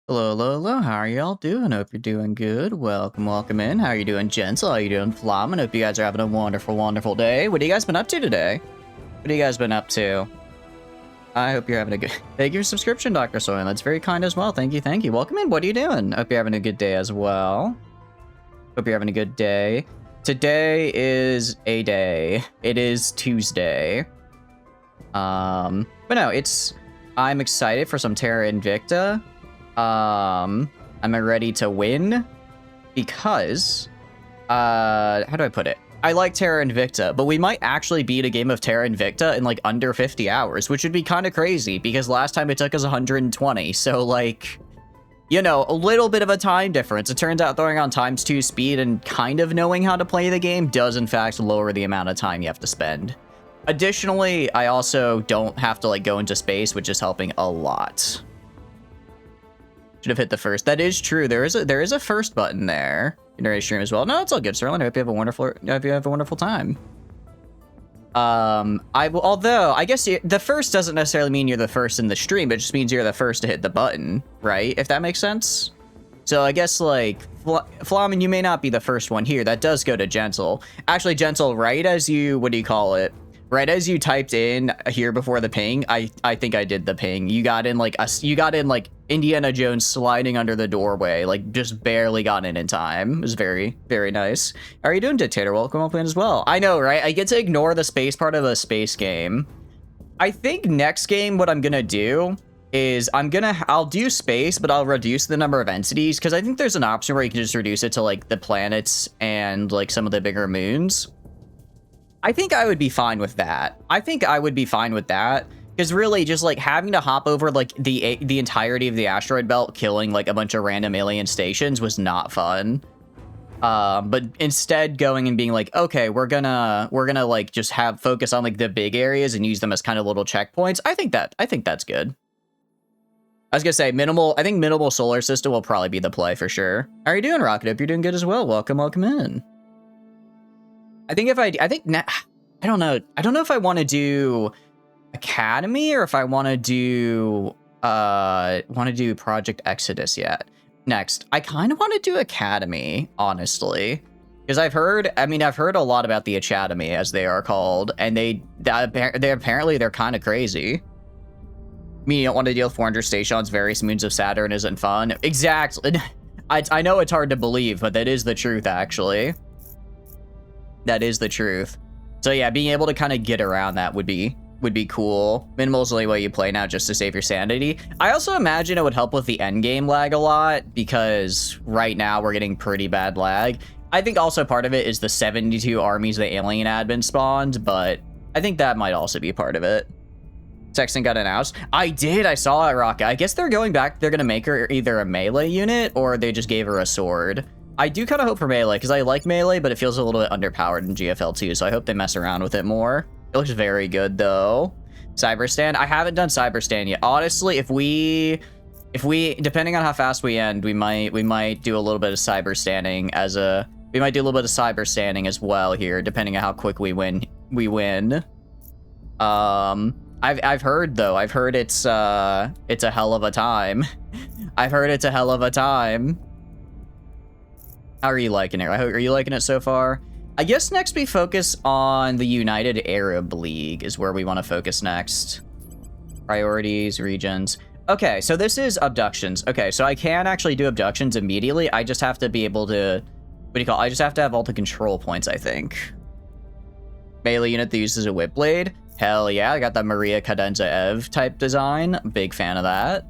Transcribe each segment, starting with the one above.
Hello, hello, hello. How are y'all doing? Hope you're doing good. Welcome in. How are you doing, Gentle? How are you doing, Flom? And hope you guys are having a wonderful, wonderful day. What have you guys been up to today? What have you guys been up to? I hope you're having a good... Thank you for subscription, Dr. Soy. That's very kind as well. Thank you, thank you. Welcome in. What are you doing? Hope you're having a good day as well. Hope you're having a good day. Today is a day. It is Tuesday. But no, I'm excited for some Terra Invicta. I'm ready to win because, how do I put it? I like Terra Invicta, but we might actually beat a game of Terra Invicta in like under 50 hours, which would be kind of crazy because last time it took us 120. So like, you know, a little bit of a time difference. It turns out throwing on ×2 speed and kind of knowing how to play the game does in fact lower the amount of time you have to spend. Additionally, I also don't have to like go into space, which is helping a lot. Should have hit the first. That is true. There is a first button there in our stream as well. No, it's all good, Sterling. I hope you have a wonderful time. Although I guess the first doesn't necessarily mean you're the first in the stream. It just means you're the first to hit the button, right? If that makes sense. So I guess like Flamin, you may not be the first one here. That does go to Gentle. Actually, Gentle, right as you, what do you call it? Right as you typed in here before the ping, I think I did the ping. You got in like Indiana Jones sliding under the doorway, like just barely got in time. It was very, very nice. How are you doing, Dictator? Welcome up in as well. I know, right? I get to ignore the space part of a space game. I think next game, what I'm gonna do is I'll do space, but I'll reduce the number of entities because I think there's an option where you can just reduce it to like the planets and like some of the bigger moons. I think I would be fine with that. Because really, just like having to hop over like the entirety of the asteroid belt, killing like a bunch of random alien stations was not fun. But instead going and being like, okay, we're gonna like just focus on like the big areas and use them as kind of little checkpoints. I think that's good. I was gonna say I think minimal solar system will probably be the play for sure. How are you doing, Rocket? Hope you're doing good as well. Welcome in. I don't know. I don't know if I want to do Academy or if I want to do Project Exodus yet. Next, I kind of want to do Academy, honestly, because I've heard a lot about the Academy, as they are called, and they apparently they're kind of crazy. I mean, you don't want to deal with 400 stations, various moons of Saturn isn't fun. Exactly. I know it's hard to believe, but that is the truth, actually. That is the truth. So yeah, being able to kind of get around that would be cool. Minimal is the only way you play now, just to save your sanity. I also imagine it would help with the end game lag a lot, because right now we're getting pretty bad lag. I think also part of it is the 72 armies the alien admin spawned, but I think that might also be part of it. Sexton got announced. I did. I saw it, Rocket. I guess they're going back. They're going to make her either a melee unit or they just gave her a sword. I do kind of hope for melee, because I like melee, but it feels a little bit underpowered in GFL too, so I hope they mess around with it more. It looks very good, though. Cyberstand? I haven't done Cyberstand yet. Honestly, if we depending on how fast we end, we might do a little bit of Cyberstanding as well here, depending on how quick we win. I've heard it's a hell of a time. I've heard it's a hell of a time. How are you liking it? Are you liking it so far? I guess next we focus on the United Arab League is where we want to focus next. Priorities, regions. Okay, so this is abductions. Okay, so I can actually do abductions immediately. I just have to be able to, I just have to have all the control points, I think. Melee unit that uses a whip blade. Hell yeah, I got the Maria Cadenza Ev type design. Big fan of that.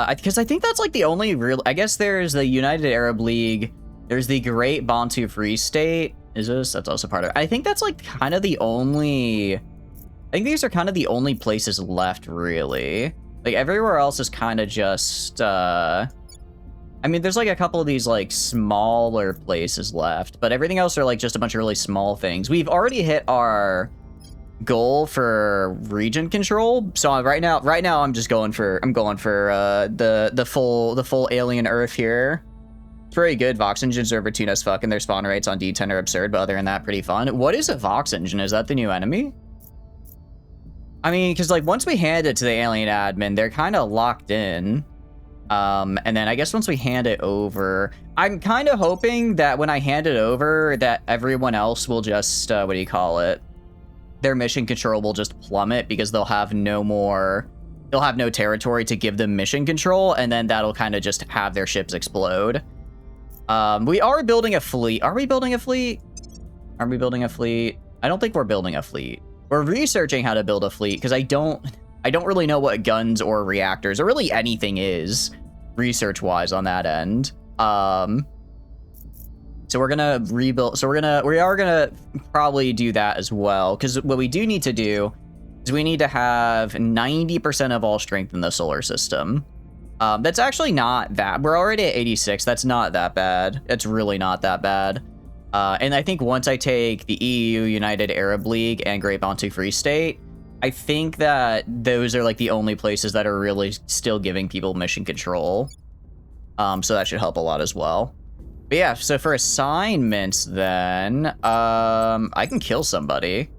Because I think that's like the only real, I guess there's the United Arab League, there's the Great Bantu Free State. That's also part of it. I think that's like kind of the only, I think these are kind of the only places left, really. Like everywhere else is kind of just, I mean, there's like a couple of these like smaller places left, but everything else are like just a bunch of really small things. We've already hit our goal for region control, so right now I'm going for the full alien Earth here. It's pretty good. Vox engines are overtuned as fuck, and their spawn rates on D10 are absurd, but other than that, pretty fun. What is a Vox engine? Is that the new enemy? I mean, because like once we hand it to the alien admin, they're kind of locked in. And then I guess once we hand it over, I'm kind of hoping that when I hand it over, that everyone else will just, what do you call it? Their mission control will just plummet because they'll have no territory to give them mission control, and then that'll kind of just have their ships explode. We are building a fleet. Are we building a fleet? Are we building a fleet? I don't think we're building a fleet. We're researching how to build a fleet because I don't really know what guns or reactors or really anything is research-wise on that end. So we're gonna rebuild. So we are gonna probably do that as well, because what we do need to do is we need to have 90% of all strength in the solar system. That's actually not that. We're already at 86. That's not that bad. It's really not that bad. And I think once I take the EU, United Arab League, and Great Bantu Free State, I think that those are like the only places that are really still giving people mission control. So that should help a lot as well. But yeah, so for assignments then, I can kill somebody.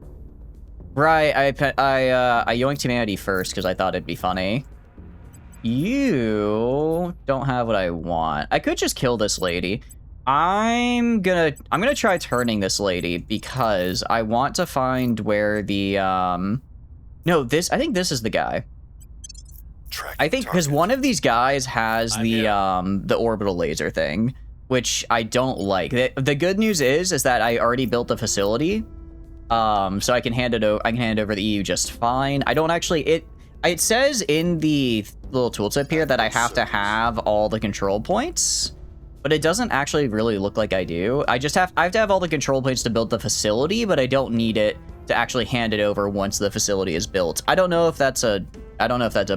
Right, I yoinked humanity first because I thought it'd be funny. You don't have what I want. I could just kill this lady. I'm gonna try turning this lady because I want to find where the no, I think this is the guy. I think because one of these guys has the orbital laser thing, which I don't like. The good news is that I already built the facility, so I can hand it over. I can hand over the EU just fine. I don't actually. It says in the little tooltip here that I have to have all the control points, but it doesn't actually really look like I do. I have to have all the control points to build the facility, but I don't need it to actually hand it over once the facility is built. I don't know if that's a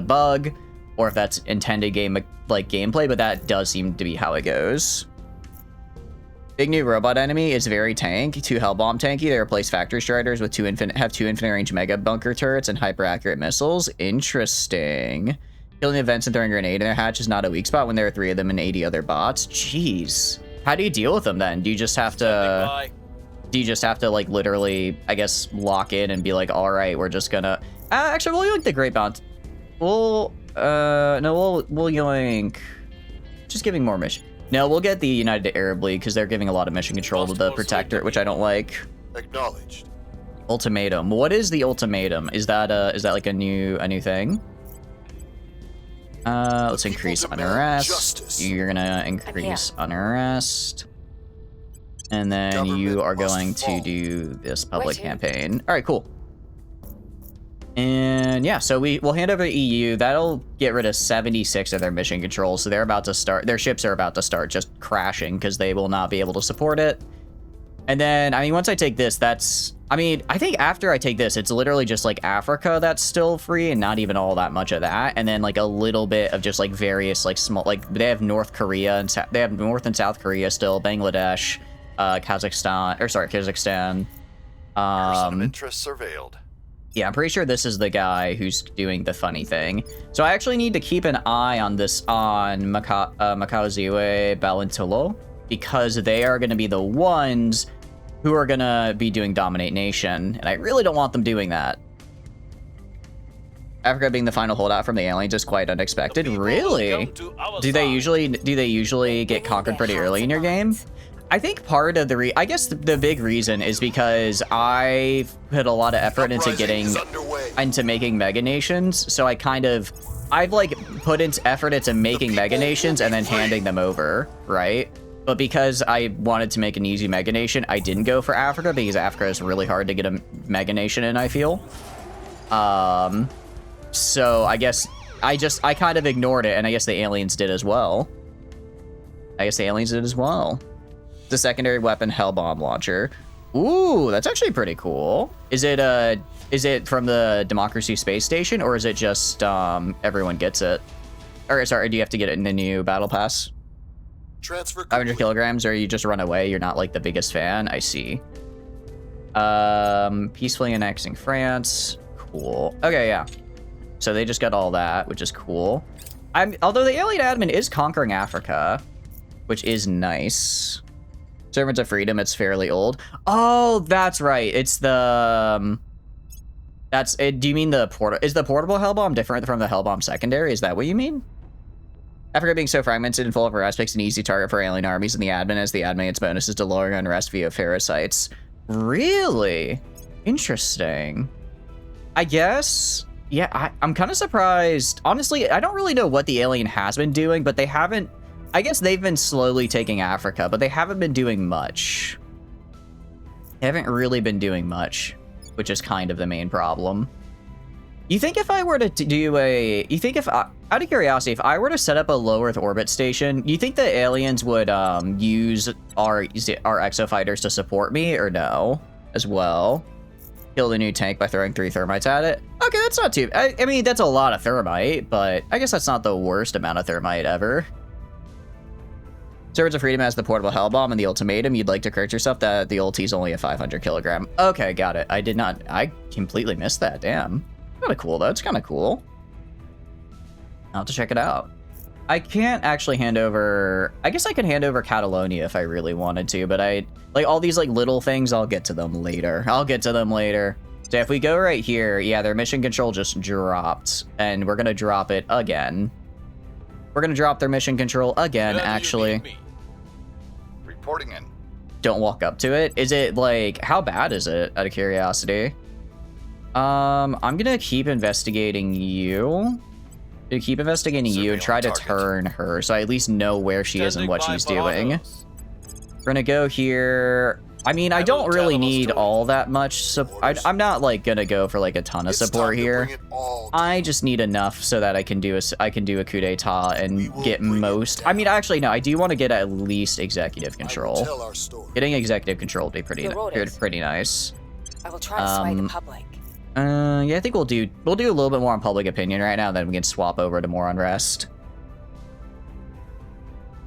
bug or if that's intended gameplay, but that does seem to be how it goes. Big new robot enemy is very tank, 2 Hellbomb tanky. They replace factory striders with two infinite range mega bunker turrets and hyper accurate missiles. Interesting. Killing the vents and throwing a grenade in their hatch is not a weak spot when there are 3 of them and 80 other bots. Jeez. How do you deal with them then? Do you just have to like literally, I guess, lock in and be like, all right, we're just gonna actually we'll yoink the Great Bounty. We'll yoink just giving more mission. No, we'll get the United Arab League because they're giving a lot of mission control to the Protectorate, which I don't like. Acknowledged. Ultimatum. What is the ultimatum? Is that like a new thing? Let's increase unrest. Justice. You're gonna increase unrest. And then you are going to do this public campaign. All right, cool. And yeah, so we'll hand over the EU. That'll get rid of 76 of their mission control. So they're about to start, their ships are about to start just crashing because they will not be able to support it. And then, I mean, once I take this, I think after I take this, it's literally just like Africa that's still free and not even all that much of that. And then like a little bit of just like various like small, like they have North Korea and they have North and South Korea still, Bangladesh, Kazakhstan. Person of interest surveilled. Yeah, I'm pretty sure this is the guy who's doing the funny thing. So I actually need to keep an eye on this on Makaziwe Balintolo, because they are going to be the ones who are going to be doing Dominate Nation, and I really don't want them doing that. Africa being the final holdout from the aliens is quite unexpected. Really? Do they usually get conquered pretty early in your game? I think part of I guess the big reason is because I've put a lot of effort into making mega nations, so I've like put effort into making mega nations and then handing them over, right? But because I wanted to make an easy mega nation, I didn't go for Africa because Africa is really hard to get a mega nation in, I feel. So I guess I kind of ignored it, and I guess the aliens did as well. The secondary weapon Hellbomb launcher. Ooh, that's actually pretty cool. Is it from the Democracy Space Station, or is it just everyone gets it? Or sorry, do you have to get it in the new battle pass? Transfer 500 kilograms, or you just run away? You're not like the biggest fan. I see. Peacefully annexing France. Cool. Okay, yeah. So they just got all that, which is cool. Although the alien admin is conquering Africa, which is nice. Servants of Freedom, it's fairly old. Oh, that's right. It's the... That's it. Do you mean the is the portable hell bomb different from the hell bomb secondary? Is that what you mean? Africa being so fragmented and full of unrest makes an easy target for alien armies, and the admin as the admin gets bonuses to lowering unrest via parasites. Really? Interesting. I guess. Yeah, I'm kind of surprised. Honestly, I don't really know what the alien has been doing, but they haven't. I guess they've been slowly taking Africa, but they haven't been doing much. They haven't really been doing much, which is kind of the main problem. You think if I were to do a... You think if... out of curiosity, if I were to set up a low Earth orbit station, you think the aliens would use our exo-fighters to support me, or no? As well. Kill the new tank by throwing 3 thermites at it. Okay, that's not too... I mean, that's a lot of thermite, but I guess that's not the worst amount of thermite ever. Swords of Freedom has the portable hell bomb and the ultimatum. You'd like to correct yourself that the ulti is only a 500 kilogram. Okay, got it. I did not... I completely missed that. Damn. Kind of cool, though. It's kind of cool. I'll have to check it out. I can't actually hand over... I guess I could hand over Catalonia if I really wanted to, but I... Like, all these, like, little things, I'll get to them later. I'll get to them later. So if we go right here, yeah, their mission control just dropped, and we're gonna drop it again. We're gonna drop their mission control again, actually. Reporting in. Don't walk up to it. Is it, like... How bad is it, out of curiosity? I'm gonna keep investigating you. Keep investigating you and try to turn her, so I at least know where she is and what she's doing. We're gonna go here. I mean, I don't really need all that much support. I'm not like gonna go for like a ton of support here. I just need enough so that I can do a coup d'etat and get most. I mean, actually, no. I do want to get at least executive control. Getting executive control would be pretty nice. I will try to sway the public. Yeah, I think we'll do a little bit more on public opinion right now, then we can swap over to more unrest.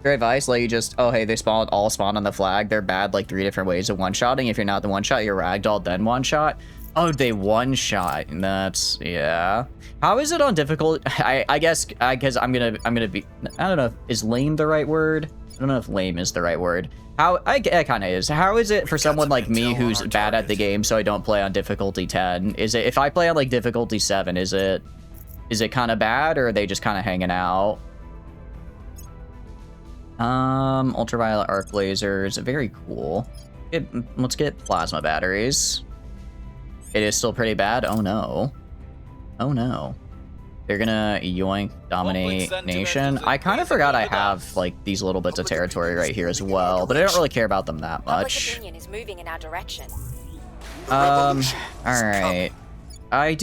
Your advice, let you just, oh hey, they all spawn on the flag. They're bad like 3 different ways of one-shotting. If you're not the one-shot, you're ragdolled, then one-shot. Oh, they one-shot. That's, yeah. How is it on difficult? I guess, because I'm gonna be, I don't know, is lame the right word? I don't know if lame is the right word. How, it kind of is. How is it for someone like me who's bad at the game so I don't play on difficulty 10? Is it, if I play on like difficulty 7, is it kind of bad, or are they just kind of hanging out? Ultraviolet arc lasers, very cool. Let's get plasma batteries. It is still pretty bad. Oh no. Oh no. They're gonna yoink, dominate nation. I kind of forgot I have like these little bits of territory right here as well, but I don't really care about them that much. Public opinion is moving in our direction. All right. I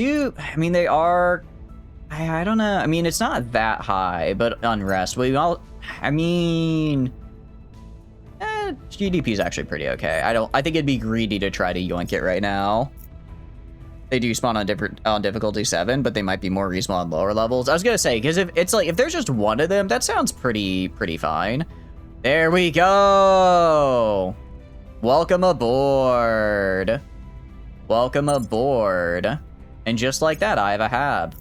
mean, they are. I don't know. I mean, it's not that high, but unrest. I mean, GDP is actually pretty okay. I think it'd be greedy to try to yoink it right now. They do spawn on difficulty 7, but they might be more reasonable on lower levels. I was gonna say, because if there's just one of them, that sounds pretty fine. There we go. Welcome aboard. Welcome aboard. And just like that, I have a hab.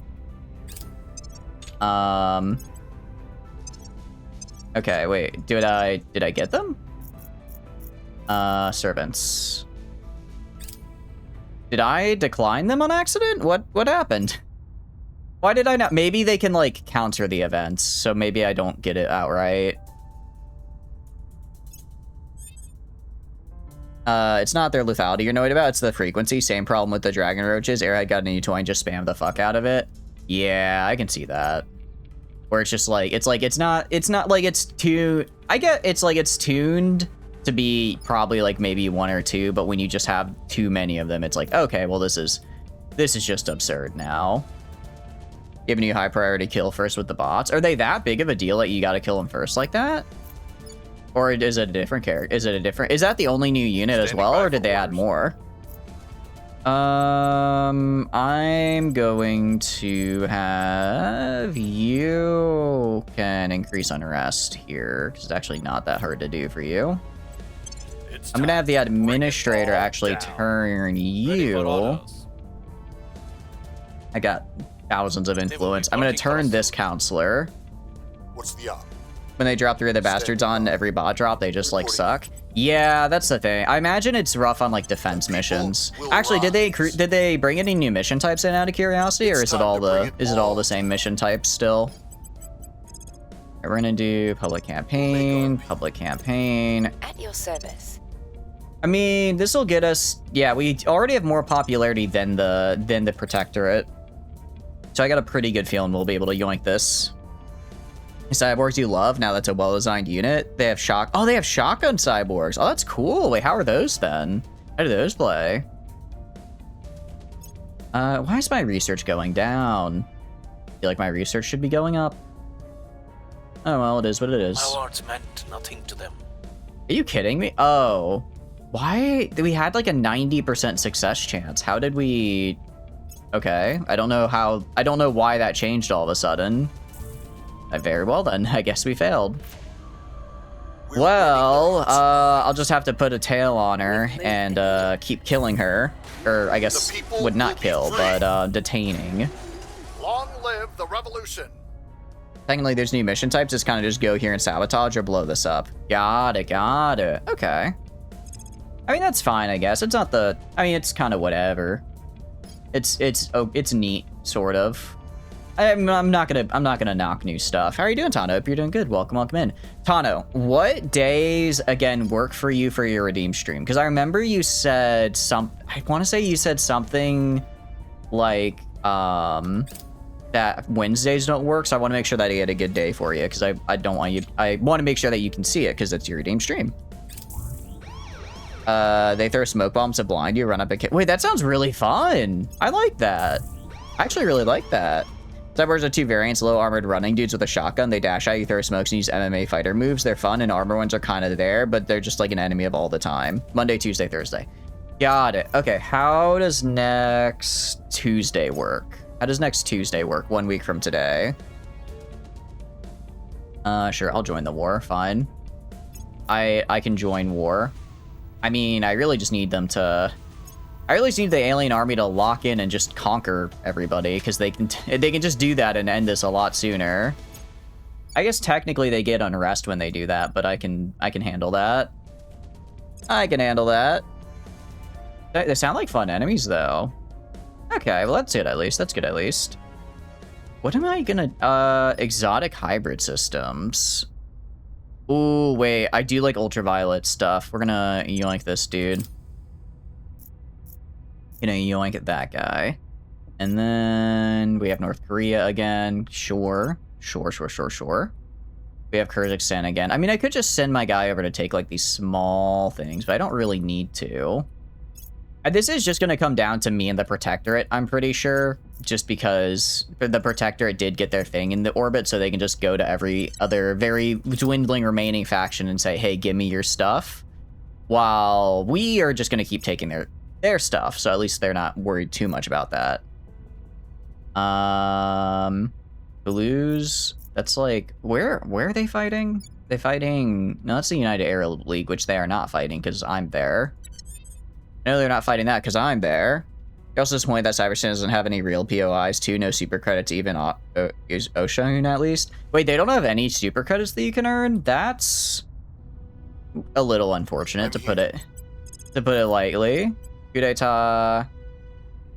Okay, wait. Did I get them? Servants. Did I decline them on accident? What happened? Why did I not? Maybe they can like counter the events, so maybe I don't get it outright. It's not their lethality you're annoyed about, it's the frequency. Same problem with the dragon roaches. Airhead got a new toy and just spam the fuck out of it. Yeah, I can see that. Where it's just like, it's not like it's too, I get it's like it's tuned to be probably like maybe 1 or 2, but when you just have too many of them, it's like, okay, well this is just absurd now. Giving you high priority kill first with the bots. Are they that big of a deal that you gotta kill them first like that? Or is it a different character? Is that the only new unit as well, or did they add more? I'm going to have you can increase unrest here, because it's actually not that hard to do for you. I'm gonna have the administrator actually turn you. I got thousands of influence. I'm gonna turn this counselor. What's the op? I'm when they drop 3 of the bastards on every bot drop, they just like suck. Yeah, that's the thing. I imagine it's rough on like defense missions. Actually, did they bring any new mission types in out of curiosity, or is it all the same mission types still? We're gonna do public campaign. At your service. I mean, this will get us. Yeah, we already have more popularity than the Protectorate, so I got a pretty good feeling we'll be able to yoink this. Cyborgs you love. Now that's a well-designed unit. They have they have shotgun cyborgs. Oh, that's cool. Wait, how are those then? How do those play? Why is my research going down? I feel like my research should be going up. Oh, well, it is what it is. My words meant nothing to them. Are you kidding me? Oh. Why? We had like a 90% success chance. How did we... Okay. I don't know why that changed all of a sudden. Very well then. I guess we failed. Well, I'll just have to put a tail on her and keep killing her. Or I guess would not kill, but detaining. Long live the revolution. Technically, there's new mission types. Just kind of just go here and sabotage or blow this up. Got it. Okay. I mean, that's fine, I guess. It's not the... I mean, it's kind of whatever. It's neat, sort of. I'm not gonna knock new stuff. How are you doing, Tano? Hope you're doing good. Welcome in. Tano, what days again work for you for your redeem stream? Because I remember you said I want to say you said something like that Wednesdays don't work. So I want to make sure that I get a good day for you, because I don't want you. I want to make sure that you can see it because it's your redeem stream. They throw smoke bombs to blind you. Run up a kid. Wait, that sounds really fun. I like that. I actually really like that. Cyborgs are 2 variants, low armored running dudes with a shotgun. They dash at you, throw smokes, and use MMA fighter moves. They're fun, and armor ones are kind of there, but they're just like an enemy of all the time. Monday, Tuesday, Thursday. Got it. Okay, how does next Tuesday work? How does next Tuesday work 1 week from today? Sure, I'll join the war, fine. I can join war. I mean, I really just need them to... I really just need the alien army to lock in and just conquer everybody, because they can just do that and end this a lot sooner. I guess technically they get unrest when they do that, but I can handle that. I can handle that. They sound like fun enemies, though. Okay, well, that's good at least. That's good at least. What am I gonna... exotic hybrid systems. Ooh, wait. I do like ultraviolet stuff. We're gonna yoink this dude. Gonna yoink at that guy. And then we have North Korea again. Sure. We have Kyrgyzstan again. I mean, I could just send my guy over to take like these small things, but I don't really need to. This is just gonna come down to me and the Protectorate, I'm pretty sure. Just because the Protectorate did get their thing in the orbit, so they can just go to every other very dwindling remaining faction and say, hey, give me your stuff. While we are just gonna keep taking their stuff, so at least they're not worried too much about that. Blues, that's like, where are they fighting? They're fighting, no, that's the United Arab League, which they are not fighting because I'm there. No, they're not fighting that because I'm there. Also disappointed that Cyberson doesn't have any real POIs too, no super credits even is Ocean at least. Wait, they don't have any super credits that you can earn? That's a little unfortunate to put it lightly. Coup d'etat.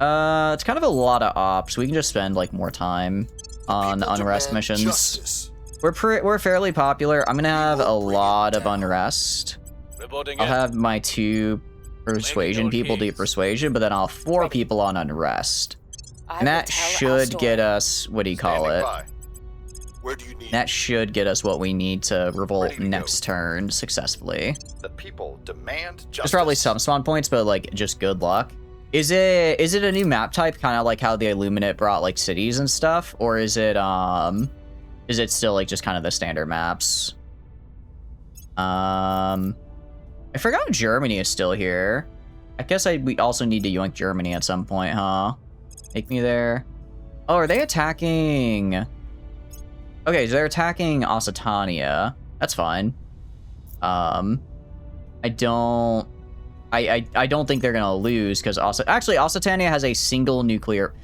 It's kind of a lot of ops. We can just spend like more time on unrest missions. Justice. We're fairly popular. I'm gonna have a lot of unrest. Reporting I'll have my 2 persuasion people do persuasion, but then I'll have 4 people on unrest. And that should get us, what do you call it? Where do you need? That should get us what we need to revolt next turn successfully. The people demand justice. There's probably some spawn points, but like just good luck. Is it a new map type, kind of like how the Illuminate brought like cities and stuff, or is it still like just kind of the standard maps? I forgot Germany is still here. I guess we also need to yoink Germany at some point, huh? Take me there. Oh, are they attacking? Okay, so they're attacking Occitania. That's fine. I don't think they're gonna lose because actually Occitania has a single nuclear.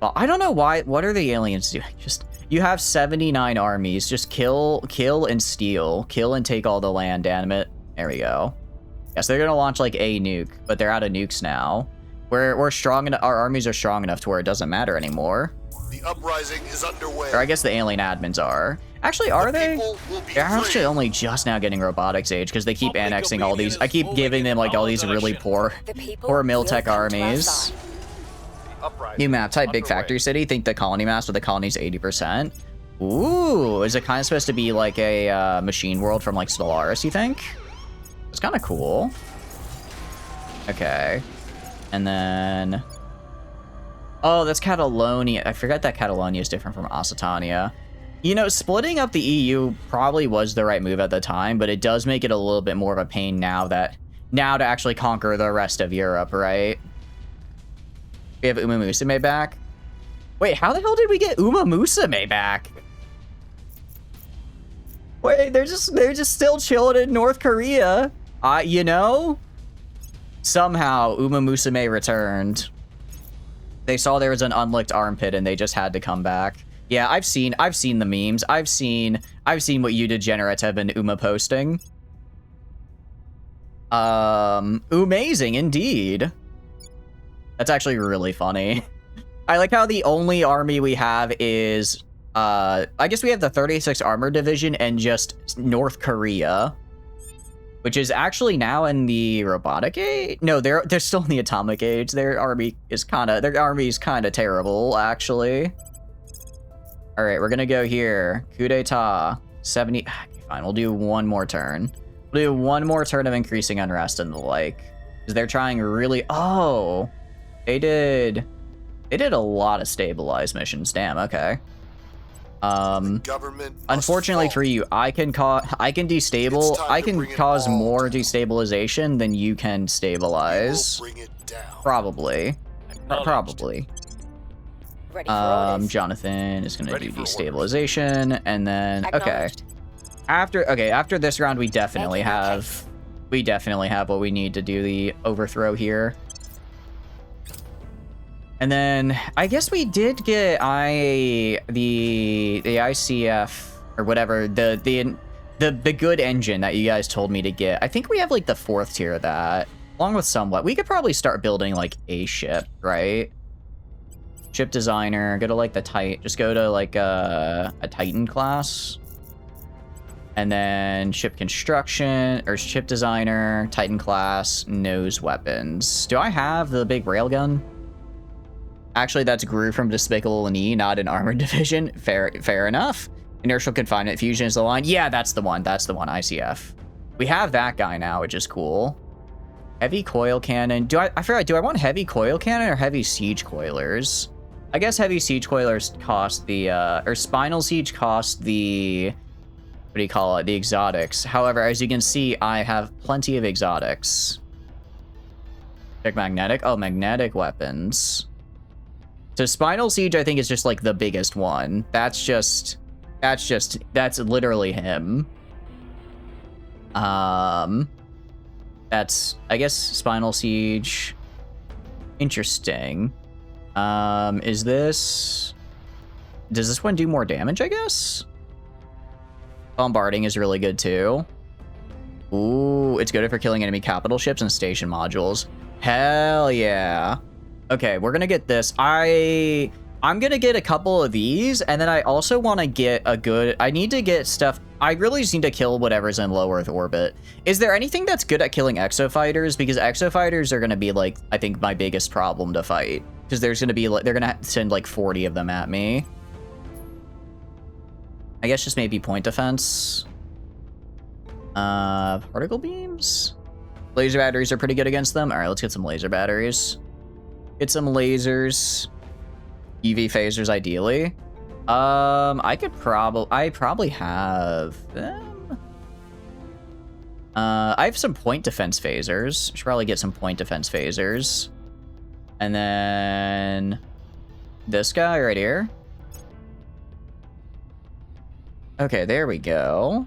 Well, I don't know why. What are the aliens doing? Just You have 79 armies. Just kill and steal. Kill and take all the land, damn it. There we go. Yes, they're gonna launch like a nuke, but they're out of nukes now. We're strong enough. Our armies are strong enough to where it doesn't matter anymore. The uprising is underway. Or I guess the alien admins are. Actually, are they? They're actually only just now getting robotics age because they keep annexing all these. I keep giving them like all these really poor Miltech armies. New map type, big factory city. Think the colony mass with the colony's 80%. Ooh, is it kind of supposed to be like a machine world from like Stellaris, you think? It's kind of cool. Okay. And then... Oh, that's Catalonia. I forgot that Catalonia is different from Occitania. You know, splitting up the EU probably was the right move at the time, but it does make it a little bit more of a pain now to actually conquer the rest of Europe, right? We have Uma Musume back. Wait, how the hell did we get Uma Musume back? Wait, they're just still chilling in North Korea. You know? Somehow Uma Musume returned. They saw there was an unlicked armpit and they just had to come back. Yeah, I've seen the memes. I've seen what you degenerates have been Uma posting. Amazing indeed. That's actually really funny. I like how the only army we have is I guess we have the 36th Armored Division and just North Korea, which is actually now in the robotic age. No, they're still in the atomic age. Their army is kind of terrible, actually. All right, we're gonna go here. Coup d'etat 70. Fine, we'll do one more turn. We'll do one more turn of increasing unrest and the like, because they're trying really. Oh, they did a lot of stabilized missions. Damn. Okay. Unfortunately for you, I can cause more destabilization than you can stabilize. Probably. Jonathan is gonna do destabilization, and then okay. After this round, we definitely have what we need to do the overthrow here. And then I guess we did get the ICF or whatever, the good engine that you guys told me to get. I think we have like the 4th tier of that, along with somewhat. We could probably start building like a ship, right? Ship designer, go to like just go to like a Titan class. And then ship construction or ship designer, Titan class, nose weapons. Do I have the big railgun? Actually, that's Gru from Despicable Me, not an armored division. Fair enough. Inertial confinement fusion is the line. Yeah, that's the one. That's the one, ICF. We have that guy now, which is cool. Heavy coil cannon. I forgot, do I want heavy coil cannon or heavy siege coilers? I guess heavy siege coilers cost the, or spinal siege cost the, what do you call it? The exotics. However, as you can see, I have plenty of exotics. Check magnetic. Oh, magnetic weapons. So Spinal Siege, I think, is just like the biggest one. That's literally him. That's, I guess, Spinal Siege. Interesting. Does this one do more damage, I guess? Bombarding is really good too. Ooh, it's good for killing enemy capital ships and station modules. Hell yeah. Okay, we're gonna get this. I'm gonna get a couple of these, and then I also want to get I need to get stuff. I really just need to kill whatever's in low Earth orbit. Is there anything that's good at killing exofighters? Because exofighters are gonna be like, I think, my biggest problem to fight. Because there's gonna be like, they're gonna send like 40 of them at me. I guess just maybe point defense. Particle beams? Laser batteries are pretty good against them. All right, let's get some laser batteries. Get some lasers. UV phasers, ideally. I probably have them. I have some point defense phasers. Should probably get some point defense phasers. And then this guy right here. Okay, there we go. All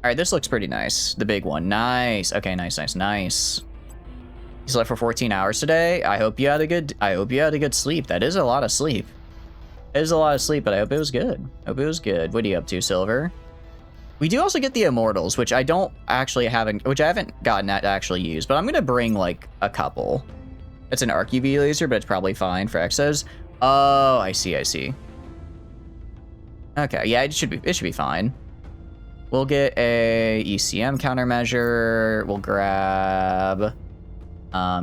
right, this looks pretty nice. The big one. Nice. Okay, nice. You slept for 14 hours today. I hope you had a good sleep. That is a lot of sleep. It was a lot of sleep, but I hope it was good. Hope it was good. What are you up to, Silver? We do also get the Immortals, which I haven't gotten to actually use, but I'm gonna bring like a couple. It's an arc UV laser, but it's probably fine for Exos. Oh, I see. Okay, yeah, it should be fine. We'll get a ECM countermeasure. We'll grab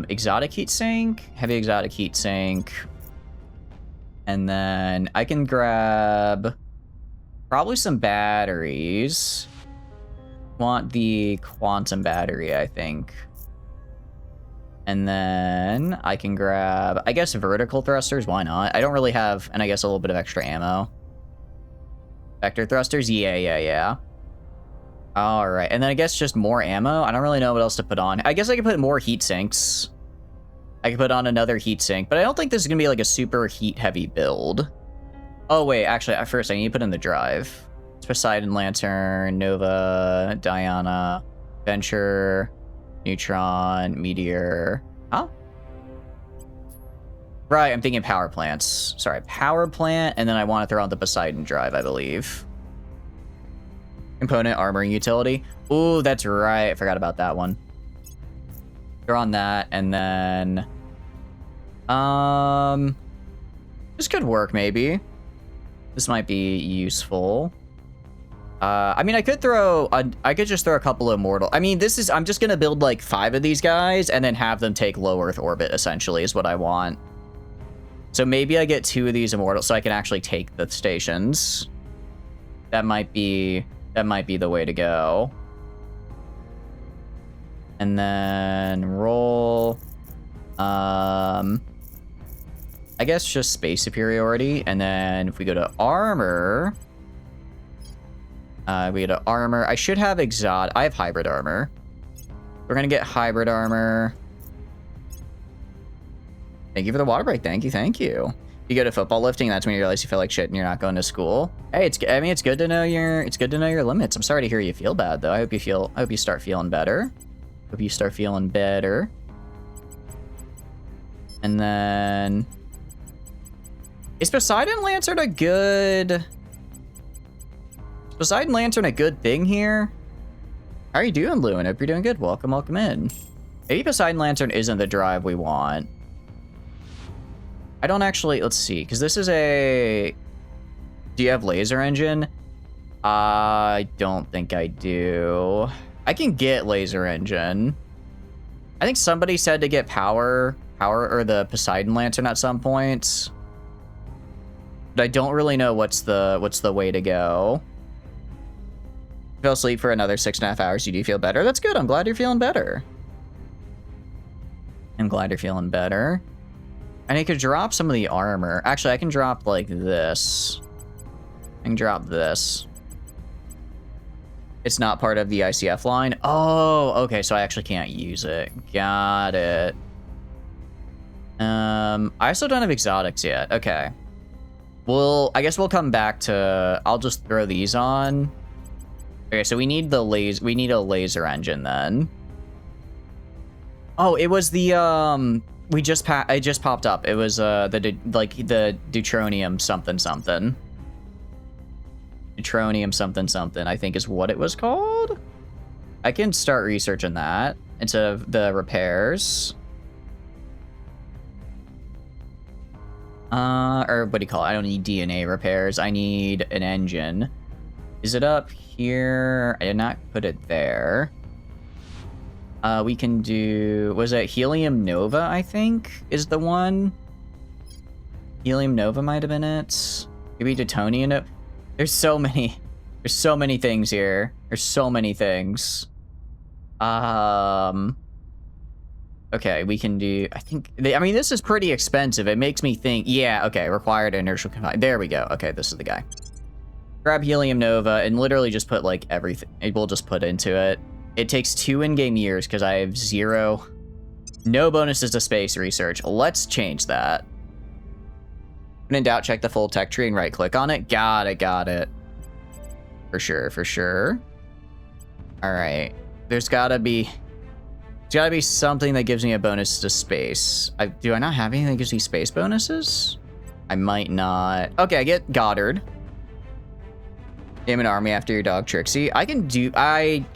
exotic heatsink, heavy exotic heatsink. And then I can grab probably some batteries. Want the quantum battery, I think. And then I can grab, I guess, vertical thrusters. Why not? I don't really have, and I guess a little bit of extra ammo. Vector thrusters? Yeah. All right. And then I guess just more ammo. I don't really know what else to put on. I guess I could put more heat sinks. I could put on another heat sink, but I don't think this is going to be like a super heat heavy build. Oh, wait. Actually, at first I need to put in the drive. It's Poseidon, Lantern, Nova, Diana, Venture, Neutron, Meteor. Huh? Right, I'm thinking power plants. Sorry, power plant, and then I want to throw on the Poseidon drive, I believe. Component, armoring utility. Ooh, that's right. I forgot about that one. Throw on that, and then... this could work, maybe. This might be useful. I mean, I could just throw a couple of Immortal. I mean, I'm just gonna build like 5 of these guys and then have them take low Earth orbit, essentially, is what I want. So maybe I get 2 of these Immortals so I can actually take the stations. That might be the way to go. And then roll. I guess just space superiority. And then if we go to armor, we go to armor. I should have exotic. I have hybrid armor. We're gonna get hybrid armor. Thank you for the water break. Thank you. You go to football lifting, that's when you realize you feel like shit and you're not going to school. Hey, it's good to know your limits. I'm sorry to hear you feel bad though. I hope you start feeling better. And then is Poseidon Lantern a good thing here? How are you doing, Lewin? Hope you're doing good. Welcome in. Maybe Poseidon Lantern isn't the drive we want. I don't actually, let's see, because this is a... Do you have laser engine? I don't think I do. I can get laser engine. I think somebody said to get power or the Poseidon Lantern at some point. But I don't really know what's the way to go. Fell asleep for another 6.5 hours. You do feel better? That's good. I'm glad you're feeling better. And I could drop some of the armor. Actually, I can drop like this. It's not part of the ICF line. Oh, okay. So I actually can't use it. Got it. I also don't have exotics yet. Okay. Well, I guess we'll come back to... I'll just throw these on. Okay, so we need a laser engine then. Oh, it was the it just popped up. It was the deuteronium something. Deuteronium something, I think is what it was called. I can start researching that into the repairs. Or what do you call it? I don't need DNA repairs. I need an engine. Is it up here? I did not put it there. We can do... Was it Helium Nova, I think, is the one? Helium Nova might have been it. Maybe Deutonium. There's so many things here. There's so many things. Okay, we can do... I think... I mean, this is pretty expensive. It makes me think... Yeah, okay, required inertial confinement. There we go. Okay, this is the guy. Grab Helium Nova and literally just put, like, everything. We'll just put into it. It takes 2 in-game years because I have 0... No bonuses to space research. Let's change that. When in doubt, check the full tech tree and right-click on it. Got it. For sure. All right. There's gotta be something that gives me a bonus to space. Do I not have anything that gives me space bonuses? I might not. Okay, I get Goddard. Name an army after your dog Trixie. I can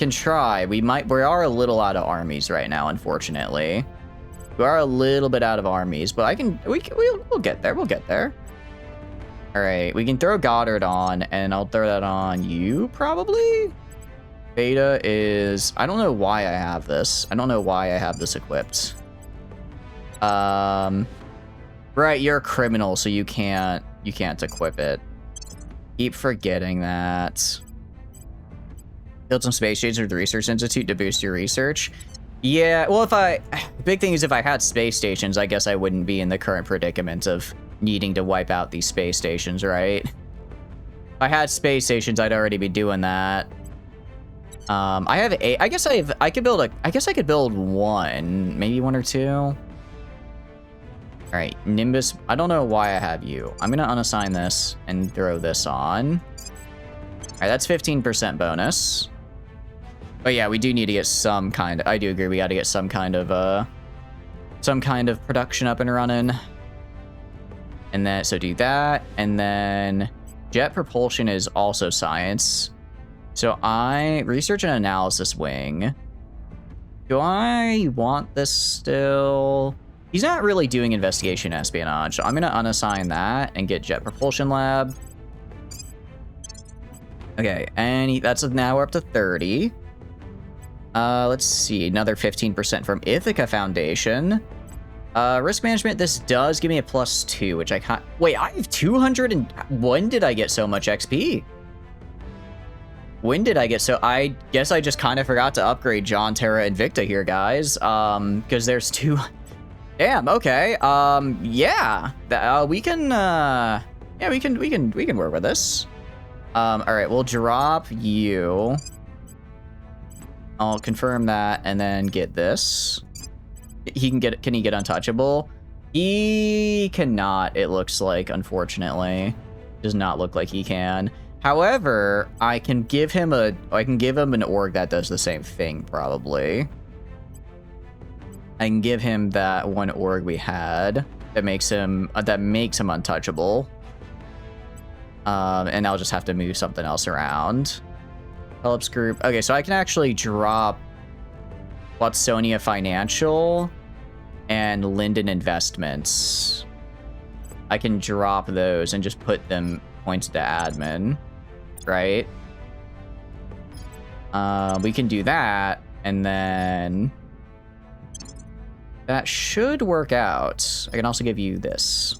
try. We are a little out of armies right now, unfortunately. We are a little bit out of armies, but we'll get there. We'll get there. All right, we can throw Goddard on, and I'll throw that on you, probably. Beta is, I don't know why I have this. I don't know why I have this equipped. Right, you're a criminal, so you can't equip it. Keep forgetting that. Build some space stations with the Research Institute to boost your research. Yeah, well, the big thing is if I had space stations, I guess I wouldn't be in the current predicament of needing to wipe out these space stations, right? If I had space stations, I'd already be doing that. I have 8. I guess I could build 1, maybe 1 or 2. All right, Nimbus. I don't know why I have you. I'm gonna unassign this and throw this on. All right, that's 15% bonus. But yeah, we do need to get some kind of, I do agree, we got to get some kind of production up and running. And then, so do that. And then jet propulsion is also science. So research and analysis wing. Do I want this still? He's not really doing investigation espionage. So I'm going to unassign that and get jet propulsion lab. Okay, and that's now we're up to 30. Let's see, another 15% from Ithaca Foundation. Risk management, this does give me a +2, which I can't... Wait, I have 200 and... When did I get so much XP? When did I get so... I guess I just kind of forgot to upgrade John, Terra, Invicta here, guys. Because there's 2... Damn, okay. Yeah. We can, yeah, we can work with this. All right, we'll drop you. I'll confirm that and then get this. Can he get untouchable? He cannot, it looks like, unfortunately. Does not look like he can. However, I can give him an org that does the same thing, probably. I can give him that one org we had that makes him untouchable. And I'll just have to move something else around. Phillips Group. Okay, so I can actually drop Watsonia Financial and Linden Investments. I can drop those and just put them points to admin, right? We can do that, and then that should work out. I can also give you this.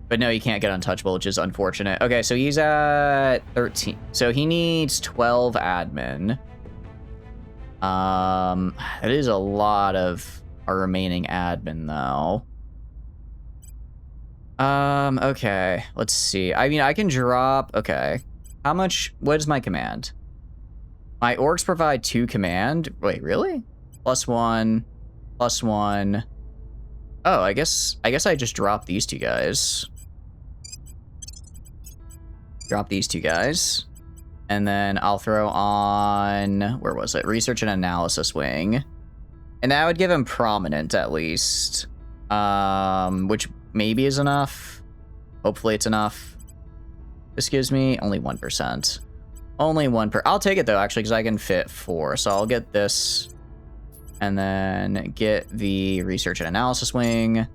But no, you can't get untouchable, which is unfortunate. Okay, so he's at 13. So he needs 12 admin. It is a lot of our remaining admin, though. Okay, let's see. I mean, I can drop... Okay. How much... What is my command? My orgs provide 2 command. Wait, really? +1. +1. Oh, I guess I just dropped these 2 guys. Drop these 2 guys. And then I'll throw on... Where was it? Research and analysis wing. And that would give him prominent, at least. Which maybe is enough. Hopefully it's enough. This gives me only 1%. Only 1%. I'll take it, though, actually, because I can fit 4. So I'll get this. And then get the research and analysis wing.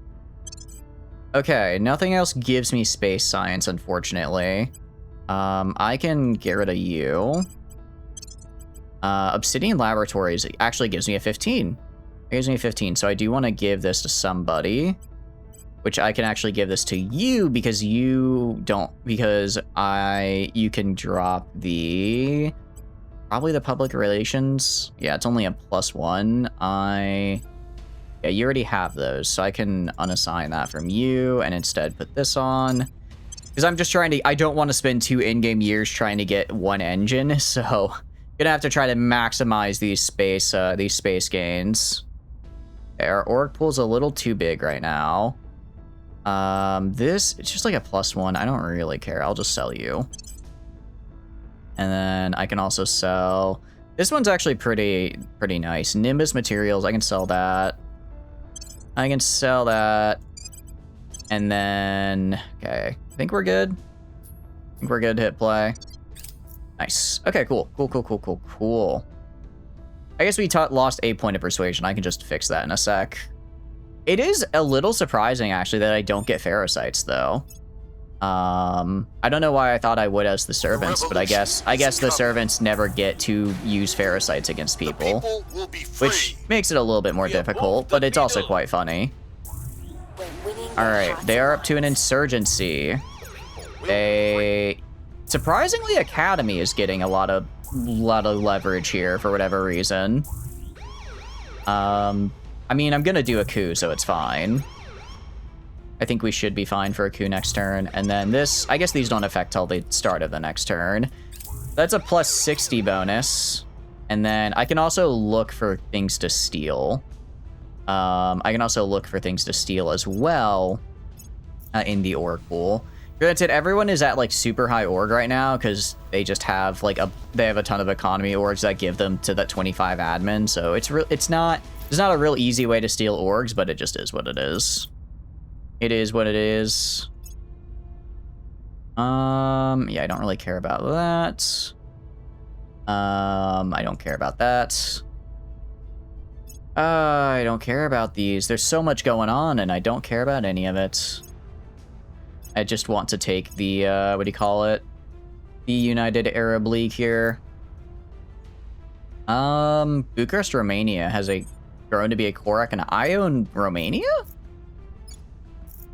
Okay, nothing else gives me space science, unfortunately. I can get rid of you. Obsidian Laboratories actually gives me a 15. It gives me a 15, so I do want to give this to somebody. Which I can actually give this to you because you don't... Because you can drop the... Probably the public relations. Yeah, it's only a +1. Yeah, you already have those, so I can unassign that from you and instead put this on. Because I'm just trying to... I don't want to spend 2 in-game years trying to get 1 engine, so... Gonna have to try to maximize these space gains. Okay, our org pool's a little too big right now. It's just like a +1. I don't really care. I'll just sell you. And then I can also sell... This one's actually pretty nice. Nimbus materials, I can sell that. I can sell that. And then, okay, I think we're good. I think we're good to hit play. Nice. Okay, cool. Cool. I guess we lost a point of persuasion. I can just fix that in a sec. It is a little surprising, actually, that I don't get Ferrocites, though. I don't know why I thought I would as the servants, but I guess the servants never get to use Ferrocites against people, which makes it a little bit more difficult, but it's also quite funny. Alright, they are up to an insurgency. Surprisingly, Academy is getting a lot of leverage here for whatever reason. I mean, I'm gonna do a coup, so it's fine. I think we should be fine for a coup next turn. And then this, I guess these don't affect till the start of the next turn. That's a plus 60 bonus. And then I can also look for things to steal. I can also look for things to steal as well in the org pool. Granted, everyone is at like super high org right now because they just have like they have a ton of economy orgs that give them to that 25 admin. So it's not a real easy way to steal orgs, but it just is what it is. It is what it is. Yeah, I don't really care about that. I don't care about that. I don't care about these. There's so much going on, and I don't care about any of it. I just want to take the, what do you call it? The United Arab League here. Bucharest, Romania has grown to be a Korak, and I own Romania?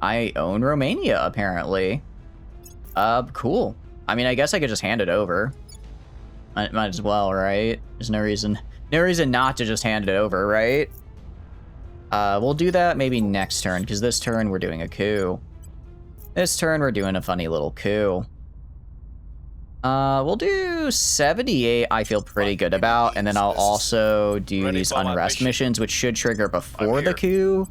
I own Romania, apparently. Cool. I mean, I guess I could just hand it over. Might as well, right? There's no reason not to just hand it over, right? We'll do that maybe next turn, because this turn we're doing a coup. This turn we're doing a funny little coup. We'll do 78, I feel pretty good about, and then I'll also do these unrest missions, which should trigger before the coup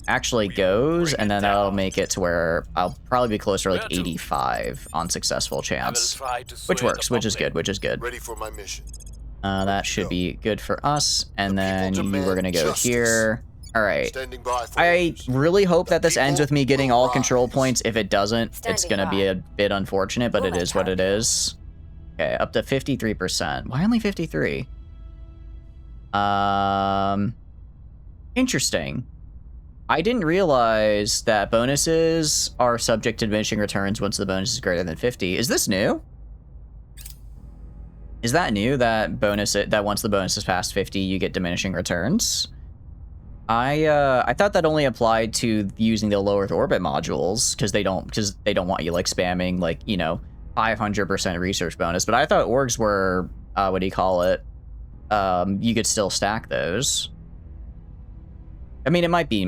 actually goes, and then that'll make it to where I'll probably be closer to like 85 on successful chance, which works, which is good. Ready for my mission. That should be good for us, and then you were gonna go here. All right. I really hope that this ends with me getting all control points. If it doesn't, it's gonna be a bit unfortunate, but it is what it is. Okay, up to 53%. Why only 53? Interesting. I didn't realize that bonuses are subject to diminishing returns once the bonus is greater than 50. Is this new? Is that new, that once the bonus is past 50, you get diminishing returns? I thought that only applied to using the low Earth orbit modules, because they don't want you like spamming like, you know, 500% research bonus. But I thought orgs were what do you call it? You could still stack those. I mean, it might be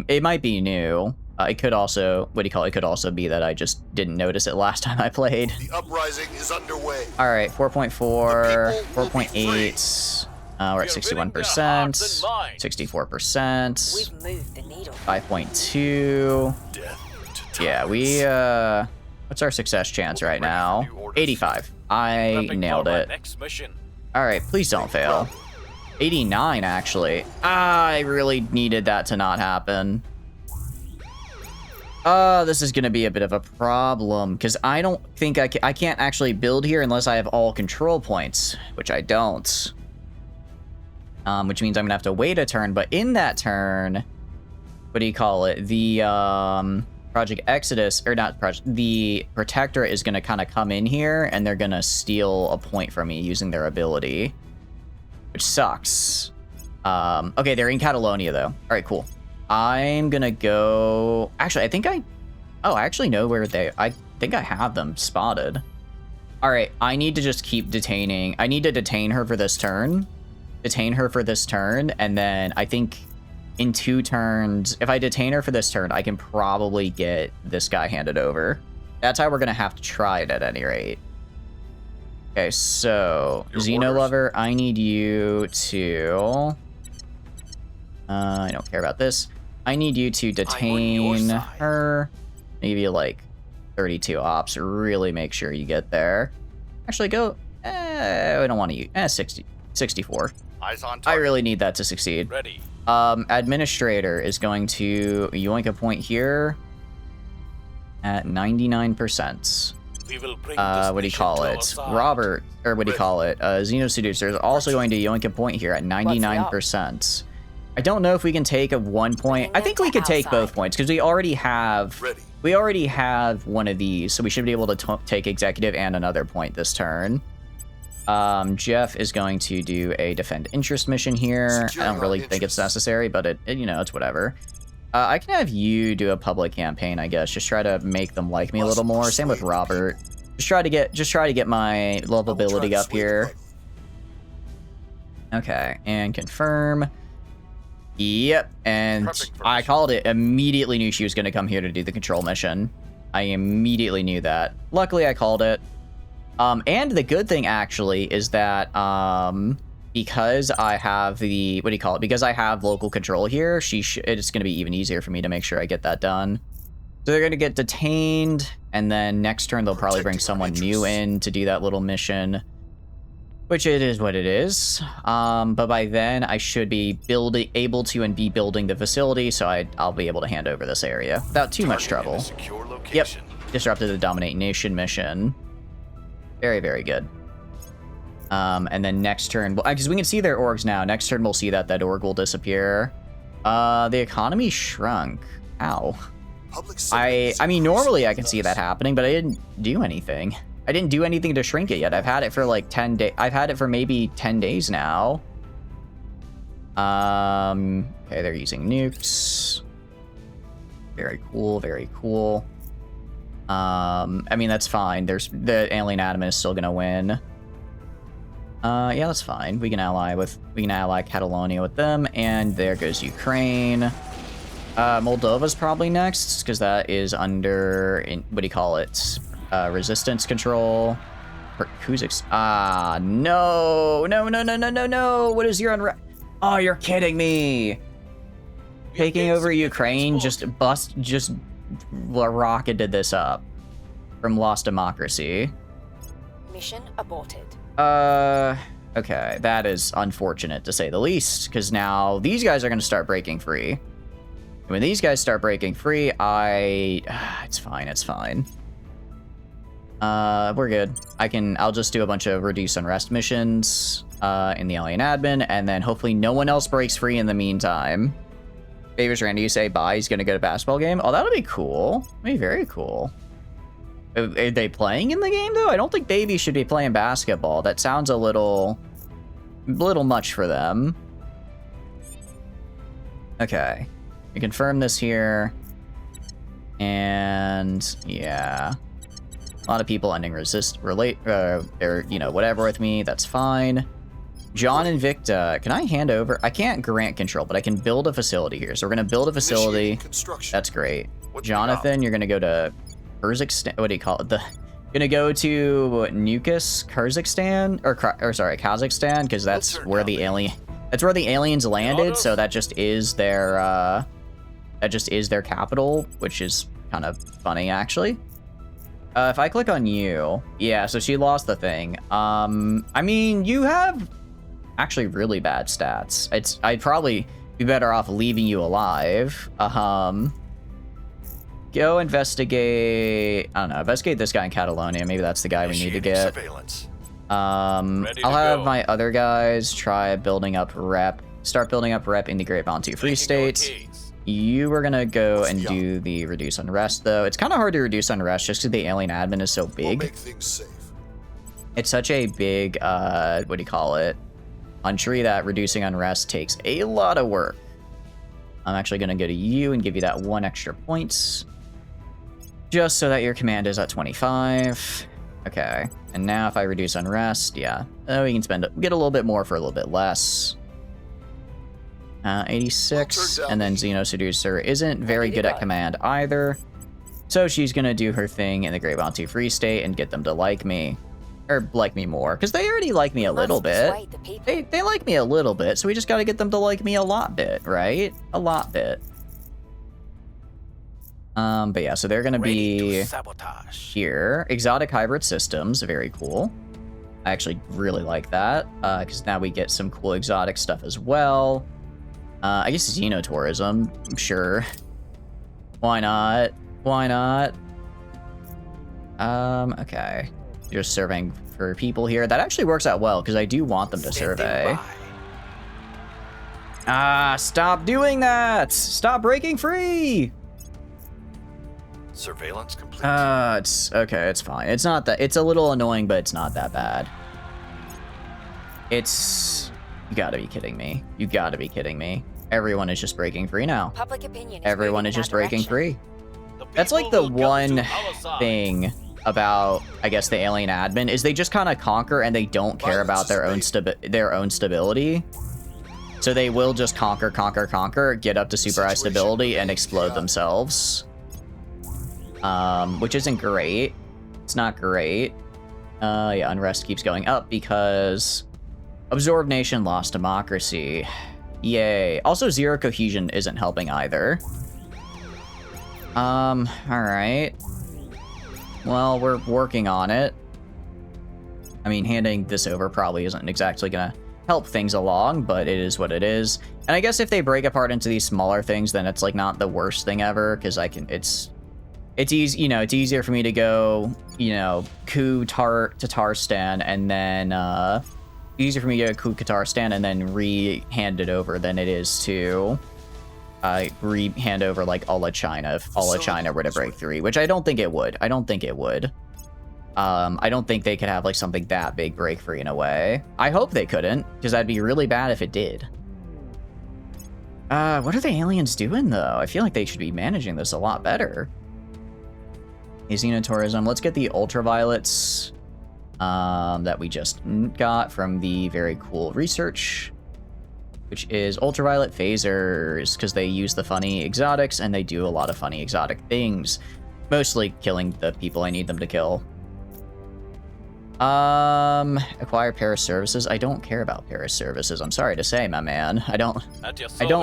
new. It could also, what do you call it? It could also be that I just didn't notice it last time I played. The uprising is underway. All right, 4.4, 4.8. We're at 61%, 64%. We've moved the needle. 5.2. Yeah, what's our success chance right now? 85. I nailed it. All right, please don't fail. 89, actually. I really needed that to not happen. This is gonna be a bit of a problem, because I don't think I can't actually build here unless I have all control points, which I don't. Which means I'm gonna have to wait a turn, but in that turn, what do you call it? The, Project Exodus, or not Project, the Protectorate is gonna kind of come in here, and they're gonna steal a point from me using their ability, which sucks. Okay, they're in Catalonia, though. All right, cool. I'm gonna go... Actually, I actually know where I think I have them spotted. All right, I need to just keep detaining. I need to detain her for this turn. And then I think in 2 turns, if I detain her for this turn, I can probably get this guy handed over. That's how we're gonna have to try it at any rate. Okay, so Xeno Lover, I need you to... I don't care about this. I need you to detain her. Maybe like 32 ops. Really make sure you get there. Actually, go... I don't want to use... 64. Eyes on target. I really need that to succeed. Ready. Administrator is going to yoink a point here. at 99%. We will bring What do you call it? Robert, or what do you call it? Xeno Seducer is also going to yoink a point here at 99%. I don't know if we can take a 1 point. I think we could take both points because we already have one of these, so we should be able to take executive and another point this turn. Jeff is going to do a defend interest mission here. I don't really think it's necessary, but you know, it's whatever. I can have you do a public campaign, I guess. Just try to make them like me a little more. Same with Robert. Just try to get my lovability up here. Okay, and confirm. Yep, and I called it. Immediately knew she was going to come here to do the control mission. I immediately knew that. Luckily, I called it. And the good thing actually is that because I have the because I have local control here, it's going to be even easier for me to make sure I get that done. So they're going to get detained, and then next turn they'll probably bring someone new in to do that little mission, which it is what it is. But by then I should be able to be building the facility, so I'll be able to hand over this area without too much trouble. Yep, disrupted the Dominate Nation mission. Very, very good. And then next turn, because we can see their orgs now. Next turn, we'll see that org will disappear. The economy shrunk. Ow. I mean, normally I can see that happening, but I didn't do anything. I didn't do anything to shrink it yet. I've had it for like 10 days. I've had it for maybe 10 days now. Okay, they're using nukes. Very cool, very cool. I mean, that's fine. The alien admin is still gonna win. Yeah, that's fine. We can ally Catalonia with them, and there goes Ukraine. Moldova's probably next, because that is under, what do you call it? Resistance control. Kazakhstan. No. What is your unrest? Oh, you're kidding me. Taking over Ukraine just rocketed this up from Lost Democracy. Mission aborted. Okay, that is unfortunate to say the least, because now these guys are going to start breaking free. And when these guys start breaking free, it's fine. We're good. I'll just do a bunch of reduce unrest missions, in the alien admin, and then hopefully no one else breaks free in the meantime. Favors Randy, you say bye, he's gonna go to basketball game? Oh, that'll be cool. That'd be very cool. Are they playing in the game, though? I don't think babies should be playing basketball. That sounds a little much for them. Okay. We confirm this here. And, yeah. A lot of people ending whatever with me. That's fine. John Invicta, can I hand over? I can't grant control, but I can build a facility here. So we're going to build a facility. That's great. Jonathan, you're going to go to Kazakhstan. What do you call it? Going to go to Kazakhstan, or sorry, Kazakhstan, because that's where the aliens landed. So that just is their capital, which is kind of funny, actually. If I click on you, yeah, so she lost the thing. I mean, you have actually really bad stats. I'd probably be better off leaving you alive. Go investigate. I don't know. Investigate this guy in Catalonia. Maybe that's the guy we need to get. I'll have my other guys try building up rep. Start building up rep in the Great Bantu Free State. You were gonna go and do the reduce unrest, though. It's kind of hard to reduce unrest just because the alien admin is so big. Make things safe. It's such a big, what do you call it? Country that reducing unrest takes a lot of work. I'm actually gonna go to you and give you that 1 extra points. Just so that your command is at 25. Okay, and now if I reduce unrest, yeah. We can get a little bit more for a little bit less. 86, and then Xeno Seducer isn't very good at command either. So she's gonna do her thing in the Great Bantu Free State and get them to like me. Or like me more, because they already like me a little bit. They like me a little bit, so we just gotta get them to like me a lot bit, right? A lot bit. But yeah, so they're gonna be here. Exotic hybrid systems, very cool. I actually really like that, because now we get some cool exotic stuff as well. I guess xenotourism, sure. Why not? Why not? Okay. Just serving for people here. That actually works out well, because I do want them to survey. Ah, stop doing that! Stop breaking free! Surveillance complete. It's okay, it's fine. It's not that, it's a little annoying, but it's not that bad. It's, you gotta be kidding me. You gotta be kidding me. Everyone is just breaking free now. Public opinion is Everyone moving is in just our breaking direction. free. That's like the one thing about, I guess, the alien admin is they just kind of conquer and they don't care about their own stability. So they will just conquer, get up to super high stability and explode themselves. Which isn't great. It's not great. Yeah, unrest keeps going up because absorbed nation lost democracy. Yay. Also, zero cohesion isn't helping either. Alright. Well, we're working on it. I mean, handing this over probably isn't exactly gonna help things along, but it is what it is. And I guess if they break apart into these smaller things, then it's like not the worst thing ever, because I can, it's easy, you know, it's easier for me to go, you know, coup Tatarstan and then, easier for me to go coup Tatarstan and then re-hand it over than it is to re-hand over like all of China if all of China were to break through, which I don't think it would. I don't think it would. I don't think they could have like something that big break free in a way. I hope they couldn't, because that'd be really bad if it did. What are the aliens doing though? I feel like they should be managing this a lot better. Xenotourism. Let's get the ultraviolets that we just got from the very cool research, which is ultraviolet phasers, because they use the funny exotics and they do a lot of funny exotic things, mostly killing the people I need them to kill. Acquire Paris services. I don't care about Paris services. I'm sorry to say, my man. I don't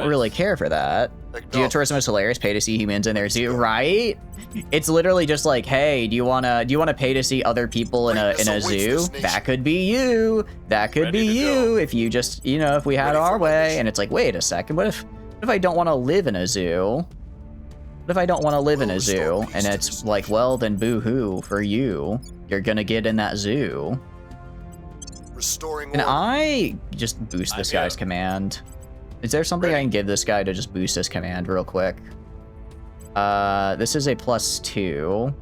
really care for that. Geotourism is hilarious. Pay to see humans in their zoo, right? It's literally just like, hey, do you wanna pay to see other people in a zoo? That could be you. That could be you if you just, you know, if we had our way. And it's like, wait a second. What if I don't want to live in a zoo? What if I don't want to live in a zoo? And it's like, well, then boo-hoo for you. You're gonna get in that zoo. Can I just boost this guy's command? Is there something I can give this guy to just boost his command real quick? This is a +2.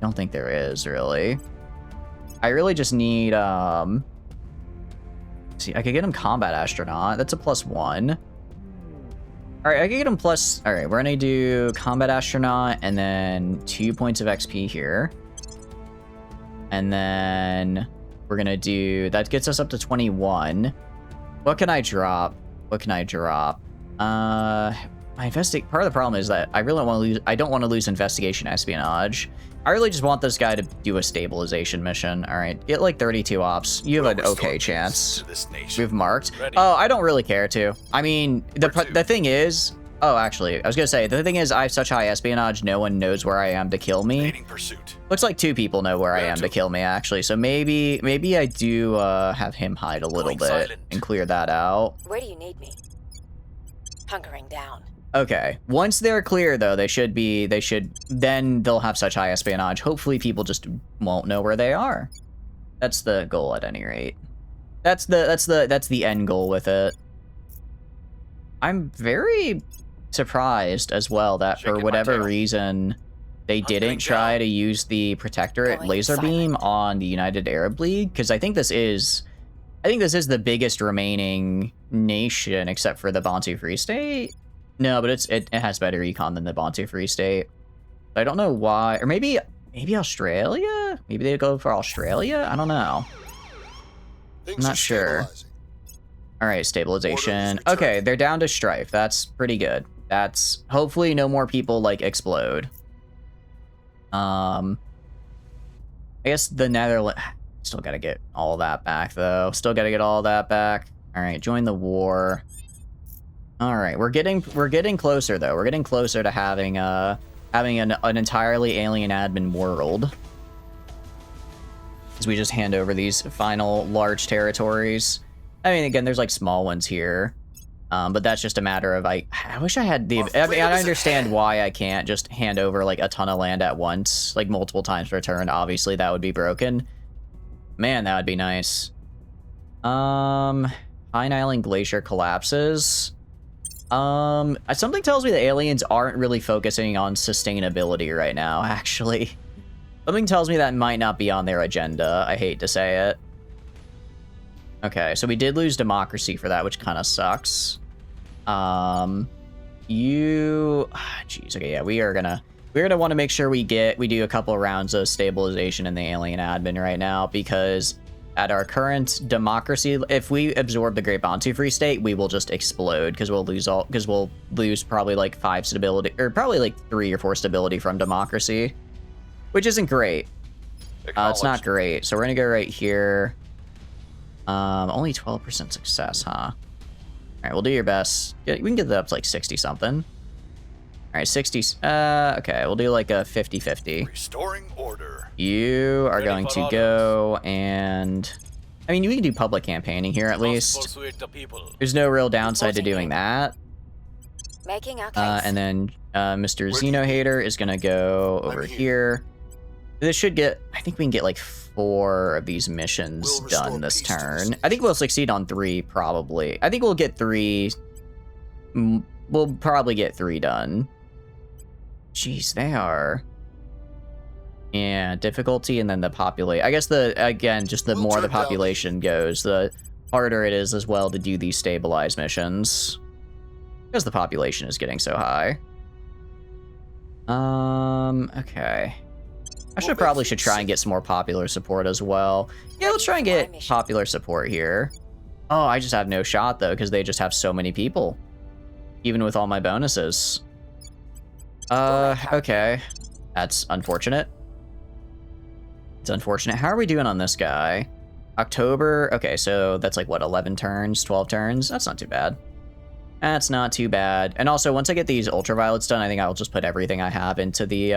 Don't think there is, really. I really just need, see, I could get him combat astronaut. That's a +1. Alright, I can get him plus... Alright, we're gonna do combat astronaut and then 2 points of XP here. And then we're gonna do... That gets us up to 21. What can I drop? What can I drop? My part of the problem is that I really want to lose... I don't want to lose investigation espionage. I really just want this guy to do a stabilization mission. Alright, get like 32 ops. You have an okay chance. We've marked. Oh, I don't really care to. I mean, the thing is... Oh, actually, I was gonna say, the thing is, I have such high espionage, no one knows where I am to kill me. Looks like 2 people know where I am to kill me, actually. So maybe I do have him hide a little bit and clear that out. Where do you need me? Hunkering down. Okay, once they're clear though, then they'll have such high espionage. Hopefully people just won't know where they are. That's the goal at any rate. That's the end goal with it. I'm very surprised as well that for whatever reason they didn't try to use the protectorate laser beam on the United Arab League, because I think this is the biggest remaining nation except for the Bantu Free State. No, but it has better econ than the Bantu Free State. I don't know why, or maybe Australia? Maybe they go for Australia? I don't know. I'm not sure. All right, stabilization. Okay, they're down to strife. That's pretty good. That's hopefully no more people like explode. I guess the Netherlands still gotta get all that back though. Still gotta get all that back. All right, join the war. All right, we're getting closer though. We're getting closer to having an entirely alien admin world. As we just hand over these final large territories. I mean, again, there's like small ones here. But that's just a matter of I wish I had the. I mean, I understand why I can't just hand over like a ton of land at once, like multiple times per turn. Obviously, that would be broken. Man, that would be nice. Pine Island Glacier collapses. Something tells me the aliens aren't really focusing on sustainability right now. Actually, something tells me that might not be on their agenda. I hate to say it. Okay, so we did lose democracy for that, which kind of sucks. Jeez, okay, yeah, we're gonna want to make sure we do a couple of rounds of stabilization in the alien admin right now, because at our current democracy, if we absorb the Great Bantu Free State, we will just explode, because we'll lose probably like 5 stability, or probably like 3 or 4 stability from democracy, which isn't great. It's not great. So we're gonna go right here. Only 12% success, huh? All right, we'll do your best. We can get that up to like 60 something. All right, 60. Okay, we'll do like a 50-50. Restoring order. You are going to go and, I mean, we can do public campaigning here at least. There's no real downside to doing that. Making our case. And then Mr. Xeno Hater is gonna go over here. This should get, I think we can get like 4 of these missions done this turn. I think we'll succeed on 3, probably. I think we'll get 3. We'll probably get 3 done. Jeez, they are. Yeah, difficulty and then the population. I guess again, just the more the population goes, the harder it is as well to do these stabilized missions. Because the population is getting so high. Okay. I probably should try and get some more popular support as well. Yeah, let's try and get popular support here. Oh, I just have no shot though, because they just have so many people. Even with all my bonuses. Okay. That's unfortunate. It's unfortunate. How are we doing on this guy? October. Okay, so that's like what, 11 turns, 12 turns? That's not too bad. That's not too bad. And also, once I get these ultraviolets done, I think I'll just put everything I have into the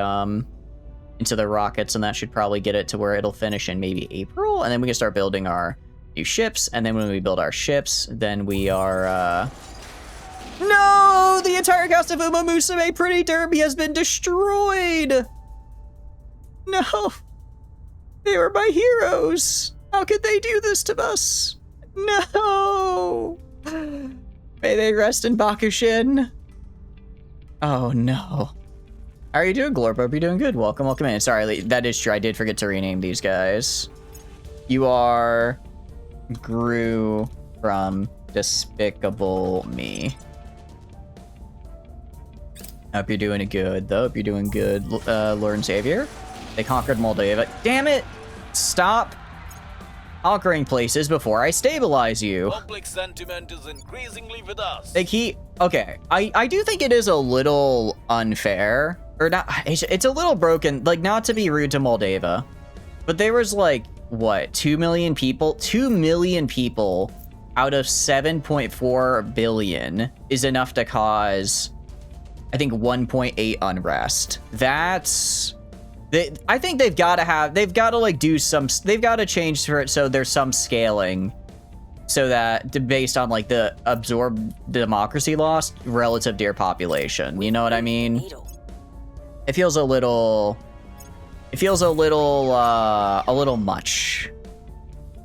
rockets, and that should probably get it to where it'll finish in maybe April, and then we can start building our new ships, and then when we build our ships, then we are, No! The entire cast of Uma Musume Pretty Derby has been destroyed! No! They were my heroes! How could they do this to us? No! May they rest in Bakushin. Oh no. How are you doing, Glorp? Hope you're doing good. Welcome, welcome in. Sorry, that is true. I did forget to rename these guys. You are Gru from Despicable Me. Hope you're doing good, though. Hope you're doing good, Lord and Savior. They conquered Moldova. Damn it! Stop conquering places before I stabilize you. Public sentiment is increasingly with us. They keep... Okay, I do think it is a little unfair. Or not, it's a little broken, like, not to be rude to Moldova, but there was like, what, 2 million people? 2 million people out of 7.4 billion is enough to cause, I think, 1.8 unrest. That's... I think they've got to like do some, they've got to change for it so there's some scaling so that based on like the absorbed democracy loss relative to your population. You know what I mean? It feels a little much.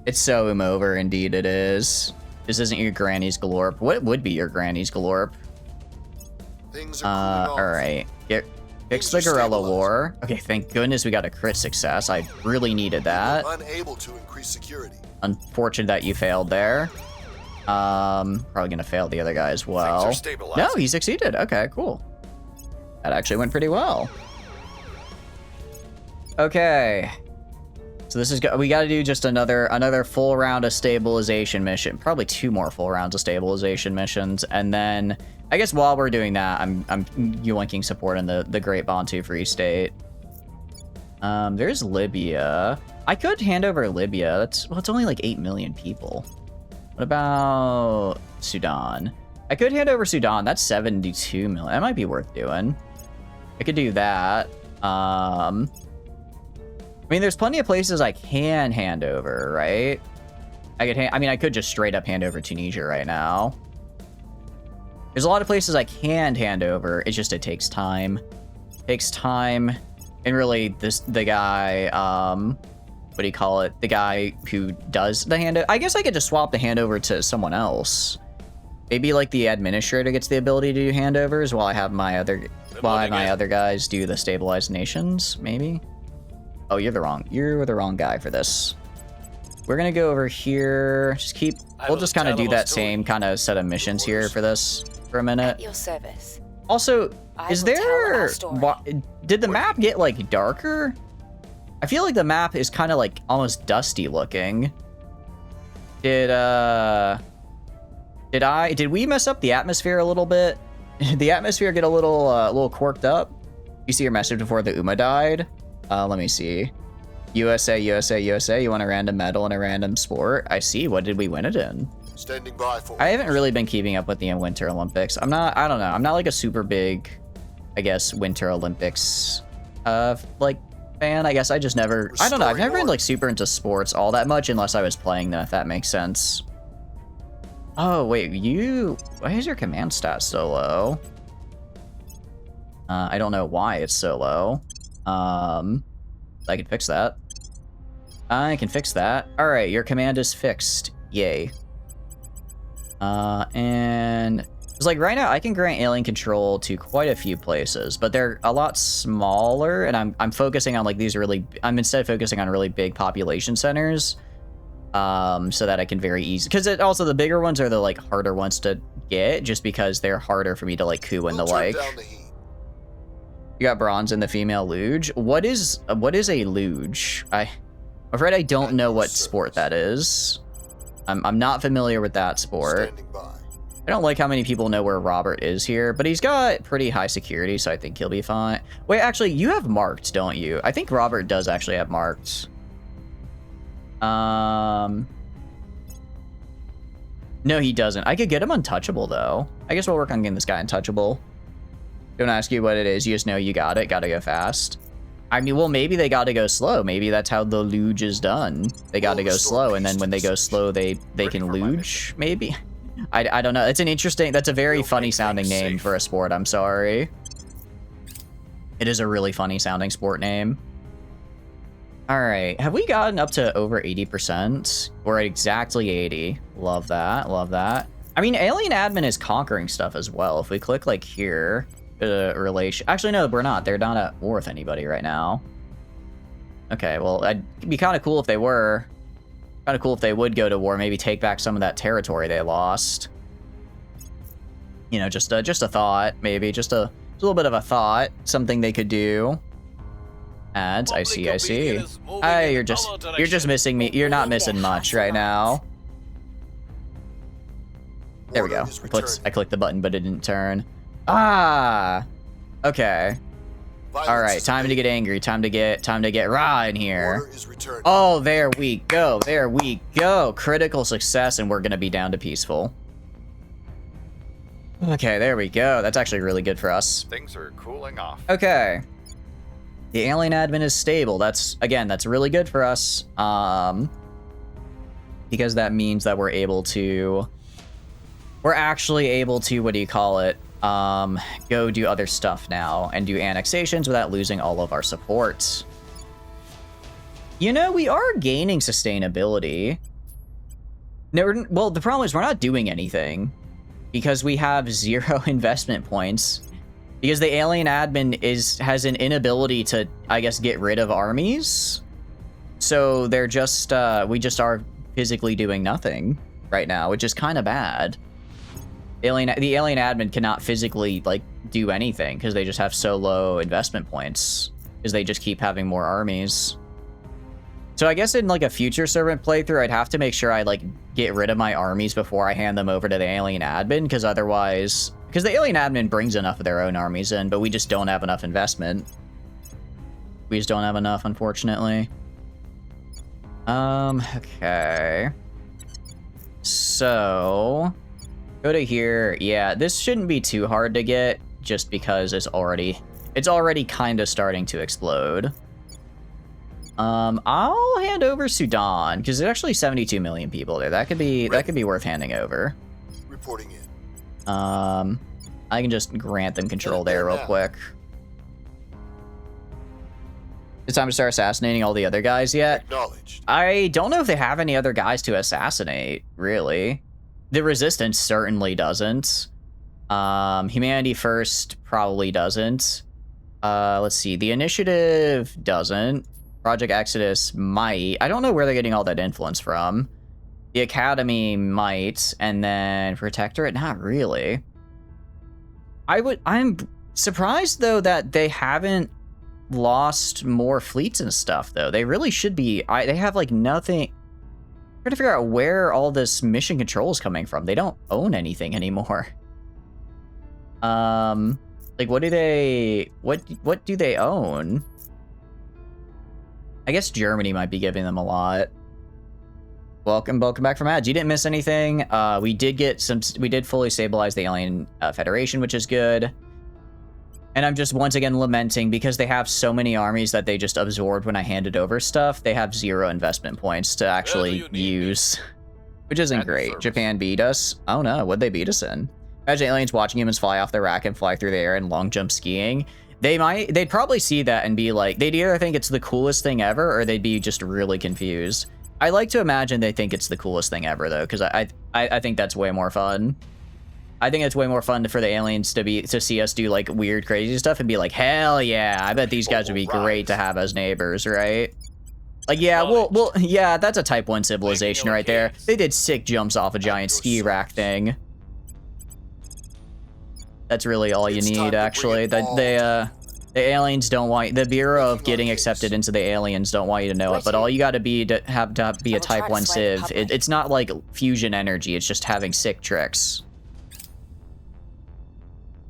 It's so over, indeed it is. This isn't your granny's glorp. What would be your granny's glorp? Things are all right. Fix the guerrilla war. Okay, thank goodness we got a crit success. I really needed that. Unable to increase security. Unfortunate that you failed there. Probably gonna fail the other guy as well. No, he succeeded. Okay, cool. That actually went pretty well. Okay. So this is we got to do just another full round of stabilization mission. Probably 2 more full rounds of stabilization missions, and then I guess while we're doing that, I'm yoinking support in the Great Bantu Free State. There's Libya. I could hand over Libya. It's only like 8 million people. What about Sudan? I could hand over Sudan. That's 72 million. That might be worth doing. I could do that. I mean, there's plenty of places I can hand over, right? I could just straight up hand over Tunisia right now. There's a lot of places I can hand over. It's just it takes time. Takes time. And really, the guy, what do you call it? The guy who does the handover. I guess I could just swap the handover to someone else. Maybe like the administrator gets the ability to do handovers while I have my other guys do the stabilized nations. Maybe. Oh, you're the wrong guy for this. We're gonna go over here. We'll just kind of do that same kind of set of missions here for this for a minute. At your service. Also, I is will tell there? our story. Did the map get like darker? I feel like the map is kind of like almost dusty looking. Did we mess up the atmosphere a little bit? Did the atmosphere get a little quirked up? You see your message before the Uma died? Let me see. USA. You want a random medal and a random sport? I see. What did we win it in? Standing by for. I haven't really been keeping up with the Winter Olympics. I don't know. I'm not like a super big, I guess, Winter Olympics, like fan. I guess I just never, I don't know. I've never been like super into sports all that much unless I was playing them, if that makes sense. Oh, wait, why is your command stat so low? I don't know why it's so low. I can fix that. I can fix that. All right, your command is fixed. Yay. And it's like right now I can grant alien control to quite a few places, but they're a lot smaller, and I'm focusing on like these I'm instead focusing on really big population centers, so that I can very easy, because also the bigger ones are the like harder ones to get, just because they're harder for me to like coup and the like. You got bronze in the female luge. What is a luge? I'm afraid I don't know what sport that is. I'm not familiar with that sport. I don't like how many people know where Robert is here, but he's got pretty high security, so I think he'll be fine. Wait, actually, you have marked, don't you? I think Robert does actually have marked. No, he doesn't. I could get him untouchable, though. I guess we'll work on getting this guy untouchable. Don't ask you what it is. You just know you got it. Gotta go fast. I mean, well, maybe they gotta go slow. Maybe that's how the luge is done. They gotta go slow, and then when they go slow, they can luge, maybe? I don't know. It's an interesting... That's a very funny sounding name for a sport. I'm sorry. It is a really funny sounding sport name. All right. Have we gotten up to over 80%? We're at exactly 80. Love that. Love that. I mean, Alien Admin is conquering stuff as well. If we click like here... relation. Actually, no, we're not. They're not at war with anybody right now. Okay, well, it'd be kind of cool if they were. Kind of cool if they would go to war. Maybe take back some of that territory they lost. You know, just a thought. Maybe just a little bit of a thought. Something they could do. Ads. I see. Hi, you're just missing me. You're not missing much right now. There we go. I clicked the button, but it didn't turn. Ah, okay. All right, time to get angry. Time to get raw in here. Oh, there we go. There we go. Critical success, and we're gonna be down to peaceful. Okay, there we go. That's actually really good for us. Things are cooling off. Okay. The alien admin is stable. That's really good for us. Because that means that we're actually able to, what do you call it? Go do other stuff now and do annexations without losing all of our support. You know, we are gaining sustainability. No, well, the problem is we're not doing anything because we have 0 investment points. Because the alien admin has an inability to, I guess, get rid of armies. So they're just, we just are physically doing nothing right now, which is kind of bad. The alien admin cannot physically, like, do anything because they just have so low investment points because they just keep having more armies. So I guess in, like, a future servant playthrough, I'd have to make sure I, like, get rid of my armies before I hand them over to the alien admin, because otherwise... Because the alien admin brings enough of their own armies in, but we just don't have enough investment. We just don't have enough, unfortunately. Okay. So... Go to here. Yeah, this shouldn't be too hard to get, just because it's already kind of starting to explode. I'll hand over Sudan because there's actually 72 million people there. That could be worth handing over. Reporting in. I can just grant them control there real quick. It's time to start assassinating all the other guys yet? Acknowledged. I don't know if they have any other guys to assassinate, really. The Resistance certainly doesn't. Humanity First probably doesn't. Let's see. The Initiative doesn't. Project Exodus might. I don't know where they're getting all that influence from. The Academy might. And then Protectorate, not really. I'm surprised, though, that they haven't lost more fleets and stuff, though. They really should be. They have, like, nothing. I'm trying to figure out where all this mission control is coming from. They don't own anything anymore. Like, what do they own? I guess Germany might be giving them a lot. Welcome back from ads. You didn't miss anything. We did fully stabilize the Alien Federation, which is good. And I'm just once again lamenting because they have so many armies that they just absorbed when I handed over stuff. They have 0 investment points to actually use, which isn't great. Japan beat us. Oh no, what'd they beat us in? Imagine aliens watching humans fly off their rack and fly through the air and long jump skiing. They'd probably see that and be like, they'd either think it's the coolest thing ever or they'd be just really confused. I like to imagine they think it's the coolest thing ever, though, because I think that's way more fun. I think it's way more fun for the aliens to see us do like weird, crazy stuff and be like, hell yeah, I bet these guys would be great to have as neighbors, right? Like, yeah, well, yeah, that's a Type 1 civilization right there. They did sick jumps off a giant ski rack thing. That's really all you need, actually. The aliens don't want, the Bureau of getting accepted into the aliens don't want you to know it, but all you gotta be to be a Type 1 civ. It's not like fusion energy, it's just having sick tricks.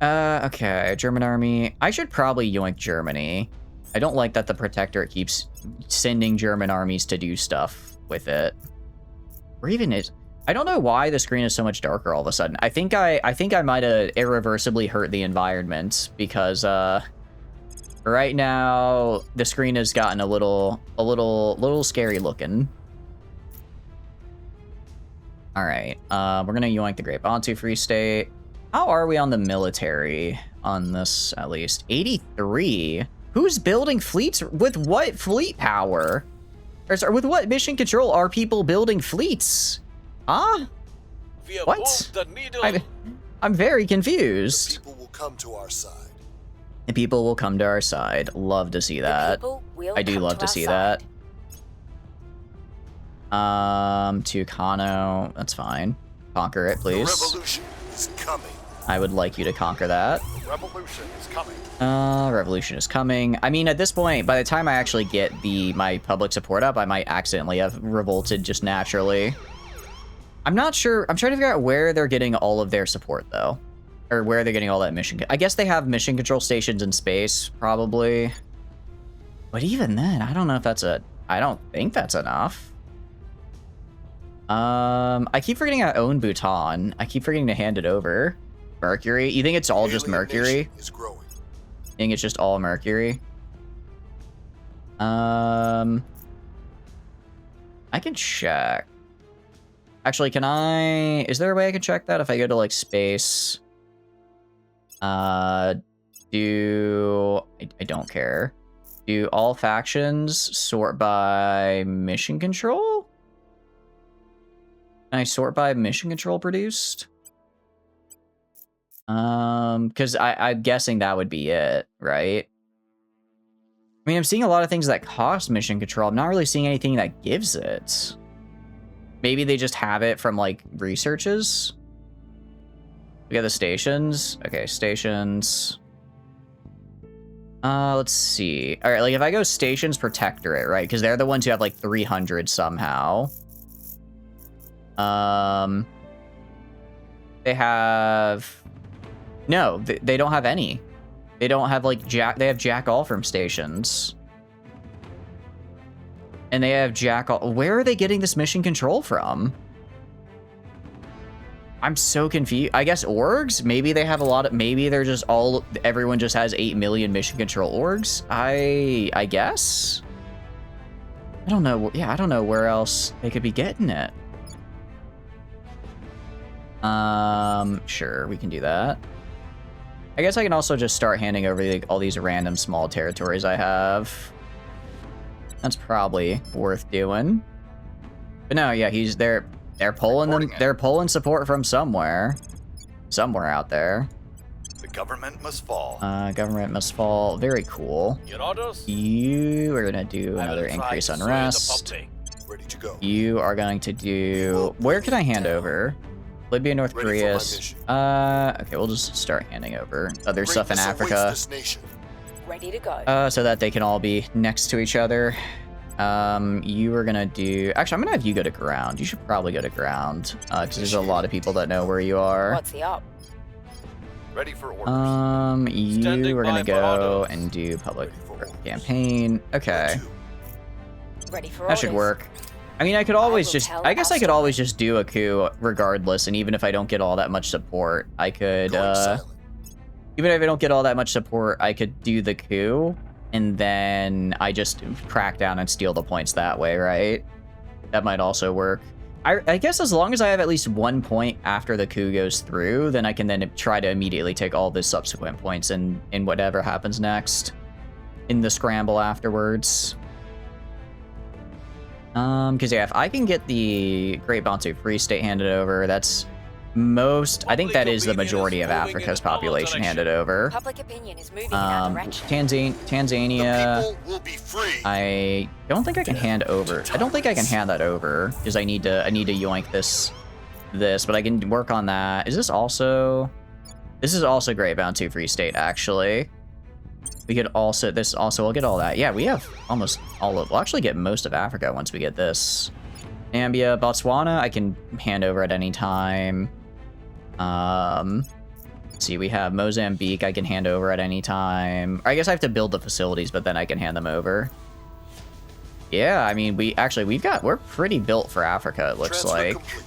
Okay, German army. I should probably yoink Germany. I don't like that the Protectorate keeps sending German armies to do stuff with it. Or even is... I don't know why the screen is so much darker all of a sudden. I think I might have irreversibly hurt the environment because right now the screen has gotten a little scary looking. All right, we're gonna yoink the Great Bantu Free State. How are we on the military on this, at least? 83? Who's building fleets? With what fleet power? Or sorry, with what mission control are people building fleets? Huh? What? I'm very confused. The people will come to our side. The people will come to our side. Love to see that. I do love to see that. Tucano, that's fine. Conquer it, please. The revolution is coming. I would like you to conquer that. Revolution is coming. Revolution is coming. I mean, at this point, by the time I actually get my public support up, I might accidentally have revolted just naturally. I'm not sure. I'm trying to figure out where they're getting all of their support, though. Or where they're getting all that mission. I guess they have mission control stations in space, probably. But even then, I don't know if that's I don't think that's enough. I keep forgetting I own Bhutan. I keep forgetting to hand it over. Mercury? You think it's all just Mercury? Is growing. You think it's just all Mercury? I can check. Actually, is there a way I can check that if I go to like space? I don't care. Do all factions sort by mission control? Can I sort by mission control produced? Because I'm guessing that would be it, right? I mean, I'm seeing a lot of things that cost mission control. I'm not really seeing anything that gives it. Maybe they just have it from, like, researches? We got the stations. Okay, stations. Let's see. All right, like, if I go stations protectorate, right? Because they're the ones who have, like, 300 somehow. They have... No, they don't have any. They don't have, like, they have Jack All from stations. And they have Jack All... Where are they getting this mission control from? I'm so confused. I guess orgs? Maybe they have a lot of... Maybe they're just all... Everyone just has 8 million mission control orgs? I guess? I don't know. Yeah, I don't know where else they could be getting it. Sure, we can do that. I guess I can also just start handing over like, all these random small territories I have. That's probably worth doing. But no, yeah, they're pulling them. They're pulling support from somewhere out there. The government must fall. Government must fall. Very cool. Your orders? You are gonna do I will another try increase to on sway the rest. public. Ready to go. You are going to do. Where can I hand over? Libya, North Ready for Korea. my mission. Okay, we'll just start handing over other stuff in Greatness awaits Africa. this nation. Ready to go. So that they can all be next to each other. You are gonna do. Actually, I'm gonna have you go to ground. You should probably go to ground, because there's a lot of people that know where you are. What's the up? Ready for orders. You Standing are gonna by for go orders. and do public Ready for orders. campaign. Okay, Ready for that orders. should work. I mean, I could always will just. tell I guess I could Aston. always just do a coup regardless, and even if I don't get all that much support, I could. Going silent. Even if I don't get all that much support, I could do the coup, and then I just crack down and steal the points that way, right? That might also work. I guess as long as I have at least 1 point after the coup goes through, then I can then try to immediately take all the subsequent points in whatever happens next in the scramble afterwards. Because yeah, if I can get the Great Bantu Free State handed over, that's most. I think that is the majority of Africa's population handed over. Public opinion is moving in our direction. Tanzania. The people will be free. I don't think I can hand over. I don't think I can hand that over because I need to yoink this, but I can work on that. Is this also? This is also Great Bantu Free State actually. We could also, we'll get all that. Yeah, we have almost all of, we'll actually get most of Africa once we get this. Zambia, Botswana, I can hand over at any time. Let's see, we have Mozambique, I can hand over at any time. I guess I have to build the facilities, but then I can hand them over. Yeah, I mean, we're pretty built for Africa, it looks Transfer like. complete.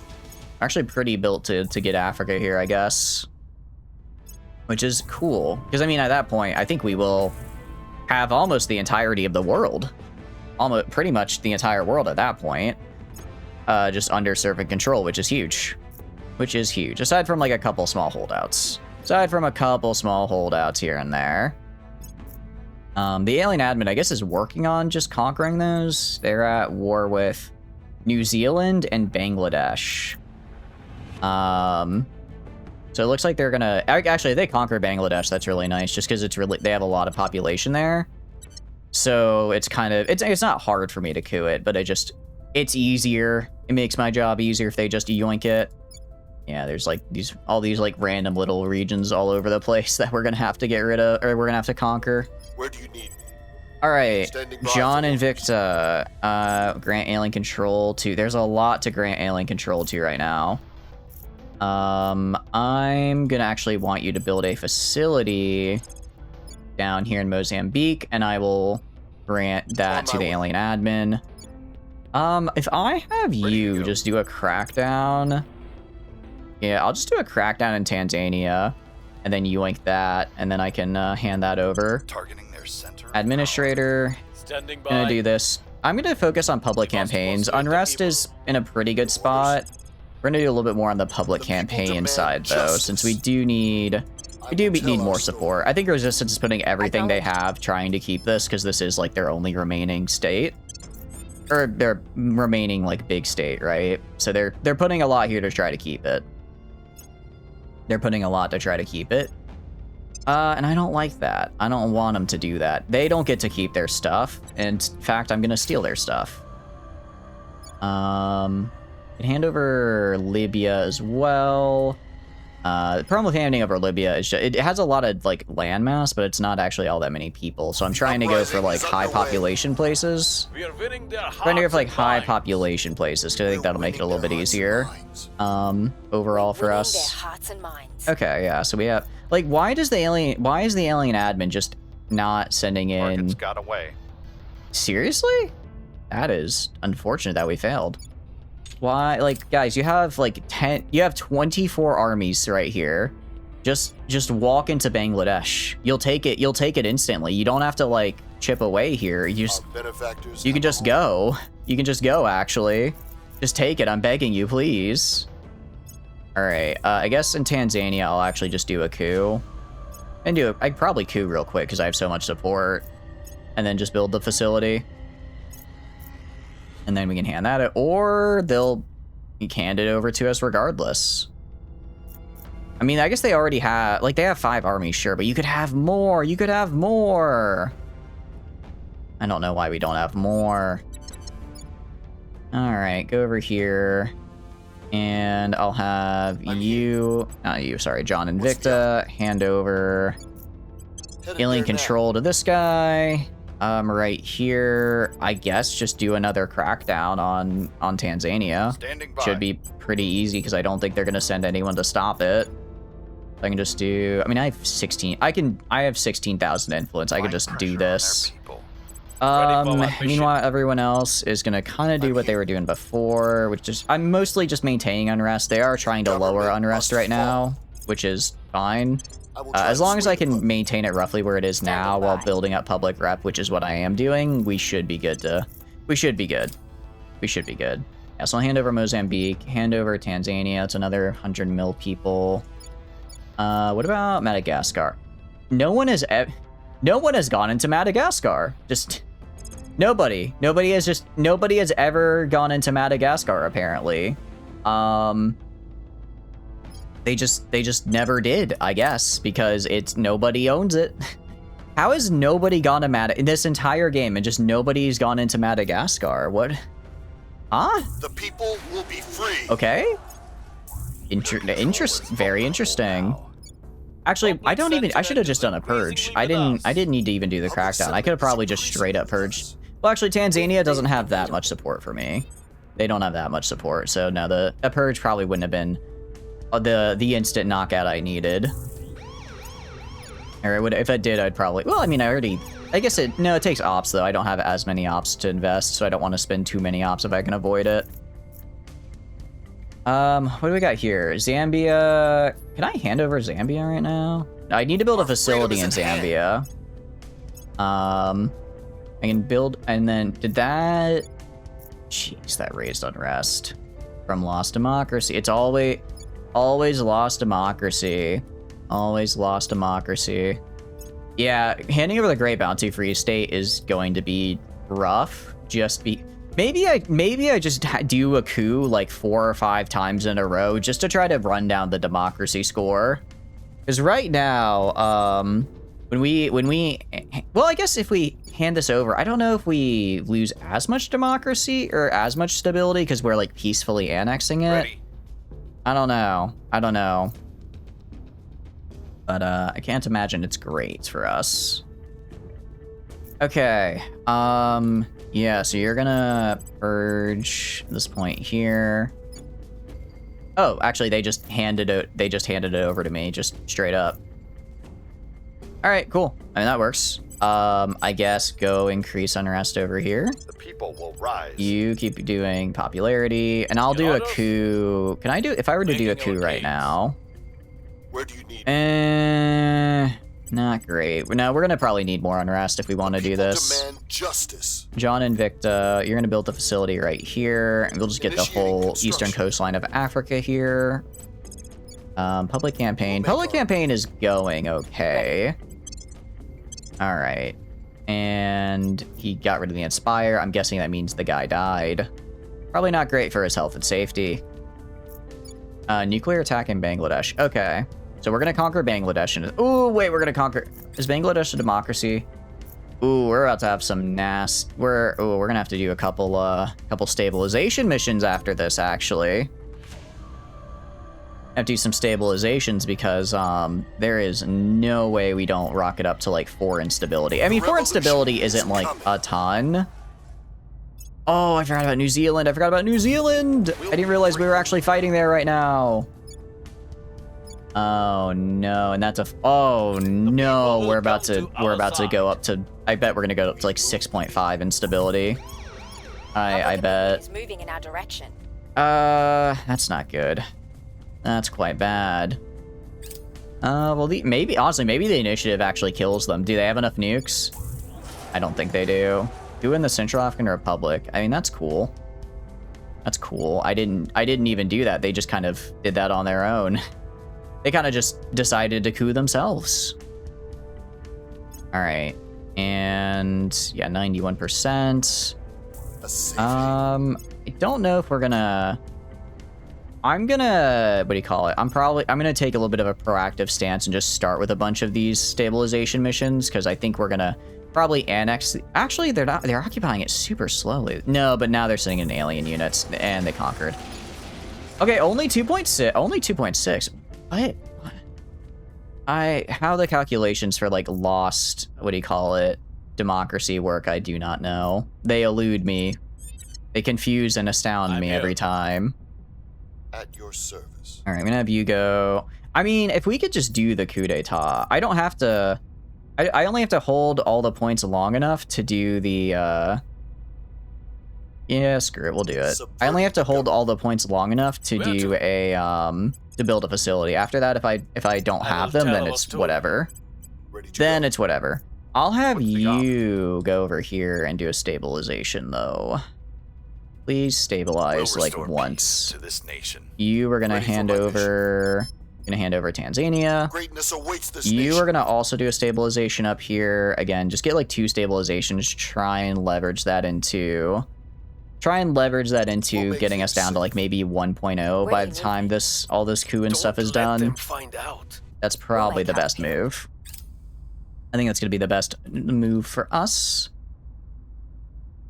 Actually pretty built to get Africa here, I guess. Which is cool. Because, I mean, at that point, I think we will have almost the entirety of the world. Almost, pretty much the entire world at that point. Just under servant control, which is huge. Which is huge. Aside from, like, a couple small holdouts. Aside from a couple small holdouts here and there. The alien admin, I guess, is working on just conquering those. They're at war with New Zealand and Bangladesh. So it looks like they're gonna... Actually, if they conquer Bangladesh, that's really nice, just because they have a lot of population there. So it's kind of... It's not hard for me to coup it, but it's easier. It makes my job easier if they just yoink it. Yeah, there's like all these like random little regions all over the place that we're gonna have to get rid of, or we're gonna have to conquer. Where do you need me? All right, Standing by John for Invicta, grant alien control to. There's a lot to grant alien control to right now. I'm gonna actually want you to build a facility down here in Mozambique, and I will grant that to the alien admin. If I have you just do a crackdown, yeah, I'll just do a crackdown in Tanzania, and then yoink that, and then I can hand that over. Targeting their center. Administrator, Standing by. gonna do this. I'm gonna focus on public campaigns. Unrest is in a pretty good spot. We're gonna do a little bit more on the public campaign side though, since we do need more support. I think Resistance is putting everything they have trying to keep this, because this is like their only remaining state, or their remaining like big state, right? So they're putting a lot here to try to keep it. They're putting a lot to try to keep it. And I don't like that. I don't want them to do that. They don't get to keep their stuff. And in fact, I'm gonna steal their stuff. Can hand over Libya as well. The problem with handing over Libya is it has a lot of like landmass, but it's not actually all that many people. So I'm trying to go for like high population places. We are winning their Trying to go for like hearts high and minds. population places, because I think that'll make it a little bit easier. Overall for Winning their us. hearts and minds. Okay, yeah. So we have like, why is the alien admin just not sending in? Target's got away. Seriously? That is unfortunate that we failed. Why? Like, guys, you have like 24 armies right here. Just walk into Bangladesh. You'll take it instantly. You don't have to like chip away here. You can just go. You can just go, actually. Just take it. I'm begging you, please. All right, I guess in Tanzania, I'll actually just do a coup. And I'd probably coup real quick because I have so much support. And then just build the facility. And then we can hand that, or they'll hand it over to us regardless. I mean, I guess they already have, like, they have 5 armies, sure, but you could have more. You could have more. I don't know why we don't have more. All right, go over here. And I'll have you, not you, sorry, John Invicta, hand over alien control to this guy. Right here, I guess just do another crackdown on Tanzania. Standing by. Should be pretty easy because I don't think they're gonna send anyone to stop it. I can just do, I mean, I have 16, I have 16,000 influence. I could just do this. Meanwhile, everyone else is gonna kind of do what they were doing before, which is, I'm mostly just maintaining unrest. They are trying to lower unrest right now, which is fine. As long as I can maintain it roughly where it is now while building up public rep, which is what I am doing, we should be good to, we should be good. We should be good. Yeah, so I'll hand over Mozambique, hand over Tanzania. It's another 100 mil people. What about Madagascar? No one has gone into Madagascar. Just nobody. Nobody has ever gone into Madagascar, apparently. They just never did, I guess, because nobody owns it. How has nobody gone to in this entire game and just nobody's gone into Madagascar? What? Huh? The people will be free. Okay. Very interesting. Actually, I should have just done a purge. I didn't need to even do the crackdown. I could have probably just straight up purged. Well, actually, Tanzania doesn't have that much support for me. They don't have that much support, so no, a purge probably wouldn't have been the instant knockout I needed. Or if I did, I'd probably, well, I mean, I guess it takes ops though. I don't have as many ops to invest, so I don't want to spend too many ops if I can avoid it. What do we got here? Zambia. Can I hand over Zambia right now? I need to build a facility in Zambia. I can build, and then did that? Jeez, that raised unrest from lost democracy. It's always lost democracy. Always lost democracy. Yeah, handing over the Great Bounty Free State is going to be rough. Maybe I just do a coup like 4 or 5 times in a row just to try to run down the democracy score. Because right now, well, I guess if we hand this over, I don't know if we lose as much democracy or as much stability because we're like peacefully annexing it. Ready. I don't know. But I can't imagine it's great for us. Okay. Yeah, so you're gonna purge this point here. Oh, actually, they just handed it over to me, just straight up. All right, cool. I mean, that works. I guess go increase unrest over here. The people will rise. You keep doing popularity, and I'll do a coup. Can I do, if I were to do a coup right now? Where do you need? Not great. No, we're gonna probably need more unrest if we want to do this. Demand justice. John Invicta, you're gonna build the facility right here, and we'll just get the whole eastern coastline of Africa here. Public campaign. Public campaign is going okay. All right. And he got rid of the Inspire. I'm guessing that means the guy died. Probably not great for his health and safety. Nuclear attack in Bangladesh. Okay. So we're going to conquer Bangladesh. Ooh, wait, we're going to conquer... Is Bangladesh a democracy? Ooh, we're about to have some we're going to have to do a couple stabilization missions after this, actually. Have to do some stabilizations because there is no way we don't rock it up to like 4 instability. I mean, 4 instability isn't like a ton. Oh, I forgot about New Zealand. I didn't realize we were actually fighting there right now. Oh no, and that's oh no, we're about to go up to, I bet we're gonna go up to like 6.5 instability. I bet. Is moving in our direction. That's not good. That's quite bad. Well, honestly, maybe the initiative actually kills them. Do they have enough nukes? I don't think they do. Who in the Central African Republic? I mean, that's cool. That's cool. I didn't even do that. They just kind of did that on their own. They kind of just decided to coup themselves. All right. And yeah, 91%. I don't know if we're gonna... I'm gonna... What do you call it? I'm gonna take a little bit of a proactive stance and just start with a bunch of these stabilization missions, because I think we're gonna probably annex... Actually, they're not... They're occupying it super slowly. No, but now they're sitting in alien units, and they conquered. Okay, only 2.6. Only 2.6. What? How the calculations for, like, lost... What do you call it? Democracy work, I do not know. They elude me. They confuse and astound me every time. At your service. All right, I'm gonna have you go. I mean, if we could just do the coup d'etat, I don't have to. I only have to hold all the points long enough to do the. Yeah, screw it, we'll do it. I only have to hold all the points long enough to do a to build a facility. After that, if I don't have them, then it's whatever. Then it's whatever. I'll have you go over here and do a stabilization though. Please stabilize like once. To this nation. You are gonna hand over. Tanzania. Greatness awaits this You nation. are gonna also do a stabilization up here. Again, just get like 2 stabilizations. Try and leverage that into. Getting us down to like maybe 1.0 by the time all this coup and stuff is done. Find out. That's probably the best move. I think that's gonna be the best move for us.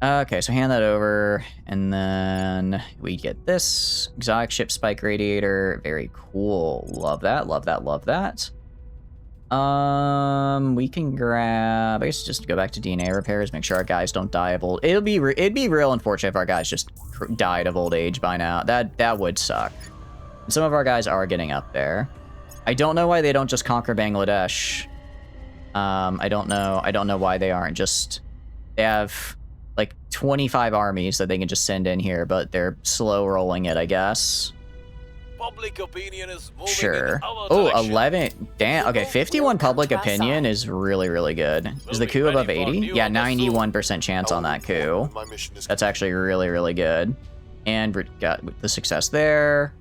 Okay, so hand that over, and then we get this. Exotic ship spike radiator. Very cool. Love that, love that, love that. We can grab... I guess just go back to DNA repairs, make sure our guys don't die of old... It'd be real unfortunate if our guys just died of old age by now. That would suck. And some of our guys are getting up there. I don't know why they don't just conquer Bangladesh. I don't know why they aren't just... They have... like 25 armies that they can just send in here, but they're slow rolling it, I guess. Public opinion is moving Sure. in our Oh, direction. 11. Damn. Okay, 51 public opinion is really, really good. Is the coup above 80? Yeah, 91% chance on that coup. My mission is That's actually really, really good. And we got the success there.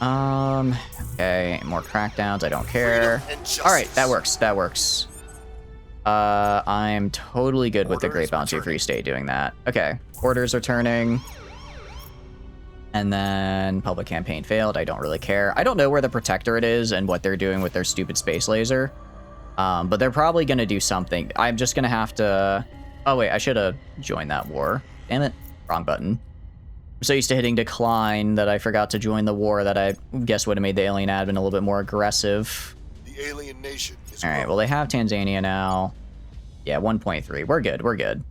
Okay, more crackdowns. I don't care. All right, that works. That works. I'm totally good with the Great Bounty Free State doing that. Okay, orders are turning. And then public campaign failed. I don't really care. I don't know where the Protectorate is and what they're doing with their stupid space laser. But they're probably going to do something. I'm just going to have to... Oh, wait, I should have joined that war. Damn it. Wrong button. I'm so used to hitting decline that I forgot to join the war that I guess would have made the alien admin a little bit more aggressive. The alien nation is All right, well, they have Tanzania now. Yeah, 1.3. We're good. We're good.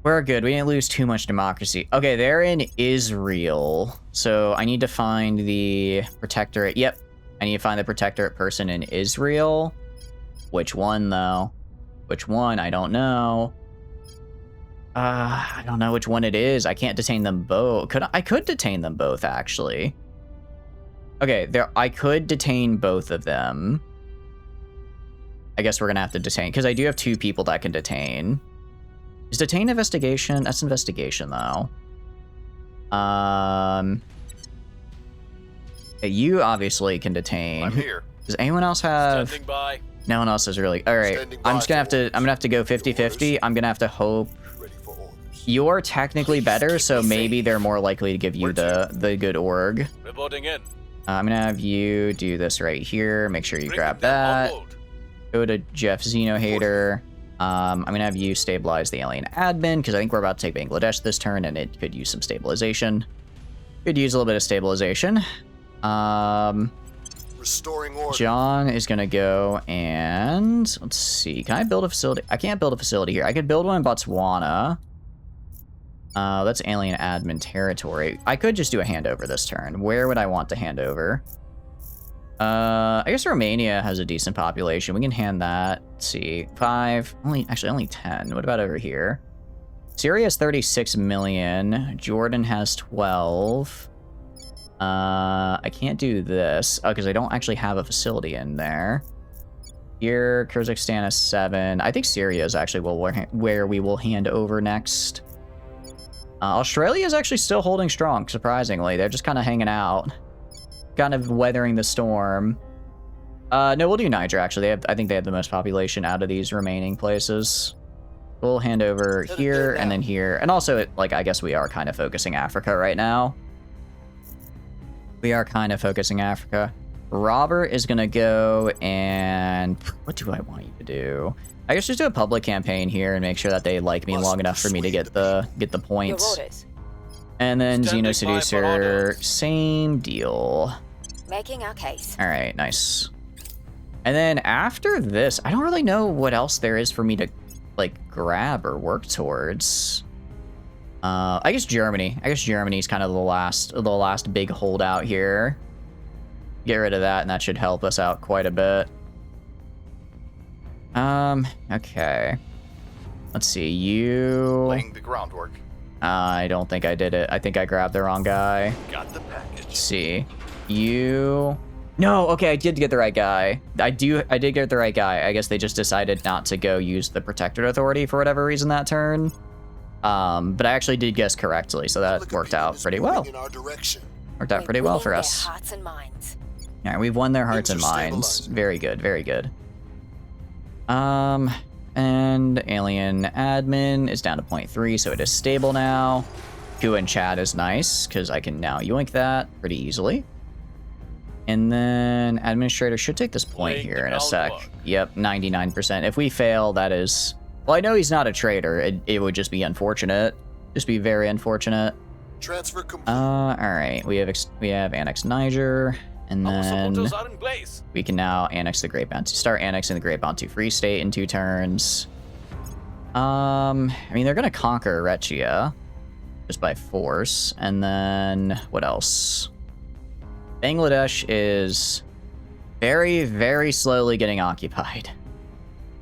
We're good. We didn't lose too much democracy. Okay, they're in Israel. So I need to find the Protectorate. Yep. I need to find the Protectorate person in Israel. Which one, though? Which one? I don't know. I don't know which one it is. I can't detain them both. I could detain them both, actually. Okay, I could detain both of them. I guess we're gonna have to detain, because I do have 2 people that can detain. Is detain investigation? That's investigation, though. You obviously can detain. I'm here. Does anyone else have? Standing by. No one else is really. All right. I'm just gonna have to. I'm gonna have to go 50-50. I'm gonna have to hope. Ready for orders. You're technically better, so maybe they're more likely to give you the good org. Reporting in. I'm gonna have you do this right here. Make sure you Bring grab them that. on board. Go to Jeff Xenohater. I'm gonna have you stabilize the alien admin, because I think we're about to take Bangladesh this turn, and it could use some stabilization. Could use a little bit of stabilization. Restoring order. John is gonna go and let's see. Can I build a facility? I can't build a facility here. I could build one in Botswana. That's alien admin territory. I could just do a handover this turn. Where would I want to hand over? I guess Romania has a decent population. We can hand that. Let's see. 5. Only 10. What about over here? Syria has 36 million. Jordan has 12. I can't do this. Oh, because I don't actually have a facility in there. Here, Kyrgyzstan has 7. I think Syria is actually where we will hand over next. Australia is actually still holding strong, surprisingly. They're just kind of hanging out. Kind of weathering the storm. No, we'll do Niger, actually. I think they have the most population out of these remaining places. We'll hand over here and then here. And also, like, I guess we are kind of focusing Africa right now. We are kind of focusing Africa. Robert is going to go and... What do I want you to do? I guess just do a public campaign here and make sure that they like me long enough for me to get the points. And then Xeno Seducer, same deal. Making our case. All right, nice. And then after this, I don't really know what else there is for me to like grab or work towards. I guess Germany. I guess Germany's kind of the last big holdout here. Get rid of that, and that should help us out quite a bit. Okay. Let's see, you... Laying the groundwork. I don't think I did it. I think I grabbed the wrong guy. Got the package. Let's see. You... No, okay, I did get the right guy. I did get the right guy. I guess they just decided not to go use the Protectorate Authority for whatever reason that turn. But I actually did guess correctly, so that worked out pretty well. Worked out pretty well for us. Hearts and minds. All right, we've won their hearts and minds. Very good, very good. And Alien Admin is down to 0.3, so it is stable now. Q and chat is nice, because I can now yoink that pretty easily. And then Administrator should take this point here in a sec. Yep, 99%. If we fail, that is... Well, I know he's not a traitor. It would just be unfortunate. Just be very unfortunate. Transfer complete. All right, we have Annex Niger. And then we can now annex the Great Bantu. Start annexing the Great Bantu Free State in 2 turns. I mean, they're gonna conquer Rechia just by force, and then what else? Bangladesh is very, very slowly getting occupied.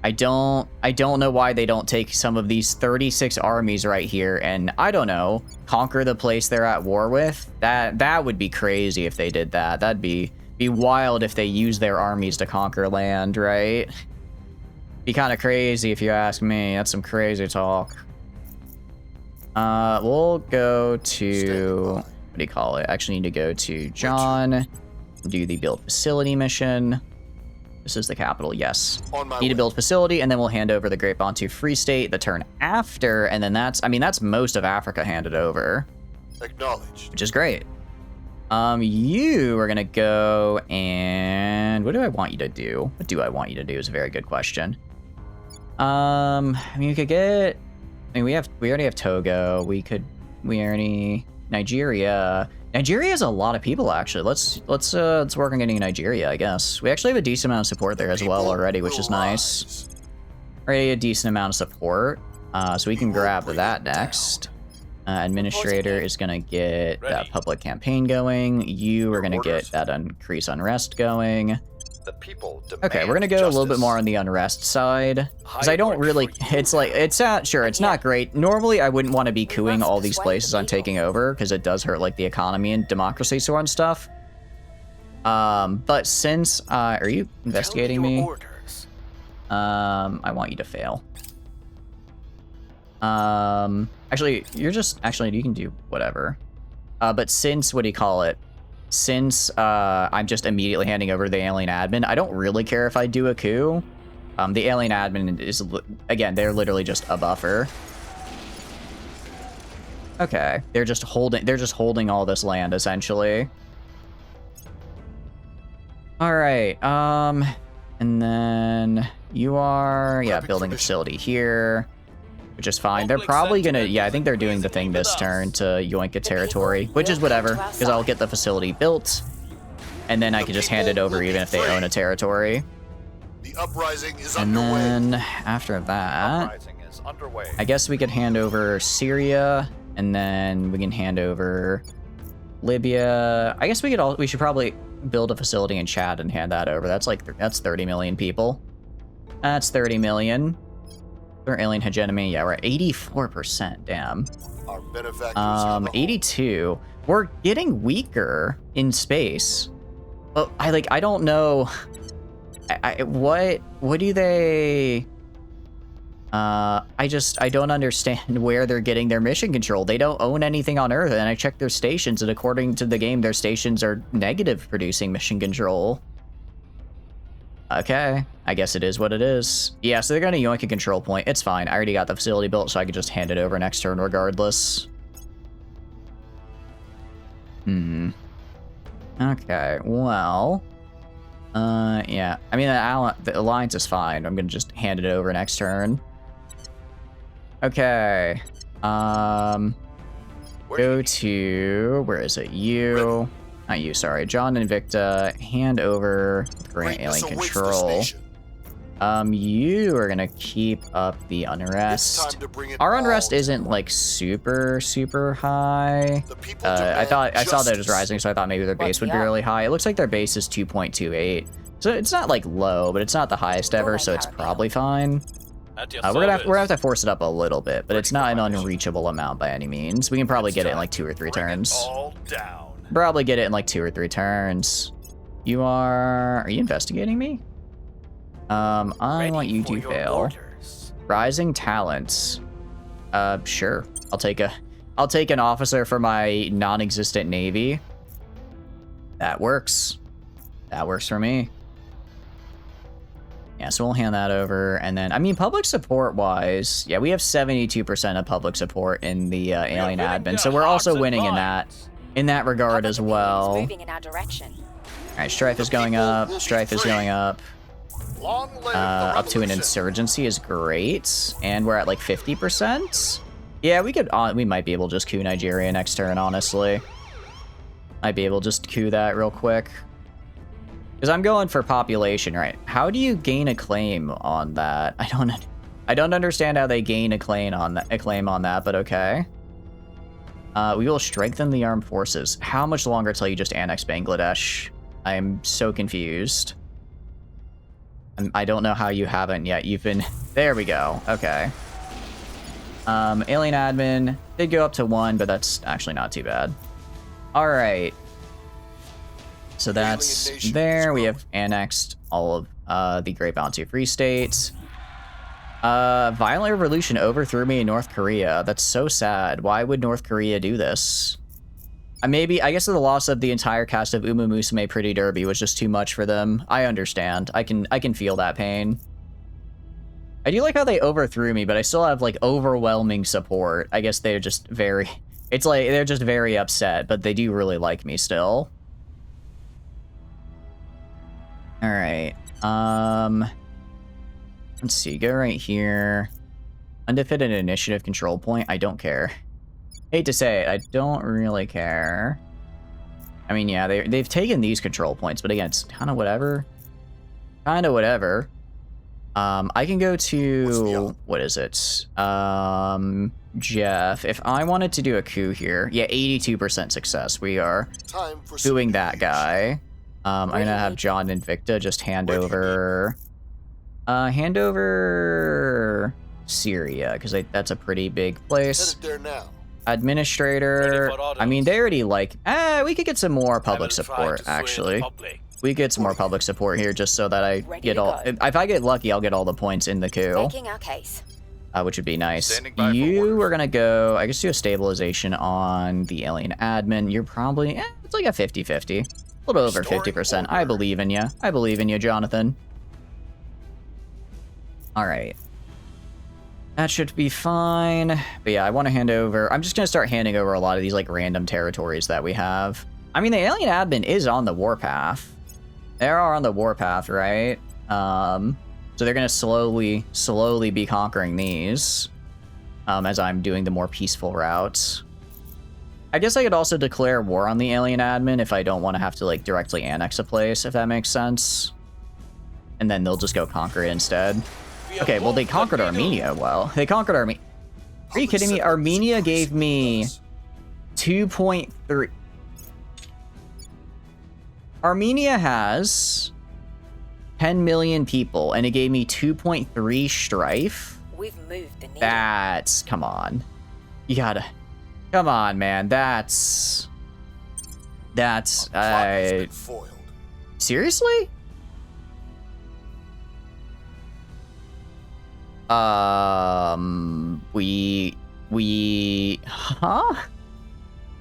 I don't know why they don't take some of these 36 armies right here and, I don't know, conquer the place they're at war with. That would be crazy if they did that. That'd be wild if they used their armies to conquer land, right? Be kind of crazy if you ask me. That's some crazy talk. We'll go to, what do you call it? Actually need to go to John, do the build facility mission. This is the capital, yes. Need to build facility, and then we'll hand over the Great Bantu Free State the turn after, and then that's most of Africa handed over. Acknowledged. Which is great. You are gonna go and... What do I want you to do? What do I want you to do is a very good question. I mean, we could get... I mean, we already have Togo. Nigeria. Nigeria has a lot of people, actually. Let's work on getting Nigeria, I guess. We actually have a decent amount of support there as well already, which is nice. Already a decent amount of support, so we can grab that next. Administrator is gonna get that public campaign going. You are gonna get that increase unrest going. The people okay, we're gonna go a little bit more on the unrest side, because I don't really. It's like it's not great. Normally, I wouldn't want to be cooing all these places I'm taking over, because it does hurt like the economy and democracy sort of stuff. But since are you investigating me? I want you to fail. Actually, you can do whatever. But since, what do you call it? Since I'm just immediately handing over the alien admin, I don't really care if I do a coup. The alien admin is, again, they're literally just a buffer. Okay, they're just holding all this land essentially. All right, and then you are, building a facility here, which is fine. They're probably gonna, I think they're doing the thing this turn to yoink a territory, which is whatever, because I'll get the facility built, and then I can just hand it over even if they own a territory. The uprising is and underway. then after that, I guess we could hand over Syria, and then we can hand over Libya. I guess we should probably build a facility in Chad and hand that over. That's 30 million people. That's 30 million. Or alien hegemony, we're at 84%, damn. Our benefactors 82. We're getting weaker in space. But I don't know. What do they... I don't understand where they're getting their mission control. They don't own anything on Earth, and I checked their stations, and according to the game, their stations are negative producing mission control. Okay, I guess it is what it is. Yeah, so they're gonna yoink a control point. It's fine. I already got the facility built, so I could just hand it over next turn regardless. Okay, well... yeah. I mean, the alliance is fine. I'm gonna just hand it over next turn. Okay. Go to... Where is it? You... Not you, sorry. John Invicta, hand over Grant Alien Control. You are gonna keep up the unrest. Our unrest isn't like super high. I saw that it was rising, so I thought maybe their base would be really high. It looks like their base is 2.28, so it's not like low, but it's not the highest ever, so it's probably fine. We're gonna have to force it up a little bit, but it's not an unreachable amount by any means. We can probably get it in like 2 or 3 turns. Probably get it in like 2 or 3 turns. Are you investigating me? I want you to fail. Rising talents. Sure. I'll take an officer for my non-existent navy. That works. That works for me. Yeah, so we'll hand that over, and then, I mean, public support-wise, yeah, we have 72% of public support in the alien admin, so we're also winning in that regard as well. Moving in our direction. All right, strife is going up. Strife is going up. Up to an insurgency is great, and we're at like 50%. Yeah, we might be able to just coup Nigeria next turn, honestly. Might be able to just coup that real quick. Because I'm going for population, right? How do you gain a claim on that? I don't understand how they gain a claim on that, but okay. We will strengthen the armed forces. How much longer till you just annex Bangladesh? I'm so confused. I don't know how you haven't yet. There we go. Okay. Alien admin did go up to 1, but that's actually not too bad. All right. So that's there. We have annexed all of the Great Bounty Free States. Violent revolution overthrew me in North Korea. That's so sad. Why would North Korea do this? I guess the loss of the entire cast of Uma Musume Pretty Derby was just too much for them. I understand. I can feel that pain. I do like how they overthrew me, but I still have like overwhelming support. I guess they're just very... It's like they're just very upset, but they do really like me still. All right. Let's see. Go right here. Undefeated initiative control point. I don't care. Hate to say it, I don't really care. I mean, yeah, they've taken these control points, but again, it's kind of whatever. Kind of whatever. I can go to... What is it? Jeff. If I wanted to do a coup here... Yeah, 82% success. We are doing that guy. I'm going to have John Invicta just hand over... hand over... Syria, because that's a pretty big place. Headed there now. Administrator, I mean, they already like... we could get some more public support, actually. We get some more public support here, just so that I get all... If I get lucky, I'll get all the points in the coup. Making our case. Which would be nice. You are gonna go... I guess do a stabilization on the alien admin. You're probably... it's like a 50-50. A little over 50%. I believe in you. I believe in you, Jonathan. All right. That should be fine. But yeah, I want to hand over... I'm just going to start handing over a lot of these, like, random territories that we have. I mean, the alien admin is on the warpath. They are on the warpath, right? So they're going to slowly be conquering these. As I'm doing the more peaceful routes. I guess I could also declare war on the alien admin if I don't want to have to, like, directly annex a place, if that makes sense. And then they'll just go conquer it instead. Okay, well, they conquered Armenia. Well, they conquered Armenia. Are you kidding me? Armenia gave me 2.3. Armenia has 10 million people, and it gave me 2.3 strife. We've moved the needle. That's... Come on. You gotta... Come on, man. That's... Seriously? Huh?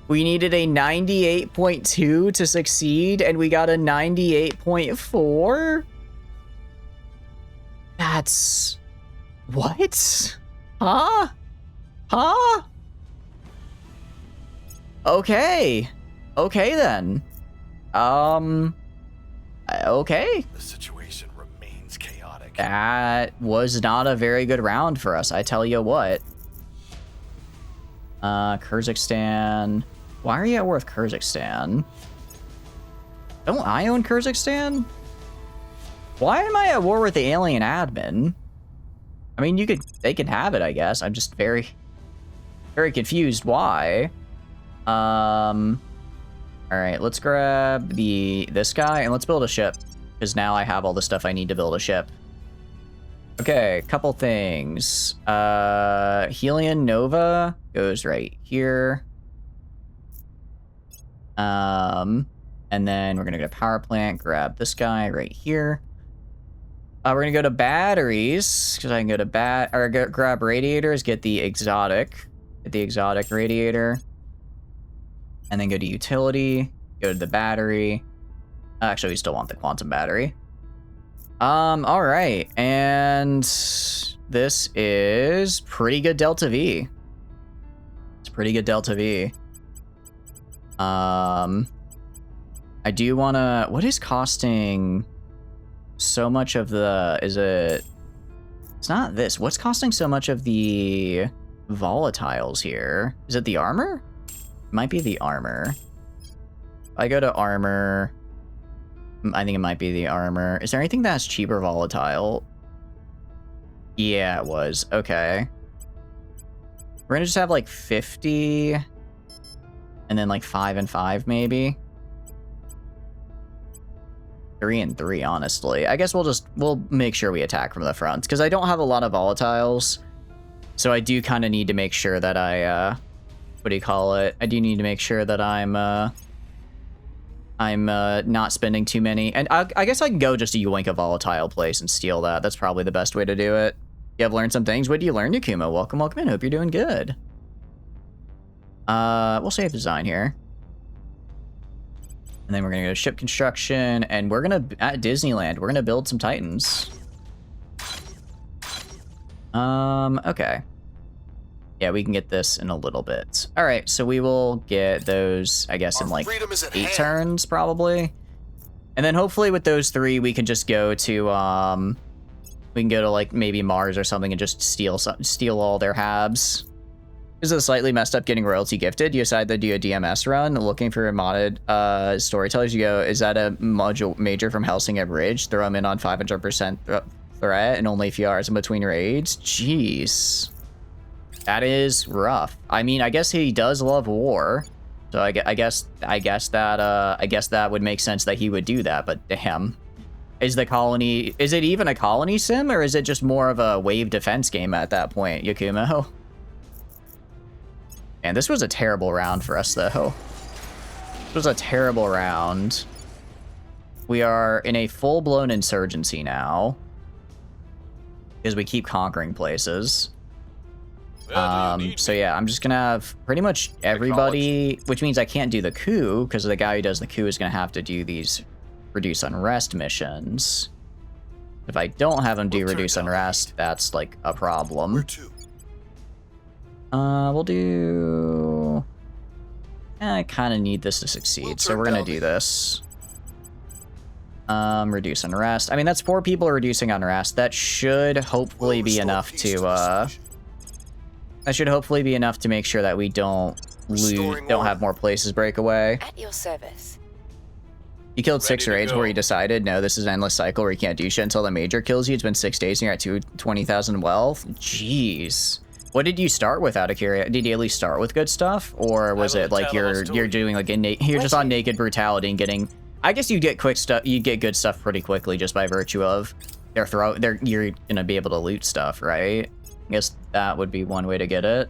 We needed a 98.2 to succeed, and we got a 98.4? That's... What? Huh? Huh? Okay. Okay, then. Okay. The situation remains chaotic. That was not a very good round for us, I tell you what. Kyrgyzstan. Why are you at war with Kyrgyzstan? Don't I own Kyrgyzstan? Why am I at war with the alien admin? I mean, they can have it, I guess. I'm just very confused why. All right, let's grab this guy and let's build a ship, because now I have all the stuff I need to build a ship. Okay, couple things. Helion Nova goes right here. And then we're gonna go to power plant, grab this guy right here. We're gonna go to batteries, because I can go to grab radiators, get the exotic radiator. And then go to utility, go to the battery. Actually, we still want the quantum battery. All right, and this is pretty good Delta V. It's pretty good Delta V. I do wanna, what is costing so much of the, it's not this. What's costing so much of the volatiles here? Is it the armor? Might be the armor. If I go to armor, I think it might be the armor. Is there anything that's cheaper volatile? Yeah, it was. Okay. We're gonna just have like 50 and then like 5 and 5 maybe. 3 and 3, honestly. I guess we'll make sure we attack from the front, because I don't have a lot of volatiles. So I do kind of need to make sure that I what do you call it? I do need to make sure that I'm not spending too many. And I guess I can go just to Yoinka volatile place and steal that. That's probably the best way to do it. You have learned some things. What do you learn, Yakuma? Welcome, welcome in. Hope you're doing good. We'll save design here. And then we're gonna go to ship construction, and we're gonna, at Disneyland, we're gonna build some Titans. Okay. Yeah, we can get this in a little bit. All right, so we will get those, I guess, in like 8 turns, probably. And then hopefully with those 3, we can just go to, we can go to like maybe Mars or something and just steal all their habs. This is slightly messed up getting royalty gifted. You decide to do a DMS run, looking for modded storytellers. You go, is that a module major from Helsinki Bridge? Throw them in on 500% threat and only a few hours in between raids? Jeez. That is rough. I mean, I guess he does love war, so I guess that would make sense that he would do that. But damn, is the colony? Is it even a colony sim, or is it just more of a wave defense game at that point, Yakumo? And this was a terrible round for us, though. This was a terrible round. We are in a full-blown insurgency now, because we keep conquering places. So yeah, I'm just gonna have pretty much everybody, which means I can't do the coup, because the guy who does the coup is gonna have to do these reduce unrest missions. If I don't have him do reduce unrest, that's like a problem. We'll do... I kind of need this to succeed, so we're gonna do this. Reduce unrest. I mean, that's 4 people reducing unrest. That should hopefully be enough to, that should hopefully be enough to make sure that we don't have more places break away. At your service. You killed 6 raids where you decided, no, this is an endless cycle where you can't do shit until the major kills you. It's been 6 days and you're at 20,000 wealth. Jeez. What did you start with out of curiosity? Did you at least start with good stuff? Or was it like you're doing like you're just on naked brutality and getting... I guess you get quick stuff, you get good stuff pretty quickly just by virtue of you're gonna be able to loot stuff, right? I guess that would be one way to get it.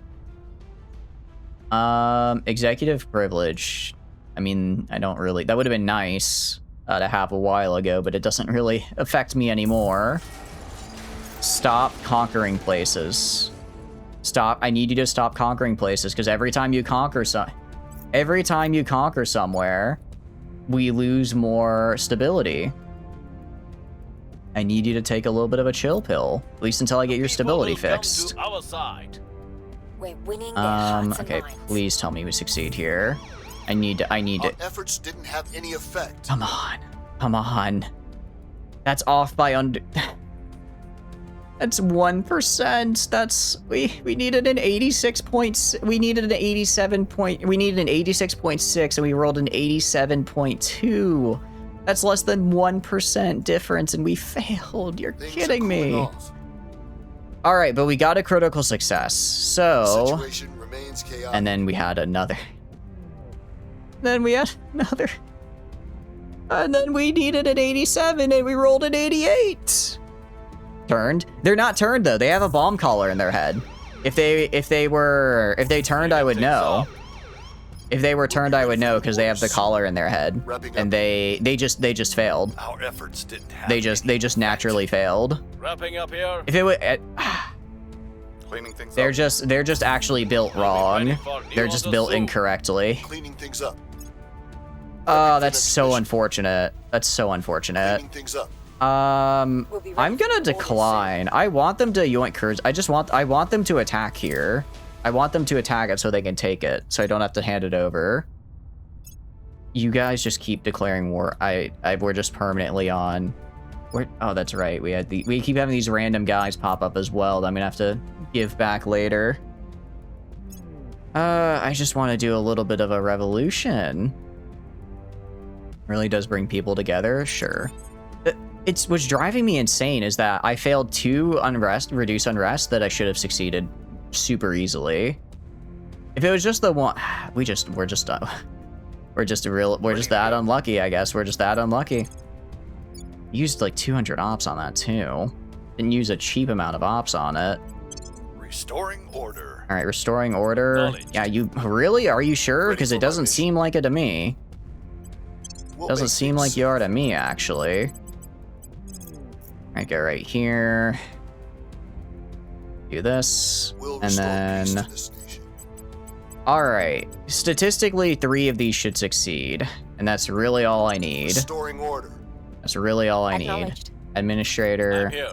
Executive privilege. I mean, I don't really... That would have been nice to have a while ago, but it doesn't really affect me anymore. Stop conquering places. Stop. I need you to stop conquering places, because every time you conquer somewhere, we lose more stability. I need you to take a little bit of a chill pill, at least until I get your stability fixed. Our side. We're winning their hearts and Okay, minds. please tell me we succeed here. I need to. Our efforts didn't have any effect. Come on. Come on. That's off by under. That's 1%. That's we needed an 86 points. We needed an 87 point. We needed an 86.6, and we rolled an 87.2. That's less than 1% difference, and we failed. You're Things kidding are cooling me. off. All right, but we got a critical success. The So, situation remains chaotic. and then we had another. Then we had another. And then we needed an 87, and we rolled an 88. Turned? They're not turned though. They have a bomb collar in their head. If they turned, I would know. If they were turned, I would know, because they have the collar in their head, and they just failed. Our efforts didn't have They just naturally failed. Wrapping up here. If it would, cleaning things they're up. just actually built wrong. They're just built incorrectly. Cleaning things up. Oh, that's so unfortunate. That's so unfortunate. Cleaning things up. I'm We'll be ready gonna for orders soon. decline. I want them to yoink Kurz. I want them to attack here. I want them to attack it so they can take it, so I don't have to hand it over. You guys just keep declaring war. We're just permanently on. Oh, that's right. We keep having these random guys pop up as well that I'm gonna have to give back later. I just want to do a little bit of a revolution. Really does bring people together, sure. What's driving me insane is that I failed 2 reduce unrest that I should have succeeded super easily. If it was just the one, we're just that unlucky, I guess. We're just that unlucky. Used like 200 ops on that too. Didn't use a cheap amount of ops on it. Restoring order. All right, restoring order. Knowledge. Yeah, you really? Are you sure? Ready Because for it doesn't my mission. seem like it to me. We'll Doesn't make seem things like you are to me, actually. Alright, go right here. Do this. We'll And restore peace then... to this nation. Alright. Statistically, 3 of these should succeed. And that's really all I need. Restoring order. That's really all I need. Acknowledged. Administrator. I'm here.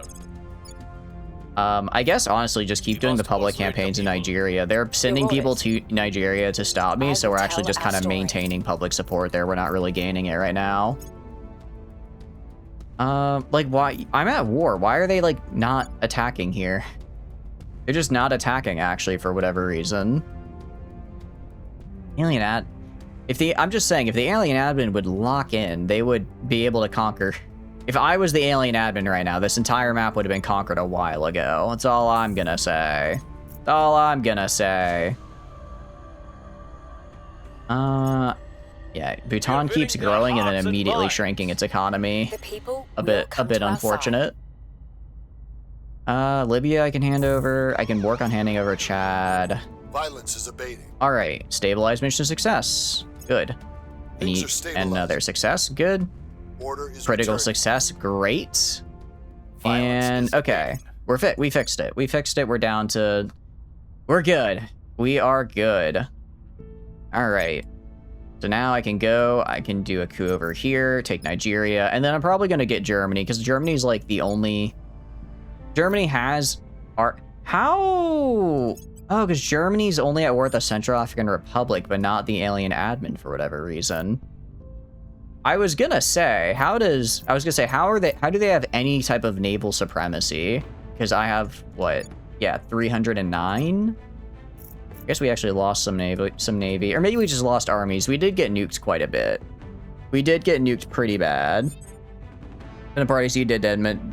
I guess, honestly, just keep doing the public campaigns in Nigeria. They're sending people to Nigeria to stop me, I so will we're actually tell just our kind of story. maintaining public support there. We're not really gaining it right now. Like, why? I'm at war. Why are they, like, not attacking here? They're just not attacking, actually, for whatever reason. I'm just saying, if the alien admin would lock in, they would be able to conquer. If I was the alien admin right now, this entire map would have been conquered a while ago. That's all I'm gonna say. That's all I'm gonna say. Yeah, Bhutan keeps winning their growing and then hearts and immediately minds. shrinking its economy. The people A will bit come to our unfortunate. Libya I can hand over. I can work on handing over Chad. Violence is abating. All right, stabilize mission success. Good. Things are stabilizing. Another success. Good. Order is Critical returning. success. Great. Violence And is okay, abating. we fixed it. We fixed it. We're down to. We're good. We are good. All right. So now I can go. I can do a coup over here. Take Nigeria, and then I'm probably gonna get Germany because Germany's like the only. Germany has art. How? Oh, because Germany's only at war with the Central African Republic, but not the alien admin for whatever reason. I was gonna say, how do they have any type of naval supremacy? Because I have, what? Yeah, 309? I guess we actually lost some navy, or maybe we just lost armies. We did get nuked quite a bit. We did get nuked pretty bad. And the parties you did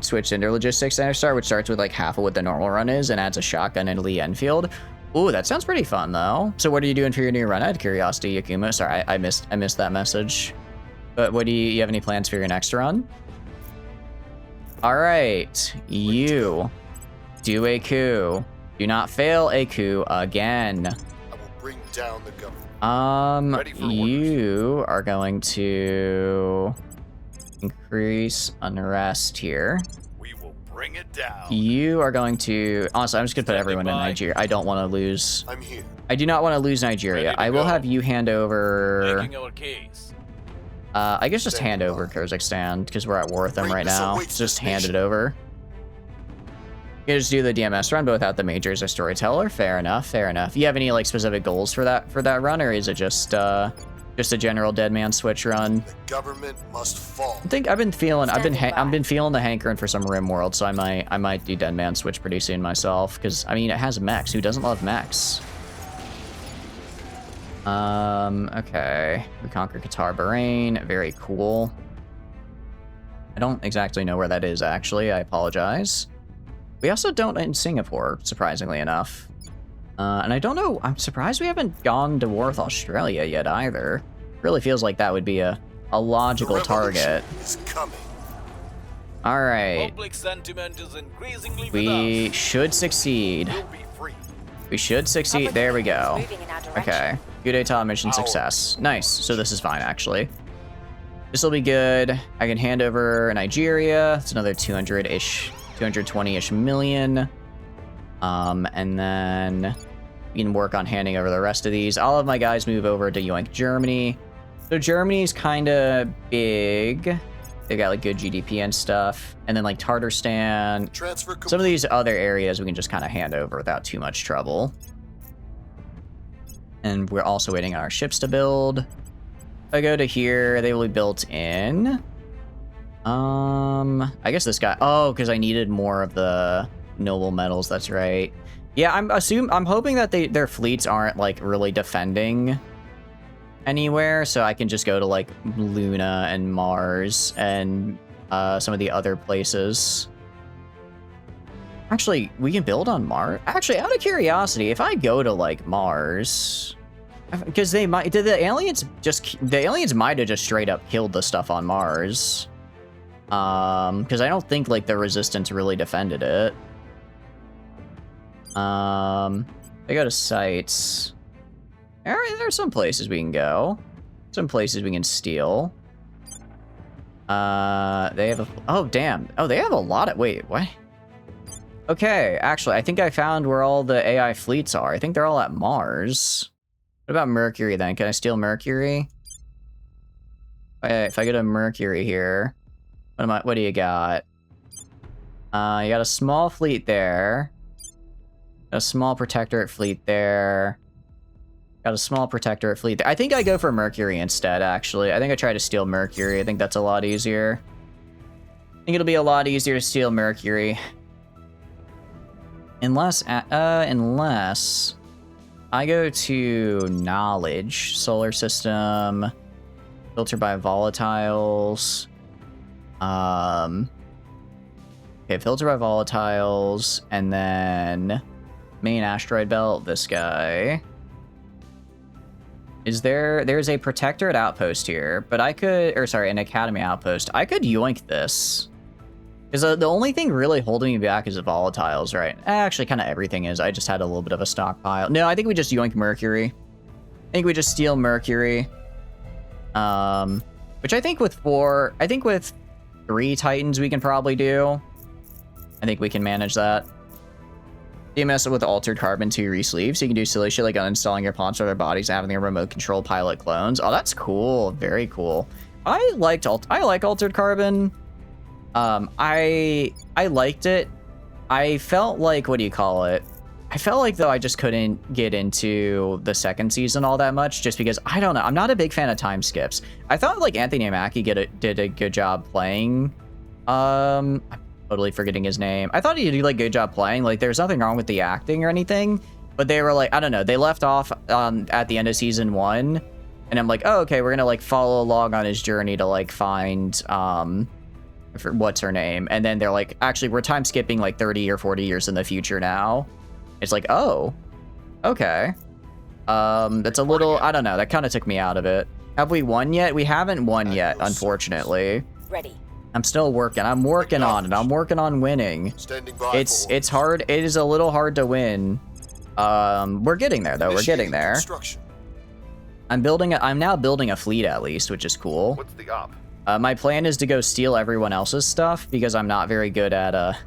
switch into logistics center star, which starts with like half of what the normal run is and adds a shotgun and Lee Enfield. Ooh, that sounds pretty fun though. So what are you doing for your new run? I had curiosity, Yakuma. Sorry, I missed that message. But what do you have any plans for your next run? All right, you do a coup. Do not fail a coup again. I will bring down the government. Ready for orders. You are going to increase unrest here. We will Bring it down. You are going to... Honestly, I'm just going to put everyone in Nigeria. I don't want to lose... I'm here. I do not want to lose Nigeria. I will have you hand over... Making our case. I guess just hand over Kazakhstan, because we're at war with them right now. Just hand it over. You just do the DMS run, but without the major as a storyteller. Fair enough, fair enough. You have any like specific goals for that run, or is it just a general dead man switch run? The government must fall. I think I've been feeling the hankering for some Rim World, so I might do dead man switch pretty soon myself, because I mean it has mechs. Who doesn't love mechs? Okay. We conquer Qatar, Bahrain. Very cool. I don't exactly know where that is, actually. I apologize. We also don't in Singapore, surprisingly enough. And I don't know. I'm surprised we haven't gone to war with Australia yet, either. Really feels like that would be a logical target. Is coming. All right. Public sentiment is increasingly We with us. should succeed. We'll be free. We should succeed. There we go. Moving in our direction. Okay. Coup d'etat mission success. Nice. So this is fine, actually. This will be good. I can hand over Nigeria. It's another 200-ish, 220-ish million. And then we can work on handing over the rest of these. All of my guys move over to Yoink, Germany. So Germany's kind of big. They got like good GDP and stuff. And then like Tatarstan. Transfer complete. Some of these other areas we can just kind of hand over without too much trouble. And we're also waiting on our ships to build. If I go to here, they will be built in. I guess this guy. Oh, because I needed more of the noble metals. That's right. Yeah, I'm hoping that their fleets aren't like really defending anywhere, so I can just go to like Luna and Mars and some of the other places. Actually, we can build on Mars. Actually, out of curiosity, if I go to like Mars, because the aliens might have just straight up killed the stuff on Mars. Because I don't think like the Resistance really defended it. They go to sites. All right, there are some places we can go. Some places we can steal. They have a... Oh, damn. Oh, they have a lot of... Wait, what? Okay, actually, I think I found where all the AI fleets are. I think they're all at Mars. What about Mercury, then? Can I steal Mercury? If I go to Mercury here... What do you got? You got a small fleet there. A small protectorate fleet there. Got a small protectorate fleet there. I think I go for Mercury instead, actually. I think I try to steal Mercury. I think that's a lot easier. I think it'll be a lot easier to steal Mercury. Unless I go to knowledge, solar system, filter by volatiles. Okay, filter by volatiles, and then main asteroid belt, this guy. There's a protectorate outpost here, but I could, an academy outpost. I could yoink this. Because the only thing really holding me back is the volatiles, right? Actually, kind of everything is. I just had a little bit of a stockpile. No, I think we just yoink Mercury. I think we just steal Mercury. Which I think with 3 Titans we can probably do. I think we can manage that. DMS with altered carbon 2 re-sleeve, so you can do silly shit like uninstalling your pawns or their bodies and having their remote control pilot clones. Oh, that's cool. Very cool. I like altered carbon. I liked it. I felt like, what do you call it? I felt like though I just couldn't get into the second season all that much just because I don't know. I'm not a big fan of time skips. I thought like Anthony Mackie did a good job playing. I'm totally forgetting his name. I thought he did like a good job playing. Like there's nothing wrong with the acting or anything, but they were like, I don't know. They left off at the end of season 1, and I'm like, oh, okay, we're gonna like follow along on his journey to like find what's her name, and then they're like, actually, we're time skipping like 30 or 40 years in the future now. It's like, oh, okay. That's a little, I don't know. That kind of took me out of it. Have we won yet? We haven't won yet, unfortunately. Ready. I'm still working. I'm working on it. I'm working on winning. Standing by. It's hard. It is a little hard to win. We're getting there though. We're getting there. Construction. I'm now building a fleet at least, which is cool. What's the op? My plan is to go steal everyone else's stuff because I'm not very good at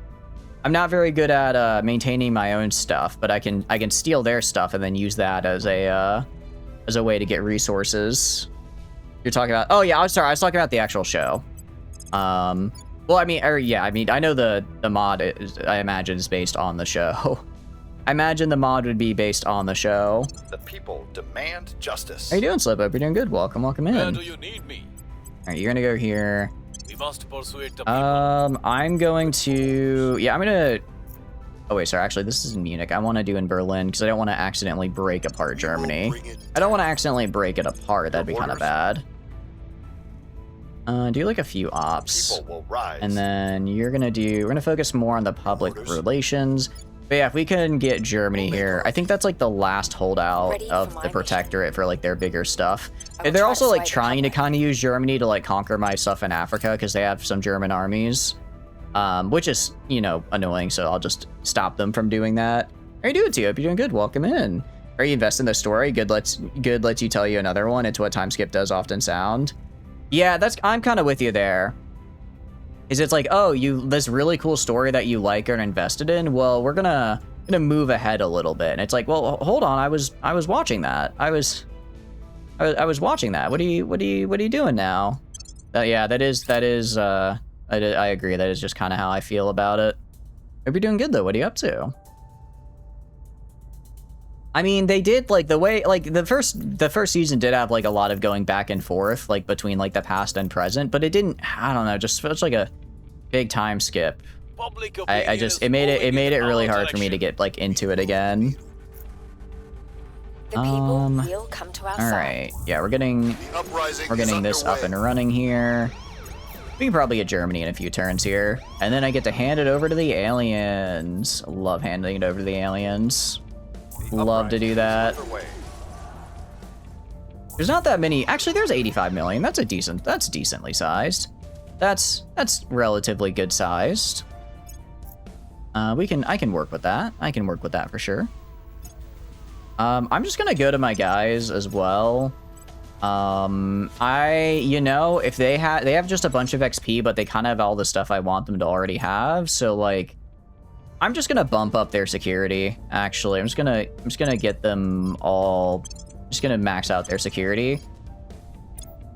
I'm not very good at maintaining my own stuff, but I can steal their stuff and then use that as a way to get resources. You're talking about? Oh yeah, I'm sorry. I was talking about the actual show. Well, I mean, I know the mod I imagine is based on the show. I imagine the mod would be based on the show. The people demand justice. How you doing, Slip Up? You're doing good. Welcome in. Where do you need me? All right, you're gonna go here. We must persuade the people. I'm going to. Yeah, I'm gonna. Oh wait, sorry. Actually, this is in Munich. I want to do in Berlin because I don't want to accidentally break apart Germany. I don't want to accidentally break it apart. That'd be kind of bad. Do like a few ops. People will rise. And then we're gonna focus more on the public relations. But yeah, if we can get Germany here, I think that's like the last holdout of the Protectorate for like their bigger stuff. They're also like trying to kind of use Germany to like conquer my stuff in Africa because they have some German armies, which is, you know, annoying. So I'll just stop them from doing that. How you doing, T? Hope you're doing good. Welcome in. Are you investing in the story? Good lets you tell you another one. It's what time skip does often sound. Yeah, I'm kind of with you there. It's like, oh, this really cool story that you like or invested in. Well, we're gonna move ahead a little bit, and it's like, well, hold on, I was watching that. I was watching that. What are you doing now? Yeah, that is. I agree. That is just kind of how I feel about it. Hope you're doing good though. What are you up to? I mean, they did like the way like the first season did have like a lot of going back and forth like between like the past and present, but it didn't. I don't know. Just felt like a big time skip. I just it made it really hard for me to get like into it again. The people will come to our all right. Yeah, we're getting this up and running here. We can probably get Germany in a few turns here, and then I get to hand it over to the aliens. Love handing it over to the aliens. Love to do that. There's not that many. Actually, there's 85 million. That's decently sized. That's relatively good sized. I can work with that. I can work with that for sure. I'm just gonna go to my guys as well. If they have just a bunch of XP, but they kind of have all the stuff I want them to already have. So like, I'm just gonna bump up their security. Actually, I'm just gonna get them all. Just gonna max out their security,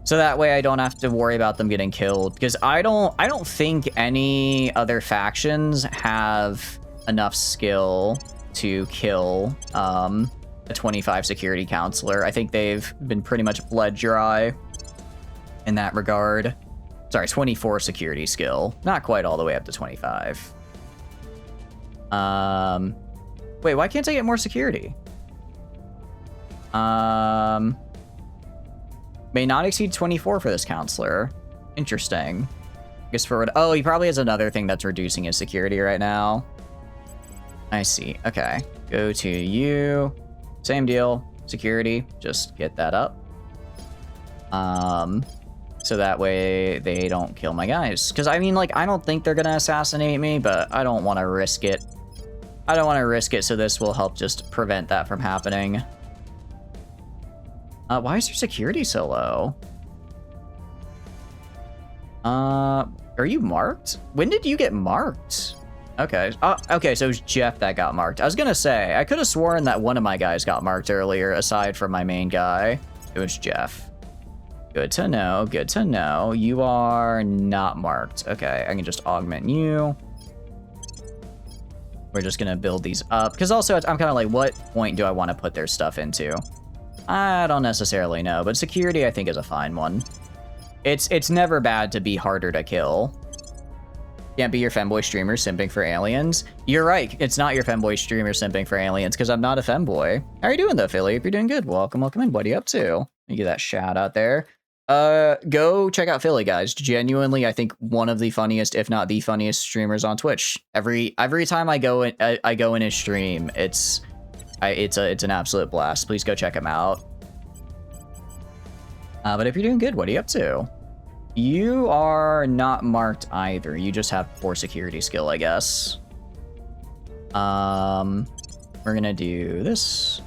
so that way I don't have to worry about them getting killed. Because I don't think any other factions have enough skill to kill a 25 security counselor. I think they've been pretty much bled dry in that regard. Sorry, 24 security skill, not quite all the way up to 25. Wait, why can't I get more security? May not exceed 24 for this counselor. Interesting. I guess oh, he probably has another thing that's reducing his security right now. I see. Okay. Go to you. Same deal. Security. Just get that up. So that way they don't kill my guys. Because, I mean, like, I don't think they're going to assassinate me, but I don't want to risk it. I don't want to risk it, so this will help just prevent that from happening. Why is your security so low? Are you marked? When did you get marked? Okay. Okay, so it was Jeff that got marked. I was gonna say, I could have sworn that one of my guys got marked earlier, aside from my main guy. It was Jeff. Good to know, good to know. You are not marked. Okay, I can just augment you. We're just gonna build these up. Because also, I'm kind of like, what point do I want to put their stuff into? I don't necessarily know, but security I think is a fine one. It's never bad to be harder to kill. Can't be your femboy streamer simping for aliens. You're right, it's not your femboy streamer simping for aliens, because I'm not a femboy. How are you doing though, Philly? If you're doing good, welcome in. What are you up to? Let me get that shout out there. Go check out Philly, guys. Genuinely, I think one of the funniest, if not the funniest streamers on Twitch. Every time I go in his stream, it's an absolute blast. Please go check him out. But if you're doing good, what are you up to? You are not marked either. You just have poor security skill, I guess. We're gonna do this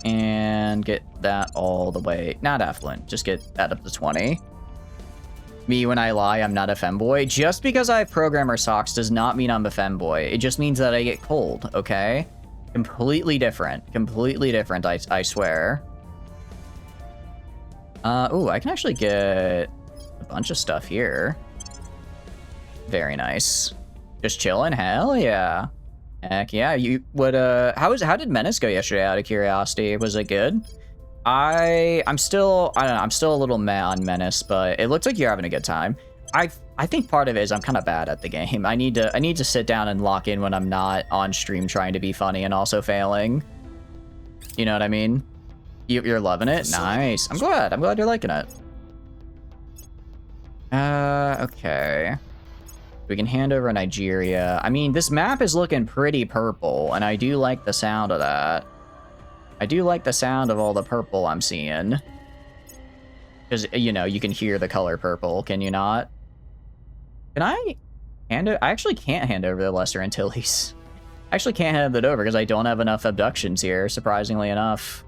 and get that all the way, not affluent, just get that up to 20. Me when I lie, I'm not a femboy. Just because I have programmer socks does not mean I'm a femboy. It just means that I get cold, okay? Completely different. Completely different, I swear. Ooh, I can actually get a bunch of stuff here. Very nice. Just chilling? Hell yeah. Heck yeah. You would how did Menace go yesterday out of curiosity? Was it good? I'm still a little meh on Menace, but it looks like you're having a good time. I think part of it is I'm kind of bad at the game. I need to sit down and lock in when I'm not on stream trying to be funny and also failing. You know what I mean? You're loving it? Nice. I'm glad you're liking it. Okay. We can hand over Nigeria. I mean, this map is looking pretty purple, and I do like the sound of that. I do like the sound of all the purple I'm seeing. Because, you know, you can hear the color purple, can you not? Can I hand it? I actually can't hand over the Lesser Antilles. I actually can't hand it over because I don't have enough abductions here, surprisingly enough.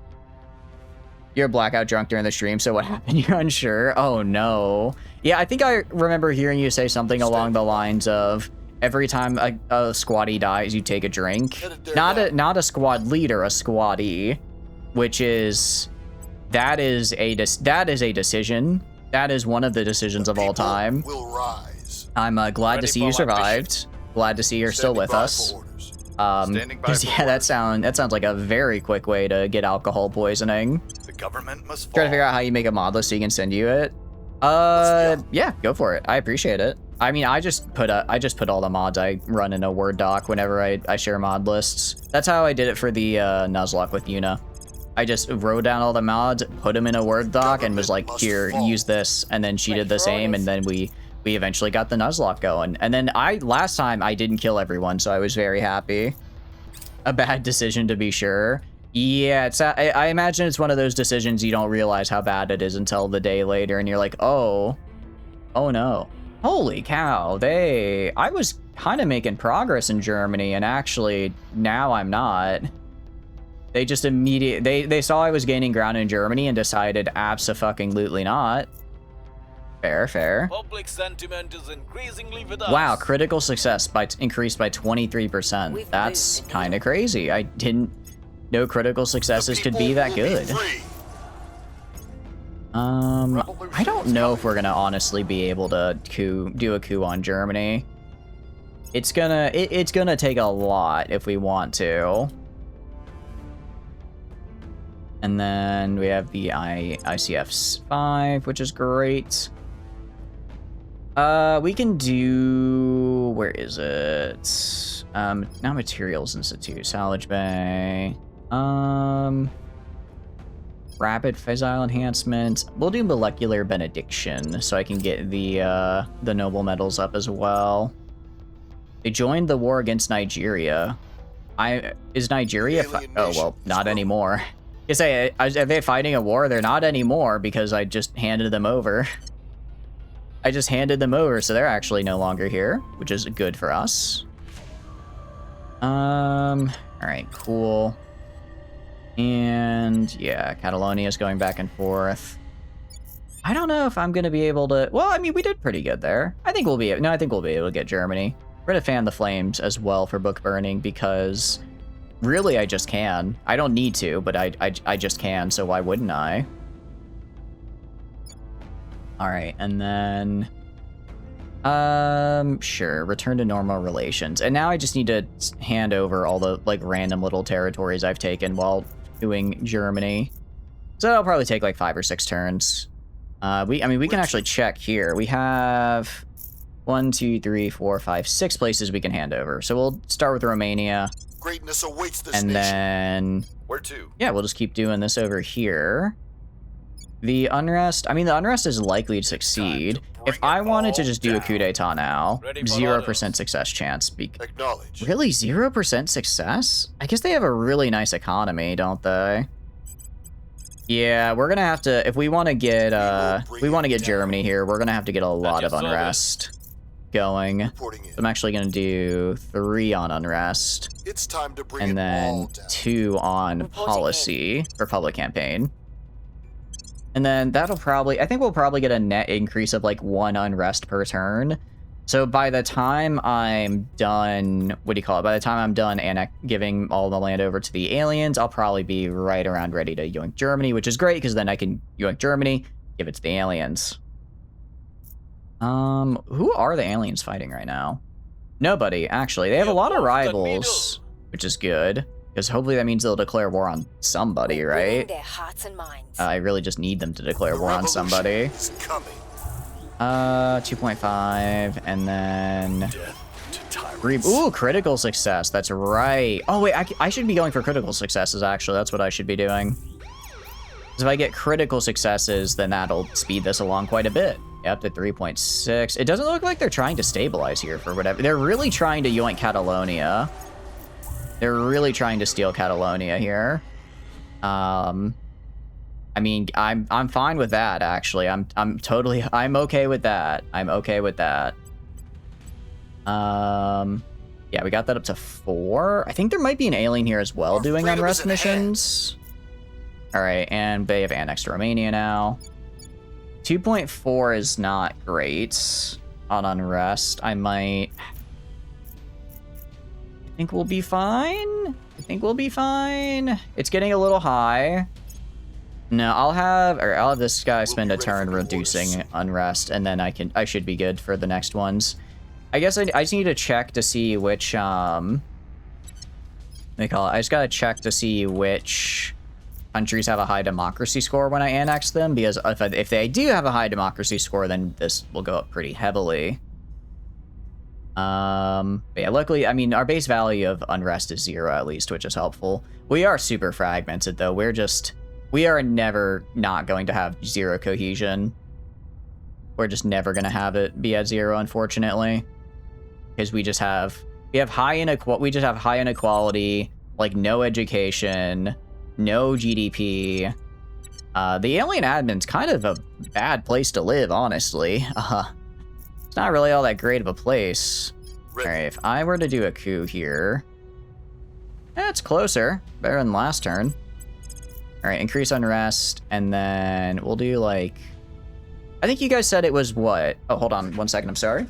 You're blackout drunk during the stream, so what happened? You're unsure? Oh, no. Yeah, I think I remember hearing you say something along the lines of every time a squaddie dies, you take a drink. Not a squad leader, a squaddie, which is... That is a decision. That is one of the decisions of all time. I'm glad to see you survived. Glad to see you're still with us. Because yeah, that sounds like a very quick way to get alcohol poisoning. The government must fall. Try to figure out how you make a mod list so you can send you it. Yeah, go for it. I appreciate it. I mean, I just put all the mods I run in a Word doc whenever I share mod lists. That's how I did it for the Nuzlocke with Yuna. I just wrote down all the mods, put them in a Word doc, and was like, here, use this. And then she did the same, and then we eventually got the Nuzlocke going. And then last time I didn't kill everyone, so I was very happy. A bad decision to be sure. Yeah, I imagine it's one of those decisions you don't realize how bad it is until the day later, and you're like, oh no. Holy cow, I was kind of making progress in Germany, and actually, now I'm not. They just they saw I was gaining ground in Germany and decided abso-fucking-lutely not. Fair. Public sentiment is increasingly with us. Wow, critical success increased by 23%. That's kind of crazy. I didn't know critical successes could be that good. I don't know if we're gonna honestly be able to do a coup on Germany. It's gonna take a lot if we want to. And then we have the ICF 5, which is great. We can do... Where is it? Now Materials Institute. Salvage Bay. Rapid Fissile Enhancement. We'll do Molecular Benediction, so I can get the Noble Metals up as well. They joined the war against Nigeria. Is Nigeria... Oh, well, not anymore. You say, are they fighting a war? They're not anymore because I just handed them over. I just handed them over, so they're actually no longer here, which is good for us. Alright, cool. And yeah, Catalonia's going back and forth. I don't know if I'm gonna be able to... Well, I mean, we did pretty good there. I think we'll be able to get Germany. We're gonna fan the flames as well for book burning because... Really, I just can. I don't need to, but I just can, so why wouldn't I? Alright, and then... Sure, return to normal relations. And now I just need to hand over all the, like, random little territories I've taken while doing Germany. So that'll probably take, like, 5 or 6 turns. We can actually check here. We have 1, 2, 3, 4, 5, 6 places we can hand over. So we'll start with Romania. Greatness awaits this and nation. Then... Where to? Yeah, we'll just keep doing this over here. The unrest... I mean, the unrest is likely to succeed. If I wanted to just do a coup d'etat now, 0% success chance. Acknowledge. Really? 0% success? I guess they have a really nice economy, don't they? Yeah, we're gonna have to... If we want to get, Germany here, we're gonna have to get a lot of unrest going. So I'm actually gonna do 3 on unrest. It's time to bring and it then all down. 2 on policy or public campaign. And then that'll probably, I think we'll probably get a net increase of like 1 unrest per turn. So by the time I'm done, what do you call it? By the time I'm done giving all the land over to the aliens, I'll probably be right around ready to yoink Germany, which is great because then I can yoink Germany, give it to the aliens. Who are the aliens fighting right now? Nobody, actually. They have a lot of rivals, which is good. Because hopefully that means they'll declare war on somebody, right? Their hearts and minds. I really just need them to declare war on somebody. 2.5, and then... Ooh, critical success. That's right. Oh, wait, I should be going for critical successes, actually. That's what I should be doing. Because if I get critical successes, then that'll speed this along quite a bit. Up to 3.6. It doesn't look like they're trying to stabilize here for whatever. They're really trying to yoink Catalonia. They're really trying to steal Catalonia here. I mean, I'm fine with that, actually. I'm okay with that. I'm okay with that. Yeah, we got that up to 4. I think there might be an alien here as well doing unrest missions. All right, and they have annexed Romania now. 2.4 is not great on unrest. I think we'll be fine. I think we'll be fine. It's getting a little high. No, I'll have this guy spend a turn reducing unrest, and then I should be good for the next ones. I guess I just need to check to see which I just gotta check to see which countries have a high democracy score when I annex them, because if they do have a high democracy score, then this will go up pretty heavily. But yeah, luckily, I mean, our base value of unrest is 0 at least, which is helpful. We are super fragmented though. We are never not going to have 0 cohesion. We're just never going to have it be at 0, unfortunately, because we just have high inequality, like no education, no GDP. The alien admin's kind of a bad place to live, honestly. It's not really all that great of a place. All right, if I were to do a coup here, it's closer, better than last turn. All right, increase unrest, and then we'll do like, I think you guys said it was what? Oh, hold on 1 second, I'm sorry.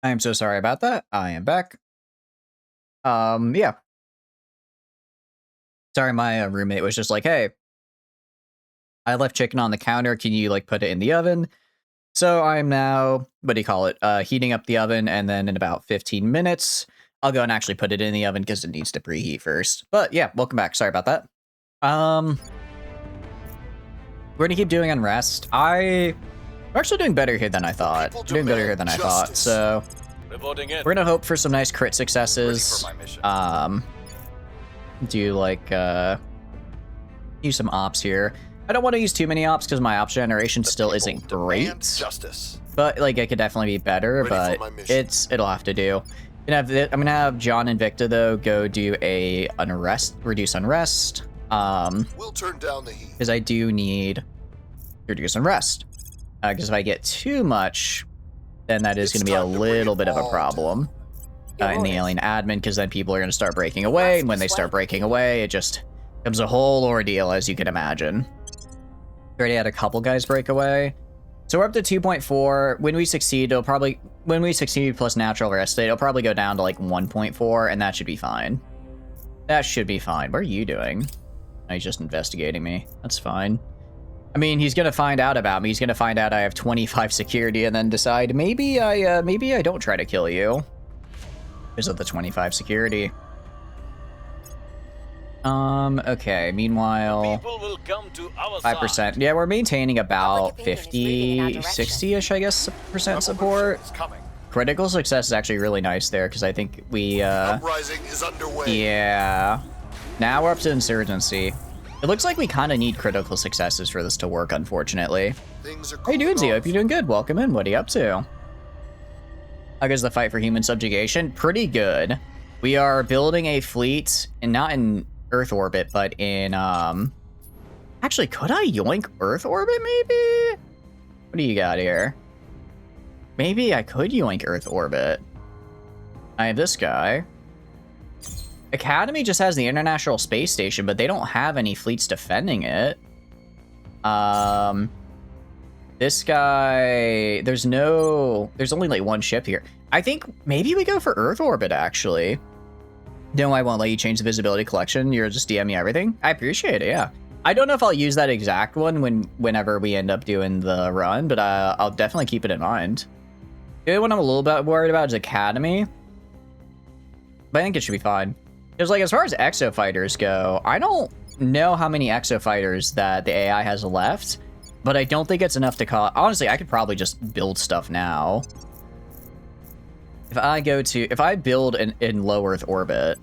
I am so sorry about that. I am back. Yeah. Sorry, my roommate was just like, hey, I left chicken on the counter. Can you, like, put it in the oven? So I'm now, what do you call it? Heating up the oven, and then in about 15 minutes, I'll go and actually put it in the oven because it needs to preheat first. But yeah, welcome back. Sorry about that. We're gonna keep doing unrest. We're actually doing better here than I thought. We're doing better here than I thought. So we're gonna hope for some nice crit successes. Do like use some ops here. I don't want to use too many ops because my ops generation still isn't great. But like it could definitely be better. But it'll have to do. I'm gonna have John Invicta though go do a reduce unrest. We'll turn down the heat because I do need to reduce unrest. Because if I get too much, then that is going to be a little bit of a problem in the alien admin. Because then people are going to start breaking away, and when they start breaking away, it just becomes a whole ordeal, as you can imagine. We already had a couple guys break away. So we're up to 2.4. When we succeed, when we succeed plus natural rest state, it'll probably go down to like 1.4, and that should be fine. That should be fine. What are you doing? Oh, he's just investigating me. That's fine. I mean, he's gonna find out about me. He's gonna find out I have 25 security, and then decide maybe I don't try to kill you because of the 25 security. Okay, meanwhile, 5%. Yeah, we're maintaining about 50, 60-ish, I guess, percent support. Critical success is actually really nice there, because I think we, Uprising is underway. Yeah. Now we're up to insurgency. It looks like we kind of need critical successes for this to work, unfortunately. How you doing, Z? Hope you're doing good. Welcome in. What are you up to? How goes the fight for human subjugation? Pretty good. We are building a fleet, and not in Earth orbit, but in, actually, could I yoink Earth orbit, maybe? What do you got here? Maybe I could yoink Earth orbit. I have this guy. Academy just has the International Space Station, but they don't have any fleets defending it. This guy, there's only like one ship here. I think maybe we go for Earth orbit, actually. No, I won't let you change the visibility collection. You're just DM me everything. I appreciate it, yeah. I don't know if I'll use that exact one whenever we end up doing the run, but I'll definitely keep it in mind. The other one I'm a little bit worried about is Academy. But I think it should be fine. Because, like, as far as exo fighters go, I don't know how many exo fighters that the AI has left, but I don't think it's enough to call. Honestly, I could probably just build stuff now. If I build in low Earth orbit,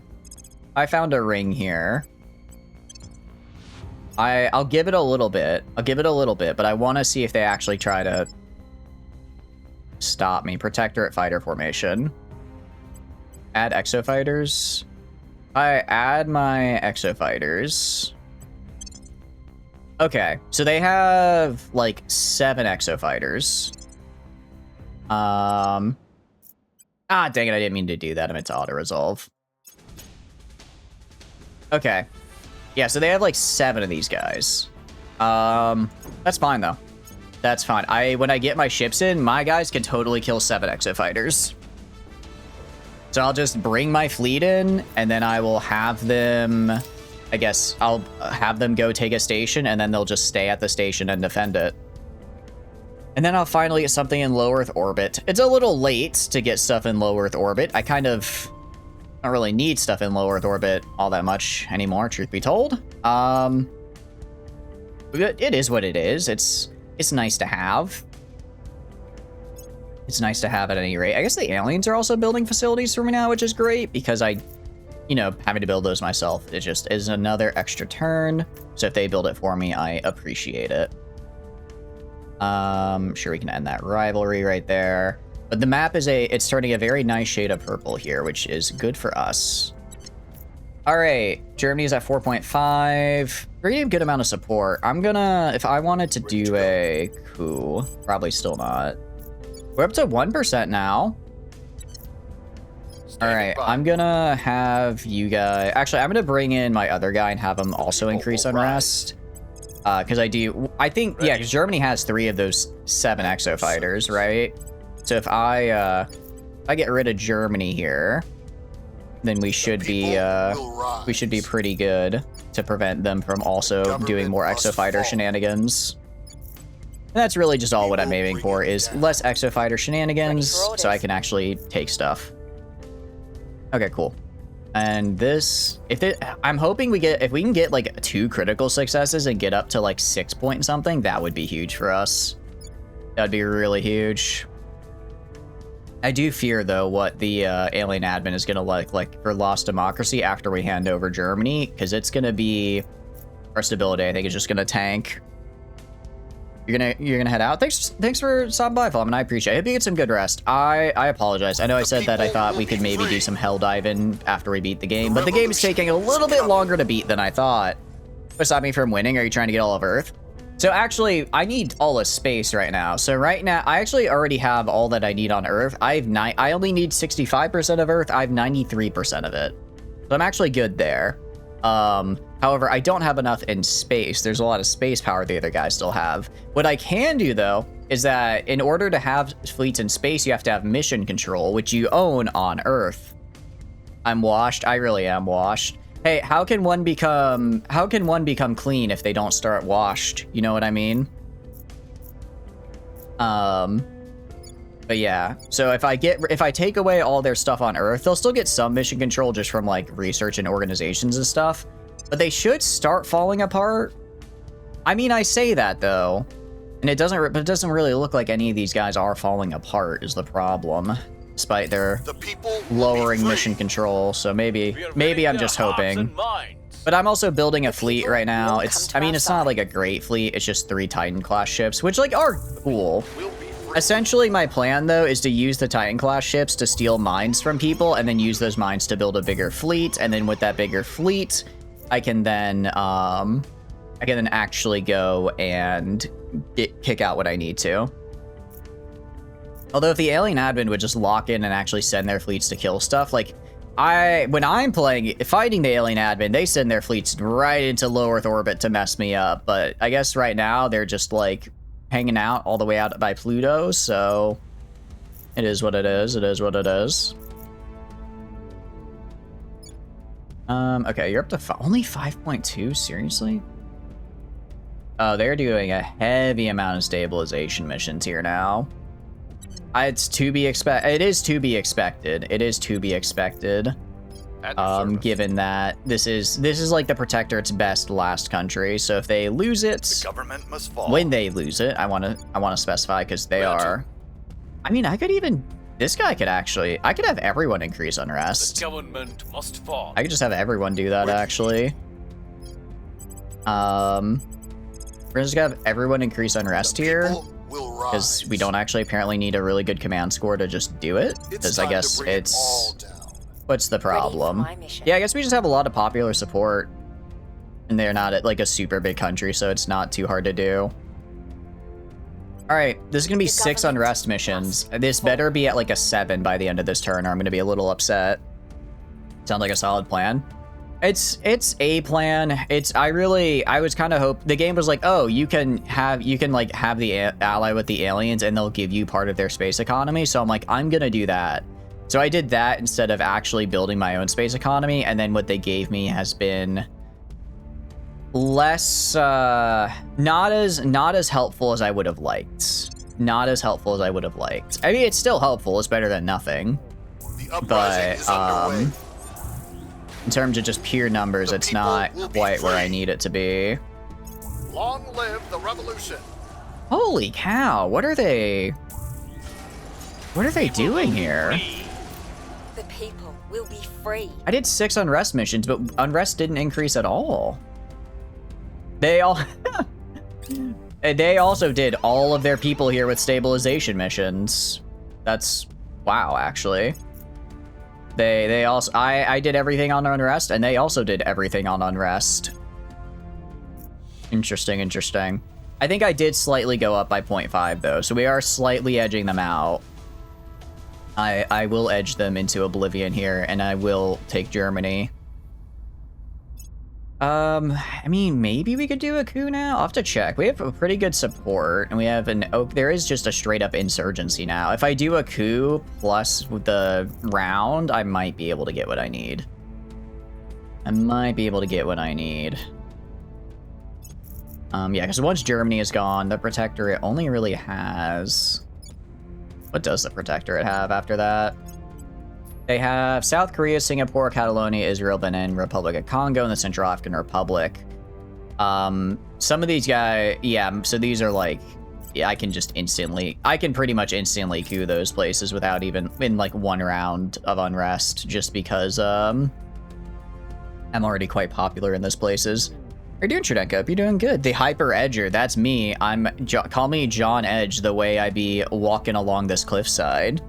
I found a ring here. I'll give it a little bit. But I want to see if they actually try to stop me. Protectorate fighter formation. Add exo fighters. I add my exo fighters. Okay, so they have like 7 exo fighters. Dang it, I didn't mean to do that. I meant to auto-resolve. Okay. Yeah, so they have like 7 of these guys. That's fine though. That's fine. When I get my ships in, my guys can totally kill 7 exo fighters. So I'll just bring my fleet in, and then I will have them, I guess, I'll have them go take a station, and then they'll just stay at the station and defend it. And then I'll finally get something in low Earth orbit. It's a little late to get stuff in low Earth orbit. I kind of don't really need stuff in low Earth orbit all that much anymore, truth be told. It is what it is. It's nice to have. It's nice to have at any rate. I guess the aliens are also building facilities for me now, which is great because having to build those myself, it just is another extra turn. So if they build it for me, I appreciate it. Sure, we can end that rivalry right there. But the map it's turning a very nice shade of purple here, which is good for us. All right, Germany is at 4.5. Pretty good amount of support. if I wanted to do a coup, probably still not. We're up to 1% now. All right, I'm gonna have you guys. Actually, I'm gonna bring in my other guy and have him also increase unrest. Because I think, yeah, because Germany has 3 of those 7 exo fighters, right? So if I I get rid of Germany here, then we should be pretty good to prevent them from also doing more exofighter shenanigans. And that's really just all what I'm aiming for, is less exofighter shenanigans, so I can actually take stuff. Okay, cool. And this, I'm hoping if we can get like 2 critical successes and get up to like 6 point something, that would be huge for us. That'd be really huge. I do fear though what the alien admin is gonna like for Lost Democracy after we hand over Germany, because it's gonna be our stability. I think is just gonna tank. You're gonna head out. Thanks for stopping by, Fallman. I appreciate it. I hope you get some good rest. I apologize. I know I said that I thought we could maybe do some hell diving after we beat the game, but the game is taking a little bit longer to beat than I thought. What stopped me from winning? Are you trying to get all of Earth? So actually, I need all of space right now. So right now, I actually already have all that I need on Earth. I only need 65% of Earth. I have 93% of it. So I'm actually good there. However, I don't have enough in space. There's a lot of space power the other guys still have. What I can do, though, is that in order to have fleets in space, you have to have mission control, which you own on Earth. I'm washed. I really am washed. Hey, how can one become clean if they don't start washed? You know what I mean? But yeah, so if I take away all their stuff on Earth, they'll still get some mission control just from like research and organizations and stuff. But they should start falling apart. I mean, I say that though, and it doesn't really look like any of these guys are falling apart is the problem, despite their lowering mission control. So maybe I'm just hoping. But I'm also building a fleet right now. It's not like a great fleet. It's just 3 Titan class ships, which like are cool. Essentially, my plan, though, is to use the Titan-class ships to steal mines from people, and then use those mines to build a bigger fleet, and then with that bigger fleet, I can then actually go and kick out what I need to. Although if the alien admin would just lock in and actually send their fleets to kill stuff, like, when I'm fighting the alien admin, they send their fleets right into low Earth orbit to mess me up, but I guess right now, they're just, like, hanging out all the way out by Pluto, so it is what it is. It is what it is. Okay, you're up to only 5.2. Seriously? Oh, they're doing a heavy amount of stabilization missions here now. It's to be expected. It is to be expected. It is to be expected. Given that this is like the Protectorate's best last country, so if they lose it, the government must fall. When they lose it, I want to specify because they are. I mean, this guy could actually. I could have everyone increase unrest. The government must fall. I could just have everyone do that actually. We're just gonna have everyone increase unrest here because we don't actually apparently need a really good command score to just do it. Because I guess it's. What's the problem? Yeah, I guess we just have a lot of popular support. And they're not at like a super big country, so it's not too hard to do. Alright, this is gonna be 6 unrest missions. This better be at like a 7 by the end of this turn, or I'm gonna be a little upset. Sounds like a solid plan. It's a plan. I was kind of hope the game was like, oh, you can have the ally with the aliens and they'll give you part of their space economy. So I'm like, I'm gonna do that. So I did that instead of actually building my own space economy, and then what they gave me has been less, not as helpful as I would have liked. Not as helpful as I would have liked. I mean, it's still helpful. It's better than nothing. But in terms of just pure numbers, it's not quite where I need it to be. Long live the revolution! Holy cow! What are they doing here? The people will be free. I did 6 unrest missions, but unrest didn't increase at all. They also did all of their people here with stabilization missions. That's wow, actually. They also I did everything on unrest, and they also did everything on unrest. Interesting. I think I did slightly go up by 0.5 though, so we are slightly edging them out. I will edge them into oblivion here, and I will take Germany. I mean, maybe we could do a coup now. I'll have to check. We have a pretty good support, and we have an there is just a straight up insurgency now. If I do a coup plus the round, I might be able to get what I need. Yeah, because once Germany is gone, the Protectorate only really has... What does the Protectorate have after that? They have South Korea, Singapore, Catalonia, Israel, Benin, Republic of Congo, and the Central African Republic. Some of these guys, yeah, so these are like, yeah, I can pretty much instantly coup those places without even, in like one round of unrest, just because, I'm already quite popular in those places. How you doing, Trudenko? You're doing good. The Hyper Edger, that's me. Call me John Edge the way I be walking along this cliffside.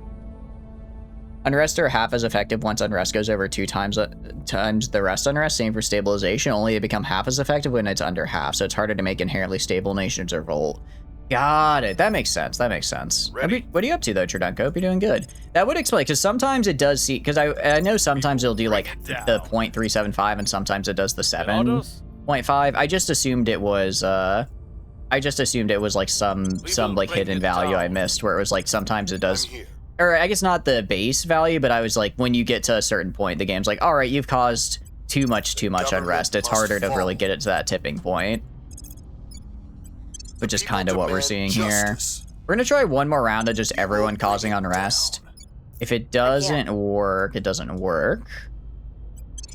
Unrest are half as effective once unrest goes over 2 times the rest unrest. Same for stabilization. Only they become half as effective when it's under half, so it's harder to make inherently stable nations revolt. Got it. That makes sense. What are you up to though, Trudenko? Hope you're doing good. That would explain, because sometimes it does see, because I know sometimes it'll do like the 0.375 and sometimes it does the 7.5. I just assumed it was like some like hidden value I missed, where it was like sometimes it does. Or I guess not the base value, but I was like, when you get to a certain point, the game's like, all right, you've caused too much unrest. It's harder to really get it to that tipping point. Which is kind of what we're seeing here. We're gonna try one more round of just everyone causing unrest. If it doesn't work, it doesn't work.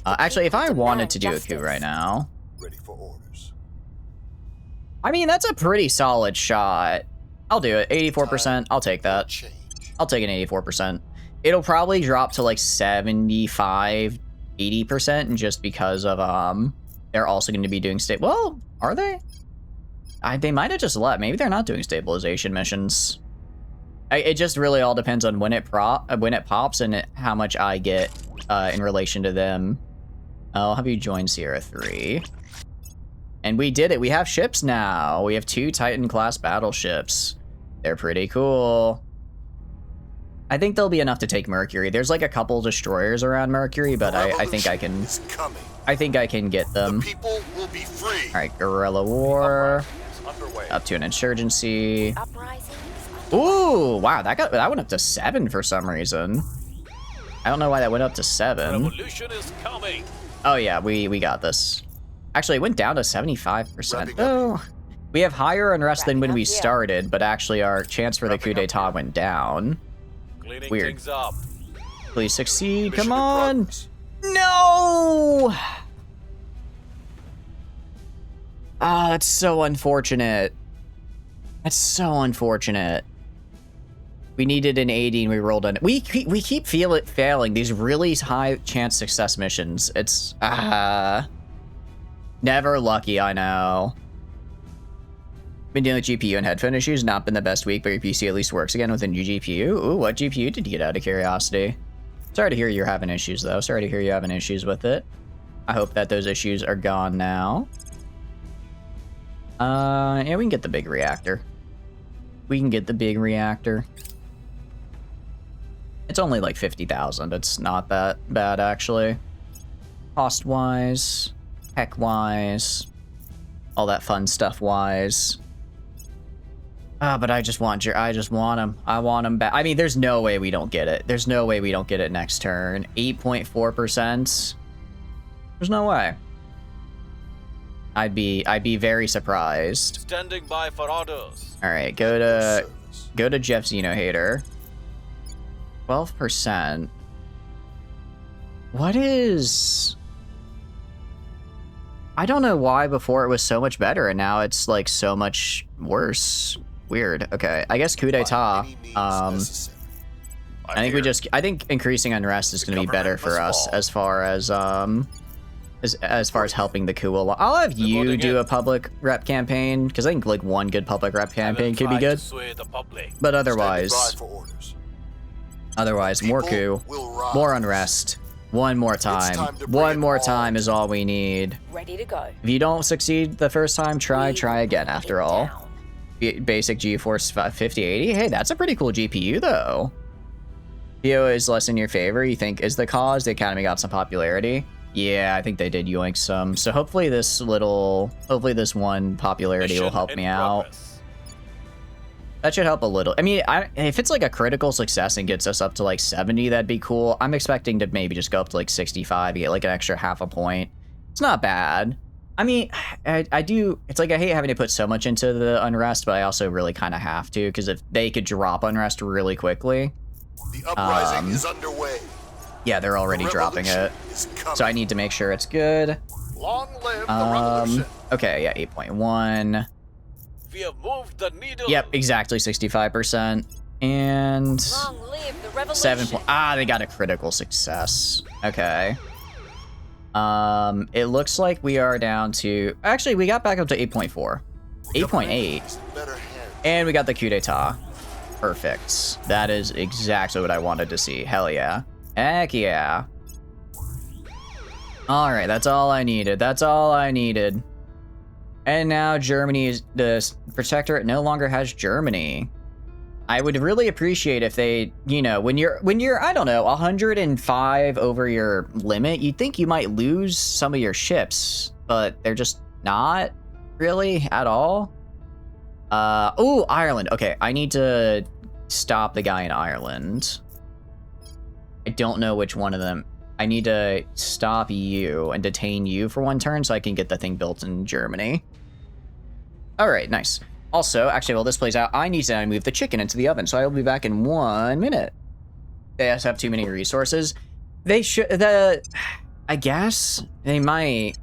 Actually, if I wanted to do a coup right now, I mean, that's a pretty solid shot. I'll do it. 84%. I'll take that. I'll take an 84%. It'll probably drop to like 75, 80%, and just because of they're also going to be doing well, are they? They might have just left. Maybe they're not doing stabilization missions. It just really all depends on when it pops and how much I get in relation to them. I'll have you join Sierra 3. And we did it. We have ships now. We have 2 Titan-class battleships. They're pretty cool. I think they'll be enough to take Mercury. There's like a couple destroyers around Mercury, but I think I can get them. The people will be free. All right, guerrilla war. Up to an insurgency. Ooh, wow, that went up to 7 for some reason. I don't know why that went up to 7. Revolution is coming. Oh yeah, we got this. Actually, it went down to 75%. Oh, we have higher unrest than when we started, but actually our chance for the coup d'etat went down. Cleaning Weird. things up. Please succeed. Come on. No. Ah, that's so unfortunate. We needed an 80 and we rolled on it. We keep failing these really high chance success missions. It's never lucky, I know. Been dealing with GPU and headphone issues. Not been the best week, but your PC at least works again with a new GPU. Ooh, what GPU did you get, out of curiosity? Sorry to hear you're having issues, though. Sorry to hear you're having issues with it. I hope that those issues are gone now. Yeah, we can get the big reactor. It's only like 50,000. It's not that bad, actually. Cost-wise, tech-wise, all that fun stuff-wise. But I just want him. I want him back. I mean, there's no way we don't get it. There's no way we don't get it next turn. 8.4%. There's no way. I'd be very surprised. Standing by for orders. All right, go to Jeff Xenohater. 12%. What is? I don't know why before it was so much better and now it's like so much worse. Weird. Okay, I guess coup d'etat. I think increasing unrest is going to be better for us as far as helping the coup along. I'll have you do a public rep campaign because I think like one good public rep campaign could be good. But otherwise, more coup, more unrest. One more time. One more time is all we need. Ready to go. If you don't succeed the first time, try again after all. Basic GeForce 5080. Hey, that's a pretty cool GPU though. PO is less in your favor. You think is the cause? The Academy got some popularity. Yeah, I think they did yoink some. So hopefully this one popularity will help me out. That should help a little. I mean, if it's like a critical success and gets us up to like 70, that'd be cool. I'm expecting to maybe just go up to like 65, get like an extra half a point. It's not bad. I mean, I do. It's like I hate having to put so much into the unrest, but I also really kind of have to, because if they could drop unrest really quickly. The uprising is underway. Yeah, they're already dropping it. So I need to make sure it's good. Long live the revolution. Okay, yeah, 8.1. We have moved the needle. Yep, exactly 65%. And Long live the revolution. 7. They got a critical success. Okay. It looks like we are down to, actually, we got back up to 8.4. 8.8. And we got the coup d'etat. Perfect. That is exactly what I wanted to see. Hell yeah. Heck yeah. All right, that's all I needed. That's all I needed. And now Germany, the Protectorate no longer has Germany. I would really appreciate if they, you know, when you're, I don't know, 105 over your limit, you'd think you might lose some of your ships, but they're just not really at all. Oh, Ireland. Okay, I need to stop the guy in Ireland. I don't know which one of them. I need to stop you and detain you for one turn so I can get the thing built in Germany. All right, nice. Also, actually, while this plays out, I need to move the chicken into the oven, so I will be back in 1 minute. They just have too many resources. They should, I guess they might.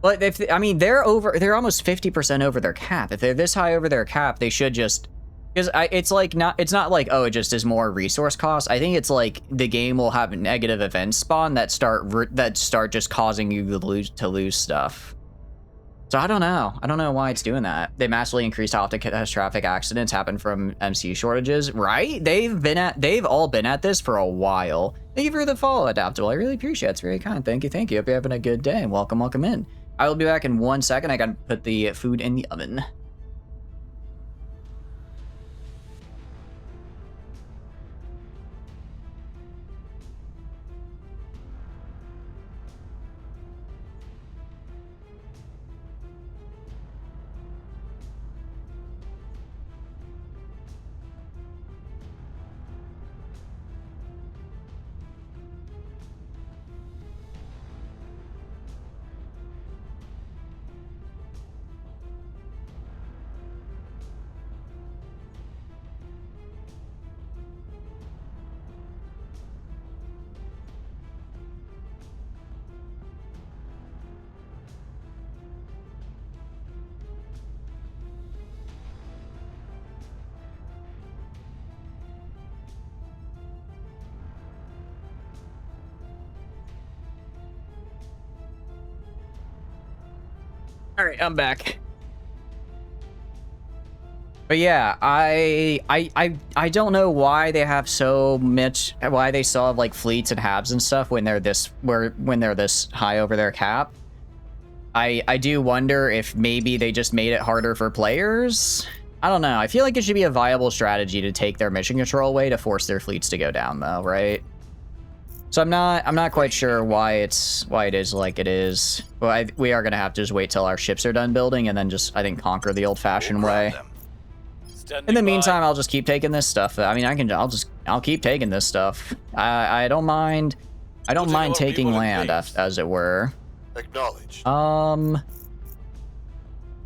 But if, I mean, they're almost 50% over their cap. If they're this high over their cap, they should just, because it's not like, oh, it just is more resource costs. I think it's like the game will have negative events spawn that start just causing you to lose stuff. So I don't know why it's doing that. They massively increased how often catastrophic accidents happen from MC shortages, right? They've all been at this for a while. Thank you for the follow, Adaptable. I really appreciate it. It's very kind. Thank you. Hope you're having a good day. Welcome in. I will be back in 1 second. I gotta put the food in the oven. All right, I'm back. But yeah, I don't know why they have so much, why they still have like fleets and halves and stuff when they're this high over their cap. I do wonder if maybe they just made it harder for players. I don't know. I feel like it should be a viable strategy to take their mission control away to force their fleets to go down though, right? So I'm not quite sure why it is like it is. But we are gonna have to just wait till our ships are done building and then just, I think, conquer the old-fashioned way. In the meantime, I'll just keep taking this stuff. I mean, I'll keep taking this stuff. I don't mind. I don't mind taking land, as it were. Acknowledged.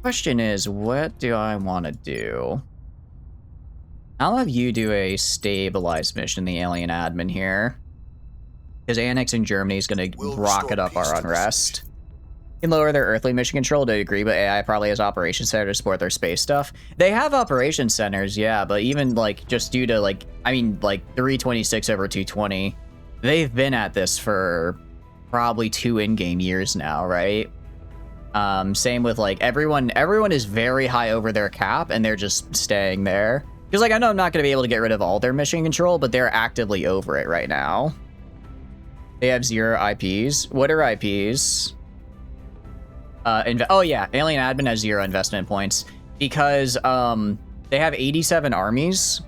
Question is, what do I want to do? I'll have you do a stabilized mission, the alien admin here. Because annexing Germany is going to rocket up our unrest. Can lower their earthly mission control to a degree, but AI probably has operations center to support their space stuff. They have operations centers, yeah, but even like just due to like, I mean, like 326 over 220, they've been at this for probably 2 in-game years now, right? Same with like everyone is very high over their cap and they're just staying there. Because like I know I'm not going to be able to get rid of all their mission control, but they're actively over it right now. They have 0 IPs. What are IPs? Oh yeah, Alien Admin has 0 investment points because they have 87 armies.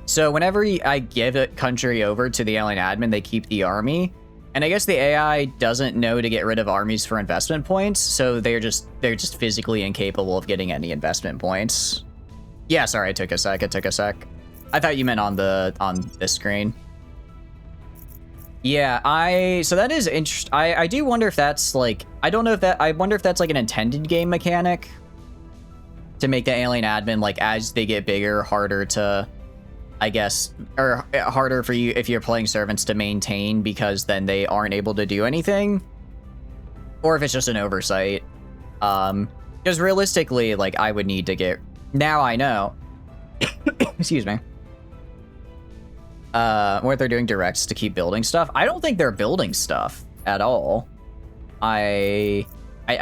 So whenever I give a country over to the Alien Admin, they keep the army. And I guess the AI doesn't know to get rid of armies for investment points, so they're just physically incapable of getting any investment points. Yeah, sorry, it took a sec. I thought you meant on this screen. Yeah, so that is interesting. I do wonder if that's like, I wonder if that's like an intended game mechanic to make the alien admin, like, as they get bigger, harder to, I guess, or harder for you if you're playing servants to maintain, because then they aren't able to do anything, or if it's just an oversight. Because realistically, like, I would need to get, now I know, excuse me, what they're doing directs to keep building stuff. I don't think they're building stuff at all. I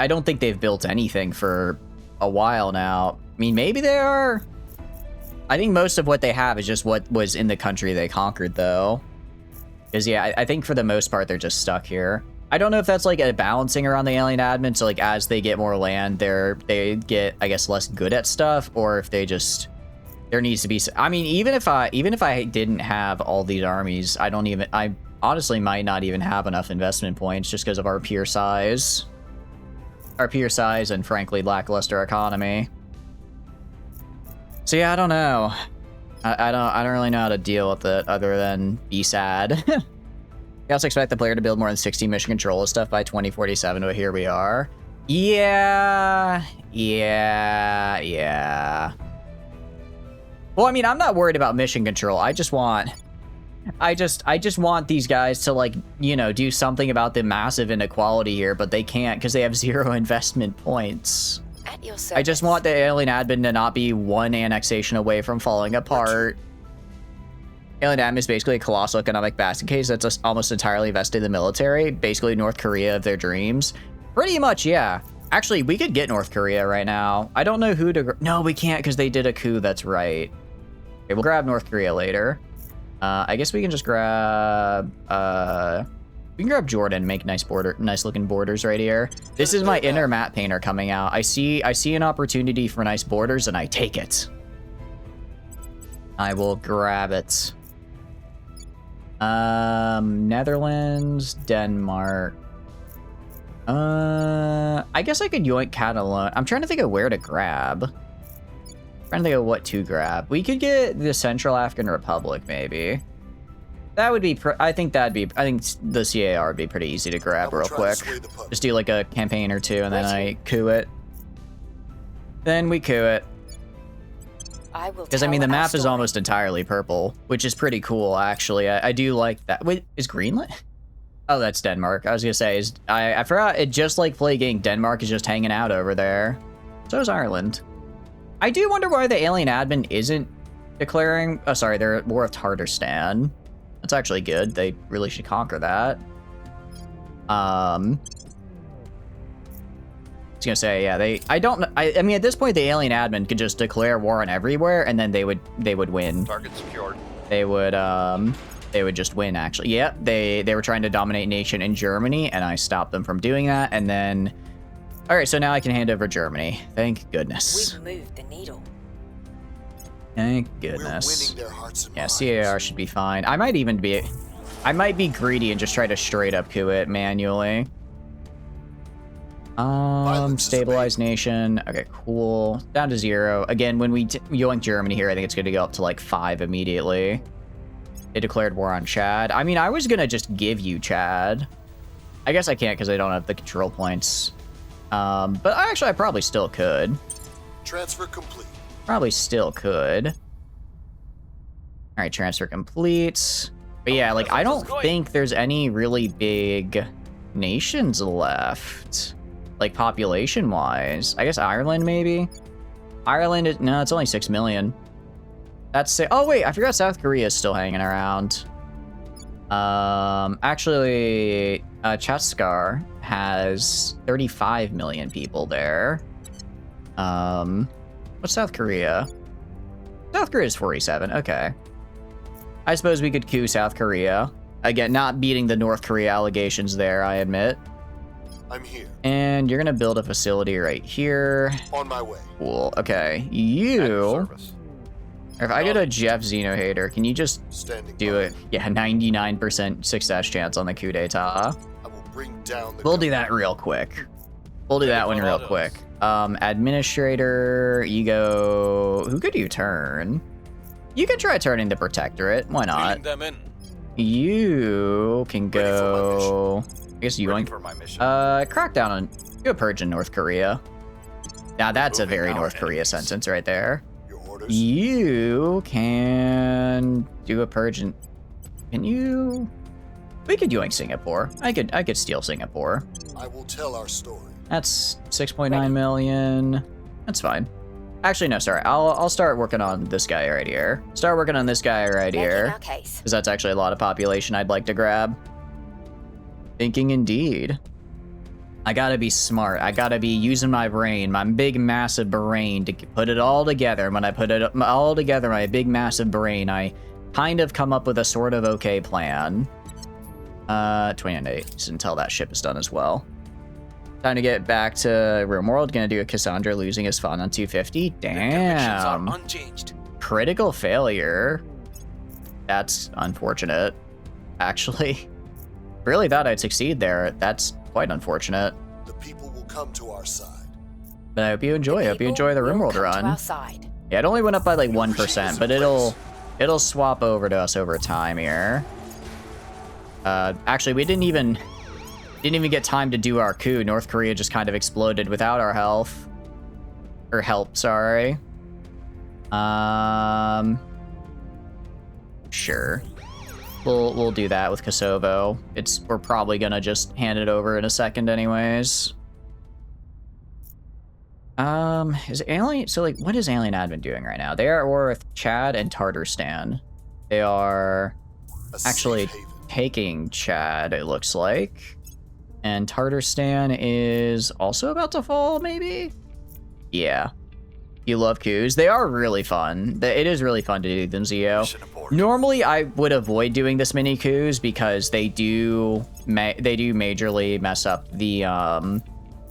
don't think they've built anything for a while now. I mean, maybe they are. I think most of what they have is just what was in the country they conquered, though. Because, yeah, I think for the most part, they're just stuck here. I don't know if that's like a balancing around the alien admin, so like as they get more land, they get, I guess, less good at stuff, or if they just, there needs to be, I mean, even if I didn't have all these armies, I honestly might not even have enough investment points just because of our pure size. Our pure size and, frankly, lackluster economy. So yeah, I don't know. I don't really know how to deal with it other than be sad. We also expect the player to build more than 60 mission control stuff by 2047, but here we are. Yeah. Well, I mean, I'm not worried about mission control. I just want these guys to, like, you know, do something about the massive inequality here, but they can't because they have 0 investment points. At your service. I just want the alien admin to not be one annexation away from falling apart. Alien admin is basically a colossal economic basket case that's just almost entirely vested in the military, basically North Korea of their dreams. Pretty much, yeah. Actually, we could get North Korea right now. I don't know who to... No, we can't because they did a coup, that's right. Okay, we'll grab North Korea later. I guess we can just grab... we can grab Jordan, make nice looking borders right here. This is my inner map painter coming out. I see an opportunity for nice borders, and I take it. I will grab it. Netherlands, Denmark. I guess I could yoink Catalonia. I'm trying to think of where to grab. Trying to think of what to grab. We could get the Central African Republic, maybe. That would be, I think the CAR would be pretty easy to grab real quick. Just do like a campaign or two, and then I coup it. Then we coup it. Because, I mean, the map is almost entirely purple, which is pretty cool, actually. I do like that. Wait, is Greenland? Oh, that's Denmark. I was gonna say, I forgot, it just like Plague Denmark is just hanging out over there. So is Ireland. I do wonder why the alien admin isn't declaring... Oh, sorry, they're at war with Tartarstan. That's actually good. They really should conquer that. I was gonna say, yeah, I mean, at this point, the alien admin could just declare war on everywhere, and then they would win. Target secured. They would just win, actually. Yeah, they were trying to dominate nation in Germany, and I stopped them from doing that, and then... All right, so now I can hand over Germany. Thank goodness. We've moved the needle. Thank goodness. We're winning their hearts and Yeah, minds. CAR should be fine. I might be greedy and just try to straight up coup it manually. Stabilize nation. Okay, cool. Down to 0. Again, when we yoink Germany here, I think it's going to go up to like 5 immediately. They declared war on Chad. I mean, I was going to just give you Chad. I guess I can't because I don't have the control points. But actually, I probably still could. Transfer complete. Probably still could. All right, transfer complete. But yeah, like, I don't think there's any really big nations left. Like, population-wise. I guess Ireland, maybe? Ireland is... No, it's only 6 million. That's... Oh, wait, I forgot South Korea is still hanging around. Actually, Chaskar has 35 million people there. What's South Korea? South Korea is 47, okay. I suppose we could coup South Korea. Again, not beating the North Korea allegations there, I admit. I'm here. And you're gonna build a facility right here. On my way. Cool, okay. You... Or if I get a Jeff Xenohater, can you just Standing do by. it? Yeah, 99% success chance on the coup d'etat. I will bring down the We'll do that real quick. We'll do that one real quick. Administrator, you go... Who could you turn? You could try turning the Protectorate. Why not? Bring them in. You can Ready for my go... I guess you Ready want... for my mission. Crack down on... Do a purge in North Korea. Now that's a Moving very our North Korea enemies. sentence right there. Your orders. You can do a purge in... Can you... We could yoink Singapore. I could steal Singapore. I will tell our story. That's 6.9 million. That's fine. Actually, no, sorry. I'll start working on this guy right here. Start working on this guy right Making here. our case. Because that's actually a lot of population I'd like to grab. Thinking indeed. I gotta be smart. I gotta be using my brain, my big massive brain to put it all together. When I put it all together, my big massive brain, I kind of come up with a sort of okay plan. 28 until that ship is done as well. Time to get back to Room World. Gonna do a Cassandra losing his fun on 250. The conditions are Damn. unchanged. Critical failure. That's unfortunate. Actually. Really thought I'd succeed there. That's quite unfortunate. The people will come to our side. But I hope you enjoy. I hope you People enjoy the Room will World come to run. our side. Yeah, it only went up by like 1%, but it'll swap over to us over time here. Actually, we didn't even get time to do our coup. North Korea just kind of exploded without our health. Or help, sorry. Sure. We'll do that with Kosovo. We're probably gonna just hand it over in a second anyways. Is Alien... So, like, what is Alien Admin doing right now? They are with Chad and Tartarstan. They are A actually safe haven. taking Chad, it looks like. And Tartarstan is also about to fall, maybe? Yeah. You love coups. They are really fun. It is really fun to do them, Zio. Mission abort. Normally, I would avoid doing this many coups because they do majorly mess up the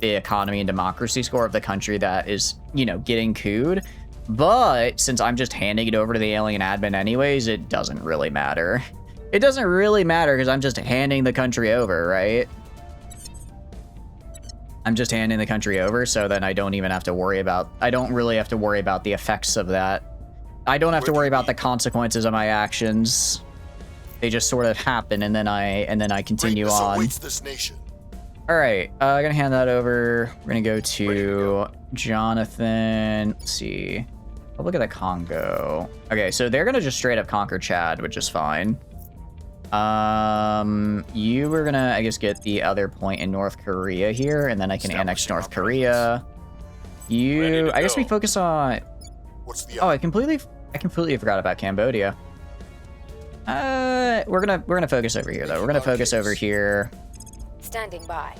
economy and democracy score of the country that is, you know, getting couped. But since I'm just handing it over to the alien admin anyways, it doesn't really matter. It doesn't really matter because I'm just handing the country over, right? I'm just handing the country over, so then I don't even have to worry about... I don't really have to worry about the effects of that. I don't have to worry about the consequences of my actions. They just sort of happen, and then I continue Greatness on. awaits this nation. All right, I'm gonna hand that over. We're gonna go to Jonathan. Let's see. Oh, look at the Congo. Okay, so they're gonna just straight up conquer Chad, which is fine. You were gonna, I guess, get the other point in North Korea here, and then I can annex North Korea. Ready to I guess we go. focus on. What's the Oh, I completely forgot about Cambodia. We're gonna focus over here though. We're gonna focus over here. Standing by.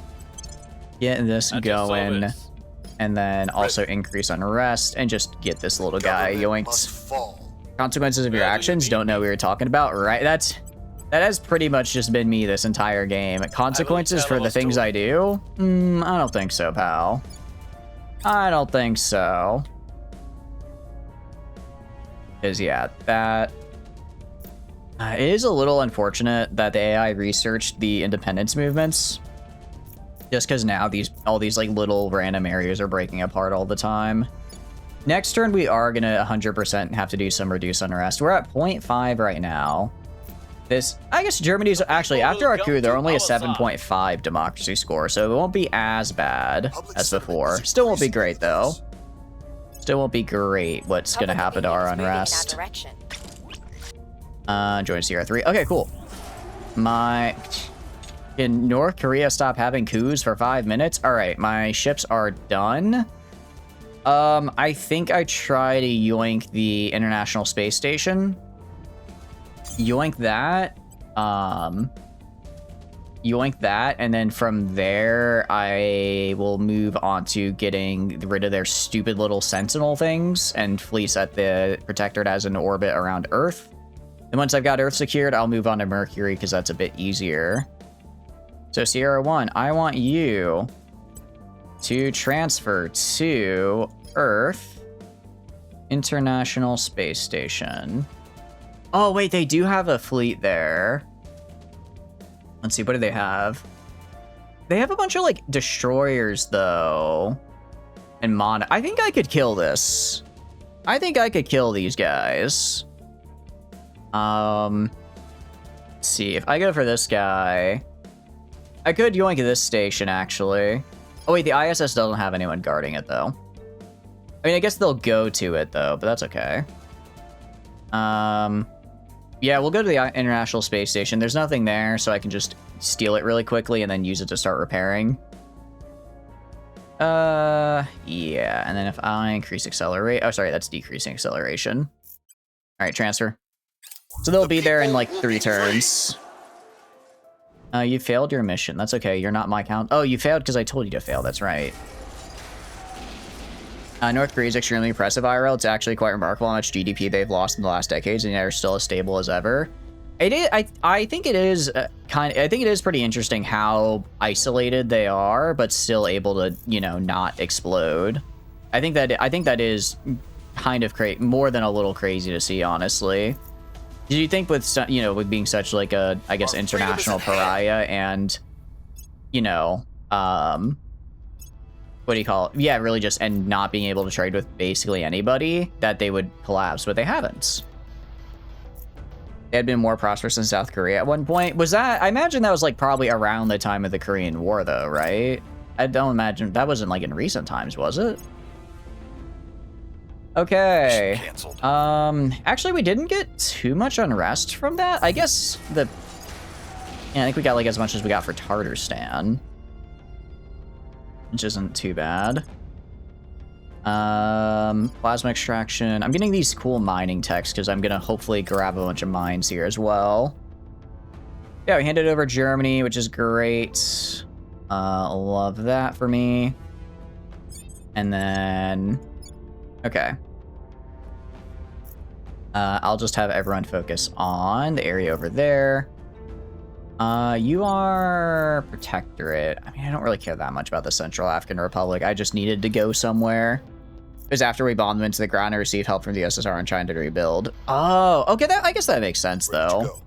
Get this At your going, service. and then also increase unrest and just get this little guy government must yoinked. fall. Consequences of your Ready to actions. Don't know what we were talking about, right? That has pretty much just been me this entire game. Consequences for tell the a things story. I do? I don't think so, pal. I don't think so. Because, yeah, that... it is a little unfortunate that the AI researched the independence movements. Just because now all these like little random areas are breaking apart all the time. Next turn, we are going to 100% have to do some reduce unrest. We're at 0.5 right now. I guess Germany's actually, after our coup, they're only a 7.5 democracy score, so it won't be as bad Public as sentiment before. is Still won't be increasing great, though. Still won't be great what's going to Public happen to our opinion is moving in our unrest. direction. Join CR3. Okay, cool. Can North Korea stop having coups for 5 minutes? All right, my ships are done. I think I try to yoink the International Space Station. Yoink that. Yoink that, and then from there, I will move on to getting rid of their stupid little Sentinel things and fleece at the Protectorate as an orbit around Earth. And once I've got Earth secured, I'll move on to Mercury because that's a bit easier. So Sierra 1, I want you to transfer to Earth International Space Station. Oh, wait, they do have a fleet there. Let's see, what do they have? They have a bunch of, like, destroyers, though. And I think I could kill this. I think I could kill these guys. Let's see, if I go for this guy... I could yoink this station, actually. Oh, wait, the ISS doesn't have anyone guarding it, though. I mean, I guess they'll go to it, though, but that's okay. Yeah, we'll go to the International Space Station. There's nothing there, so I can just steal it really quickly and then use it to start repairing. Yeah, and then if I increase accelerate... Oh, sorry, that's decreasing acceleration. All right, transfer. So they'll be there in, like, 3 turns. You failed your mission. That's okay. You're not my count. Oh, you failed because I told you to fail. That's right. North Korea is extremely impressive, IRL. It's actually quite remarkable how much GDP they've lost in the last decades, and they're still as stable as ever. I think it is I think it is pretty interesting how isolated they are, but still able to, you know, not explode. I think that is kind of more than a little crazy to see, honestly. Did you think with, you know, with being such like a, I guess, international pariah and, you know, what do you call it? Yeah, really just, and not being able to trade with basically anybody, that they would collapse, but they haven't. They had been more prosperous than South Korea at one point. Was that, I imagine that was like probably around the time of the Korean War though, right? I don't imagine, that wasn't like in recent times, was it? Okay. Actually, we didn't get too much unrest from that. I guess yeah, I think we got like as much as we got for Tartarstan, which isn't too bad. Plasma extraction. I'm getting these cool mining techs because I'm gonna hopefully grab a bunch of mines here as well. Yeah, we handed over Germany, which is great. Love that for me. And then, okay. I'll just have everyone focus on the area over there. You are Protectorate. I mean, I don't really care that much about the Central African Republic. I just needed to go somewhere. It was after we bombed them into the ground and received help from the USSR and trying to rebuild. Oh, okay. I guess that makes sense, though.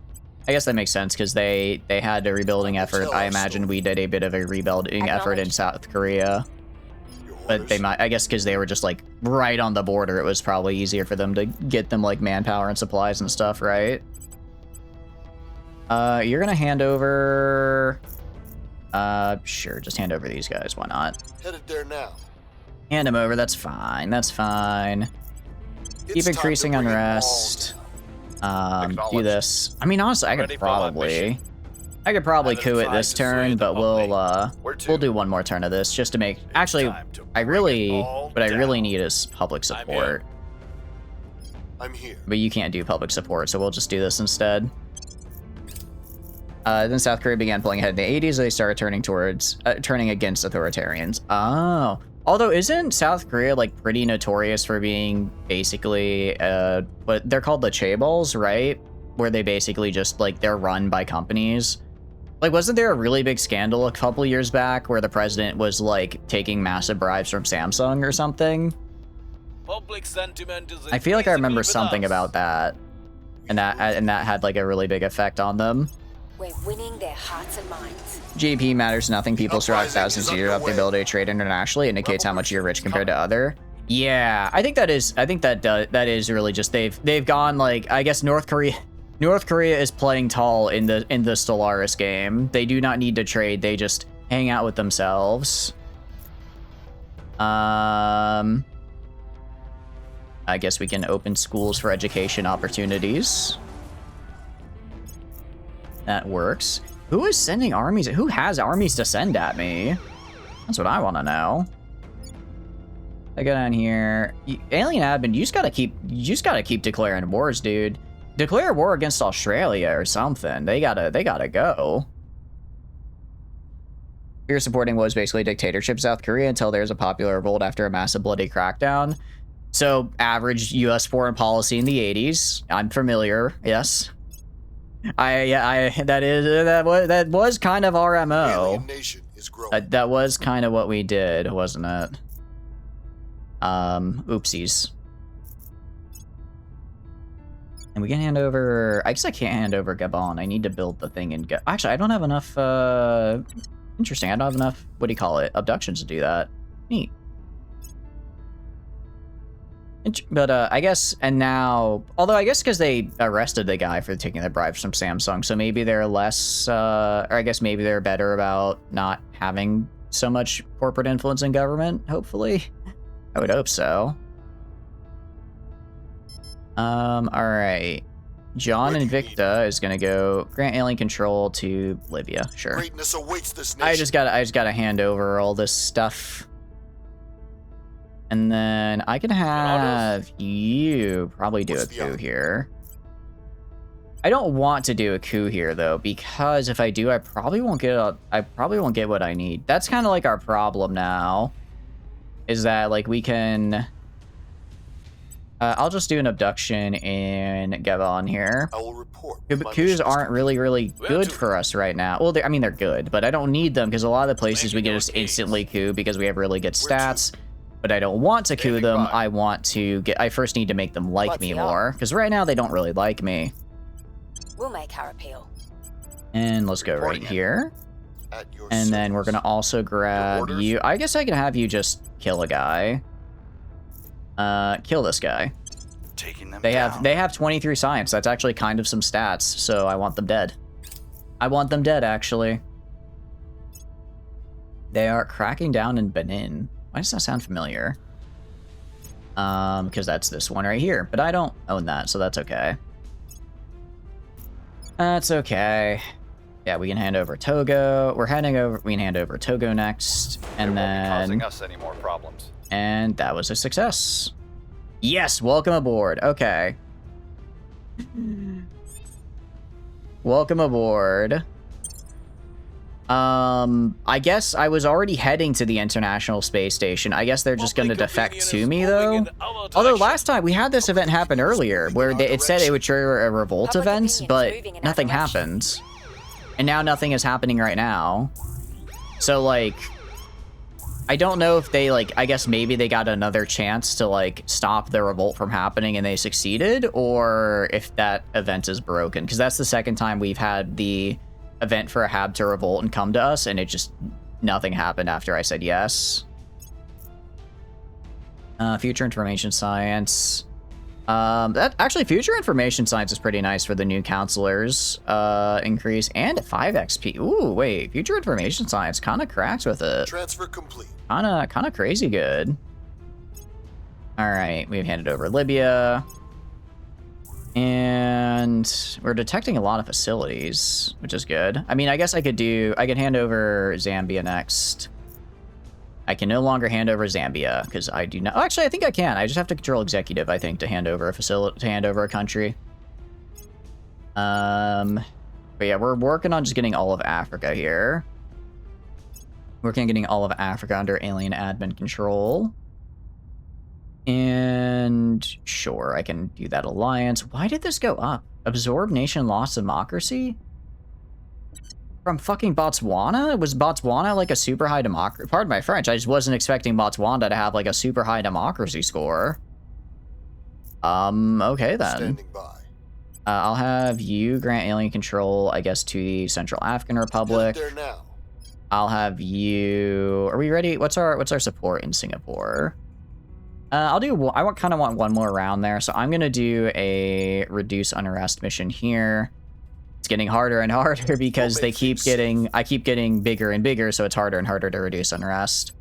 I guess that makes sense because they had a rebuilding effort. I imagine we did a bit of a rebuilding effort in South Korea. But they might, I guess, because they were just like right on the border, it was probably easier for them to get them like manpower and supplies and stuff, right? You're gonna hand over. Sure, just hand over these guys. Why not? Headed there now. Hand them over. That's fine. That's fine. Keep increasing unrest. Do this. I mean, honestly, I could probably coup it this turn, but we'll do one more turn of this just to make. Actually, what I really need is public support. I'm here. But you can't do public support, so we'll just do this instead. Then South Korea began pulling ahead in the 80s. They started turning against authoritarians. Oh, although isn't South Korea like pretty notorious for being basically what they're called the chaebols, right? Where they basically just like they're run by companies. Like, wasn't there a really big scandal a couple years back where the president was like taking massive bribes from Samsung or something? Public sentiment is I feel like I remember something about that, and that had like a really big effect on them. We're winning their hearts and minds. GDP matters nothing. People survive thousands of years without the ability to trade internationally. It indicates how much you're rich compared to other. Yeah, I think that is really just they've gone like, I guess North Korea is playing tall in the Stellaris game. They do not need to trade. They just hang out with themselves. I guess we can open schools for education opportunities. That works. Who is sending armies? Who has armies to send at me? That's what I want to know. I go down here. Alien admin, you just gotta keep declaring wars, dude. Declare war against Australia or something. They gotta go. You're supporting what was basically a dictatorship South Korea until there's a popular revolt after a massive bloody crackdown. So average U.S. foreign policy in the 80s. I'm familiar. Yes. That was kind of our MO. That was kind of what we did, wasn't it? Oopsies. And we can hand over... I guess I can't hand over Gabon. I need to build the thing in... Actually, I don't have enough... Interesting. I don't have enough... What do you call it? Abductions to do that. Neat. But I guess... And now... Although I guess because they arrested the guy for taking the bribes from Samsung, so maybe they're less... or I guess maybe they're better about not having so much corporate influence in government, hopefully. I would hope so. Alright. John Invicta is gonna go grant alien control to Libya. Sure. Greatness awaits this nation. I just gotta hand over all this stuff. And then I can have you probably do a coup here. I don't want to do a coup here though, because if I do, I probably won't get what I need. That's kind of like our problem now. Is that like we can... I'll just do an abduction in Gabon here. I will report. But coups aren't really good for us right now. Well, I mean, they're good, but I don't need them because a lot of the places we can just instantly coup because we have really good stats. But I don't want to coup them. I want to get... I first need to make them like me more, because right now they don't really like me. We'll make our appeal. And let's go right here. And then we're gonna also grab you. I guess I can have you just kill a guy. Kill this guy. They have 23 science. That's actually kind of some stats, so I want them dead. I want them dead, actually. They are cracking down in Benin. Why does that sound familiar? Because that's this one right here, but I don't own that, so that's okay. That's okay. Yeah, we can hand over Togo. We can hand over Togo next, and then causing us any more problems. And that was a success. Yes, welcome aboard. Okay. Welcome aboard. I guess I was already heading to the International Space Station. I guess they're just going to defect to me, though. Although last time we had this event happen earlier, where it said it would trigger a revolt event, but nothing happened. And now nothing is happening right now. So, like, I don't know if they, like, I guess maybe they got another chance to, like, stop the revolt from happening and they succeeded, or if that event is broken. Because that's the second time we've had the event for a hab to revolt and come to us, and it just, nothing happened after I said yes. Future information science. That actually, future information science is pretty nice for the new counselors. Increase and 5 XP. Ooh, wait, future information science kind of cracks with it. Transfer complete. Kind of crazy good. All right, we've handed over Libya. And we're detecting a lot of facilities, which is good. I mean, I guess I could hand over Zambia next. I can no longer hand over Zambia because I do not. Oh, actually, I think I can. I just have to control executive, I think, to hand over a facility, to hand over a country. But yeah, we're working on just getting all of Africa here. Working on getting all of Africa under alien admin control. And sure, I can do that alliance. Why did this go up? Absorb nation lost democracy? From fucking Botswana? Was Botswana like a super high democracy? Pardon my French, I just wasn't expecting Botswana to have like a super high democracy score. Okay then. Standing by. I'll have you grant alien control, I guess, to the Central African Republic. There now. I'll have you... Are we ready? What's our support in Singapore? I kind of want one more round there, so I'm gonna do a reduce unrest mission here. It's getting harder and harder because I keep getting bigger and bigger, so it's harder and harder to reduce unrest.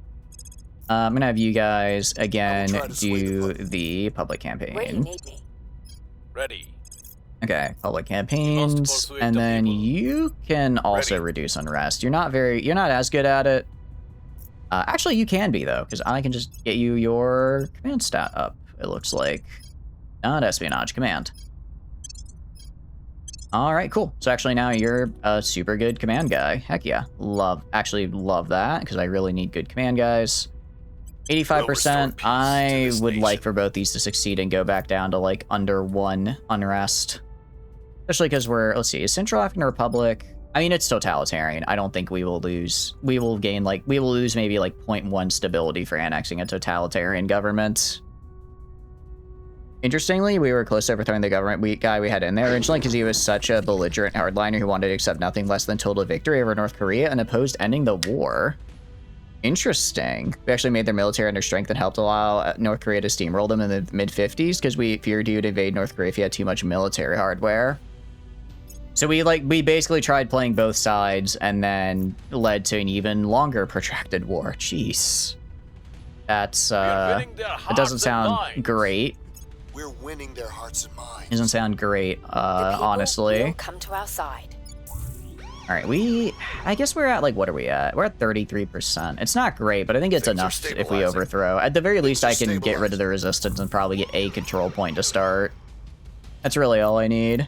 I'm gonna have you guys again do the public campaign. Where do you need me? Ready. Okay, public campaigns, and then you can also reduce unrest. You're not as good at it. Actually, you can be, though, because I can just get you your command stat up, it looks like. Not espionage, command. All right, cool. So actually now you're a super good command guy. Heck yeah. Actually love that, because I really need good command guys. 85%. I would like for both these to succeed and go back down to, like, under 1 unrest. Especially because let's see, is Central African Republic... I mean, it's totalitarian. I don't think we will lose. We will lose maybe like 0.1 stability for annexing a totalitarian government. Interestingly, we were close to overthrowing the government guy we had in there originally because he was such a belligerent hardliner who wanted to accept nothing less than total victory over North Korea and opposed ending the war. Interesting. We actually made their military under strength and helped allow North Korea to steamroll them in the mid-50s because we feared he would invade North Korea if he had too much military hardware. So we basically tried playing both sides and then led to an even longer protracted war. Jeez. That's, it doesn't sound great. We're winning their hearts and minds. Doesn't sound great, The people honestly. will come to our side. All right, I guess we're at, like, what are we at? We're at 33%. It's not great, but I think it's Things are enough if we stabilizing. overthrow. At the very least, I Things are can get rid of the resistance and probably get a control point to start. That's really all I need.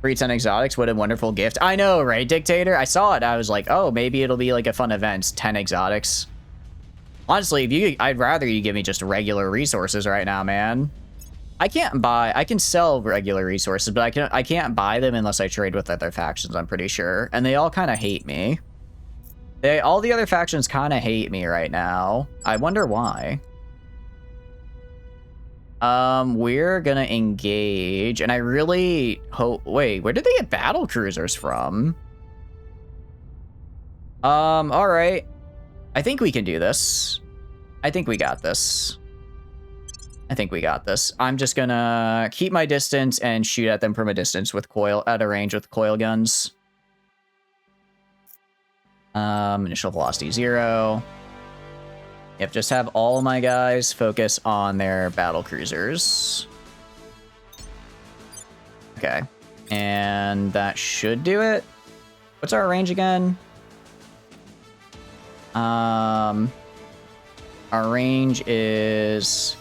Free 10 exotics, what a wonderful gift. I know, right, Dictator? I saw it, I was like, oh, maybe it'll be like a fun event, 10 exotics. Honestly, I'd rather you give me just regular resources right now, man. I can sell regular resources, but I can't buy them unless I trade with other factions, I'm pretty sure. And they all kind of hate me. All the other factions kind of hate me right now. I wonder why. We're gonna engage, and I really hope... Wait, where did they get battle cruisers from? Alright. I think we can do this. I think we got this. I'm just gonna keep my distance and shoot at them from a distance with at a range with coil guns. Initial velocity 0. Yep, just have all my guys focus on their battle cruisers. Okay. And that should do it. What's our range again? Our range is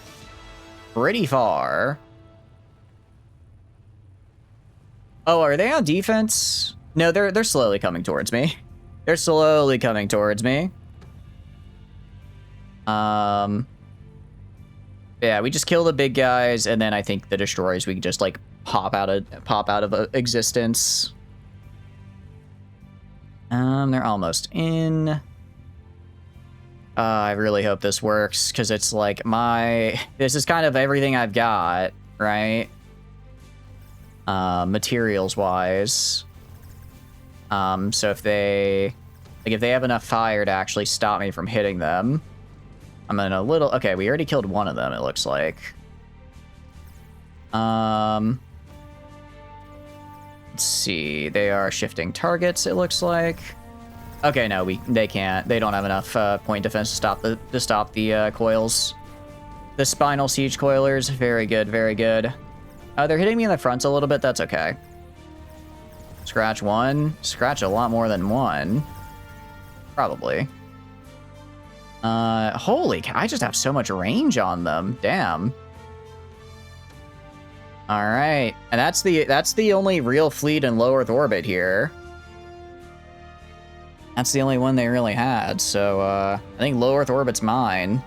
pretty far. Oh, are they on defense? No, they're slowly coming towards me. They're slowly coming towards me. Yeah, we just kill the big guys, and then I think the destroyers we can just like pop out of existence. They're almost in. I really hope this works, because it's like this is kind of everything I've got, right? Materials wise. So if they have enough fire to actually stop me from hitting them, I'm in a little... Okay, we already killed one of them, it looks like. Let's see. They are shifting targets, it looks like. Okay, no, they can't. They don't have enough point defense to stop the coils. The spinal siege coilers. Very good, very good. They're hitting me in the fronts a little bit. That's okay. Scratch one. Scratch a lot more than one. Probably. Holy cow, I just have so much range on them. Damn. All right, and that's the only real fleet in low Earth orbit here. That's the only one they really had. So I think low Earth orbit's mine.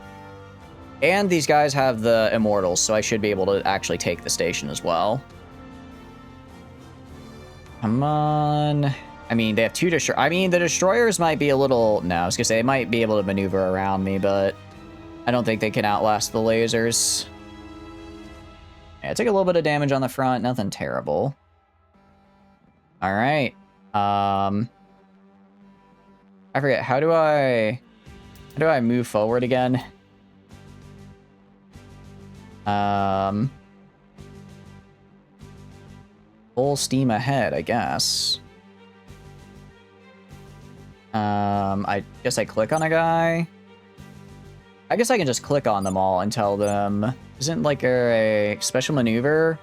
And these guys have the immortals, so I should be able to actually take the station as well. Come on. I mean, they have two destroyers. I mean, the destroyers might be a little... No, I was gonna say, they might be able to maneuver around me, but I don't think they can outlast the lasers. Yeah, I took a little bit of damage on the front. Nothing terrible. All right. I forget. How do I move forward again? Full steam ahead, I guess. I guess I click on a guy. I guess I can just click on them all and tell them, isn't like a special maneuver?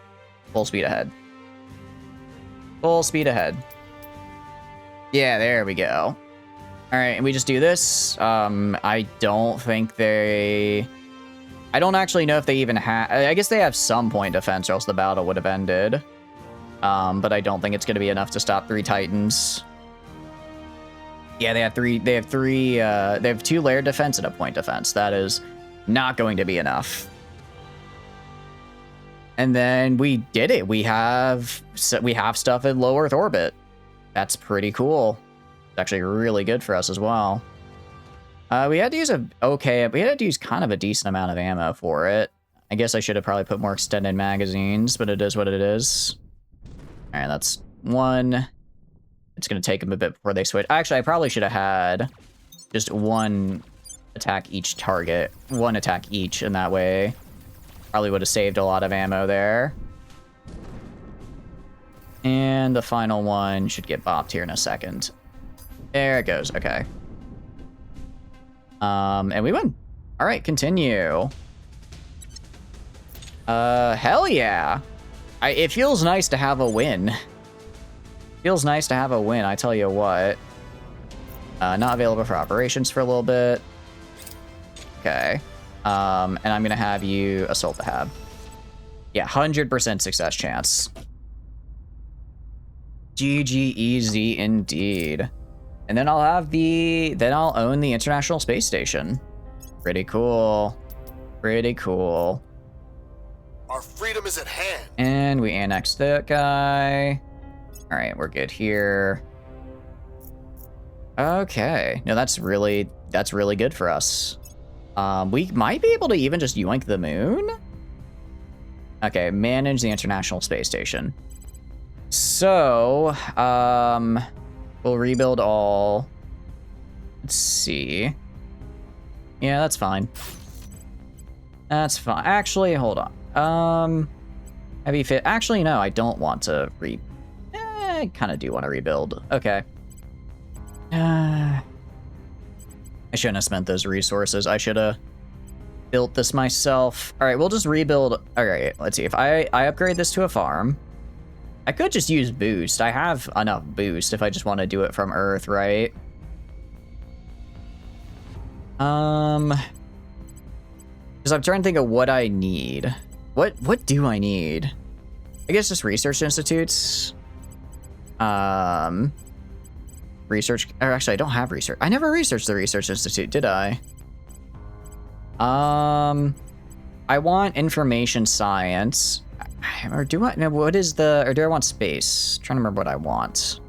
Full speed ahead. Full speed ahead. Yeah, there we go. All right, and we just do this. I don't think I don't actually know if they even have... I guess they have some point defense or else the battle would have ended. But I don't think it's going to be enough to stop 3 Titans. Yeah, they have two layered defense and a point defense. That is not going to be enough. And then we did it. We have stuff in low Earth orbit. That's pretty cool. It's actually really good for us as well. We had to use kind of a decent amount of ammo for it. I guess I should have probably put more extended magazines, but it is what it is. All right, that's one. It's going to take them a bit before they switch. Actually, I probably should have had just one attack each target. One attack each, and that way probably would have saved a lot of ammo there. And the final one should get bopped here in a second. There it goes. Okay. And we win. All right, continue. Hell yeah. It feels nice to have a win. Feels nice to have a win, I tell you what. Not available for operations for a little bit. Okay. And I'm gonna have you assault the hab. Yeah, 100% success chance. GGEZ indeed. And then I'll have then I'll own the International Space Station. Pretty cool. Pretty cool. Our freedom is at hand. And we annex that guy. All right, we're good here. Okay. No, that's really good for us. We might be able to even just yoink the moon. Okay, manage the International Space Station. So, we'll rebuild all. Let's see. Yeah, that's fine. That's fine. Actually, hold on. Heavy fit. Actually, no, I don't want to I kind of do want to rebuild. Okay. I shouldn't have spent those resources. I should have built this myself. All right, we'll just rebuild. All right, let's see. If I upgrade this to a farm, I could just use boost. I have enough boost if I just want to do it from Earth, right? Because I'm trying to think of what I need. What do I need? I guess just research institutes. Research, or actually I don't have research. I never researched the research institute, did I? I want information science. Or do I, no, what is the, or do I want space? I'm trying to remember what I want.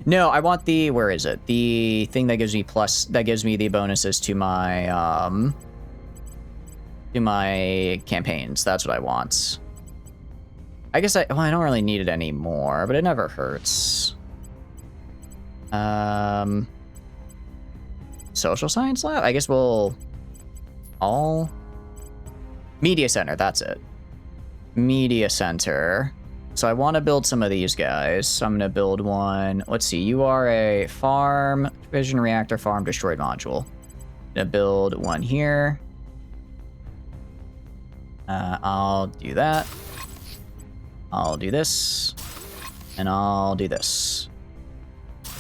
No, I want the, where is it? The thing that gives me the bonuses to my campaigns. That's what I want. I guess I don't really need it anymore, but it never hurts. Social science lab? I guess we'll all media center, that's it. Media center. So I want to build some of these guys. So I'm going to build one. Let's see. You are a farm, fission reactor, farm, destroyed module. I'm going to build one here. I'll do that. I'll do this. And I'll do this.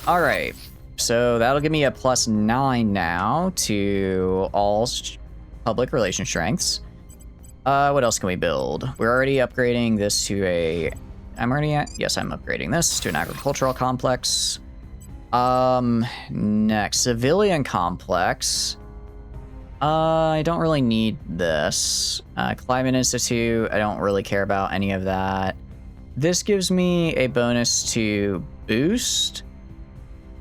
All right. So that'll give me a +9 now to all public relation strengths. What else can we build? We're already upgrading this to a... Yes, I'm upgrading this to an agricultural complex. Next, civilian complex. I don't really need this. Climate Institute, I don't really care about any of that. This gives me a bonus to boost.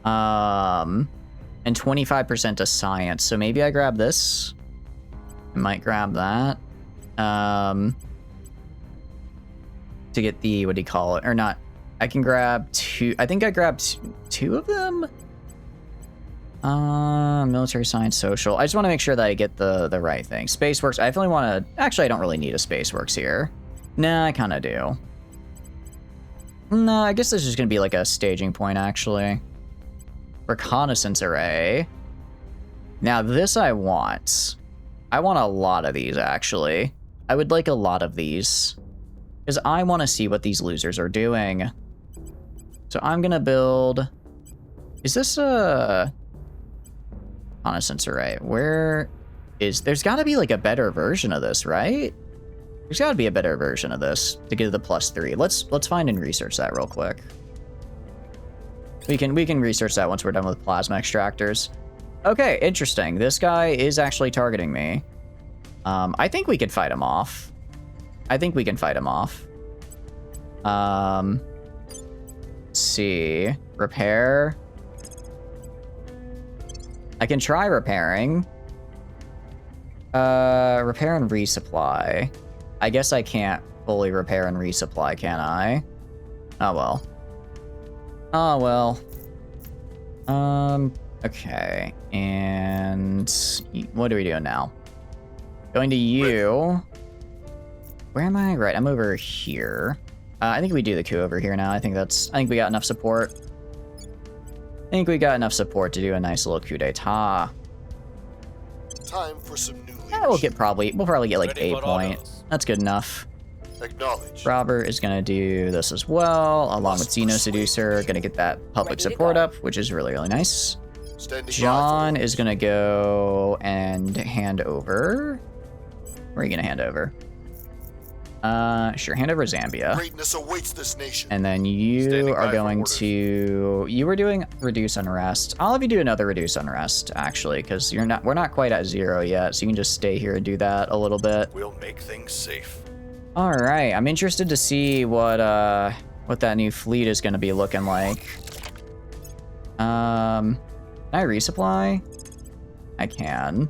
And 25% to science. So maybe I grab this. I might grab that. To get the, what do you call it? Or not. I can grab two. I think I grabbed two of them. Military science, social. I just want to make sure that I get the right thing. Spaceworks. I definitely want to. Actually, I don't really need a Spaceworks here. Nah, I kind of do. No, I guess this is going to be like a staging point, actually. Reconnaissance array. Now, this I want. I want a lot of these, actually. I would like a lot of these. Because I want to see what these losers are doing. So I'm going to build... Is this a... Reconnaissance array? Where is... There's got to be like a better version of this, right? There's got to be a better version of this to get the +3. Let's find and research that real quick. We can research that once we're done with plasma extractors. Okay, interesting. This guy is actually targeting me. I think we could fight him off. I think we can fight him off. Let's see. Repair. I can try repairing. Repair and resupply. I guess I can't fully repair and resupply, can I? Oh well. Oh well. Okay. And what are we doing now? Going to you. Where am I? Right, I'm over here. I think we do the coup over here now. I think we got enough support. I think we got enough support to do a nice little coup d'etat. Time for some new leadership. Yeah, we'll probably get like Ready 8 for point. orders. That's good enough. Acknowledge. Robert is gonna do this as well, along with Xeno Seducer. Gonna get that public Ready to support go. up, which is really, really nice. Standing by John for is gonna go and hand over. Where are you gonna hand over? Sure, hand over Zambia. greatness awaits this nation. And then you Standing by are for going orders. to. You were doing reduce unrest. I'll have you do another reduce unrest actually, because we're not quite at 0 yet, so you can just stay here and do that a little bit. We'll make things safe. All right, I'm interested to see what that new fleet is going to be looking like. Can I resupply? I can.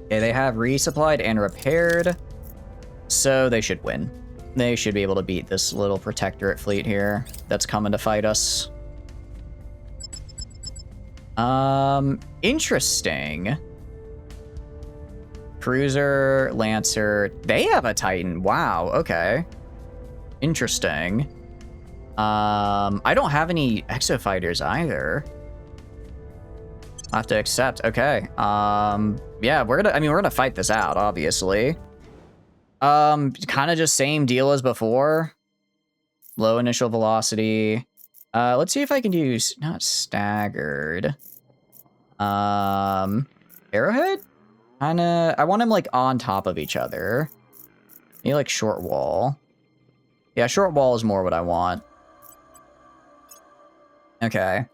Okay, they have resupplied and repaired, so they should win. They should be able to beat this little protectorate fleet here that's coming to fight us. Interesting. Cruiser, Lancer, they have a Titan. Wow, okay. Interesting. I don't have any exo fighters either. I'll have to accept. Okay. Yeah, we're gonna fight this out, obviously. Kind of just same deal as before. Low initial velocity. Let's see if I can do not staggered. Arrowhead? I want them like on top of each other. Maybe like short wall. Yeah, short wall is more what I want. Okay.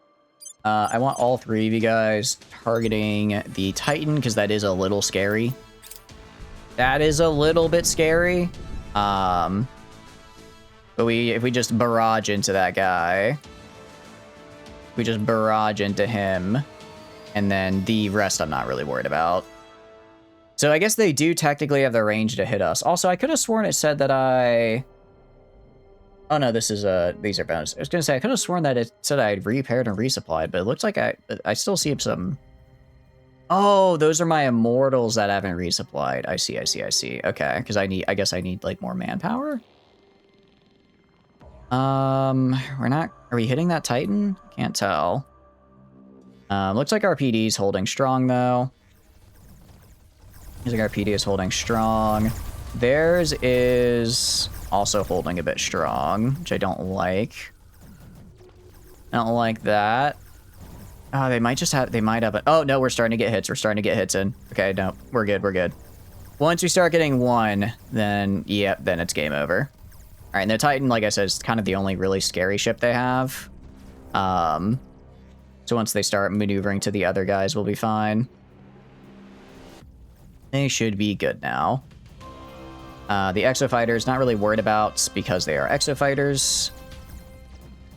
I want all 3 of you guys targeting the Titan, because that is a little scary. That is a little bit scary. But if we just barrage into that guy, we just barrage into him, and then the rest I'm not really worried about. So I guess they do technically have the range to hit us. Also, I could have sworn it said that I... Oh no, these are bonus. I was gonna say, I could have sworn that it said I repaired and resupplied, but it looks like I still see some... Oh, those are my immortals that haven't resupplied. I see. Okay, because I guess I need like more manpower? Are we hitting that Titan? Can't tell. Looks like our PD's holding strong though. Looks like our PD is holding strong. Theirs is also holding a bit strong, which I don't like. I don't like that. Oh, they might have a... Oh, no, we're starting to get hits. We're starting to get hits in. Okay, no, we're good. Once we start getting 1, then, yep, then it's game over. All right, and the Titan, like I said, is kind of the only really scary ship they have. So once they start maneuvering to the other guys, we'll be fine. They should be good now. The Exo Fighters, not really worried about because they are Exo Fighters.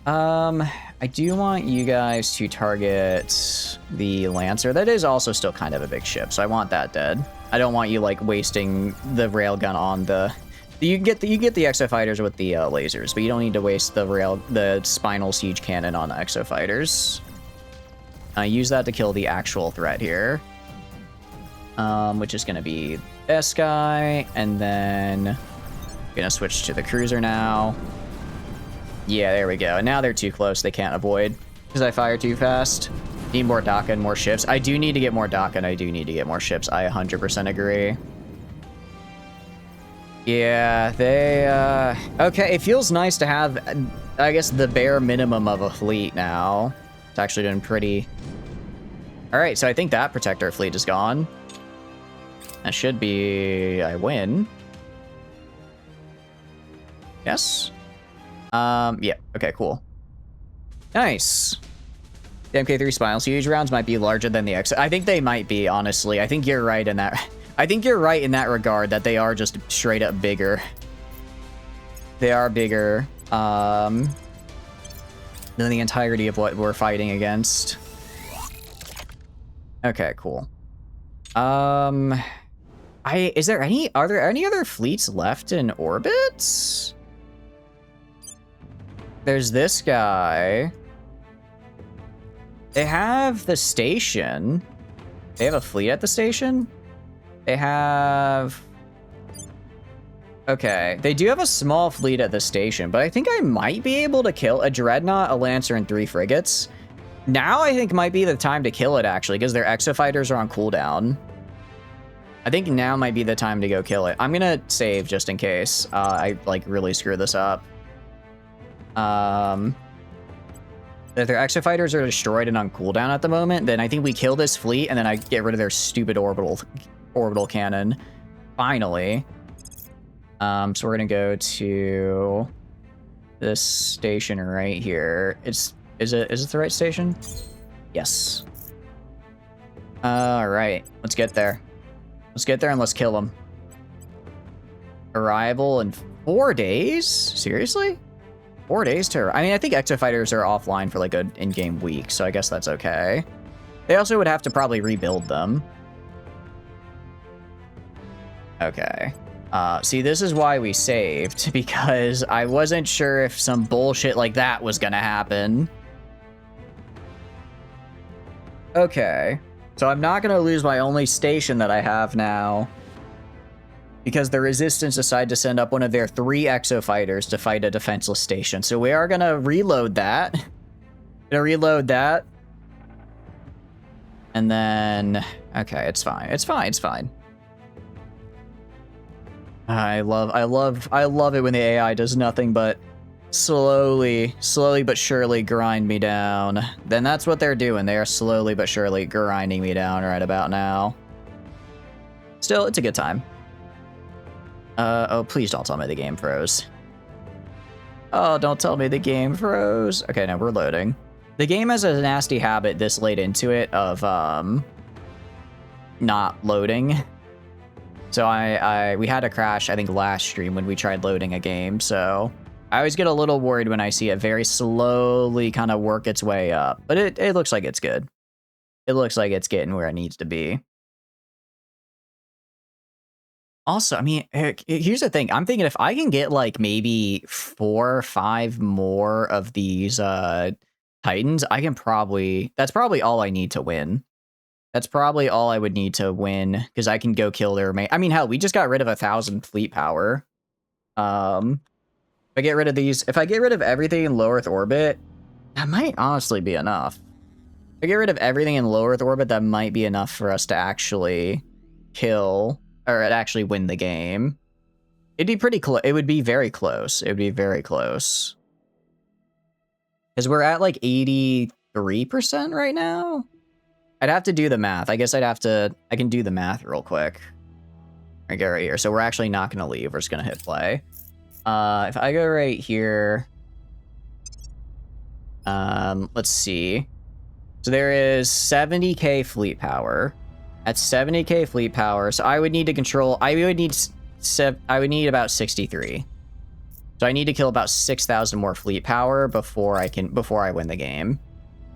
I do want you guys to target the Lancer. That is also still kind of a big ship, so I want that dead. I don't want you, like, wasting the railgun on the... You get the Exo Fighters with the lasers, but you don't need to waste the Spinal Siege Cannon on the Exo Fighters. Use that to kill the actual threat here. Which is going to be this guy, and then gonna switch to the cruiser now. Yeah, there we go. And now they're too close. They can't avoid because I fire too fast. Need more DACA and more ships. I do need to get more DACA and I do need to get more ships. I 100% agree. Yeah, they, okay, it feels nice to have, I guess, the bare minimum of a fleet now. It's actually doing pretty... Alright, so I think that protector fleet is gone. That should be... I win. Yes? Yeah, okay, cool. Nice. The MK3 Spinal Siege rounds might be larger than the X. I think they might be, honestly. I think you're right in that... I think you're right in that regard, that they are just straight up bigger. They are bigger, than the entirety of what we're fighting against. Okay, cool. Are there any other fleets left in orbit? There's this guy. They have the station. They have a fleet at the station? They have... Okay, they do have a small fleet at the station, but I think I might be able to kill a Dreadnought, a Lancer, and 3 frigates. Now I think might be the time to kill it, actually, because their exofighters are on cooldown. I think now might be the time to go kill it. I'm gonna save just in case I, like, really screw this up. If their exofighters are destroyed and on cooldown at the moment, then I think we kill this fleet and then I get rid of their stupid orbital cannon. Finally. So we're gonna go to this station right here. Is it the right station? Yes. All right, let's get there. Let's get there and let's kill them. Arrival in 4 days? Seriously? 4 days to... I mean, I think exofighters are offline for like an in-game week, so I guess that's okay. They also would have to probably rebuild them. Okay. See, this is why we saved, because I wasn't sure if some bullshit like that was gonna happen. Okay. So I'm not gonna lose my only station that I have now, because the Resistance decided to send up one of their 3 exofighters to fight a defenseless station. So we are gonna reload that. And then... Okay, it's fine. It's fine. It's fine. I love it when the AI does nothing but slowly but surely grind me down. Then that's what they're doing. They are slowly but surely grinding me down right about now. Still, it's a good time. Oh, please don't tell me the game froze. Oh, don't tell me the game froze. Okay, no, we're loading. The game has a nasty habit this late into it of, not loading. So we had a crash, I think, last stream when we tried loading a game, so I always get a little worried when I see it very slowly kind of work its way up. But it looks like it's good. It looks like it's getting where it needs to be. Also, I mean, here's the thing. I'm thinking if I can get, like, maybe 4 or 5 more of these Titans, I can probably... That's probably all I need to win. That's probably all I would need to win, because I can go kill their main... I mean, hell, we just got rid of 1,000 fleet power. If I get rid of these... If I get rid of everything in low Earth orbit, that might honestly be enough. If I get rid of everything in low Earth orbit, that might be enough for us to actually kill... Or actually win the game. It'd be pretty close. It would be very close. It would be very close. Because we're at like 83% right now. I'd have to do the math. I guess I'd have to... I can do the math real quick. I go right here. So we're actually not going to leave. We're just going to hit play. If I go right here... let's see. So there is 70k fleet power. At 70k fleet power, so I would need to control... I would need about 63. So I need to kill about 6,000 more fleet power before I win the game.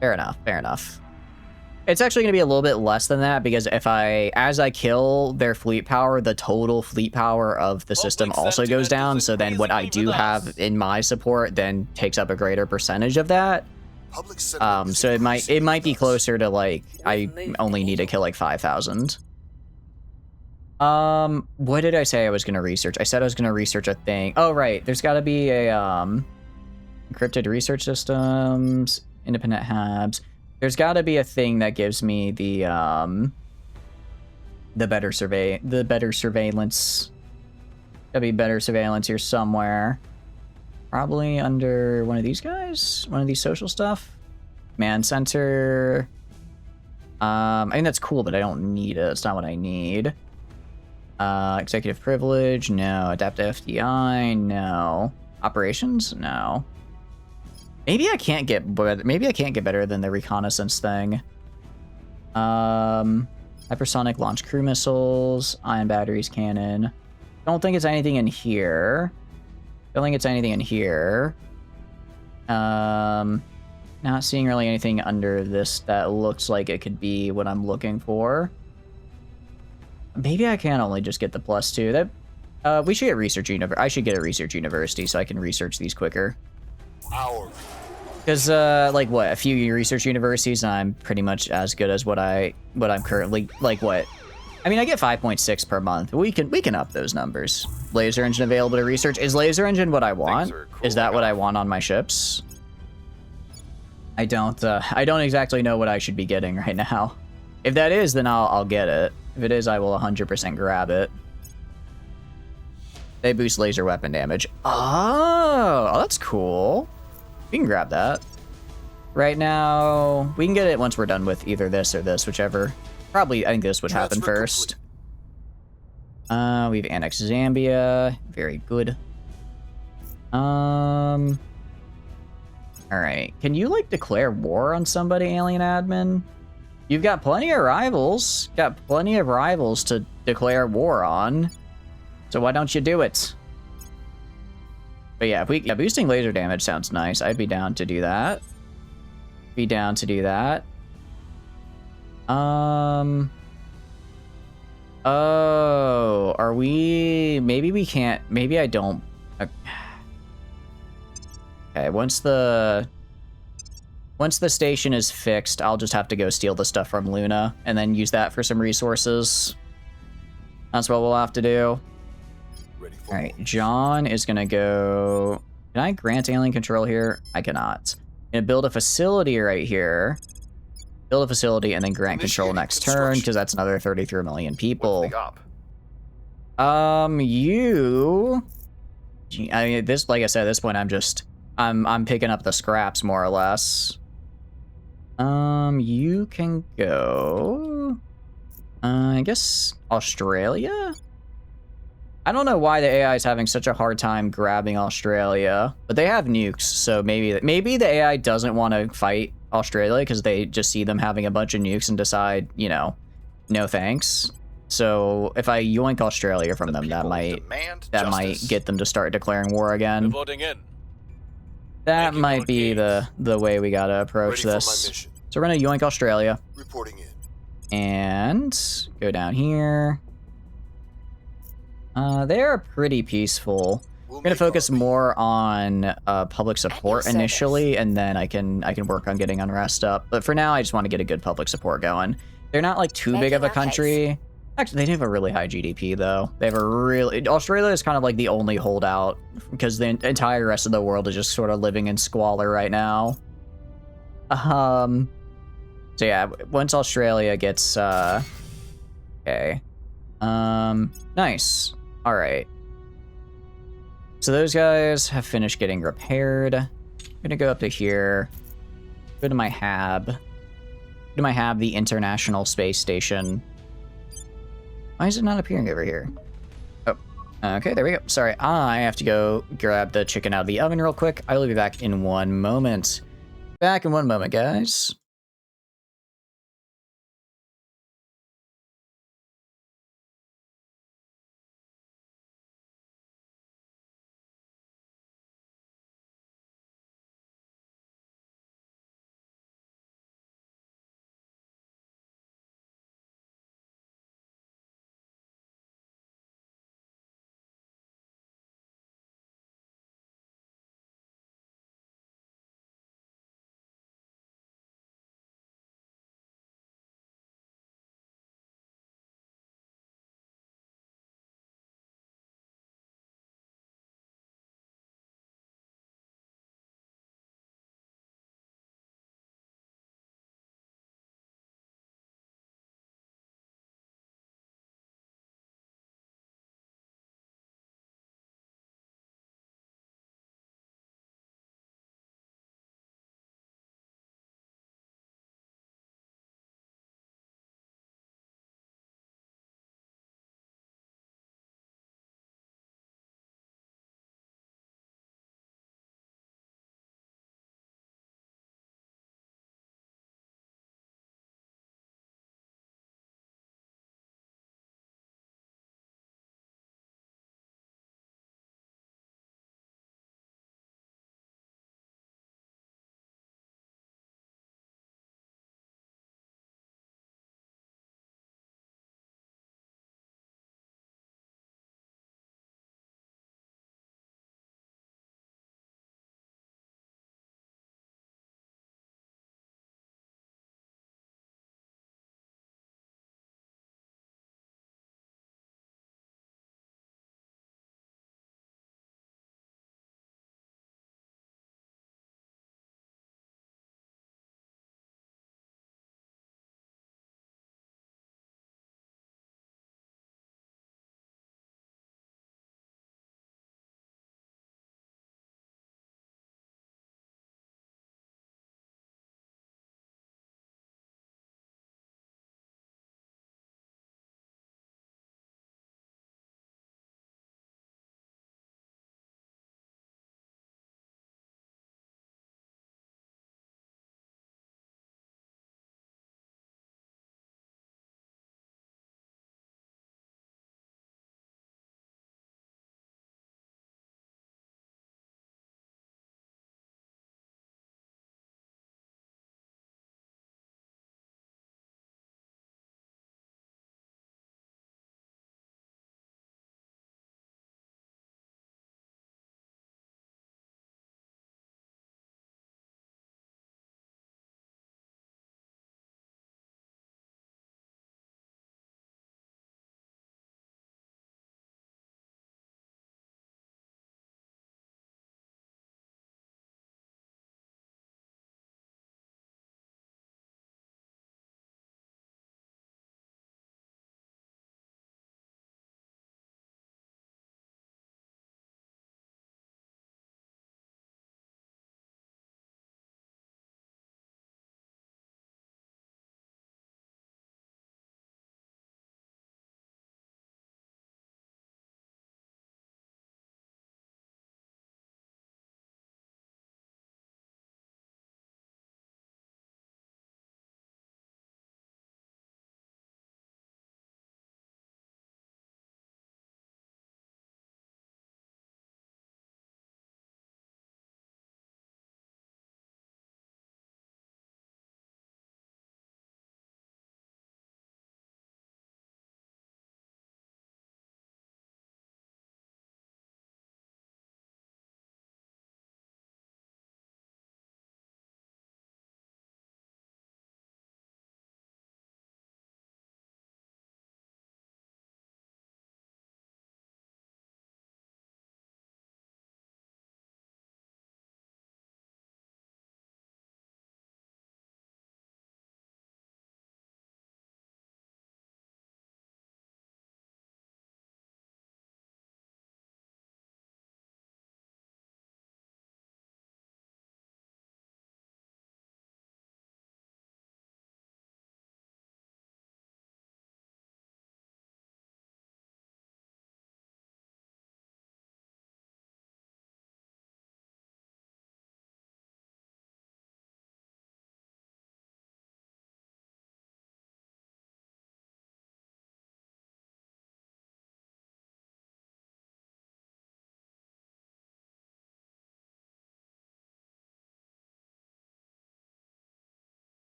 Fair enough, fair enough. It's actually going to be a little bit less than that, because as I kill their fleet power, the total fleet power of the system also goes down, so then what I do have in my support then takes up a greater percentage of that. So it might be closer to, like, I only need to kill like 5,000. What did I say I was going to research? I said I was going to research a thing. Oh, right. There's got to be a, encrypted research systems, independent hubs. There's got to be a thing that gives me the better surveillance. Gotta be better surveillance here somewhere. Probably under one of these guys? One of these social stuff? Man center. I mean, that's cool, but I don't need it. It's not what I need. Executive privilege? No. Adaptive FDI? No. Operations? No. Maybe I can't get better than the reconnaissance thing. Hypersonic launch crew missiles, ion batteries, cannon. Don't think it's anything in here. Don't think it's anything in here. Not seeing really anything under this that looks like it could be what I'm looking for. maybe I can only just get the +2. That we should get I should get a research university so I can research these quicker. Our Because like what, a few research universities, and I'm pretty much as good as what I'm currently like. What? I mean, I get 5.6 per month. We can up those numbers. Laser engine available to research. Is laser engine what I want? Is that what I want on my ships? I don't exactly know what I should be getting right now. If that is, then I'll get it. If it is, I will 100% grab it. They boost laser weapon damage. Oh, that's cool. We can grab that. Right now, we can get it once we're done with either this or this, whichever. Probably, I think this would happen first. We've annexed Zambia. Very good. Alright. Can you, like, declare war on somebody, alien admin? You've got plenty of rivals. Got plenty of rivals to declare war on. So why don't you do it? But yeah, boosting laser damage sounds nice. I'd be down to do that. Be down to do that. Oh, are we... Maybe we can't... Maybe I don't... Okay, once the station is fixed, I'll just have to go steal the stuff from Luna and then use that for some resources. That's what we'll have to do. All right, John is gonna go... Can I grant alien control here? I cannot. I'm gonna build a facility right here. Build a facility and then grant control next turn, because that's another 33 million people. You... I mean, this, like I said, at this point, I'm picking up the scraps, more or less. You can go... I guess Australia? I don't know why the AI is having such a hard time grabbing Australia, but they have nukes, so maybe the AI doesn't want to fight Australia because they just see them having a bunch of nukes and decide, you know, no thanks. So if I yoink Australia from them, that might get them to start declaring war again. Reporting in. That might be the way we gotta approach this. So we're gonna yoink Australia. Reporting in. And go down here. They are pretty peaceful. We're gonna focus more on public support initially, and then I can work on getting unrest up. But for now, I just want to get a good public support going. They're not like too big of a country. Actually, they do have a really high GDP though. They have a really... Australia is kind of like the only holdout because the entire rest of the world is just sort of living in squalor right now. So yeah, once Australia gets okay. Nice. All right. So those guys have finished getting repaired. I'm gonna go up to here. Go to my hab. Go to my hab, the International Space Station. Why is it not appearing over here? Oh, okay, there we go. Sorry, I have to go grab the chicken out of the oven real quick. I will be back in 1 moment. Back in 1 moment, guys.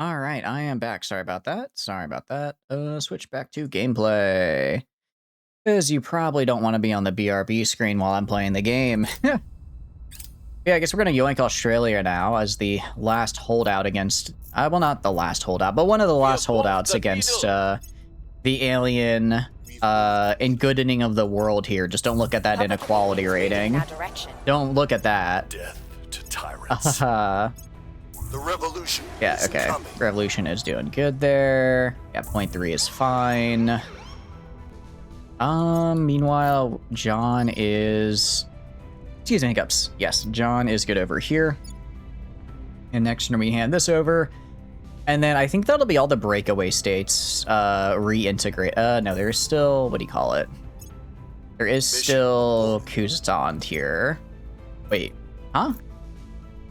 All right, I am back. Sorry about that. Sorry about that. Switch back to gameplay. Because you probably don't want to be on the BRB screen while I'm playing the game. Yeah, I guess we're going to yoink Australia now as the last holdout against... well, not the last holdout, but one of the last holdouts against the alien engoodening of the world here. Just don't look at that inequality rating. Don't look at that. Death to tyrants. The revolution yeah, is okay. coming. Revolution is doing good there. Yeah, 0.3 is fine. Meanwhile, John is... Excuse me, hiccups. Yes, John is good over here. And next turn we hand this over. And then I think that'll be all the breakaway states reintegrate. No, there's still... What do you call it? There is still Kuzestan here. Wait, huh?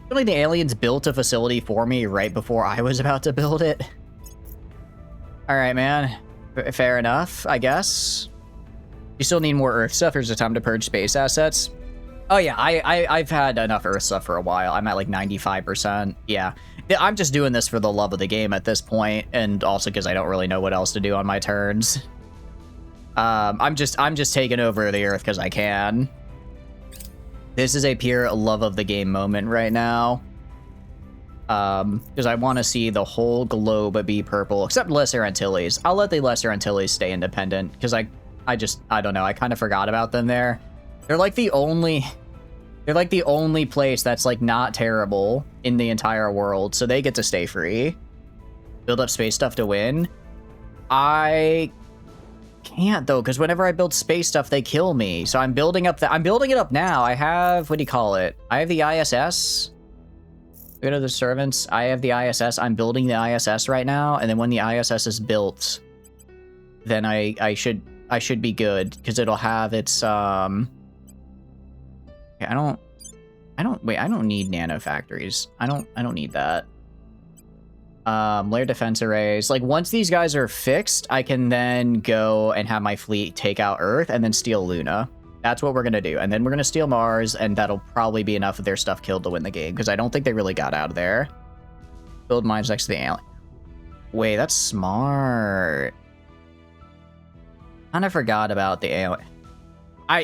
Really, the aliens built a facility for me right before I was about to build it. All right, man. Fair enough, I guess. You still need more Earth stuff. There's a time to purge space assets. Oh yeah, I've had enough Earth stuff for a while. I'm at like 95%. Yeah, I'm just doing this for the love of the game at this point, and also because I don't really know what else to do on my turns. I'm just taking over the Earth because I can. This is a pure love of the game moment right now. Because I want to see the whole globe be purple, except Lesser Antilles. I'll let the Lesser Antilles stay independent, because I don't know, I kind of forgot about them there. They're like the only place that's like not terrible in the entire world, so they get to stay free. Build up space stuff to win. I can't though, because whenever I build space stuff, they kill me. So I'm building it up now. I have, what do you call it? I have the ISS. Go to the servants. I have the ISS. I'm building the ISS right now, and then when the ISS is built, then I should be good, because it'll have its I don't need nano factories. I don't need that. Layer defense arrays. Like, once these guys are fixed, I can then go and have my fleet take out Earth and then steal Luna. That's what we're gonna do. And then we're gonna steal Mars, and that'll probably be enough of their stuff killed to win the game, because I don't think they really got out of there. Build mines next to the alien. Wait, that's smart. Kinda forgot about the alien.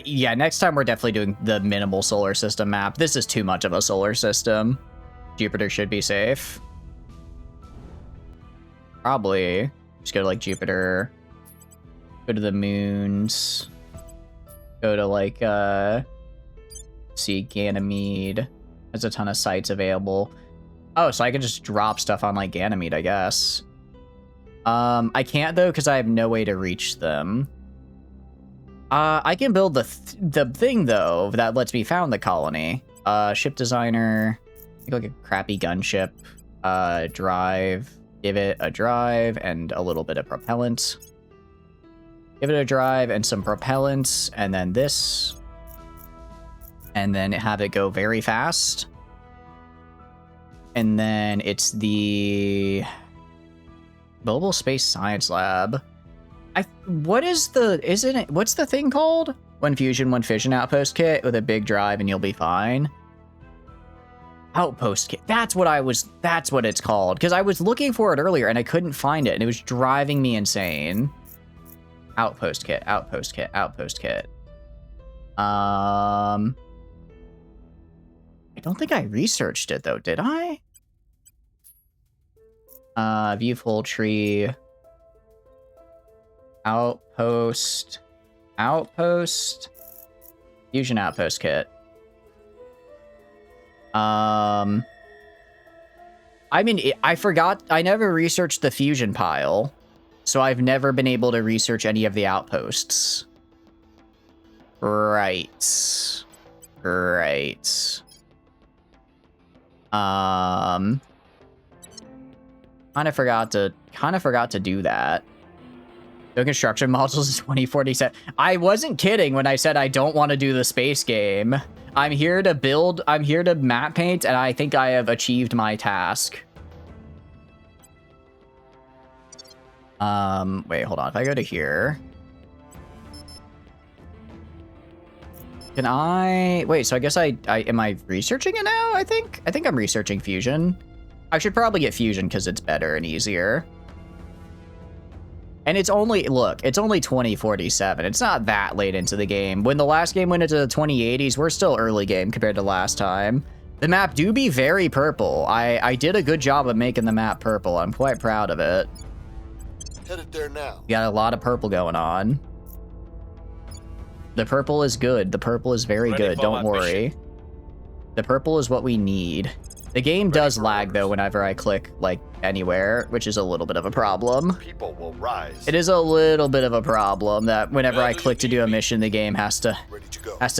Yeah, next time we're definitely doing the minimal solar system map. This is too much of a solar system. Jupiter should be safe. Probably. Just go to, like, Jupiter. Go to the moons. Go to, like, see, Ganymede. There's a ton of sites available. Oh, so I can just drop stuff on, like, Ganymede, I guess. I can't, though, because I have no way to reach them. I can build the thing, though, that lets me found the colony. Ship designer. Make, like, a crappy gunship. Drive. Give it a drive and a little bit of propellant. Give it a drive and some propellant, and then this. And then have it go very fast. And then it's the Mobile Space Science Lab. What's the thing called? One fusion, one fission outpost kit with a big drive and you'll be fine. Outpost kit. That's what it's called. Because I was looking for it earlier and I couldn't find it, and it was driving me insane. Outpost kit, outpost kit, outpost kit. I don't think I researched it though, did I? View full tree. Outpost. Fusion outpost kit. I mean, I forgot. I never researched the fusion pile, so I've never been able to research any of the outposts. Right. Kind of forgot to do that. No construction modules in 2047. I wasn't kidding when I said I don't want to do the space game. I'm here to map paint, and I think I have achieved my task. Wait, hold on. If I go to here... Can I... Wait, so I guess am I researching it now, I think? I think I'm researching fusion. I should probably get fusion because it's better and easier. And it's only, look, it's only 2047. It's not that late into the game. When the last game went into the 2080s, we're still early game compared to last time. The map do be very purple. I did a good job of making the map purple. I'm quite proud of it. Headed there now. We got a lot of purple going on. The purple is good. The purple is very good. Don't worry. The purple is what we need. The game does lag though whenever I click like anywhere, which is a little bit of a problem. People will rise. It is a little bit of a problem that whenever I click to do a mission, the game has to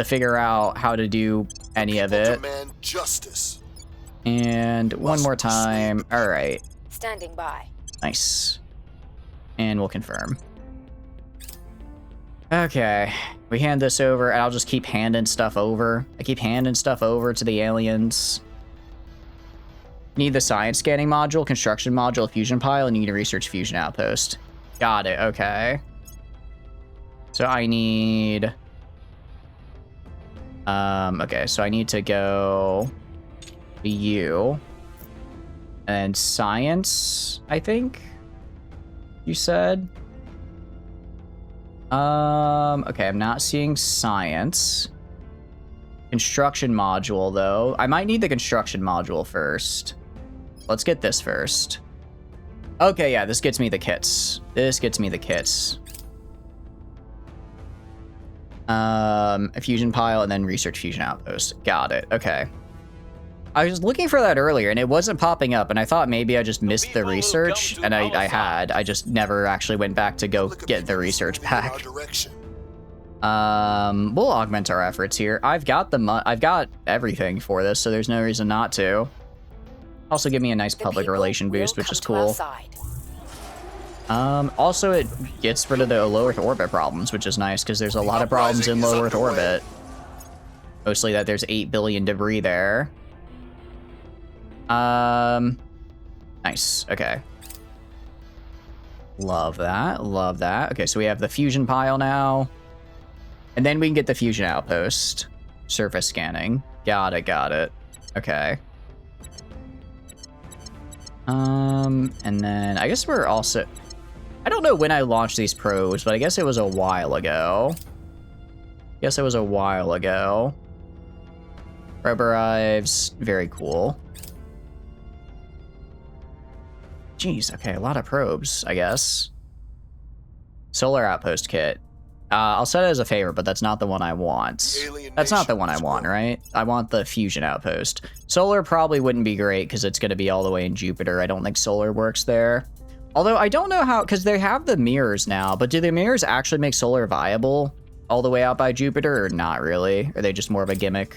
figure out how to do any of it. Demand justice. And one more time. All right. Standing by. Nice. And we'll confirm. Okay. We hand this over, and I'll just keep handing stuff over. I keep handing stuff over to the aliens. Need the science scanning module, construction module, fusion pile, and need a research fusion outpost. Got it, okay. So I need... okay, so I need to go to you. And science, I think? You said? Okay, I'm not seeing science. Construction module, though. I might need the construction module first. Let's get this first. Okay, yeah, this gets me the kits. This gets me the kits. A fusion pile and then research fusion outpost. Got it, okay. I was looking for that earlier and it wasn't popping up and I thought maybe I just missed the research and I had. I just never actually went back to go get the research back. We'll augment our efforts here. I've got I've got everything for this, so there's no reason not to. Also give me a nice public relation boost, which is cool. Also it gets rid of the low Earth orbit problems, which is nice because there's a lot of problems in low Earth orbit. Mostly that there's 8 billion debris there. Nice. Okay. Love that. Love that. Okay, so we have the fusion pile now. And then we can get the fusion outpost. Surface scanning. Got it, got it. Okay. And then I guess we're also... I don't know when I launched these probes, but I guess it was a while ago. Guess it was a while ago. Probe arrives. Very cool. Jeez, okay, a lot of probes, I guess. Solar outpost kit. I'll set it as a favor, but that's not the one I want. That's not the one I want, right? I want the fusion outpost. Solar probably wouldn't be great because it's going to be all the way in Jupiter. I don't think solar works there. Although I don't know how, because they have the mirrors now, but do the mirrors actually make solar viable all the way out by Jupiter or not really? Are they just more of a gimmick?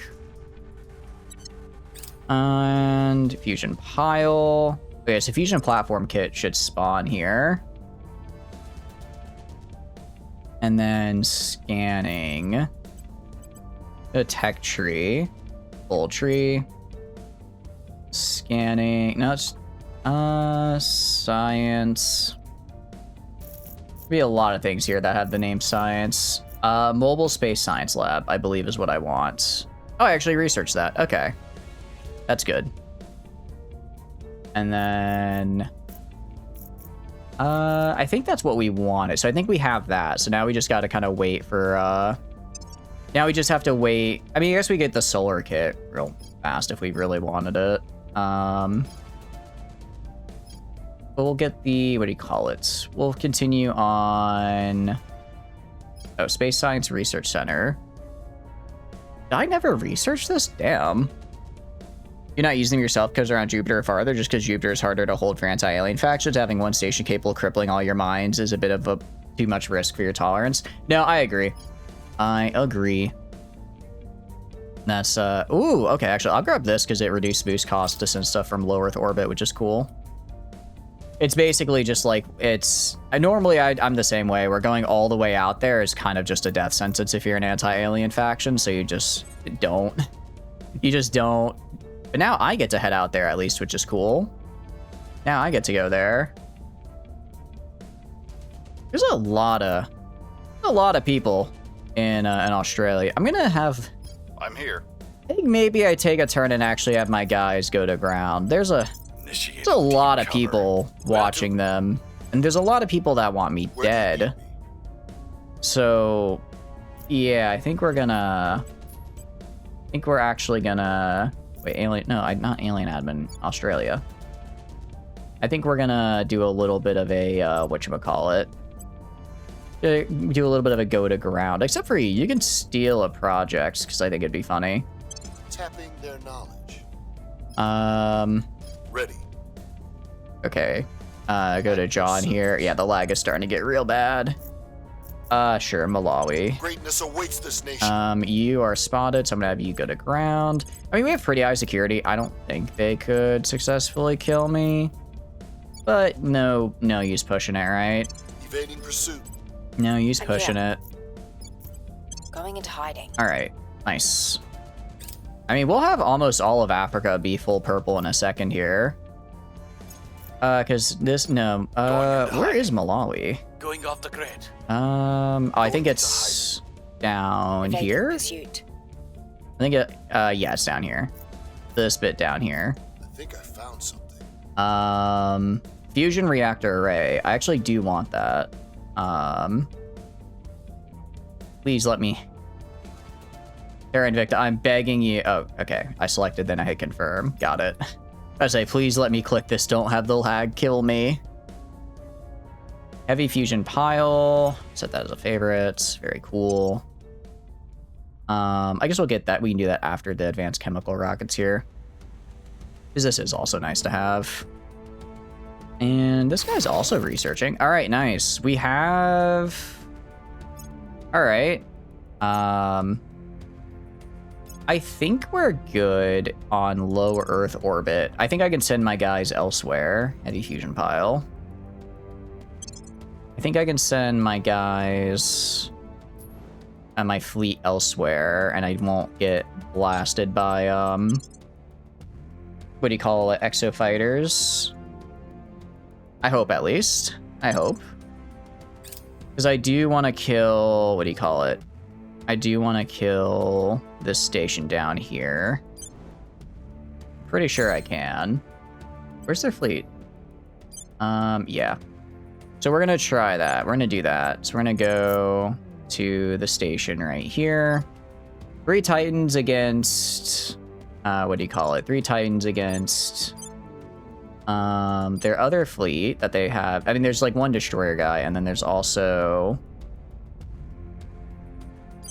And fusion pile. Okay, so fusion platform kit should spawn here. And then scanning. A tech tree. Full tree. Scanning. No, it's science. Be a lot of things here that have the name science. Mobile space science lab, I believe is what I want. Oh, I actually researched that. Okay. That's good. And then I think that's what we wanted. So I think we have that. So now we just got to kind of wait for now we just have to wait. I mean, I guess we get the solar kit real fast if we really wanted it. But we'll get the, what do you call it? We'll continue on Space Science Research Center. Did I never research this? Damn. You're not using them yourself because they're on Jupiter or farther, just because Jupiter is harder to hold for anti-alien factions. Having one station capable of crippling all your mines is a bit of a too much risk for your tolerance. No, I agree. I agree. That's, ooh, okay, actually, I'll grab this because it reduced boost cost to send stuff from low Earth orbit, which is cool. It's basically just like, it's, normally I'm the same way. We're going all the way out there is kind of just a death sentence if you're an anti-alien faction, so you just don't. You just don't. But now I get to head out there at least, which is cool. Now I get to go there. There's a lot of people in Australia. I'm gonna have. I'm here. I think maybe I take a turn and actually have my guys go to ground. There's a There's a lot of people watching them. And there's a lot of people that want me dead. So, yeah, I think we're gonna... I think we're actually gonna... Wait, alien... No, not alien admin. Australia. I think we're gonna do a little bit of a, whatchamacallit. Do a little bit of a go to ground. Except for you can steal a project, because I think it'd be funny. Tapping their knowledge. Ready. Okay. Go to John here. Yeah, the lag is starting to get real bad. Sure, Malawi. Greatness awaits this nation. You are spotted, so I'm gonna have you go to ground. I mean, we have pretty high security. I don't think they could successfully kill me. But no use pushing it, right? Evading pursuit. No use pushing it. Going into hiding. All right, nice. I mean, we'll have almost all of Africa be full purple in a second here. Because this, no, where is Malawi? Going off the grid. I think it's down Evading here. pursuit. I think yeah, it's down here. This bit down here. I think I found something. Fusion reactor array. I actually do want that. Please let me. Terra Invicta, I'm begging you. Oh, okay. I selected, then I hit confirm. Got it. I say, please let me click this. Don't have the lag kill me. Heavy fusion pile. Set that as a favorite. Very cool. I guess we'll get that. We can do that after the advanced chemical rockets here. Because this is also nice to have. And this guy's also researching. All right, nice. We have... All right. I think we're good on low Earth orbit. I think I can send my guys elsewhere. Heavy fusion pile. I think I can send my guys and my fleet elsewhere, and I won't get blasted by, what do you call it, exo fighters. I hope, at least. I hope. Because I do want to kill, what do you call it? I do want to kill this station down here. Pretty sure I can. Where's their fleet? Yeah. So we're going to try that. We're going to do that. So we're going to go to the station right here. 3 Titans against... what do you call it? 3 Titans against... their other fleet that they have. I mean, there's like 1 destroyer guy, and then there's also...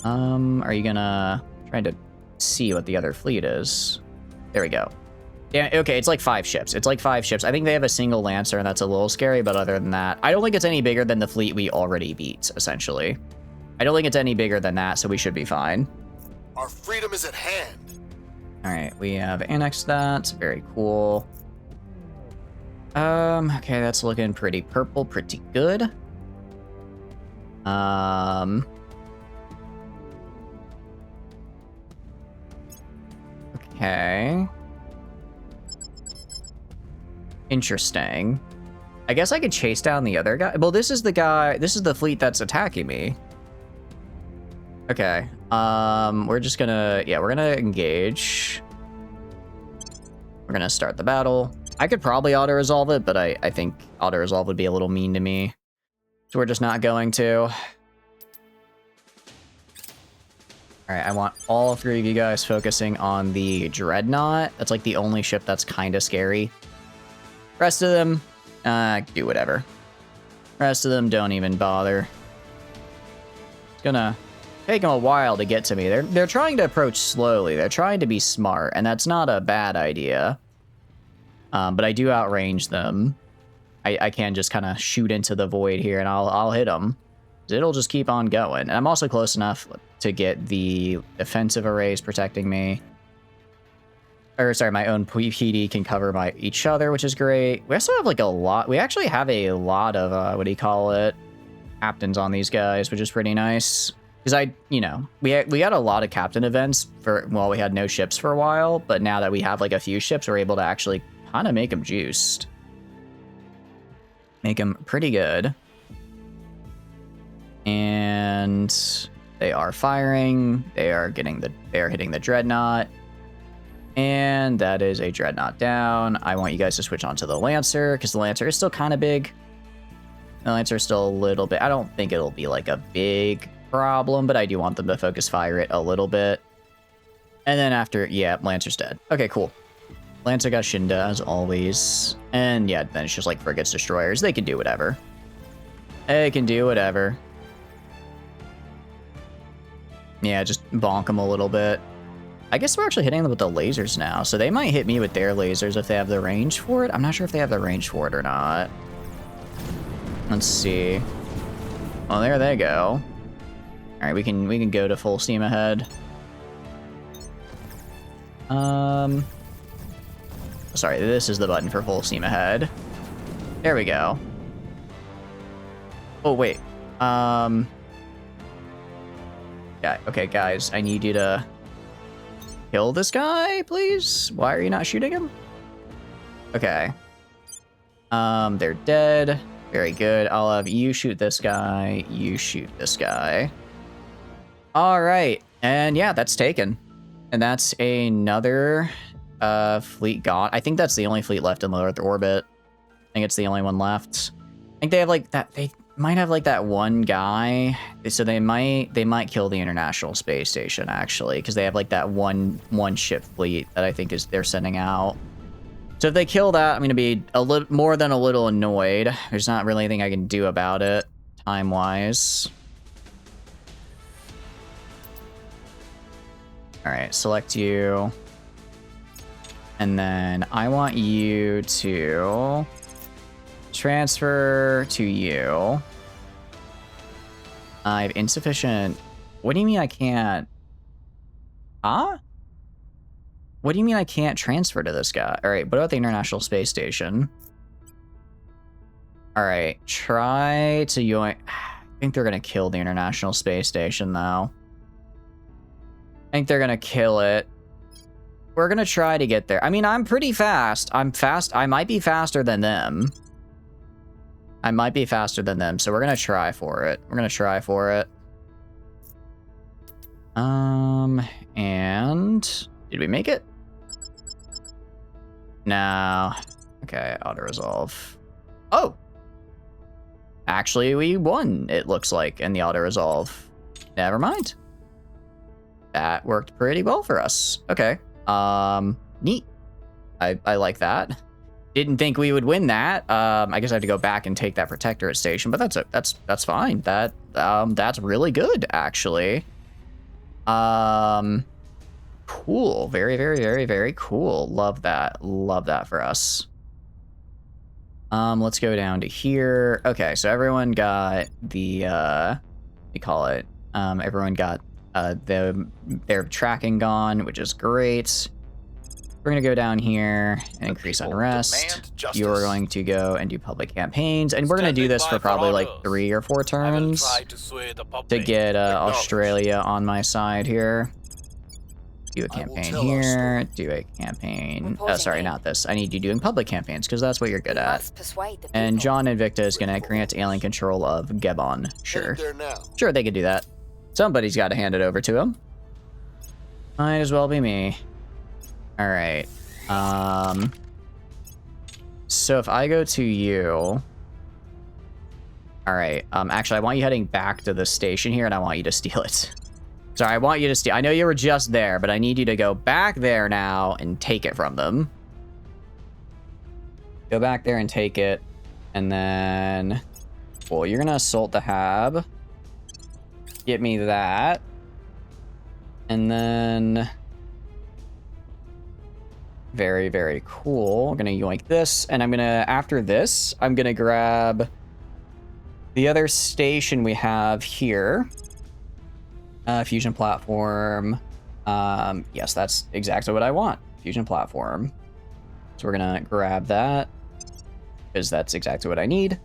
are you gonna... Trying to see what the other fleet is. There we go. Yeah, okay, it's like 5 ships. It's like 5 ships. I think they have a single Lancer, and that's a little scary, but other than that, I don't think it's any bigger than the fleet we already beat, essentially. I don't think it's any bigger than that, so we should be fine. Our freedom is at hand. Alright, we have annexed that. Very cool. Okay, that's looking pretty purple, pretty good. Okay. Interesting. I guess I could chase down the other guy. Well, this is the guy, this is the fleet that's attacking me. Okay. We're just gonna, yeah, we're gonna engage. We're gonna start the battle. I could probably auto-resolve it, but I think auto-resolve would be a little mean to me. So we're just not going to. Alright, I want all 3 of you guys focusing on the Dreadnought. That's like the only ship that's kind of scary. Rest of them, do whatever. Rest of them don't even bother. It's gonna take them a while to get to me. They're trying to approach slowly. They're trying to be smart, and that's not a bad idea. But I do outrange them. I can just kind of shoot into the void here, and I'll hit them. It'll just keep on going. And I'm also close enough to get the defensive arrays protecting me. Or, sorry, my own PD can cover each other, which is great. We also have, like, a lot... We actually have a lot of, what do you call it? Captains on these guys, which is pretty nice. Because you know, we had a lot of captain events while we had no ships for a while. But now that we have, like, a few ships, we're able to actually kind of make them juiced. Make them pretty good. And they are firing. They are hitting the Dreadnought. And that is a Dreadnought down. I want you guys to switch on to the Lancer, because the Lancer is still kind of big. The Lancer is still a little bit... I don't think it'll be like a big problem, but I do want them to focus fire it a little bit. And then after... Yeah, Lancer's dead. Okay, cool. Lancer got Shinda, as always. And yeah, then it's just like frigates, destroyers. They can do whatever. They can do whatever. Yeah, just bonk them a little bit. I guess we're actually hitting them with the lasers now, so they might hit me with their lasers if they have the range for it. I'm not sure if they have the range for it or not. Let's see. Well, there they go. All right, we can go to full steam ahead. Sorry, this is the button for full steam ahead. There we go. Oh wait. Yeah. Okay, guys, I need you to kill this guy, please. Why are you not shooting him? Okay. They're dead. Very good. I'll have you shoot this guy. You shoot this guy. All right, and yeah, that's taken. And that's another fleet gone. I think that's the only fleet left in low Earth orbit. I think it's the only one left. I think they have like that. They might have like that one guy. So they might kill the International Space Station actually, because they have like that one ship fleet that I think is they're sending out. So if they kill that, I'm gonna be a little more than a little annoyed. There's not really anything I can do about it time-wise. All right, select you. And then I want you to transfer to you. I have insufficient... What do you mean I can't... Huh? What do you mean I can't transfer to this guy? All right, what about the International Space Station? All right, try to join... I think they're going to kill the International Space Station, though. I think they're going to kill it. We're going to try to get there. I mean, I'm pretty fast. I'm fast. I might be faster than them. I might be faster than them, so we're going to try for it. We're going to try for it. And... Did we make it? No. Okay, auto-resolve. Oh! Actually, we won, it looks like, in the auto-resolve. Never mind. That worked pretty well for us. Okay. Neat. I like that. Didn't think we would win that. I guess I have to go back and take that protectorate station, but that's fine. That's really good, actually. Cool. Very, very, very, very cool. Love that. Love that for us. Let's go down to here. Okay, so everyone got the we call it. Everyone got their tracking gone, which is great. We're gonna go down here and increase unrest. You're going to go and do public campaigns, and we're gonna do this for probably like 3 or 4 turns to get Australia on my side here. Do a campaign here. Do a campaign. Sorry, not this. I need you doing public campaigns because that's what you're good at. And John Invicta is gonna grant alien control of Gabon. Sure. Sure, they could do that. Somebody's got to hand it over to him. Might as well be me. All right. So if I go to you... All right. Actually, I want you heading back to the station here, and I want you to steal it. Sorry, I want you to steal... I know you were just there, but I need you to go back there now and take it from them. Go back there and take it. And then... Well, you're going to assault the hab. Get me that. And then... Very, very cool. I'm gonna yoink this, and I'm gonna, after this, I'm gonna grab the other station we have here. Fusion platform. Yes, that's exactly what I want. Fusion platform. So we're gonna grab that, because that's exactly what I need.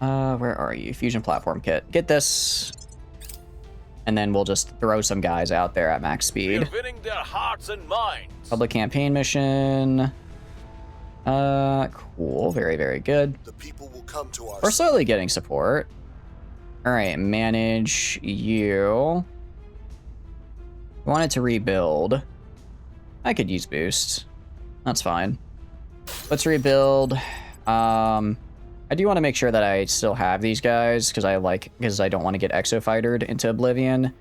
Where are you? Fusion platform kit. Get this. And then we'll just throw some guys out there at max speed. We're winning their hearts and minds. Public campaign mission. Cool. Very, very good. The people will come to our We're slowly getting support. All right, manage you. I wanted to rebuild. I could use boost. That's fine. Let's rebuild. I do want to make sure that I still have these guys because I don't want to get exo-fightered into oblivion.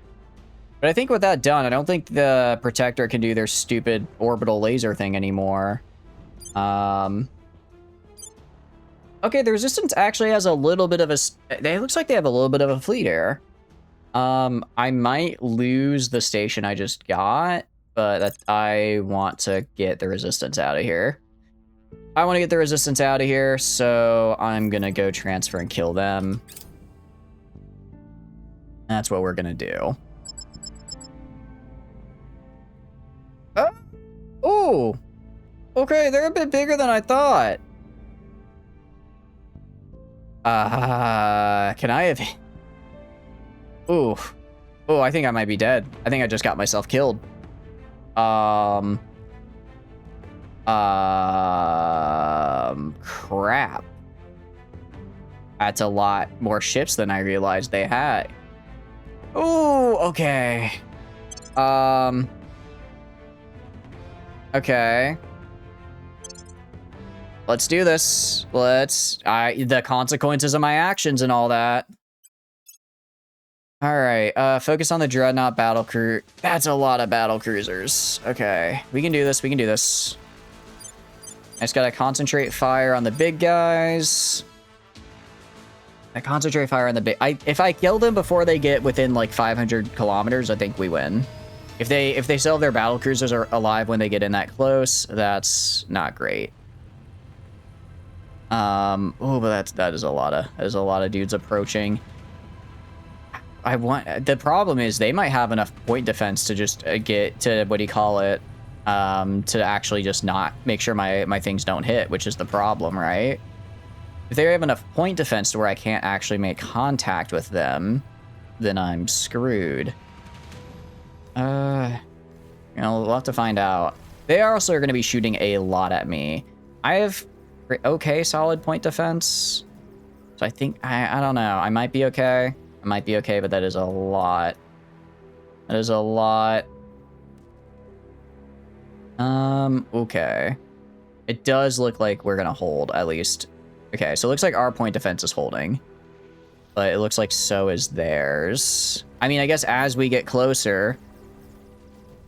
But I think with that done, I don't think the Protector can do their stupid orbital laser thing anymore. Okay, the Resistance actually has a little bit of a... It looks like they have a little bit of a fleet here. I might lose the station I just got, but I want to get the Resistance out of here. I want to get the Resistance out of here, so I'm going to go transfer and kill them. That's what we're going to do. Oh! Okay, they're a bit bigger than I thought. Can I have... Ooh. Oh, I think I might be dead. I think I just got myself killed. Crap. That's a lot more ships than I realized they had. Ooh, okay. Okay. Let's do this. The consequences of my actions and all that. All right, focus on the Dreadnought battle crew. That's a lot of battle cruisers. Okay, we can do this, we can do this. I just gotta concentrate fire on the big guys. I concentrate fire on the big... if I kill them before they get within like 500 kilometers, I think we win. If they still have their battle cruisers are alive when they get in that close, that's not great. Oh, but that is a lot of dudes approaching. The problem is they might have enough point defense to just get to, what do you call it, to actually just not make sure my things don't hit, which is the problem, right? If they have enough point defense to where I can't actually make contact with them, then I'm screwed. You know, we'll have to find out. They are also going to be shooting a lot at me. I have okay solid point defense, so I think I don't know. I might be okay. I might be okay, but that is a lot. That is a lot. Okay. It does look like we're gonna hold, at least. Okay, so it looks like our point defense is holding. But it looks like so is theirs. I mean, I guess as we get closer,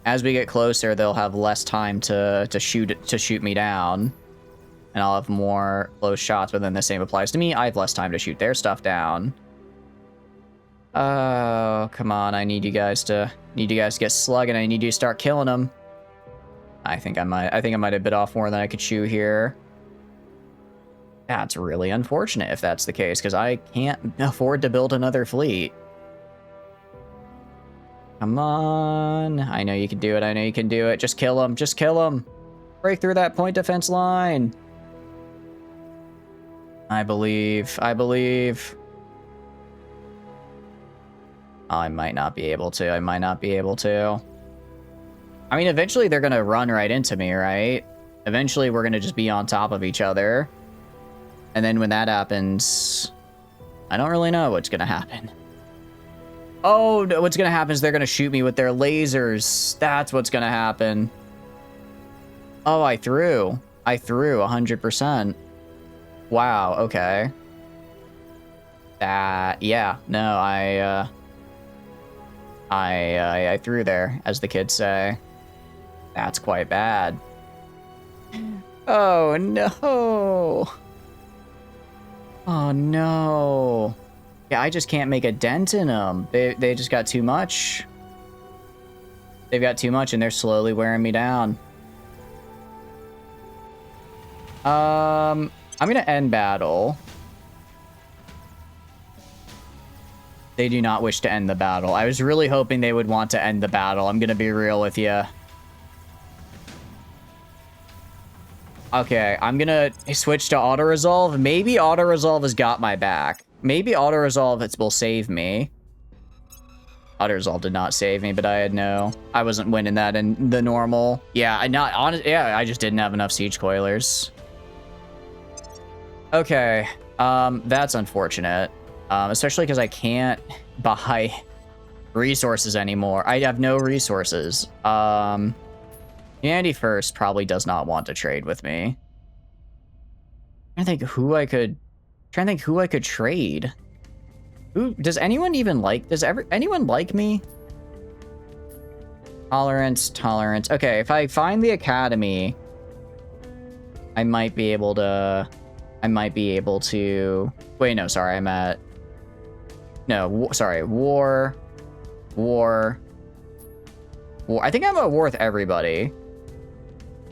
they'll have less time to shoot me down. And I'll have more close shots, but then the same applies to me. I have less time to shoot their stuff down. Oh, come on. I need you guys to get slugging. I need you to start killing them. I think I might have bit off more than I could chew here. That's really unfortunate if that's the case, because I can't afford to build another fleet. Come on. I know you can do it. I know you can do it. Just kill them. Just kill them. Break through that point defense line. I believe. Oh, I might not be able to. I mean, eventually they're going to run right into me, right? Eventually we're going to just be on top of each other. And then when that happens, I don't really know what's going to happen. Oh, no, what's going to happen is they're going to shoot me with their lasers. That's what's going to happen. Oh, I threw 100%. Wow, okay. Yeah, no, I threw there, as the kids say. That's quite bad. Oh, no. Oh, no. Yeah, I just can't make a dent in them. They just got too much. They've got too much, and they're slowly wearing me down. I'm gonna end battle. They do not wish to end the battle. I was really hoping they would want to end the battle. I'm gonna be real with you. Okay, I'm gonna switch to auto-resolve. Maybe auto-resolve has got my back. Maybe auto-resolve will save me. Auto-resolve did not save me, but I wasn't winning that in the normal. Yeah, I just didn't have enough siege coilers. Okay, that's unfortunate. Especially because I can't buy resources anymore. I have no resources. Humanity First probably does not want to trade with me. I'm trying to think who I could trade. Who does anyone even like? Does anyone like me? Tolerance. Okay, if I find the academy, I might be able to. Wait, no, sorry, I'm at. No, sorry, war. I think I'm at war with everybody.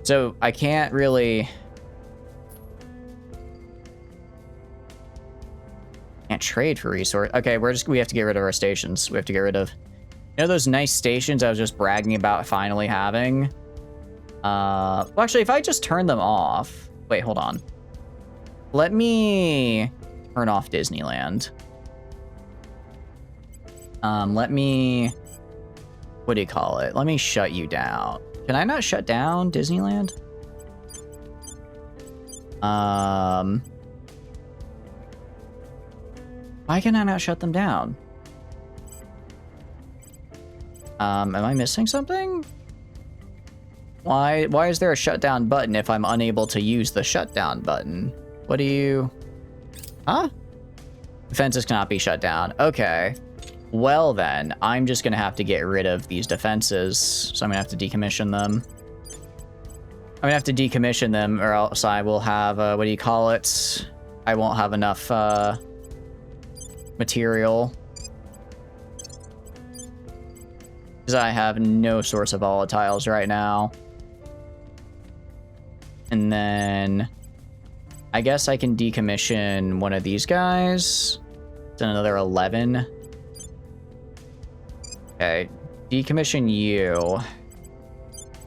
So I can't really. Can't trade for resource. Okay, we have to get rid of our stations. We have to get rid of, you know, those nice stations I was just bragging about finally having. Well, actually, if I just turn them off. Wait, hold on. Let me turn off Disneyland. Let me, what do you call it? Let me shut you down. Can I not shut down Disneyland? Why can I not shut them down? Am I missing something? Why is there a shutdown button if I'm unable to use the shutdown button? What do you... Huh? Defenses cannot be shut down. Okay. Well then, I'm just gonna have to get rid of these defenses. So I'm gonna have to decommission them. I'm gonna have to decommission them or else I will have, what do you call it? I won't have enough, material. Because I have no source of volatiles right now. And then I guess I can decommission one of these guys. It's another 11. Okay, decommission you.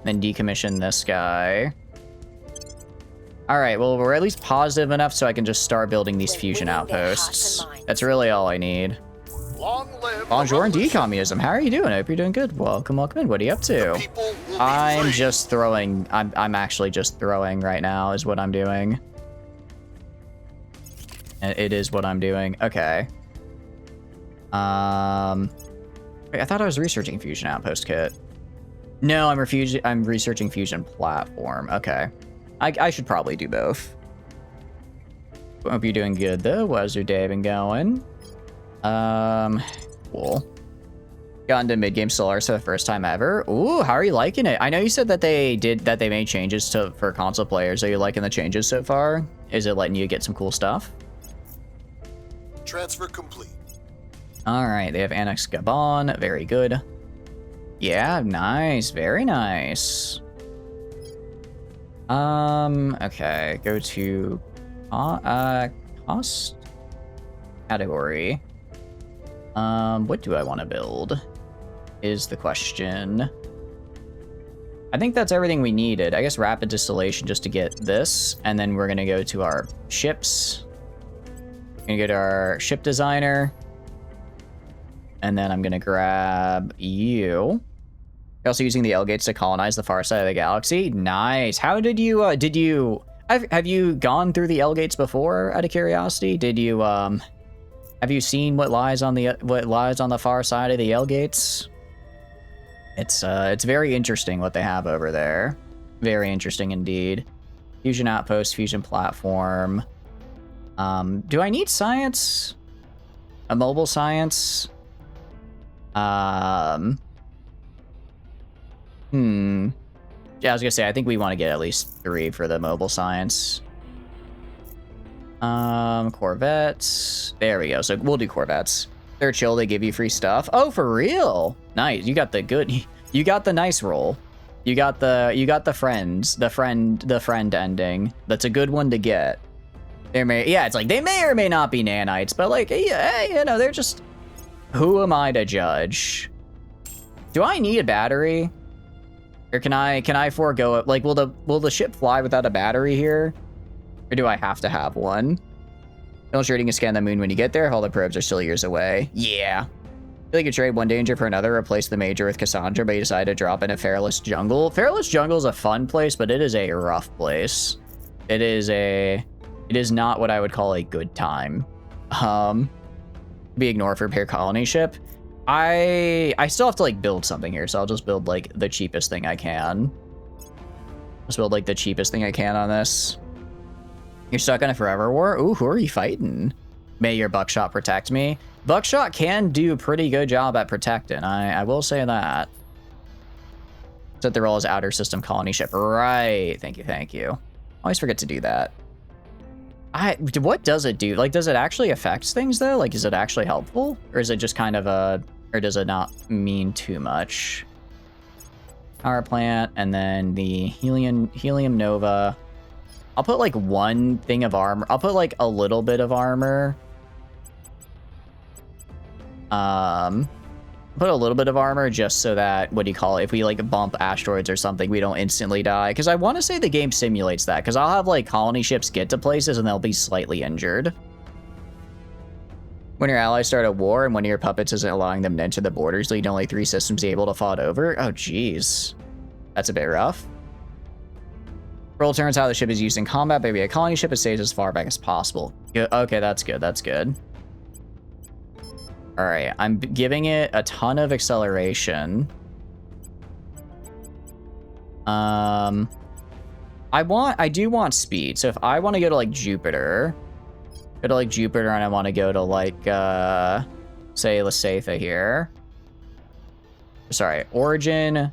Then decommission this guy. Alright, well, we're at least positive enough so I can just start building these fusion outposts. That's really all I need. Bonjour and decommunism. How are you doing? I hope you're doing good. Welcome in. What are you up to? I'm just throwing. I'm actually just throwing right now is what I'm doing. It is what I'm doing. Okay. Wait, I thought I was researching Fusion Outpost Kit. No, I'm researching Fusion Platform. Okay. I should probably do both. Hope you're doing good though. How's your day been going? Cool. Got into mid-game Solaris for the first time ever. Ooh, how are you liking it? I know you said that they made changes for console players. Are you liking the changes so far? Is it letting you get some cool stuff? Transfer complete. All right, they have Annex Gabon. Very good. Yeah, nice. Very nice. Okay, go to cost category. What do I want to build is the question. I think that's everything we needed. I guess rapid distillation just to get this, and then we're gonna go to our ships. We're gonna go to our ship designer, and then I'm gonna grab you. You're also using the L gates to colonize the far side of the galaxy. Nice. How did you? Have you gone through the L gates before? Out of curiosity, did you? Have you seen what lies on the far side of the L gates? It's very interesting what they have over there. Very interesting indeed. Fusion outpost, fusion platform. Do I need science? A mobile science? Yeah, I was gonna say, I think we want to get at least 3 for the mobile science. Corvettes. There we go. So we'll do Corvettes. They're chill. They give you free stuff. Oh, for real? Nice. You got the good. You got the nice roll. You got the friends. The friend ending. That's a good one to get. Yeah, it's like they may or may not be nanites, but like, yeah, you know, they're just. Who am I to judge? Do I need a battery? Or can I forego it? Like, will the ship fly without a battery here? Or do I have to have one? Illustrating a scan the moon when you get there. All the probes are still years away. Yeah. I feel like you trade one danger for another, replace the major with Cassandra, but you decide to drop in a Fairless Jungle. Fairless Jungle is a fun place, but it is a rough place. It is not what I would call a good time. Be ignored for repair colony ship. I still have to like build something here, so I'll just build like the cheapest thing I can. Let's build like the cheapest thing I can on this. You're stuck in a forever war? Ooh, who are you fighting? May your buckshot protect me. Buckshot can do a pretty good job at protecting. I will say that. Set the role as outer system colony ship. Right. Thank you. Thank you. Always forget to do that. What does it do? Like, does it actually affect things though? Like, is it actually helpful? Or is it just kind of or does it not mean too much? Power plant, and then the helium nova. I'll put like one thing of armor. I'll put like a little bit of armor. Put a little bit of armor just so that, what do you call it? If we like bump asteroids or something, we don't instantly die. Because I want to say the game simulates that. Because I'll have like colony ships get to places and they'll be slightly injured. When your allies start a war and one of your puppets isn't allowing them to enter the borders, lead only 3 systems able to fought over. Oh, geez. That's a bit rough. Roll turns how the ship is used in combat. Maybe a colony ship, it stays as far back as possible. Okay, that's good. That's good. All right, I'm giving it a ton of acceleration. I do want speed. So if I want to go to like Jupiter, and I want to go to like, say Lasatha here. Sorry, origin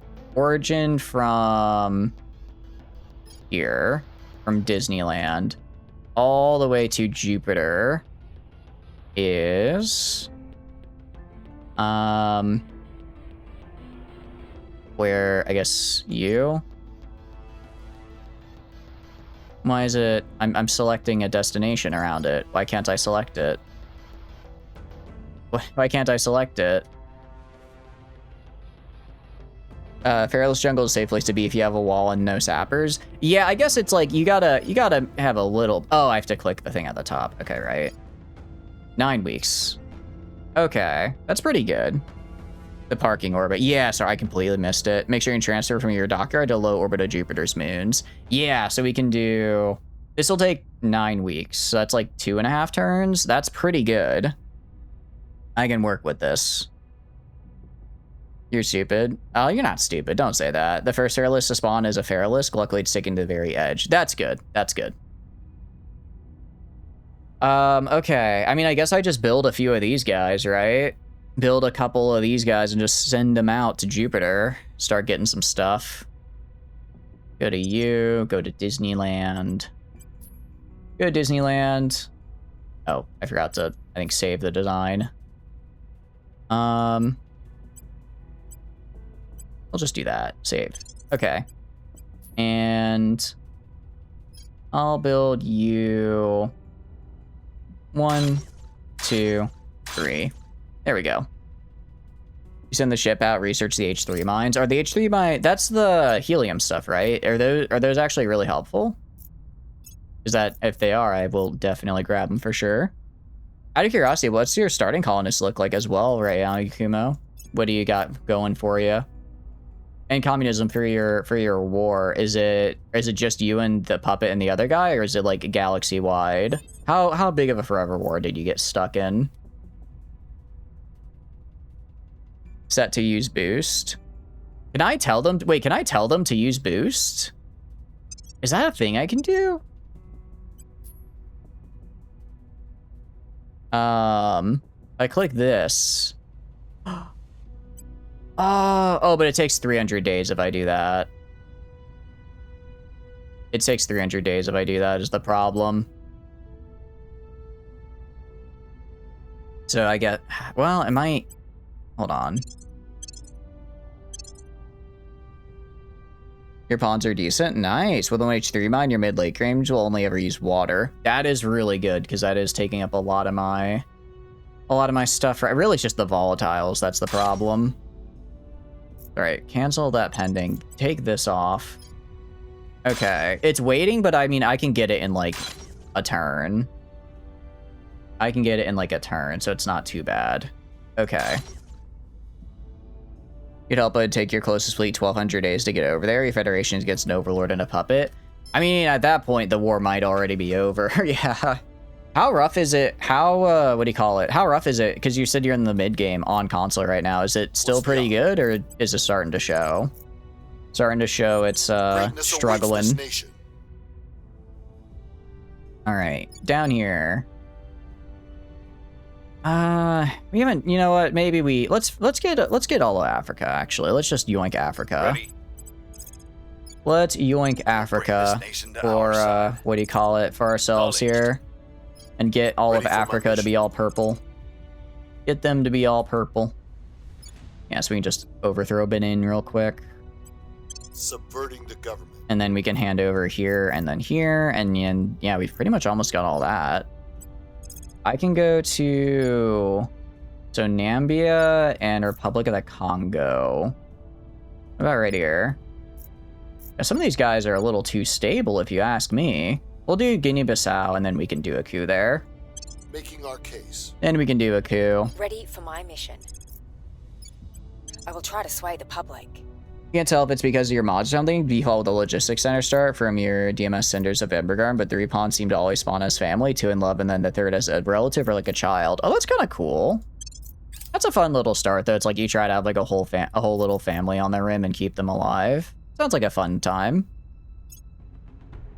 from here, from Disneyland, all the way to Jupiter is, where, I guess, you? Why is it, I'm selecting a destination around it. Why can't I select it? Why can't I select it? Fairless Jungle is a safe place to be if you have a wall and no sappers. Yeah, I guess it's like, you gotta have a little, oh, I have to click the thing at the top. Okay, right. 9 weeks. Okay, that's pretty good. The parking orbit. Yeah, sorry, I completely missed it. Make sure you can transfer from your dockyard to low orbit of Jupiter's moons. Yeah, so we can do, this will take 9 weeks. So that's like 2.5 turns. That's pretty good. I can work with this. You're stupid. Oh, you're not stupid. Don't say that. The first Fairless to spawn is a Fairless. Luckily, it's sticking to the very edge. That's good. That's good. Okay. I mean, I guess I just build a few of these guys, right? Build a couple of these guys and just send them out to Jupiter. Start getting some stuff. Go to you. Go to Disneyland. Go to Disneyland. Oh, I forgot to, I think, save the design. I'll just do that. Save. Okay. And I'll build you 1, 2, 3. There we go. You send the ship out, research the H3 mines. Are the H3 mines, that's the helium stuff, right? Are those actually really helpful? Is that, if they are, I will definitely grab them for sure. Out of curiosity, what's your starting colonists look like as well, right now, Kumo? What do you got going for you? And communism for your war, is it just you and the puppet and the other guy, or is it like galaxy wide? How big of a forever war did you get stuck in? Set to use boost. Can I tell them? Wait, can I tell them to use boost? Is that a thing I can do? I click this. Oh, but it takes 300 days if I do that. It takes 300 days if I do that is the problem. So I get, well, it might, hold on. Your pawns are decent. Nice. With an H3 mine, your mid-lake range will only ever use water. That is really good because that is taking up a lot of my stuff. Really, it's just the volatiles. That's the problem. All right, cancel that pending. Take this off. Okay, it's waiting, but I mean, I can get it in like a turn. I can get it in like a turn, so it's not too bad. Okay. You'd help it take your closest fleet 1,200 days to get over there. Your Federation gets an overlord and a puppet. I mean, at that point, the war might already be over. Yeah. How rough is it? How, what do you call it? How rough is it? Because you said you're in the mid game on console right now. Is it still pretty good, or is it starting to show? Starting to show it's Greatness awaits struggling. this nation. All right, down here. We haven't. You know what? Maybe let's get all of Africa. Actually, let's just yoink Africa. Ready. Let's yoink Africa this nation to for our side. what do you call it, for ourselves Knowledge. here, and get all Ready of for my Africa to mission. be all purple. Get them to be all purple. Yeah, so we can just overthrow Benin real quick. Subverting the government. And then we can hand over here and then here. And yeah, we've pretty much almost got all that. I can go to... So Nambia and Republic of the Congo. What about right here? Now, some of these guys are a little too stable if you ask me. We'll do Guinea-Bissau and then we can do a coup there. Making our case. Then we can do a coup. Ready for my mission. I will try to sway the public. Can't tell if it's because of your mods or something. Default with the logistics center start from your DMS centers of Embergarden, but the 3 pawns seem to always spawn as family, 2 in love, and then the 3rd as a relative or like a child. Oh, that's kind of cool. That's a fun little start, though. It's like you try to have like a whole little family on the rim and keep them alive. Sounds like a fun time.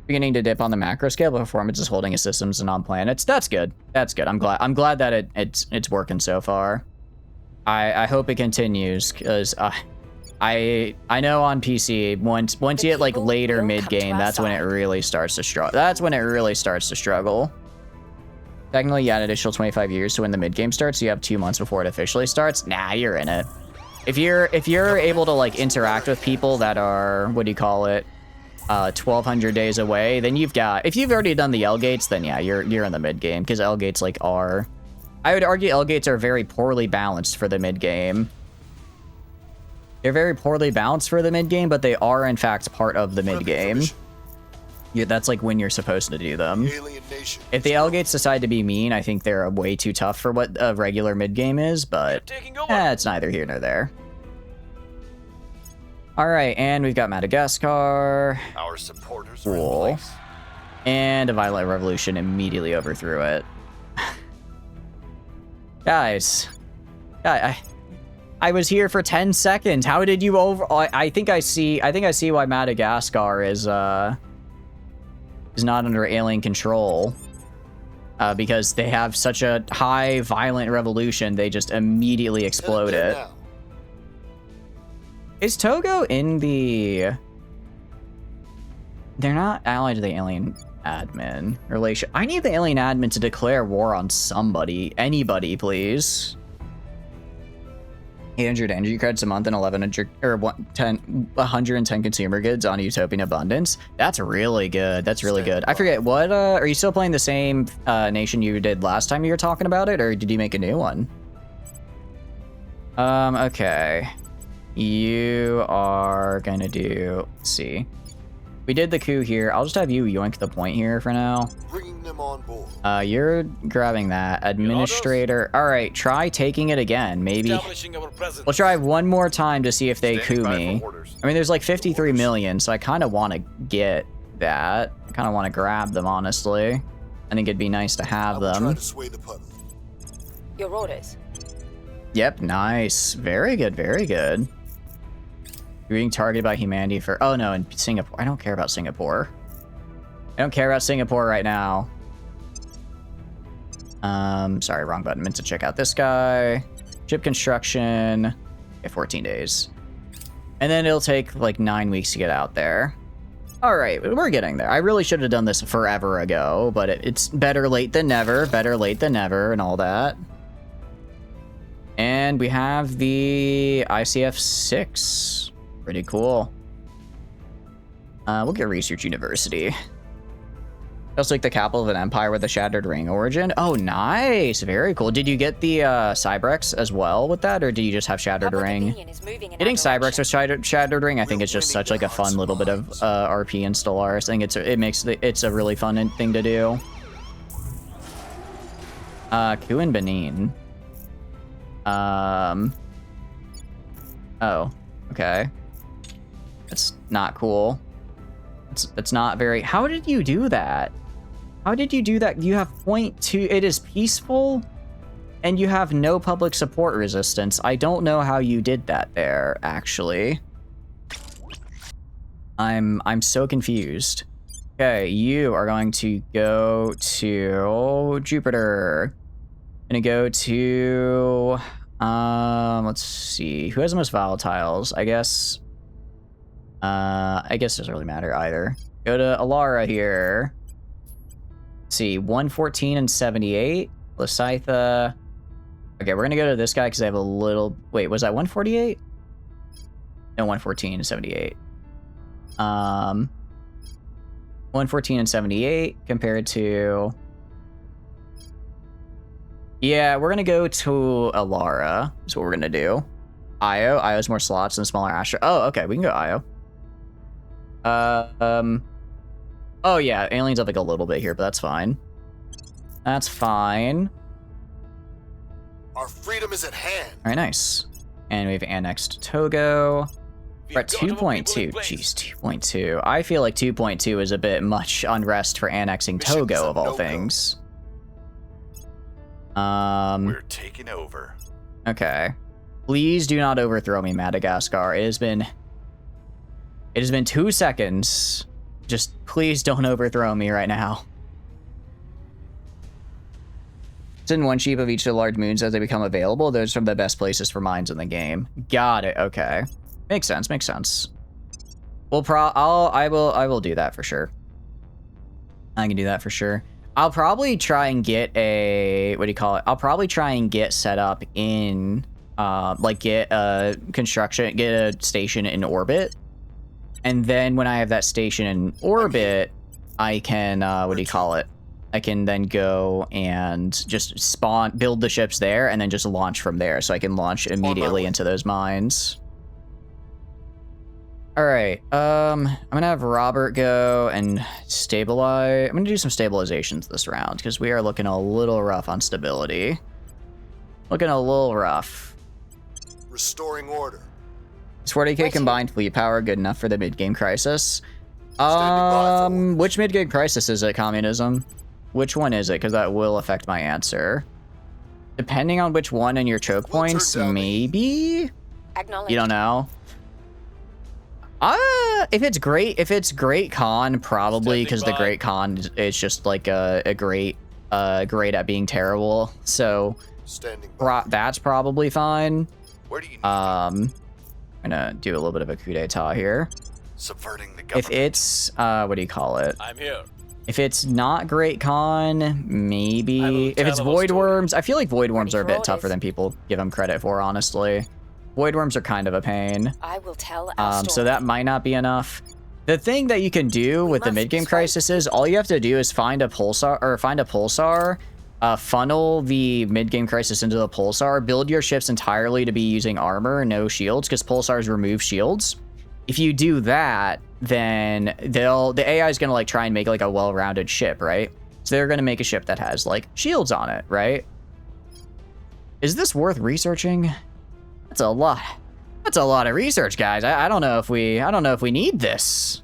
Beginning to dip on the macro scale, but performance is holding its systems and on planets. That's good. That's good. I'm glad that it's working so far. I hope it continues because I know on PC once you get like later mid game, that's when it really starts to struggle. That's when it really starts to struggle. Technically, you add an additional 25 years to when the mid game starts. So you have 2 months before it officially starts. Nah, you're in it. If you're able to like interact with people that are, what do you call it, 1,200 days away, then you've got. If you've already done the L gates, then yeah, you're in the mid game because L gates like are. I would argue L gates are very poorly balanced for the mid game. They're very poorly balanced for the mid game, but they are in fact part of the mid game. Yeah, that's like when you're supposed to do them. Alien nation. If the L gates decide to be mean, I think they're way too tough for what a regular mid game is, but Taking over. it's neither here nor there. All right, and we've got Madagascar. Our supporters are in Cool. place. And a violent revolution immediately overthrew it. Guys, I was here for 10 seconds. How did you over? I think I see why Madagascar is not under alien control. Because they have such a high violent revolution, they just immediately explode Headed it. there now. Is Togo in the? They're not allied to the alien admin relation. I need the alien admin to declare war on somebody. Anybody, please. 800 energy credits a month and 1,100 or 110 consumer goods on Utopian Abundance. That's really good. That's really good. I forget what. Are you still playing the same nation you did last time you were talking about it, or did you make a new one? Okay. You are gonna do. Let's see. We did the coup here. I'll just have you yoink the point here for now. Bringing them on board. You're grabbing that. Administrator. All right, try taking it again. Maybe. Establishing our presence. We'll try one more time to see if they Standing coup by me. for orders. I mean, there's like 53 million, so I kind of want to get that. I kind of want to grab them, honestly. I think it'd be nice to I have will try them. to sway the public. Your orders. Yep, nice. Very good, very good. You're being targeted by humanity for... Oh, no, in Singapore. I don't care about Singapore. I don't care about Singapore right now. Sorry, wrong button. Meant to check out this guy. Ship construction. Okay, 14 days. And then it'll take like 9 weeks to get out there. All right, we're getting there. I really should have done this forever ago, but it's better late than never. Better late than never and all that. And we have the ICF 6. Pretty cool. We'll get Research University. Just like the capital of an empire with a shattered ring origin. Oh, nice. Very cool. Did you get the Cybrex as well with that, or do you just have shattered Public ring? opinion is moving in Getting our Cybrex direction. with shattered ring, I think it's just such like a fun little bit of RP in Stellaris. I think it's a really fun thing to do. Coup in Benin. Oh, okay. That's not cool. That's not very... How did you do that? How did you do that? You have 0.2... It is peaceful, and you have no public support resistance. I don't know how you did that there, actually. I'm so confused. Okay, you are going to go to Jupiter. Gonna go to let's see. Who has the most volatiles? I guess it doesn't really matter either. Go to Alara here. Let's see, 114 and 78. Lecytha. Okay, we're gonna go to this guy because I have a little. Wait, was that 148? No, 114 and 78. 114 and 78 compared to. Yeah, we're gonna go to Alara. Is what we're gonna do. Io. Io's more slots than smaller Astro. Oh, okay, we can go Io. Oh yeah, aliens up like a little bit here, but that's fine. That's fine. Our freedom is at hand. All right, nice. And we've annexed Togo. We're at 2.2. Jeez, 2.2. I feel like 2.2 is a bit much unrest for annexing Togo of all things. We're taking over. Okay. Please do not overthrow me, Madagascar. It has been 2 seconds. Just please don't overthrow me right now. Send one sheep of each of the large moons as they become available. Those are the best places for mines in the game. Got it. Okay. Makes sense. Makes sense. We'll I will do that for sure. I can do that for sure. I'll probably try and get a, what do you call it? I'll probably try and get set up in, like get a station in orbit. And then when I have that station in orbit, I can, what do you call it? I can then go and just build the ships there and then just launch from there. So I can launch immediately into those mines. All right, I'm gonna have Robert go and stabilize. I'm gonna do some stabilizations this round because we are looking a little rough on stability. Looking a little rough. Restoring order. Is 40k combined fleet power good enough for the mid-game crisis? Which mid-game crisis is it, communism? Which one is it? Because that will affect my answer. Depending on which one and your choke points, maybe? You don't know? If it's Great Khan, probably, because the Great Khan is just like a great at being terrible. So that's probably fine. Where do you need I'm gonna do a little bit of a coup d'etat here. subverting the government? If it's what do you call it? I'm here. If it's not Great Khan, maybe. If it's Void Worms, I feel like Void Worms are a bit tougher than people give them credit for, honestly. Void Worms are kind of a pain. I will tell our So that might not be enough. The thing that you can do with the mid-game crisis is all you have to do is find a pulsar, funnel the mid-game crisis into the pulsar, build your ships entirely to be using armor, no shields, because pulsars remove shields. If you do that, then the AI is gonna like try and make like a well-rounded ship, right? So they're gonna make a ship that has like shields on it, right? Is this worth researching? That's a lot. That's a lot of research, guys. I don't know if we need this.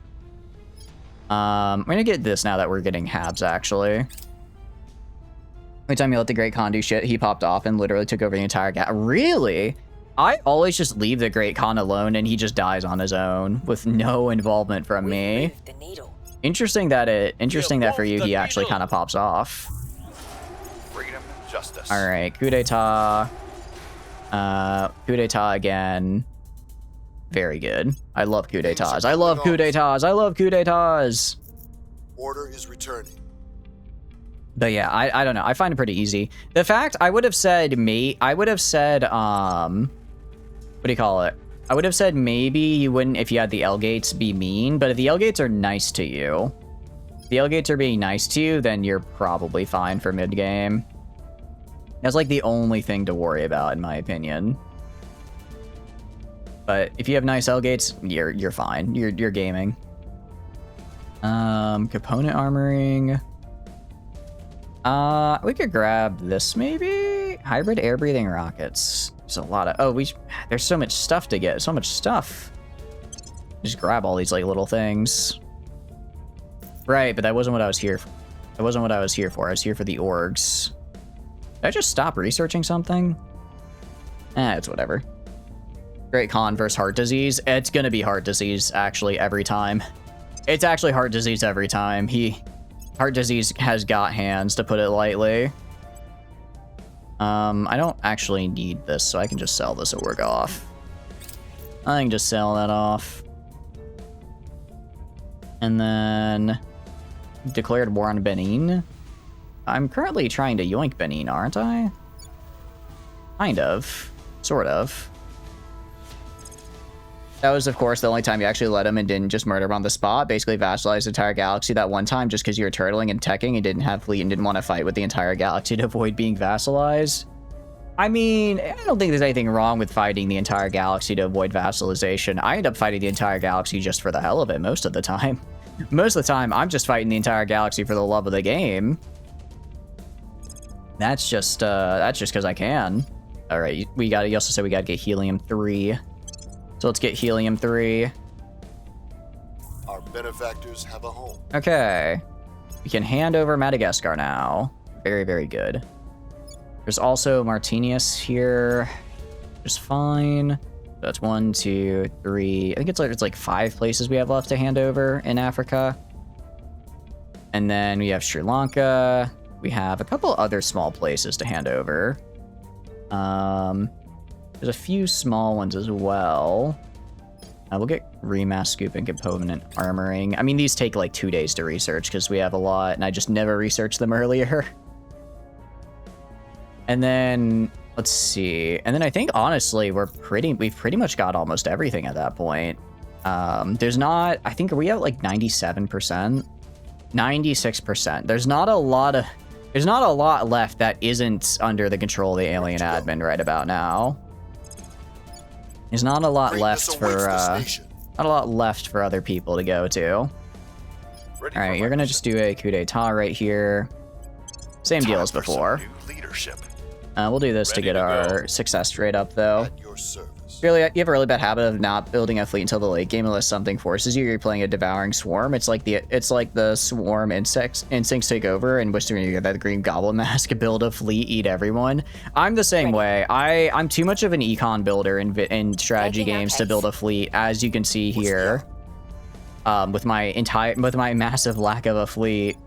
I'm gonna get this now that we're getting Habs, actually. Every time you let the Great Khan do shit, he popped off and literally took over the entire gap. Really? I always just leave the Great Khan alone and he just dies on his own with no involvement from me. Interesting that for you he actually kind of pops off. Freedom and justice. All right, coup d'etat. Coup d'etat again. Very good. I love coup d'etats. I love coup d'etats. I love coup d'etats. Order is returning. But yeah, I don't know. I find it pretty easy. The fact I would have said what do you call it? I would have said maybe you wouldn't if you had the L-gates be mean, but if the L-gates are nice to you, if the L-gates are being nice to you, then you're probably fine for mid-game. That's like the only thing to worry about, in my opinion. But if you have nice L-gates, you're fine. You're gaming. Component armoring. We could grab this maybe? Hybrid air-breathing rockets. There's a lot of... there's so much stuff to get. So much stuff. Just grab all these like little things. Right, but that wasn't what I was here for. That wasn't what I was here for. I was here for the orgs. Did I just stop researching something? It's whatever. Great Khan versus heart disease. It's gonna be heart disease, actually, every time. It's actually heart disease every time. Heart disease has got hands, to put it lightly. I don't actually need this, so I can just sell this org off. I can just sell that off. And then declared war on Benin. I'm currently trying to yoink Benin, aren't I? Kind of. Sort of. That was, of course, the only time you actually let him and didn't just murder him on the spot. Basically vassalized the entire galaxy that one time just because you were turtling and teching and didn't have fleet and didn't want to fight with the entire galaxy to avoid being vassalized. I mean, I don't think there's anything wrong with fighting the entire galaxy to avoid vassalization. I end up fighting the entire galaxy just for the hell of it most of the time. Most of the time, I'm just fighting the entire galaxy for the love of the game. That's just because I can. All right, you also said we got to get helium-3. So let's get helium-3. Our benefactors have a home. Okay. We can hand over Madagascar now. Very, very good. There's also Martinius here. Just fine. That's 1, 2, 3. I think it's like 5 places we have left to hand over in Africa. And then we have Sri Lanka. We have a couple other small places to hand over. There's a few small ones as well. We'll get remass scoop and component armoring. I mean, these take like 2 days to research because we have a lot, and I just never researched them earlier. And then let's see. And then I think honestly, we've pretty much got almost everything at that point. There's not. I think we have like 97%, 96%. There's not a lot left that isn't under the control of the alien admin right about now. There's not a lot left for other people to go to. All right, you're gonna just do a coup d'état right here. Same deal as before. We'll do this to get our success rate up though. At your service. Really, you have a really bad habit of not building a fleet until the late game unless something forces you. You're playing a devouring swarm. It's like the swarm instincts take over, and which when you get that green goblin mask, build a fleet, eat everyone. I'm the same way. I'm too much of an econ builder in strategy games to build a fleet, as you can see here. With my massive lack of a fleet.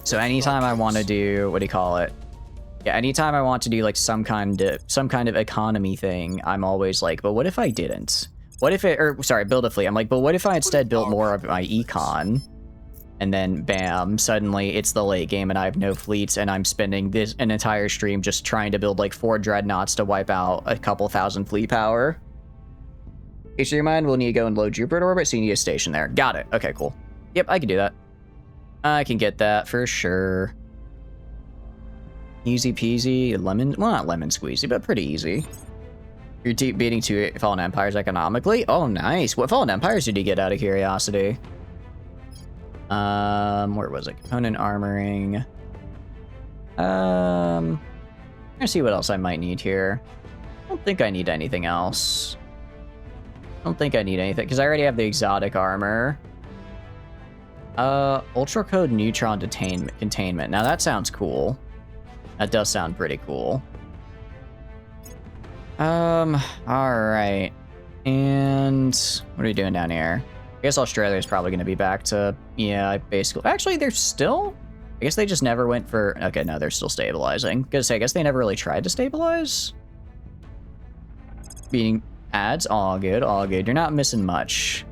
So anytime I want to do, what do you call it? Yeah, anytime I want to do like some kind of economy thing, I'm always like, but what if I didn't? What if build a fleet. I'm like, but what if I instead built more of my econ? And then bam, suddenly it's the late game and I have no fleets and I'm spending an entire stream just trying to build like 4 dreadnoughts to wipe out a couple thousand fleet power. Case your mind, we'll need to go in low Jupiter orbit, so you need a station there. Got it. Okay, cool. Yep, I can do that. I can get that for sure. Easy peasy, well, not lemon squeezy, but pretty easy. You're beating 2 Fallen Empires economically? Oh, nice. What Fallen Empires did you get out of curiosity? Where was it? Component armoring. Let's see what else I might need here. I don't think I need anything else. I don't think I need anything, because I already have the exotic armor. Ultra Code Neutron Containment. Now that sounds cool. That does sound pretty cool. Alright. And what are we doing down here? I guess Australia's probably going to be back to, yeah, basically. Actually, they're still, I guess they just never went for, okay, no, they're still stabilizing. Gonna say, I guess they never really tried to stabilize. Beating ads, all good, all good. You're not missing much.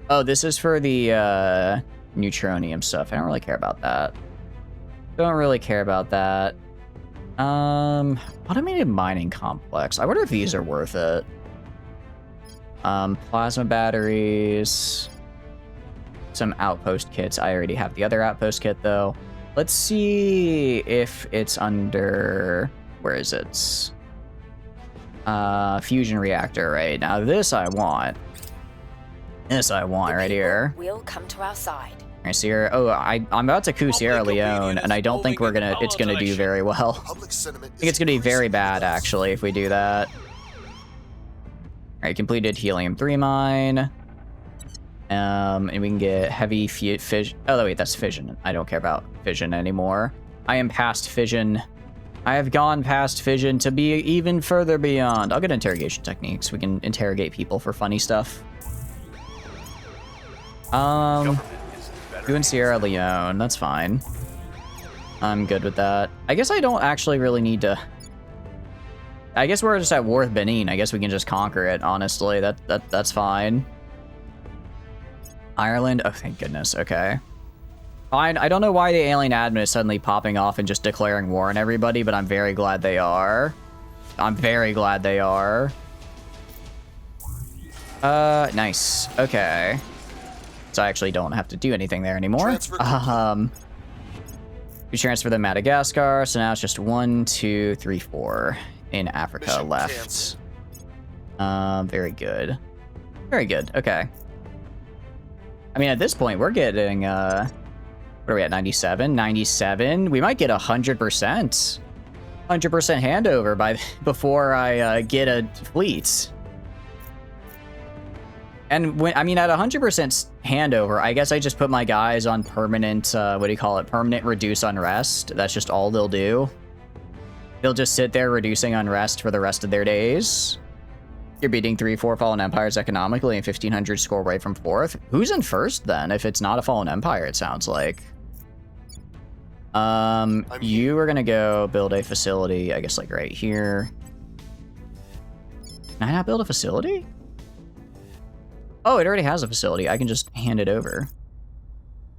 Oh, this is for the, neutronium stuff. I don't really care about that. Don't really care about that. Automated mining complex. I wonder if these are worth it. Plasma batteries. Some outpost kits. I already have the other outpost kit though. Let's see if it's under, where is it? Fusion reactor, right? Now this I want. This I want right here. We'll come to our side. I see here. Oh, I'm about to coup Sierra Leone, and I don't think it's gonna do very well. I think it's gonna be very bad, actually, if we do that. Alright, completed helium-3 mine. And we can get heavy fission. Oh, wait, that's fission. I don't care about fission anymore. I am past fission. I have gone past fission to be even further beyond. I'll get interrogation techniques. We can interrogate people for funny stuff. Doing Sierra Leone. That's fine. I'm good with that. I guess I don't actually really need to... I guess we're just at war with Benin. I guess we can just conquer it, honestly. That's fine. Ireland? Oh, thank goodness. Okay. Fine. I don't know why the alien admin is suddenly popping off and just declaring war on everybody, but I'm very glad they are. I'm very glad they are. Nice. Okay. So I actually don't have to do anything there anymore. We transfer the Madagascar, so now it's just 1, 2, 3, 4 in Africa Mission left. canceled. Very good. Very good. Okay. I mean, at this point, we're getting, what are we at, 97? 97? We might get 100%. 100% handover before I get a fleet. And when, I mean, at 100% handover, I guess I just put my guys on permanent, what do you call it? Permanent reduce unrest. That's just all they'll do. They'll just sit there reducing unrest for the rest of their days. You're beating 3-4 fallen empires economically and 1,500 score away from 4th. Who's in 1st then? If it's not a fallen empire, it sounds like. You are gonna go build a facility, I guess, like right here. Can I not build a facility? Oh, it already has a facility. I can just hand it over.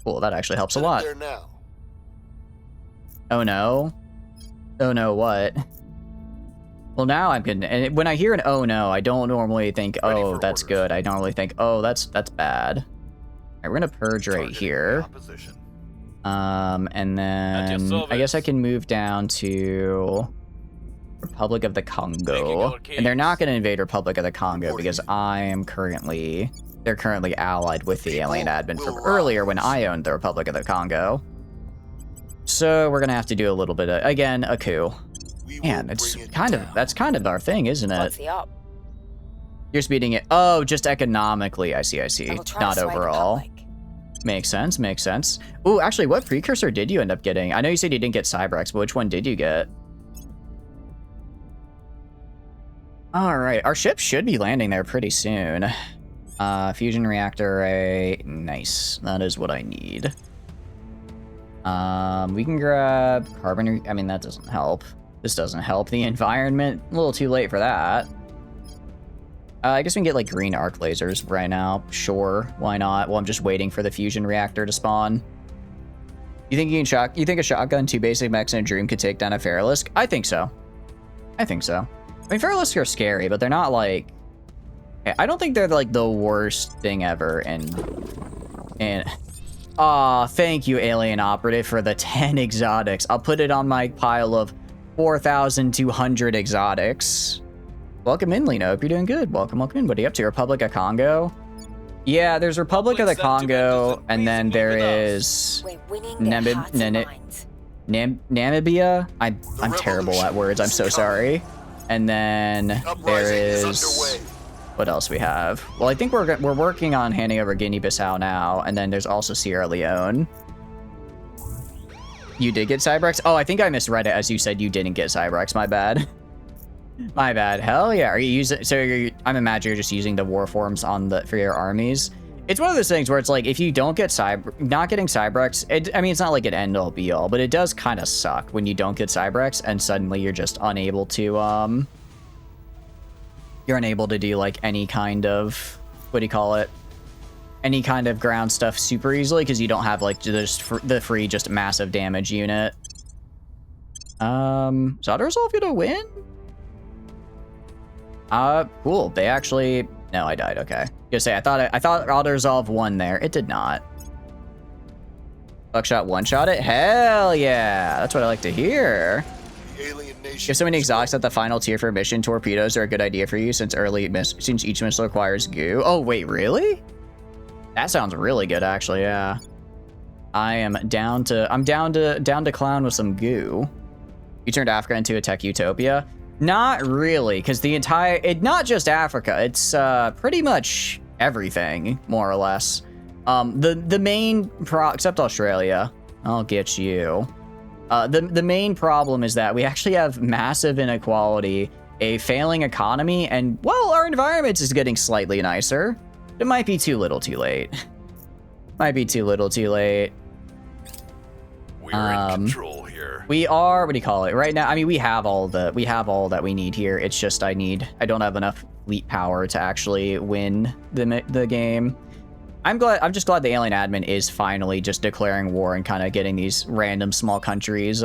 Cool, that actually helps a lot. There now. Oh no. Oh no, what? Well, now I'm good. And when I hear an oh no, I don't normally think, oh, that's good. I normally think, oh, that's bad. All right, we're gonna purge right here. And then I guess I can move down to Republic of the Congo. And they're not gonna invade Republic of the Congo because they're currently allied with the alien admin from earlier when I owned the Republic of the Congo. So we're gonna have to do a little bit of, again, a coup. Man, that's kind of our thing, isn't it? What's the up? You're speeding it. Oh, just economically. I see. Not overall. Makes sense. Ooh, actually, what precursor did you end up getting? I know you said you didn't get Cybrex, but which one did you get? All right, our ship should be landing there pretty soon. Fusion reactor array. Nice. That is what I need. We can grab carbon. I mean, that doesn't help. This doesn't help the environment. A little too late for that. I guess we can get like green arc lasers right now. Sure, why not? Well, I'm just waiting for the fusion reactor to spawn. You think you think a shotgun, 2 basic mechs, and a dream could take down a Feralisk? I think so. I mean, Feralisk are scary, but they're not like. I don't think they're like the worst thing ever. Aw, thank you, Alien Operative, for the 10 exotics. I'll put it on my pile of 4,200 exotics. Welcome in, Lino. Hope you're doing good. Welcome in. What are you up to? Republic of Congo? Yeah, there's Republic of the Congo, and then there is Namibia. I'm terrible at words. I'm so sorry. And then there is... What else we have? Well, I think we're working on handing over Guinea-Bissau now, and then there's also Sierra Leone. You did get Cybrex? Oh, I think I misread it as you said you didn't get Cybrex. My bad. My bad. Hell yeah. Are you using? So I'm imagining you're just using the war forms for your armies. It's one of those things where it's like if you don't get not getting Cybrex. I mean, it's not like an end all be all, but it does kind of suck when you don't get Cybrex and suddenly you're just unable to You're unable to do like any kind of, what do you call it? Any kind of ground stuff super easily because you don't have like the free just massive damage unit. Zodorsolv gonna win? Cool. They actually, no, I died. Okay. Gonna say I thought Zodorsolv won there. It did not. Buckshot one-shot it. Hell yeah, that's what I like to hear. If so many exotics at the final tier for mission, torpedoes are a good idea for you since each missile requires goo. Oh wait, really? That sounds really good, actually. Yeah, I'm down to clown with some goo. You turned Africa into a tech utopia? Not really, because not just Africa. It's pretty much everything, more or less. The main except Australia. I'll get you. The main problem is that we actually have massive inequality, a failing economy, and, well, our environment is getting slightly nicer. It might be too little too late. Might be too little too late. We're in control here. We are, what do you call it? Right now, I mean, we have all that we need here. It's just I don't have enough fleet power to actually win the game. I'm just glad the alien admin is finally just declaring war and kind of getting these random small countries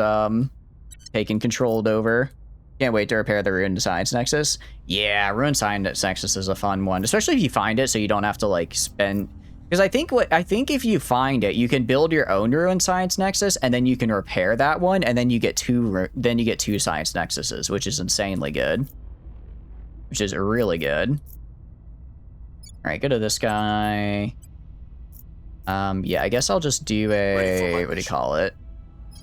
taken controlled over. Can't wait to repair the ruined science nexus. Yeah, ruined science nexus is a fun one, especially if you find it so you don't have to like spend. Because I think if you find it, you can build your own ruined science nexus, and then you can repair that one, and then you get two science nexuses, which is insanely good. Which is really good. All right, go to this guy. Yeah, I guess I'll just do a what do you call it?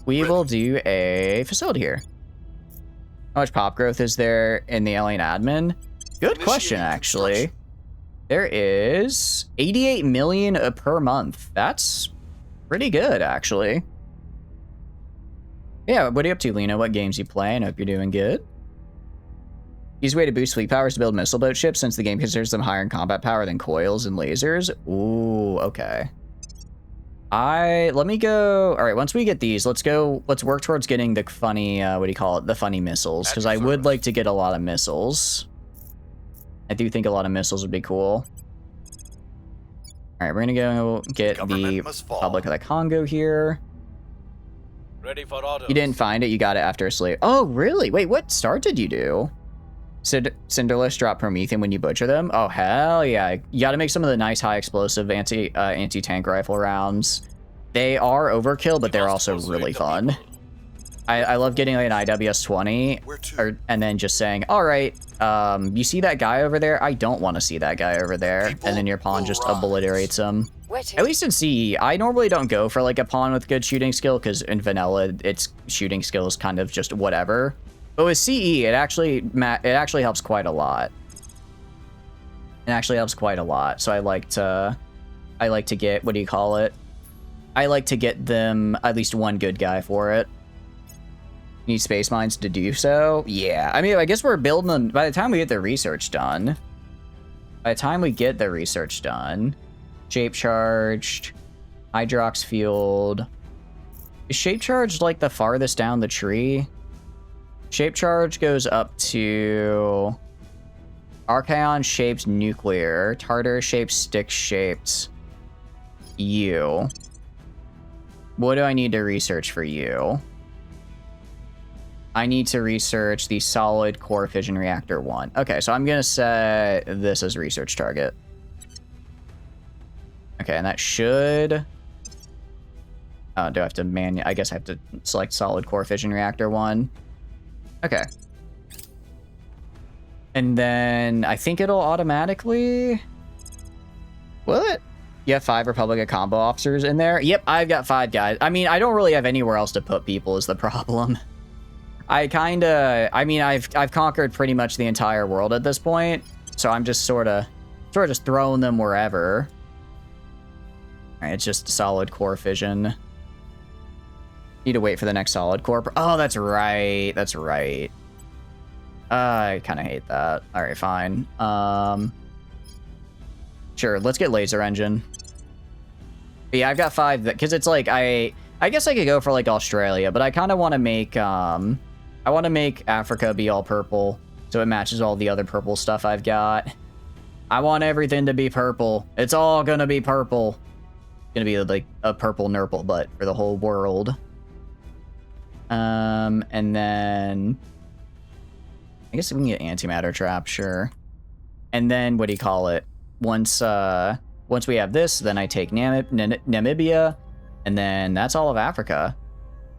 We will do a facility here. How much pop growth is there in the alien admin? Good question, actually. There is 88 million per month. That's pretty good, actually. Yeah, what are you up to, Lena? What games you play? I hope you're doing good. Easy way to boost fleet powers to build missile boat ships, since the game considers them higher in combat power than coils and lasers. Ooh, okay. Let me go. All right, once we get these, let's work towards getting the funny, what do you call it? The funny missiles, because I would like to get a lot of missiles. I do think a lot of missiles would be cool. All right, we're gonna go get the Republic of the Congo here. Ready for orders. You didn't find it, you got it after a slave. Oh, really? Wait, what start did you do? Cinderless drop Promethean when you butcher them? Oh, hell yeah. You gotta make some of the nice high explosive anti-tank rifle rounds. They are overkill, but they're also really fun. I love getting like an IWS-20 and then just saying, all right, you see that guy over there? I don't want to see that guy over there. And then your pawn just obliterates him. At least in CE, I normally don't go for like a pawn with good shooting skill, because in vanilla, its shooting skill is kind of just whatever. But with CE, it actually helps quite a lot. It actually helps quite a lot. So I like to get, what do you call it? I like to get them at least one good guy for it. Need space mines to do so? Yeah. I mean, I guess we're building them by the time we get the research done. Shape charged. Hydrox field. Is shape charged like the farthest down the tree? Shape charge goes up to Archaon shaped nuclear, Tartar shaped stick shaped you. What do I need to research for you? I need to research the solid core fission reactor 1. Okay, so I'm gonna set this as research target. Okay, and that should. Oh, do I have to I guess I have to select solid core fission reactor 1. Okay. And then I think it'll automatically. Will it? You have 5 Republic of Combo officers in there? Yep, I've got 5 guys. I mean, I don't really have anywhere else to put people is the problem. I've conquered pretty much the entire world at this point, so I'm just sort of just throwing them wherever. All right, it's just solid core fission. Need to wait for the next solid core. Oh, that's right. That's right. I kind of hate that. All right, fine. Sure, let's get laser engine. But yeah, I've got 5 because it's like I guess I could go for like Australia, but I kind of want to make I want to make Africa be all purple so it matches all the other purple stuff I've got. I want everything to be purple. It's all gonna be purple. It's gonna be like a purple nurple butt for the whole world. And then I guess we can get antimatter trap, sure. And then what do you call it? Once we have this, then I take Namibia, and then that's all of Africa.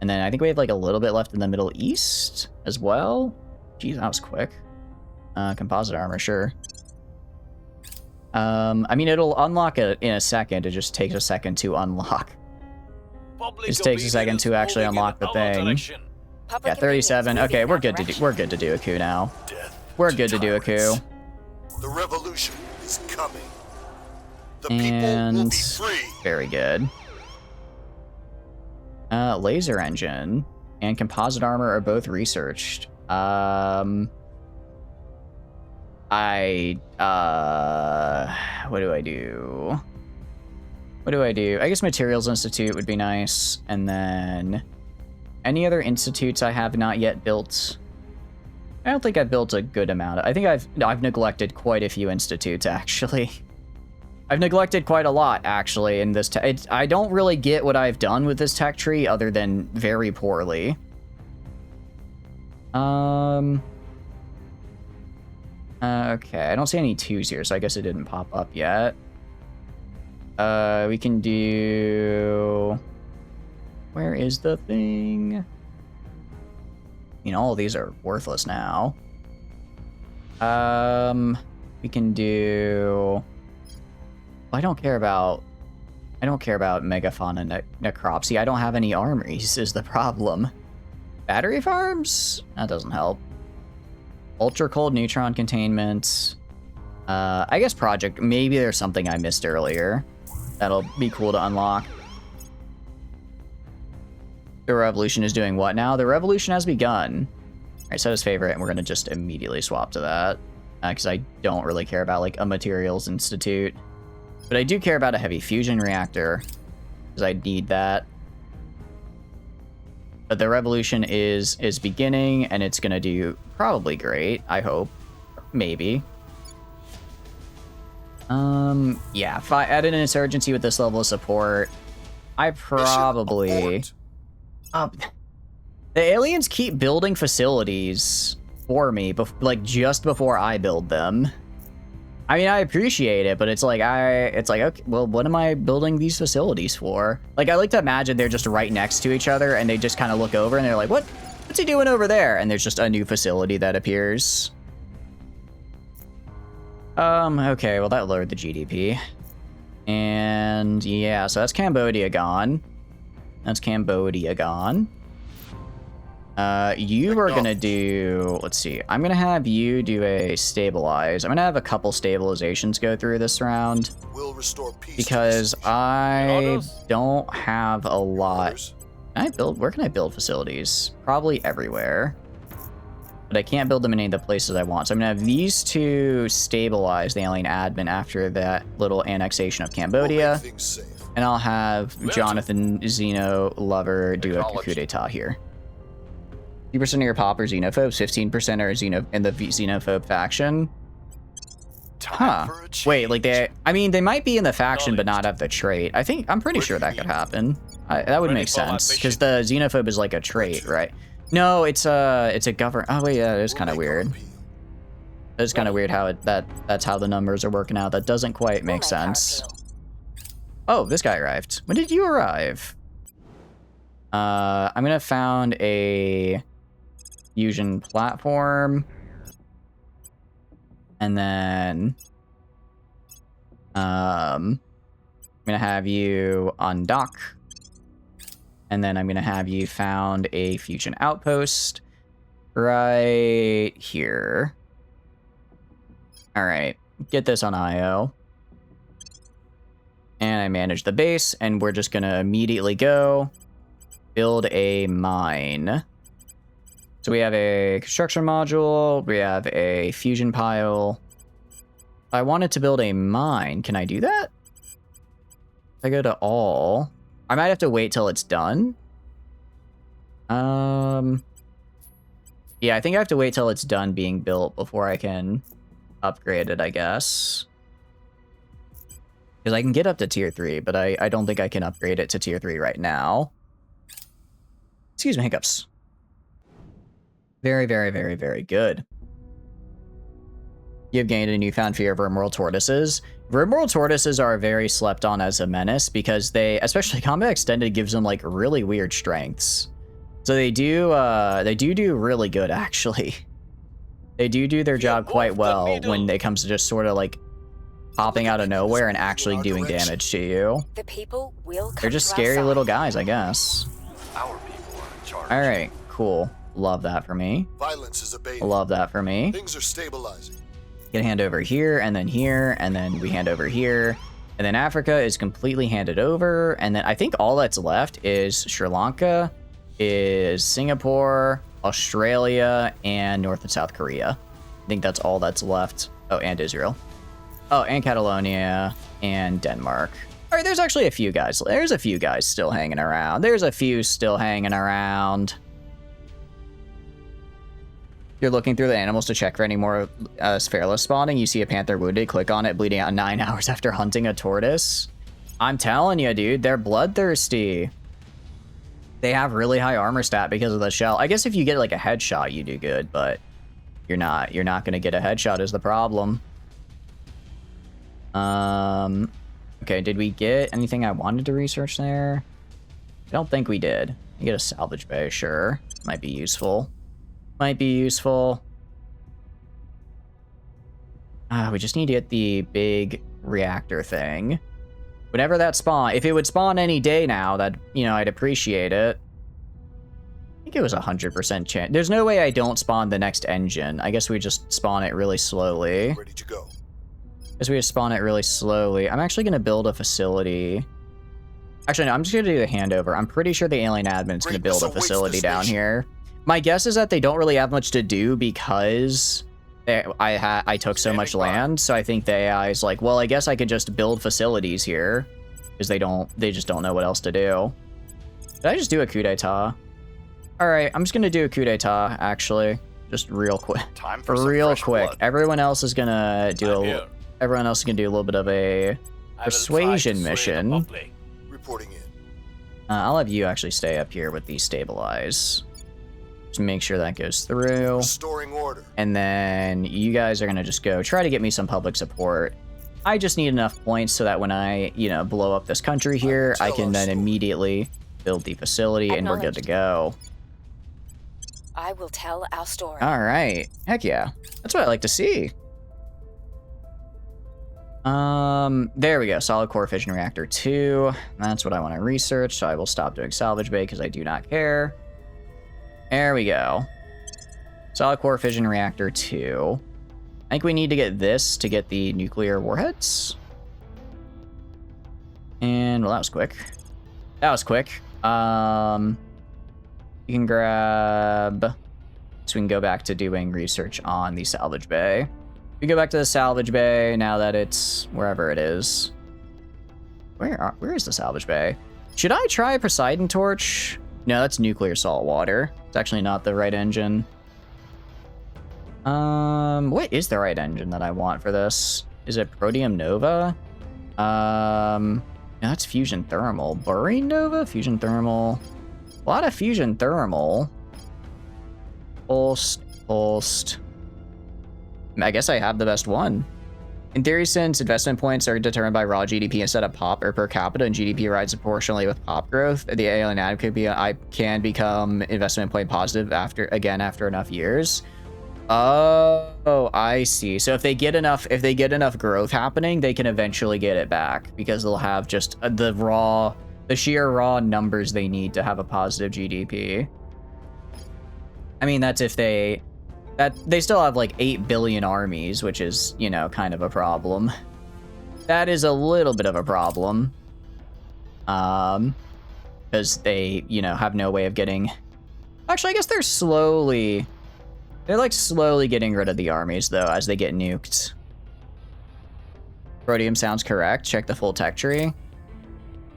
And then I think we have like a little bit left in the Middle East as well. Geez, that was quick. Composite armor, sure. I mean, it'll unlock it in a second. It just takes a second to unlock. It just takes a second to actually unlock the thing. Yeah, 37. Okay, we're good to do a coup now. We're good to do a coup. The revolution is coming. The And people will be free. very good. Laser engine. and composite armor are both researched. What do I do? What do I do? I guess Materials Institute would be nice. And then any other institutes I have not yet built? I don't think I've built a good amount. I think I've neglected quite a few institutes, actually. I've neglected quite a lot, actually, in this I don't really get what I've done with this tech tree other than very poorly. Okay, I don't see any 2s here, so I guess it didn't pop up yet. We can do... Where is the thing? I mean, all of these are worthless now. We can do... I don't care about megafauna necropsy. I don't have any armories is the problem. Battery farms? That doesn't help. Ultra cold neutron containment. I guess project. Maybe there's something I missed earlier. That'll be cool to unlock. The revolution is doing what now? The revolution has begun. All right, set as favorite, and we're gonna just immediately swap to that because I don't really care about like a materials institute, but I do care about a heavy fusion reactor because I need that. But the revolution is beginning, and it's gonna do probably great. I hope, maybe. Yeah. If I added an insurgency with this level of support, I probably. The aliens keep building facilities for me, like just before I build them. I mean, I appreciate it, but it's like okay, well, what am I building these facilities for? Like, I like to imagine they're just right next to each other, and they just kind of look over, and they're like, what's he doing over there? And there's just a new facility that appears. Okay, well, that lowered the GDP. And yeah, so that's Cambodia gone. That's Cambodia gone. You are gonna do, let's see, I'm gonna have you do a stabilize. I'm gonna have a couple stabilizations go through this round. We'll restore peace because I don't have a lot. Where can I build facilities? Probably everywhere. But I can't build them in any of the places I want. So I'm gonna have these two stabilize the alien admin after that little annexation of Cambodia. And I'll have Jonathan Xeno Lover do a coup d'etat here. 50% of your pop are xenophobes, 15% are in the xenophobe faction. Huh. Wait, like they might be in the faction but not have the trait. I'm pretty sure that could happen. That would make sense because the xenophobe is like a trait, right? No, it's a govern. Oh wait, yeah, it is kind of weird. It's kind of weird how that's how the numbers are working out. That doesn't quite make sense. Oh, this guy arrived. When did you arrive? I'm gonna found a fusion platform, and then I'm gonna have you undock, and then I'm gonna have you found a fusion outpost right here. All right, get this on IO. And I manage the base, and we're just gonna immediately go build a mine. So we have a construction module, we have a fusion pile. I wanted to build a mine. Can I do that? If I go to all, I might have to wait till it's done. Yeah, I think I have to wait till it's done being built before I can upgrade it, I guess. Because I can get up to tier 3, but I don't think I can upgrade it to tier 3 right now. Excuse me, hiccups. Very, very, very, very good. You've gained a newfound fear of Rimworld tortoises. Rimworld tortoises are very slept on as a menace because they, especially Combat Extended, gives them like really weird strengths. So they do really good, actually. They do their job quite well when it comes to just sort of like popping out of nowhere and actually doing damage to you. The people will come. They're just scary little guys, I guess. Our people are in charge. All right, cool. Love that for me. Violence is abating. Love that for me. Things are stabilizing. Get a hand over here, and then we hand over here. And then Africa is completely handed over. And then I think all that's left is Sri Lanka is Singapore, Australia, and North and South Korea. I think that's all that's left. Oh, and Israel. Oh, and Catalonia and Denmark. All right, there's actually a few guys. There's a few guys still hanging around. There's a few still hanging around. You're looking through the animals to check for any more sphereless spawning. You see a panther wounded. Click on it, bleeding out 9 hours after hunting a tortoise. I'm telling you, dude, they're bloodthirsty. They have really high armor stat because of the shell. I guess if you get like a headshot, you do good, but you're not going to get a headshot is the problem. Okay, did we get anything I wanted to research there? I don't think we did. You get a salvage bay, sure. Might be useful. Might be useful. We just need to get the big reactor thing. Whenever that spawn, if it would spawn any day now, that, you know, I'd appreciate it. I think it was 100% chance. There's no way I don't spawn the next engine. I guess we just spawn it really slowly. Ready to go. As we just spawn it really slowly. I'm actually going to build a facility. Actually, no, I'm just going to do the handover. I'm pretty sure the alien admin's going to build a facility down here. My guess is that they don't really have much to do because I took so much land. So I think the AI is like, well, I guess I could just build facilities here because they just don't know what else to do. Did I just do a coup d'etat? All right, I'm just going to do a coup d'etat, actually. Just real quick. Time for real some quick. blood. Everyone else is going to do Everyone else is going to do a little bit of a persuasion mission. Reporting in. I'll have you actually stay up here with the stabilize. Just make sure that goes through. Restoring order. And then you guys are going to just go try to get me some public support. I just need enough points so that when I, you know, blow up this country here, I can then immediately build the facility and we're good to go. I will tell our story. All right. Heck yeah. That's what I like to see. There we go. Solid core fission reactor 2. That's what I want to research, so I will stop doing salvage bay because I do not care. There we go. Solid core fission reactor 2. I think we need to get this to get the nuclear warheads. And, well, that was quick. That was quick. You can grab... So we can go back to doing research on the salvage bay. We go back to the salvage bay now that it's wherever it is. Where is the salvage bay? Should I try Poseidon Torch? No, that's nuclear salt water. It's actually not the right engine. What is the right engine that I want for this? Is it Protium Nova? No, that's Fusion Thermal. Burine Nova? Fusion Thermal. A lot of Fusion Thermal. Pulsed. I guess I have the best one. In theory, since investment points are determined by raw GDP instead of pop or per capita, and GDP rises proportionally with pop growth, the alien ad can become investment point positive after enough years. Oh, I see. So if they get enough growth happening, they can eventually get it back because they'll have just the sheer raw numbers they need to have a positive GDP. I mean, that's if they still have like 8 billion armies, which is, you know, kind of a problem. That is a little bit of a problem. Because they, you know, have no way of getting... Actually, I guess they're slowly getting rid of the armies, though, as they get nuked. Protium sounds correct. Check the full tech tree.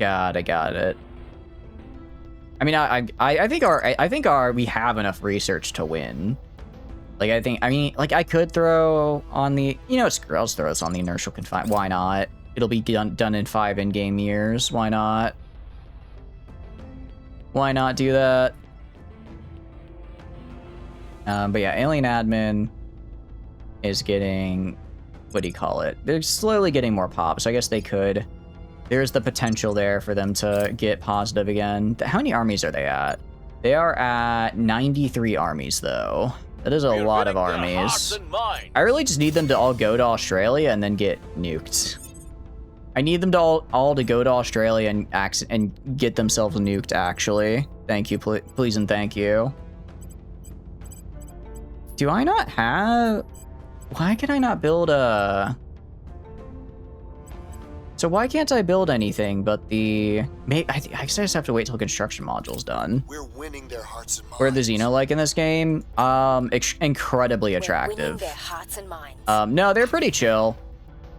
Got it. I mean, I think we have enough research to win. Like, I could throw on the, you know, screw, I'll throw this on the inertial confine. Why not? It'll be done in 5 in-game years. Why not? Why not do that? But yeah, alien admin is getting, what do you call it? They're slowly getting more pop, so I guess they could. There's the potential there for them to get positive again. How many armies are they at? They are at 93 armies, though. That is a lot of armies. I really just need them to all go to Australia and then get nuked. I need them to all to go to Australia and get themselves nuked, actually. Thank you, please and thank you. Do I not have... Why can I not build a... So why can't I build anything but the... I just have to wait till construction module's done. We're winning their hearts and minds. What are the Xeno like in this game? Incredibly attractive. We're winning their hearts and minds. No, they're pretty chill.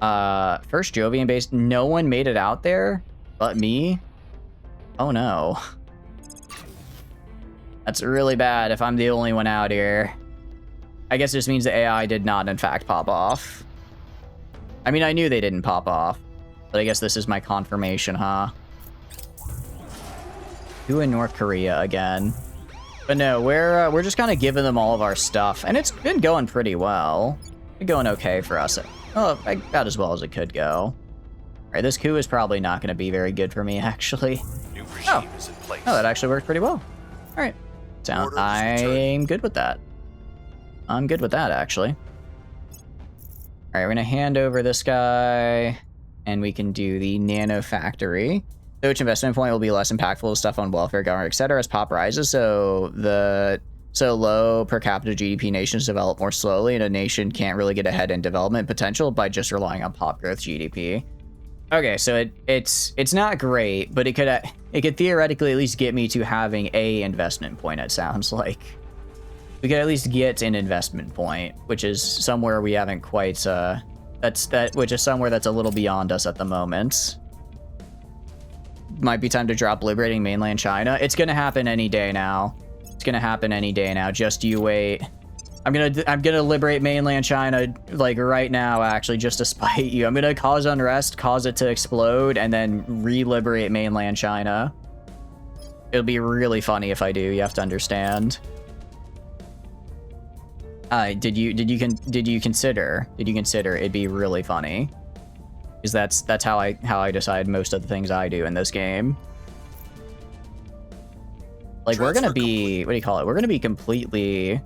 First Jovian base. No one made it out there but me. Oh no. That's really bad if I'm the only one out here. I guess this means the AI did not in fact pop off. I mean, I knew they didn't pop off. But I guess this is my confirmation, huh? Who in North Korea again? But no, we're just kind of giving them all of our stuff, and it's been going pretty well. Been going okay for us. Oh, about as well as it could go. All right, this coup is probably not going to be very good for me, actually. New regime is in place. Oh, that actually worked pretty well. All right, I'm good with that. I'm good with that, actually. All right, we're gonna hand over this guy. And we can do the nano factory. Which investment point will be less impactful stuff on welfare, government, etc. as pop rises. So low per capita GDP nations develop more slowly, and a nation can't really get ahead in development potential by just relying on pop growth GDP. Okay, so it's not great, but it could theoretically at least get me to having a investment point. It sounds like we could at least get an investment point, which is somewhere we haven't quite. Which is somewhere that's a little beyond us at the moment. Might be time to drop liberating mainland China. It's gonna happen any day now. It's gonna happen any day now. Just you wait. I'm gonna liberate mainland China like right now, actually, just to spite you. I'm gonna cause unrest, cause it to explode, and then re-liberate mainland China. It'll be really funny if I do. You have to understand. Did you consider it'd be really funny? Because that's how I decide most of the things I do in this game. Like we're gonna be, what do you call it? We're gonna be completely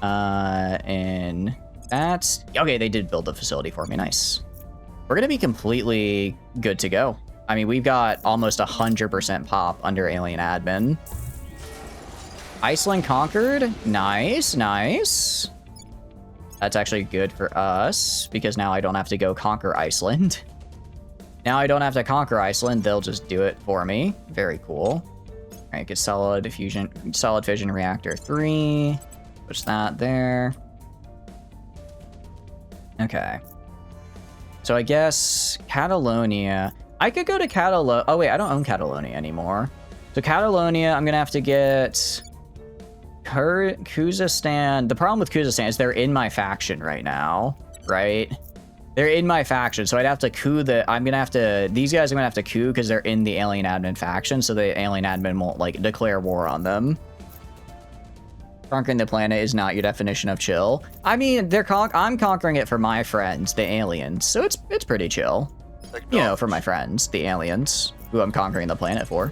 in that's okay, they did build the facility for me, nice. We're gonna be completely good to go. I mean, we've got almost 100% pop under alien admin. Iceland conquered. Nice, nice. That's actually good for us, because now I don't have to go conquer Iceland. Now I don't have to conquer Iceland, they'll just do it for me. Very cool. All right, get solid fission reactor 3. Push that there. Okay. So I guess Catalonia. I could go to Catalonia. Oh wait, I don't own Catalonia anymore. So Catalonia, I'm gonna have to get Khuzestan. The problem with Khuzestan is they're in my faction right now, right? They're in my faction, so I'd have to coup these guys are gonna have to coup because they're in the alien admin faction, so the alien admin won't like declare war on them. Conquering the planet is not your definition of chill. I mean, I'm conquering it for my friends, the aliens, so it's pretty chill. You know, for my friends, the aliens, who I'm conquering the planet for.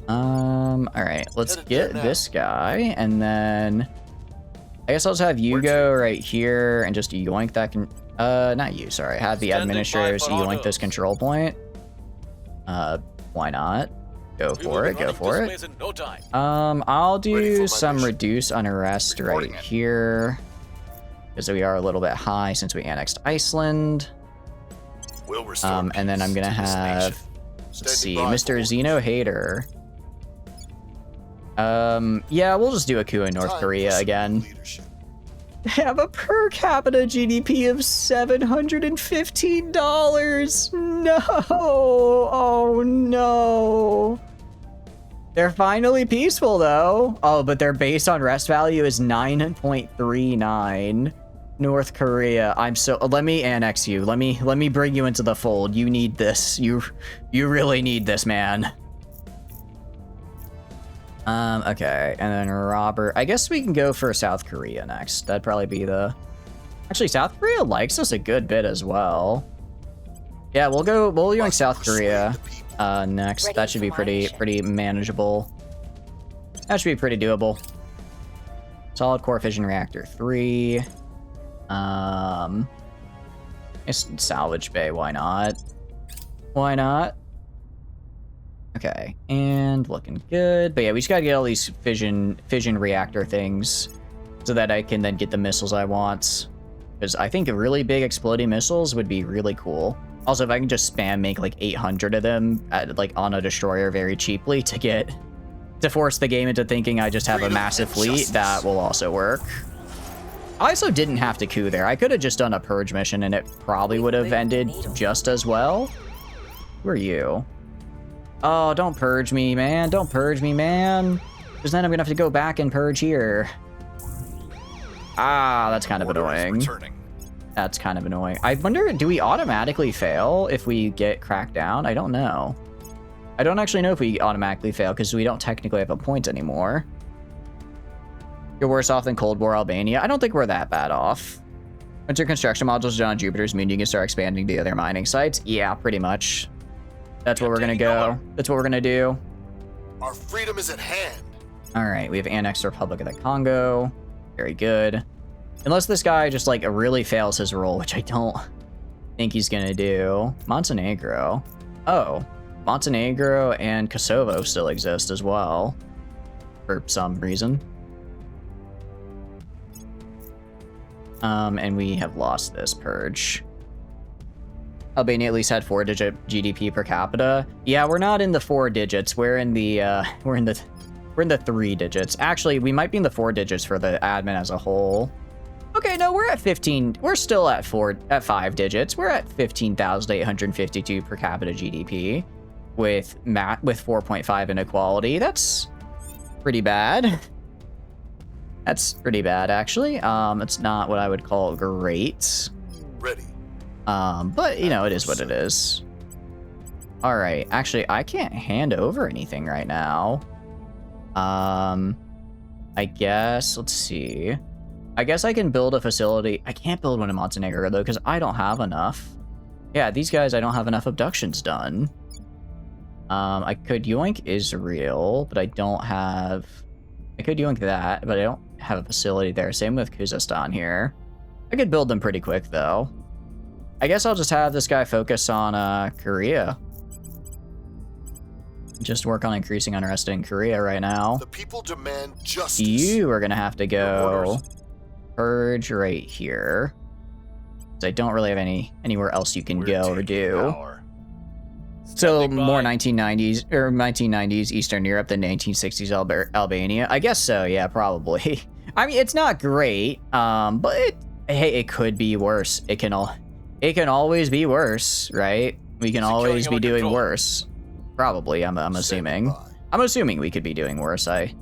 All right, let's get this guy, and then I guess I'll just have you go right here and just yoink that not you, sorry. Have the administrators yoink this control point. Why not? Go for it, go for it. I'll do some reduce unrest right here, because we are a little bit high since we annexed Iceland. And then I'm gonna have, let's see, Mr. Xeno Hater. Yeah, we'll just do a coup in North Korea again. Have a per capita GDP of $715. No! Oh no! They're finally peaceful though. Oh, but their base on rest value is 9.39. North Korea, let me annex you. Let me bring you into the fold. You need this. You really need this, man. Okay, and then Robert. I guess we can go for South Korea next. That'd probably be the... Actually, South Korea likes us a good bit as well. Yeah, we'll go in South Korea next. That should be pretty manageable. That should be pretty doable. Solid core fission reactor 3. It's salvage bay, why not? Why not? Okay, and looking good. But yeah, we just gotta get all these fission reactor things so that I can then get the missiles I want. because I think really big exploding missiles would be really cool. Also, if I can just spam make like 800 of them at, like on a destroyer very cheaply to force the game into thinking I just have a massive fleet, that will also work. I also didn't have to coup there. I could have just done a purge mission and it probably would have ended just as well. Who are you? Oh, don't purge me, man. Don't purge me, man. Because then I'm gonna have to go back and purge here. Ah, that's kind of annoying. That's kind of annoying. I wonder, do we automatically fail if we get cracked down? I don't know. I don't actually know if we automatically fail because we don't technically have a point anymore. You're worse off than Cold War Albania. I don't think we're that bad off. Once your construction modules are on Jupiter's moon, you can start expanding to the other mining sites. Yeah, pretty much. That's where we're gonna go. That's what we're gonna do. Our freedom is at hand. All right, we have annexed the Republic of the Congo. Very good. Unless this guy just like really fails his role, which I don't think he's gonna do. Montenegro. Oh, Montenegro and Kosovo still exist as well for some reason. And we have lost this purge. Albania at least had 4-digit GDP per capita. Yeah, we're not in the 4 digits. We're in the 3 digits. Actually, we might be in the 4 digits for the admin as a whole. Okay, no, we're at 15. We're still at 5 digits. We're at 15,852 per capita GDP with 4.5 inequality. That's pretty bad. That's pretty bad, actually. It's not what I would call great. Ready. But you know, it is what it is. All right, actually, I can't hand over anything right now. I guess, let's see. I guess I can build a facility. I can't build one in Montenegro, though, because I don't have enough. Yeah, these guys, I don't have enough abductions done. I could yoink Israel, but I don't have... I could yoink that, but I don't have a facility there. Same with Kazakhstan here. I could build them pretty quick, though. I guess I'll just have this guy focus on Korea. Just work on increasing unrest in Korea right now. The people demand justice. You are gonna have to go purge right here. I don't really have anywhere else you can go or do. So more 1990s or 1990s Eastern Europe than 1960s Albania. I guess so. Yeah, probably. I mean, it's not great, but hey, it could be worse. It can always be worse, right? We can always be doing worse. Probably, I'm assuming. I'm assuming we could be doing worse. I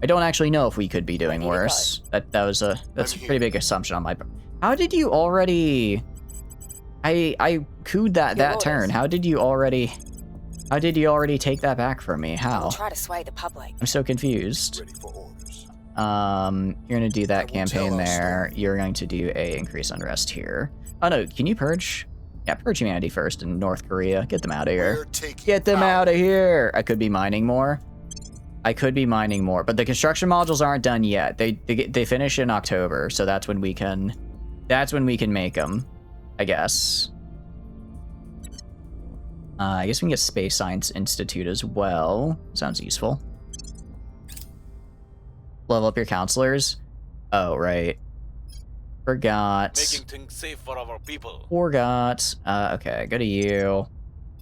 don't actually know if we could be doing worse. That's a pretty big assumption on my part. How did you already... I cooed that turn. How did you already take that back from me? How? I'll try to sway the public. I'm so confused. Ready for orders. You're gonna do that campaign there. You're going to do a increase unrest here. Oh no, can you purge? Yeah, purge humanity first in North Korea. Get them out of here. Get them out of here. I could be mining more. But the construction modules aren't done yet. They finish in October, so that's when we can make them, I guess. I guess we can get Space Science Institute as well. Sounds useful. Level up your counselors. Oh, right. Forgot. Making things safe for our people. Forgot. Okay, go to you.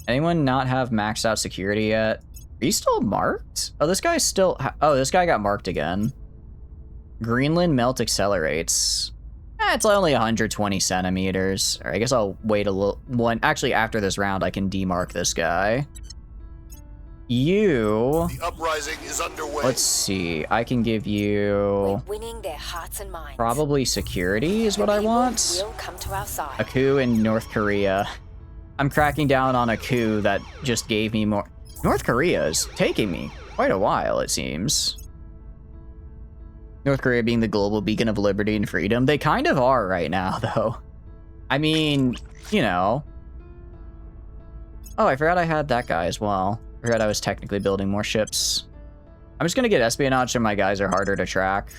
Anyone not have maxed out security yet? Are you still marked? Oh, this guy's still... Oh, this guy got marked again. Greenland melt accelerates. It's only 120 centimeters. All right, I guess I'll wait a little... Actually, after this round, I can demark this guy. You... The uprising is underway. Let's see. I can give you... We're winning their hearts and minds. Probably security is what I want. Will come to our side. A coup in North Korea. I'm cracking down on a coup that just gave me more... North Korea is taking me quite a while, it seems. North Korea being the global beacon of liberty and freedom. They kind of are right now, though. I mean, you know. Oh, I forgot I had that guy as well. I forgot I was technically building more ships. I'm just gonna get espionage so my guys are harder to track.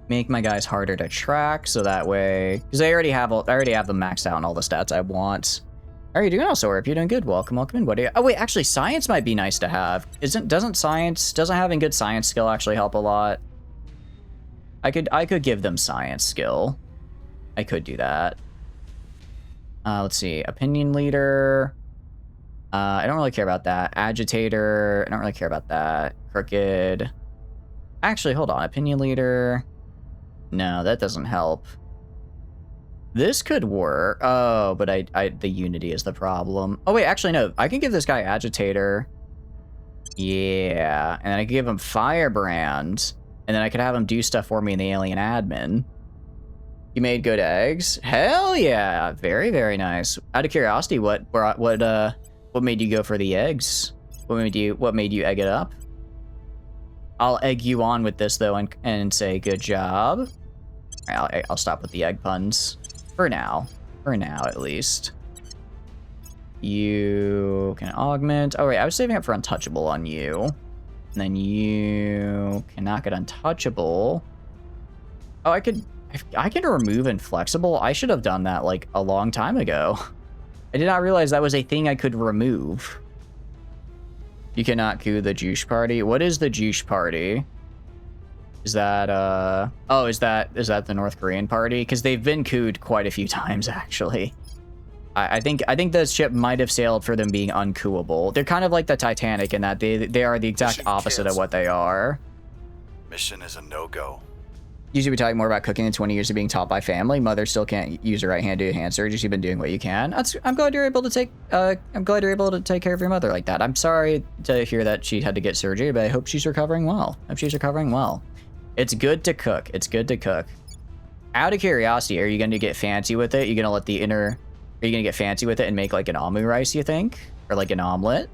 Make my guys harder to track so that way, because I already have them maxed out on all the stats I want. How are you doing, also? You're doing good. Welcome in, buddy. Oh wait, actually, science might be nice doesn't having good science skill actually help a lot? I could give them science skill. I could do that. Let's see. Opinion leader. I don't really care about that. Agitator. I don't really care about that. Crooked. Actually, hold on. Opinion leader. No, that doesn't help. This could work. Oh, but the unity is the problem. Oh, wait, actually, no. I can give this guy Agitator. Yeah. And then I could give him Firebrand. And then I could have him do stuff for me in the alien admin. You made good eggs? Hell yeah. Very, very nice. Out of curiosity, what made you go for the eggs? What made you egg it up? I'll egg you on with this, though, and say good job. I'll stop with the egg puns. For now. For now, at least. You can augment. Oh, wait, I was saving up for untouchable on you. And then you cannot get untouchable. Oh, I can remove inflexible. I should have done that, like, a long time ago. I did not realize that was a thing I could remove. You cannot coup the Juice Party. What is the Juice Party? Is that, oh, is that the North Korean party? Because they've been cooed quite a few times, actually. I think the ship might have sailed for them being uncooable. They're kind of like the Titanic in that they are the exact opposite of what they are. Mission is a no-go. Usually we talk more about cooking than 20 years of being taught by family. Mother still can't use her right hand to do hand surgery. You've been doing what you can. I'm glad you're able to take care of your mother like that. I'm sorry to hear that she had to get surgery, but I hope she's recovering well. It's good to cook. It's good to cook. Out of curiosity, are you going to get fancy with it? Are you going to get fancy with it and make like an omu rice, you think? Or like an omelet?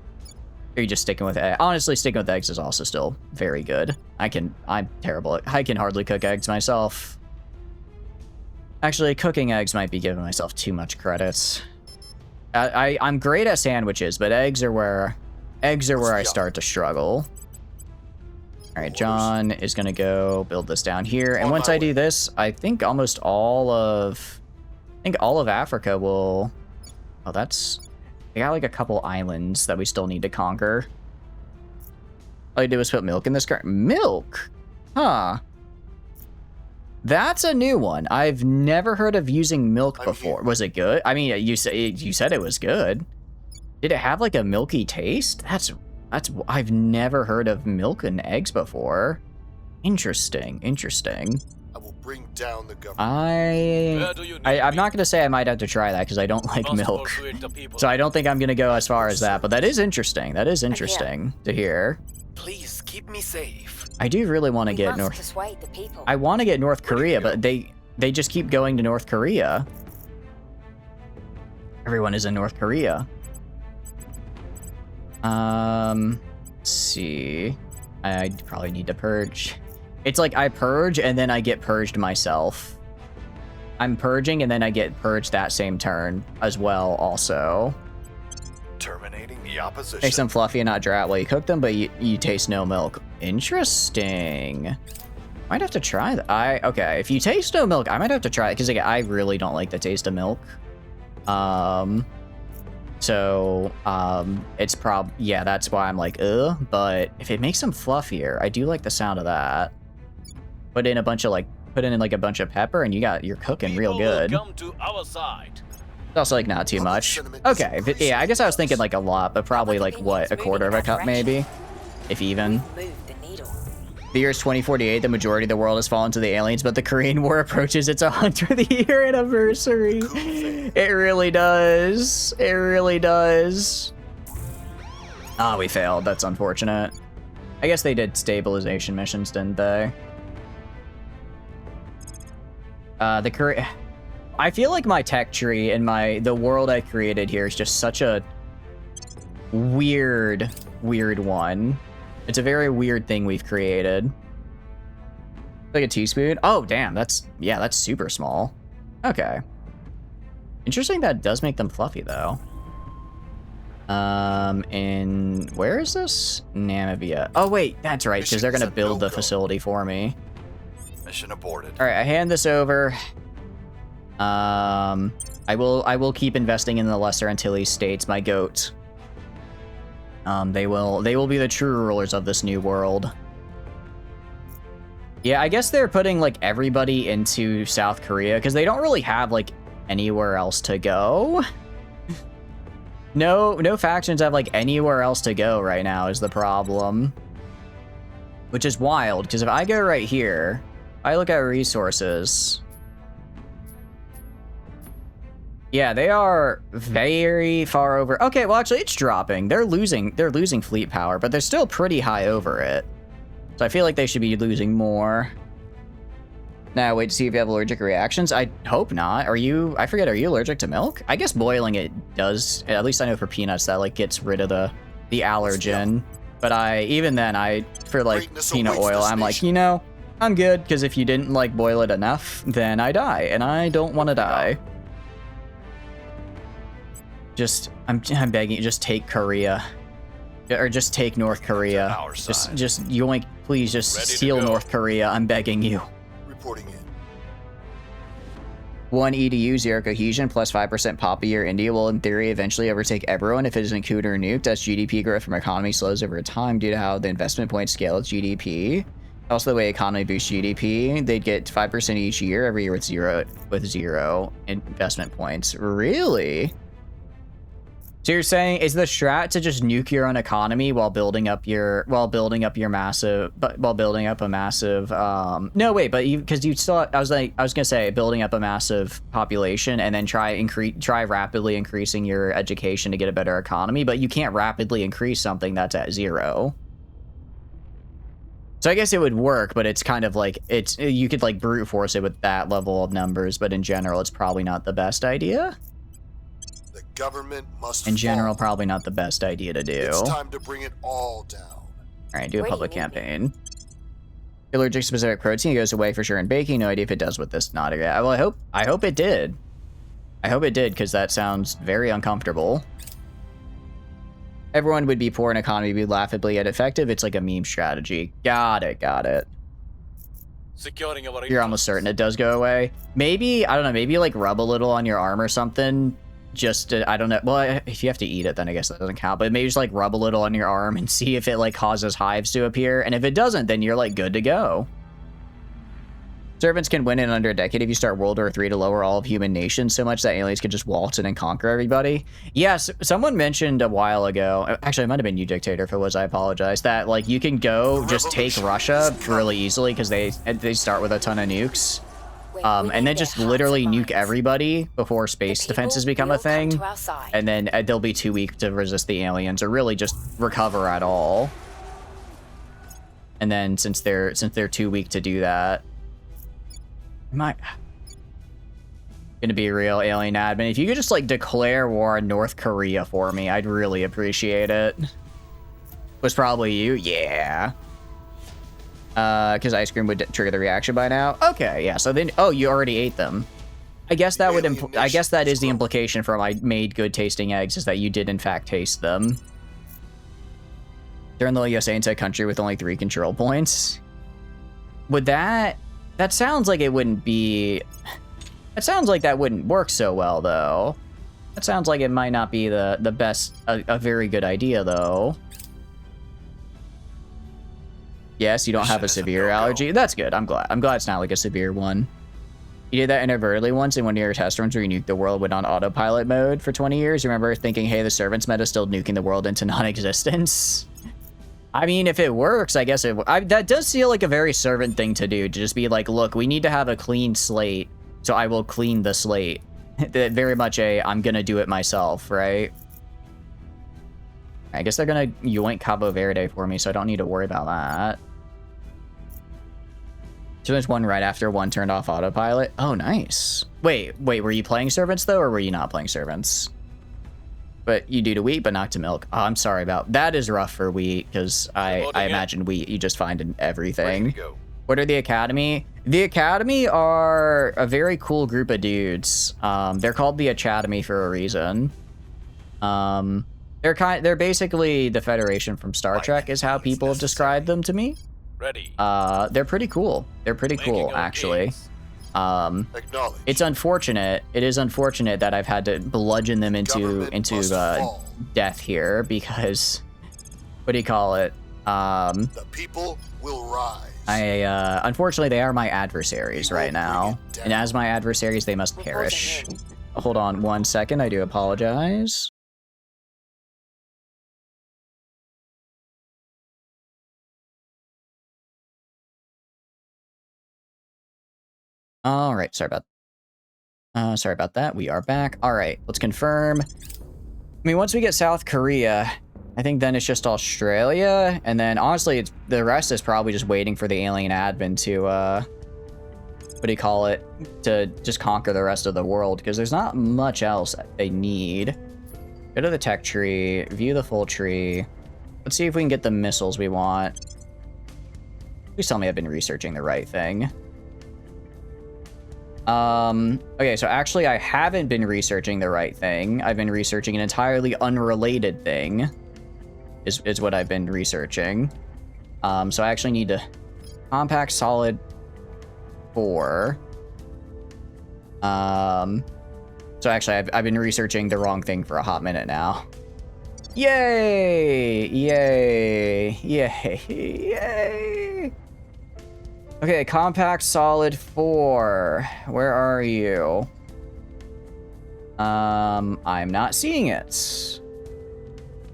Or are you just sticking with eggs? Honestly, sticking with eggs is also still very good. I'm terrible. I can hardly cook eggs myself. Actually, cooking eggs might be giving myself too much credit. I'm great at sandwiches, but eggs are where I start to struggle. All right, John is gonna go build this down here, and once I do this, I think almost all of Africa will. Oh, we got like a couple islands that we still need to conquer. All I did was put milk in this car. Milk? Huh. That's a new one. I've never heard of using milk before. Was it good? I mean, you said it was good. Did it have like a milky taste? I've never heard of milk and eggs before. Interesting. I will bring down the government. I'm not gonna say I might have to try that because I don't like milk. So I don't think I'm gonna go as far as that, but that is interesting. That is interesting to hear. Please keep me safe. I do really want to get North. I want to get North Korea, but they just keep going to North Korea. Everyone is in North Korea. Let's see. I probably need to purge. It's like I purge and then I get purged myself. I'm purging and then I get purged that same turn as well also. Terminating the opposition. Make them fluffy and not dry out while you cook them, but you taste no milk. Interesting. Might have to try that. Okay, if you taste no milk, I might have to try it because I really don't like the taste of milk. It's yeah, that's why I'm like, ugh. But if it makes them fluffier, I do like the sound of that. Put in a bunch of a bunch of pepper, and you're cooking real good. Come to our side. It's also like not too much. Okay, yeah, I guess I was thinking like a lot, but probably like what, a quarter of a cup maybe, if even. The year is 2048. The majority of the world has fallen to the aliens, but the Korean War approaches its 100th year anniversary. It really does. It really does. Ah, we failed. That's unfortunate. I guess they did stabilization missions, didn't they? I feel like my tech tree and the world I created here is just such a weird one. It's a very weird thing we've created. Like a teaspoon? Oh, damn, that's super small. Okay. Interesting that does make them fluffy, though. And where is this? Namibia. Oh, wait, that's right, because they're going to build the facility for me. Mission aborted. All right, I hand this over. I will keep investing in the Lesser Antilles states, my goat. They will be the true rulers of this new world. Yeah, I guess they're putting like everybody into South Korea because they don't really have like anywhere else to go. No factions have like anywhere else to go right now is the problem. Which is wild, because if I go right here, I look at resources. Yeah, they are very far over. Okay, well actually it's dropping. They're losing fleet power, but they're still pretty high over it. So I feel like they should be losing more. Now wait to see if you have allergic reactions. I hope not. Are you, I forget, are you allergic to milk? I guess boiling it does, at least I know for peanuts that like gets rid of the allergen. But even then, for like peanut oil, I'm like, you know, I'm good, because if you didn't like boil it enough, then I die, and I don't want to die. I'm begging you, just take Korea. Or just take North Korea. Just yoink, please just steal North Korea, I'm begging you. Reporting in. 1 EDU, 0 cohesion, plus 5% pop a year. India will, in theory, eventually overtake everyone if it isn't cooped or nuked, as GDP growth from economy slows over time due to how the investment points scale its GDP. Also, the way economy boosts GDP, they'd get 5% each year, every year with zero investment points. Really? So you're saying, is the strat to just nuke your own economy while building up a massive, no wait, but because you still, I was gonna say building up a massive population and then try rapidly increasing your education to get a better economy, but you can't rapidly increase something that's at 0. So I guess it would work, but it's kind of like, you could like brute force it with that level of numbers, but in general, it's probably not the best idea. The government must In general, probably not the best idea to do. It's time to bring it all down. All right, do a public campaign. Allergic specific protein, it goes away for sure in baking. No idea if it does with this. Not yet. Well, I hope it did. I hope it did, because that sounds very uncomfortable. Everyone would be poor and economy would be laughably ineffective. It's like a meme strategy. Got it. Securing our You're almost certain it does go away. Maybe, I don't know, maybe like rub a little on your arm or something. Just to, I don't know. Well, if you have to eat it, then I guess that doesn't count. But maybe just like rub a little on your arm and see if it like causes hives to appear. And if it doesn't, then you're like good to go. Servants can win in under a decade if you start World War III to lower all of human nations so much that aliens can just waltz in and conquer everybody. Yes, someone mentioned a while ago, actually it might have been you, Dictator, if it was, I apologize, that like you can go just take Russia really easily because they start with a ton of nukes. And then just literally nuke everybody before space defenses become a thing. And then they'll be too weak to resist the aliens or really just recover at all. And then since they're too weak to do that, am I gonna be a real alien admin? If you could just like declare war on North Korea for me, I'd really appreciate it. Was probably you? Yeah. Because ice cream would trigger the reaction by now. Okay, yeah. So then, oh, you already ate them. I guess that would. I guess that is the implication from I made good tasting eggs, is that you did in fact taste them. Turn the USA into a country with only 3 control points. Would that? That sounds like it wouldn't be. That sounds like that wouldn't work so well, though. That sounds like it might not be the best. A very good idea, though. Yes, you don't have a severe allergy. That's good. I'm glad. I'm glad it's not like a severe one. You did that inadvertently once in one of your test runs where you nuked the world, went on autopilot mode for 20 years. You remember thinking, hey, the servants meta still nuking the world into non-existence? I mean, if it works, I guess that does feel like a very servant thing to do. To just be like, look, we need to have a clean slate, so I will clean the slate. Very much I'm gonna do it myself, right? I guess they're gonna yoink Cabo Verde for me, so I don't need to worry about that. So there's one right after one turned off autopilot. Oh, nice. Wait, were you playing servants though, or were you not playing servants? But you do to wheat, but not to milk. Oh, I'm sorry about that. Is rough for wheat, because I imagine wheat you just find in everything. What are the Academy? The Academy are a very cool group of dudes. They're called the Academy for a reason. They're basically the Federation from Star Trek, is how people have described them to me. Ready. They're pretty cool. They're pretty cool, actually. It's unfortunate. It is unfortunate that I've had to bludgeon them into death here, because what do you call it? The people will rise. Unfortunately, they are my adversaries right now. And as my adversaries, they must perish. Hold on 1 second, I do apologize. All right, sorry about that. We are back. All right, let's confirm. I mean, once we get South Korea, I think then it's just Australia, and then honestly, the rest is probably just waiting for the alien admin to, what do you call it, to just conquer the rest of the world, because there's not much else they need. Go to the tech tree, view the full tree. Let's see if we can get the missiles we want. Please tell me I've been researching the right thing. Okay, so actually I haven't been researching the right thing. I've been researching an entirely unrelated thing, is what I've been researching. So I actually need to compact solid 4. So actually I've been researching the wrong thing for a hot minute now. Yay! Yay! Yay! Yay! Okay, compact solid 4. Where are you? I'm not seeing it.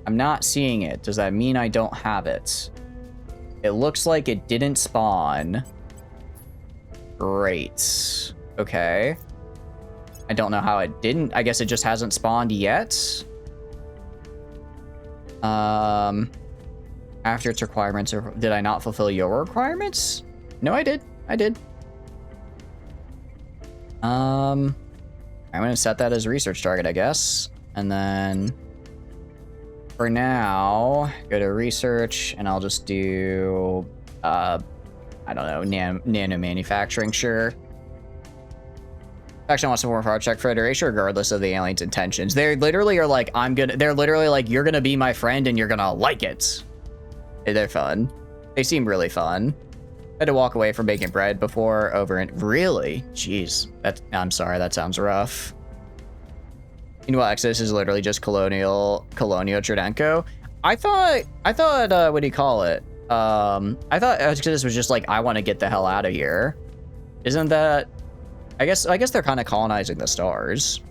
I'm not seeing it. Does that mean I don't have it? It looks like it didn't spawn. Great. Okay. I don't know how it didn't. I guess it just hasn't spawned yet. After its requirements, or did I not fulfill your requirements? No, I did. I did. I'm gonna set that as a research target, I guess. And then for now, go to research, and I'll just do, I don't know, nano manufacturing, sure. Actually, I want some more Project Federation, regardless of the aliens' intentions. They literally are like, they're literally like, you're gonna be my friend and you're gonna like it. They're fun. They seem really fun. I had to walk away from making bread before over and really? Jeez. I'm sorry, that sounds rough. Meanwhile, Exodus is literally just colonial Tridenko. I thought, what do you call it? I thought Exodus was just like, I want to get the hell out of here. Isn't that, I guess they're kind of colonizing the stars.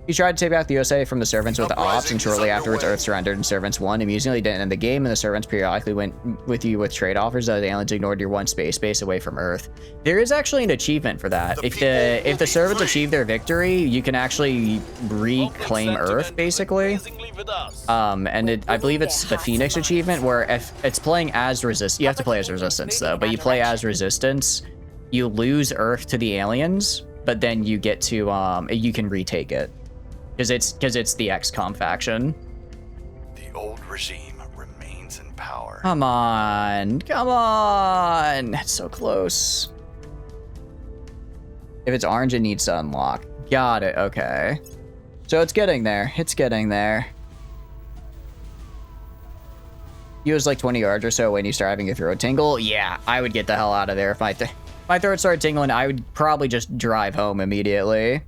He tried to take back the USA from the servants with the ops, and shortly afterwards Earth surrendered and servants won. Amusingly, didn't end the game, and the servants periodically went with you with trade offers as the aliens ignored your one space base away from Earth. There is actually an achievement for that. If the servants achieve their victory, you can actually reclaim Earth, basically. And I believe it's the Phoenix achievement, where if it's playing as Resistance, you have to play as Resistance though, but you play as Resistance, you lose Earth to the aliens, but then you get to, you can retake it. Because it's the XCOM faction. The old regime remains in power. Come on. Come on. It's so close. If it's orange, it needs to unlock. Got it. Okay. So it's getting there. It's getting there. You was like 20 yards or so when you start having your throat tingle. Yeah, I would get the hell out of there. If my throat started tingling, I would probably just drive home immediately.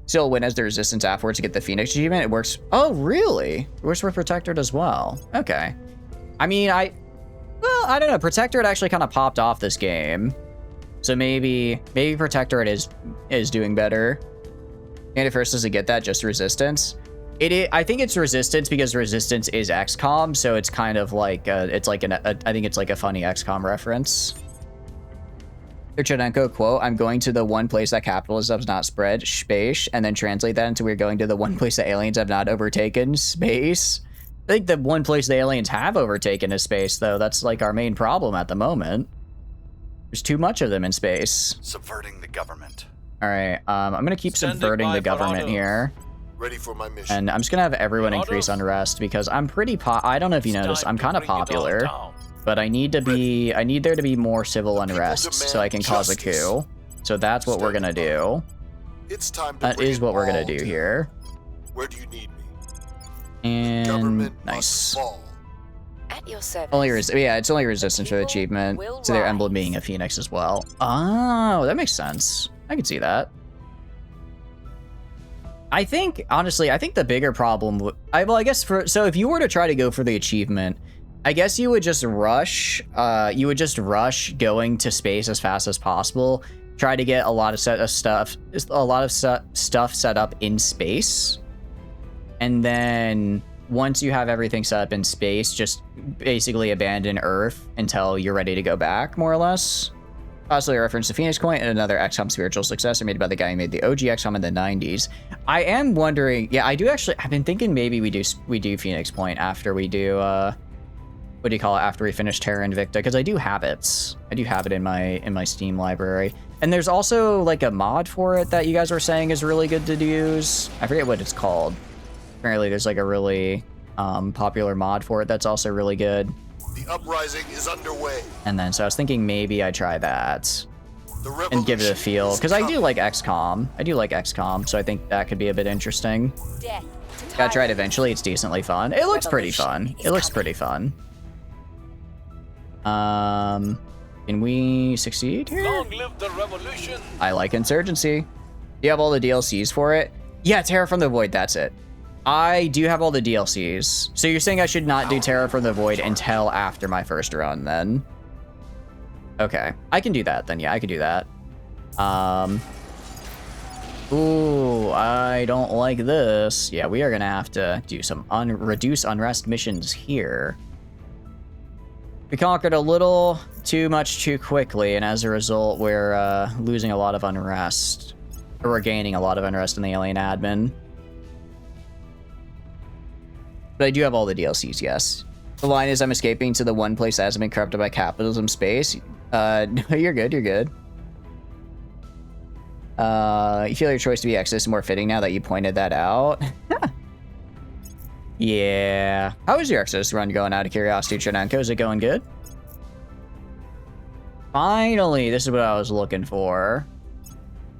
Still win as the Resistance afterwards to get the Phoenix achievement. It works. Oh, really? It works with Protectorate as well. Okay. I mean, I don't know. Protectorate actually kind of popped off this game. So maybe Protectorate is doing better. And at first doesn't get that, just Resistance. I think it's Resistance because Resistance is XCOM, so it's kind of like I think it's like a funny XCOM reference. Chernenko quote, I'm going to the one place that capitalism has not spread, space, and then translate that into we're going to the one place that aliens have not overtaken, space. I think the one place the aliens have overtaken is space, though. That's like our main problem at the moment. There's too much of them in space. Subverting the government. All right, I'm gonna keep subverting the government here. Ready for my mission. And I'm just gonna have everyone increase unrest because I'm pretty I don't know if you noticed, I'm kind of popular. But I need there to be more civil unrest so I can cause a coup. So that's what we're gonna do. It's time to that is what we're gonna do here. Where do you need me? And nice. At your service. It's only Resistance for the achievement. So their emblem being a Phoenix as well. Oh, that makes sense. I can see that. I think honestly, the bigger problem. So if you were to try to go for the achievement, I guess you would just rush. You would just rush going to space as fast as possible. Try to get a lot of stuff set up in space, and then once you have everything set up in space, just basically abandon Earth until you're ready to go back, more or less. Also, a reference to Phoenix Point and another XCOM spiritual successor made by the guy who made the OG XCOM in the 90s. I am wondering, yeah, I do actually. I've been thinking maybe we do Phoenix Point after we do what do you call it, after we finish Terra Invicta, because I do have it. I do have it in my Steam library. And there's also like a mod for it that you guys were saying is really good to use. I forget what it's called. Apparently there's like a really popular mod for it that's also really good. The uprising is underway. And then so I was thinking maybe I try that and give it a feel, because I do like XCOM. I do like XCOM, so I think that could be a bit interesting. Gotta try it eventually. It's decently fun. It looks pretty fun. It looks pretty fun. Can we succeed here? Long live the revolution. I like Insurgency. Do you have all the DLCs for it? Yeah, Terra from the Void, that's it. I do have all the DLCs. So you're saying I should not do Terra from the Void until after my first run, then? Okay, I can do that then. Yeah, I can do that. Ooh, I don't like this. Yeah, we are gonna have to do some reduce unrest missions here. We conquered a little too much too quickly, and as a result, we're losing a lot of unrest. Or we're gaining a lot of unrest in the alien admin. But I do have all the DLCs, yes. The line is, I'm escaping to the one place that hasn't been corrupted by capitalism space. No, you're good, you're good. You feel your choice to be Exodus is more fitting now that you pointed that out? Yeah. How is your Exodus run going, out of curiosity, Trinenko? Is it going good? Finally, this is what I was looking for.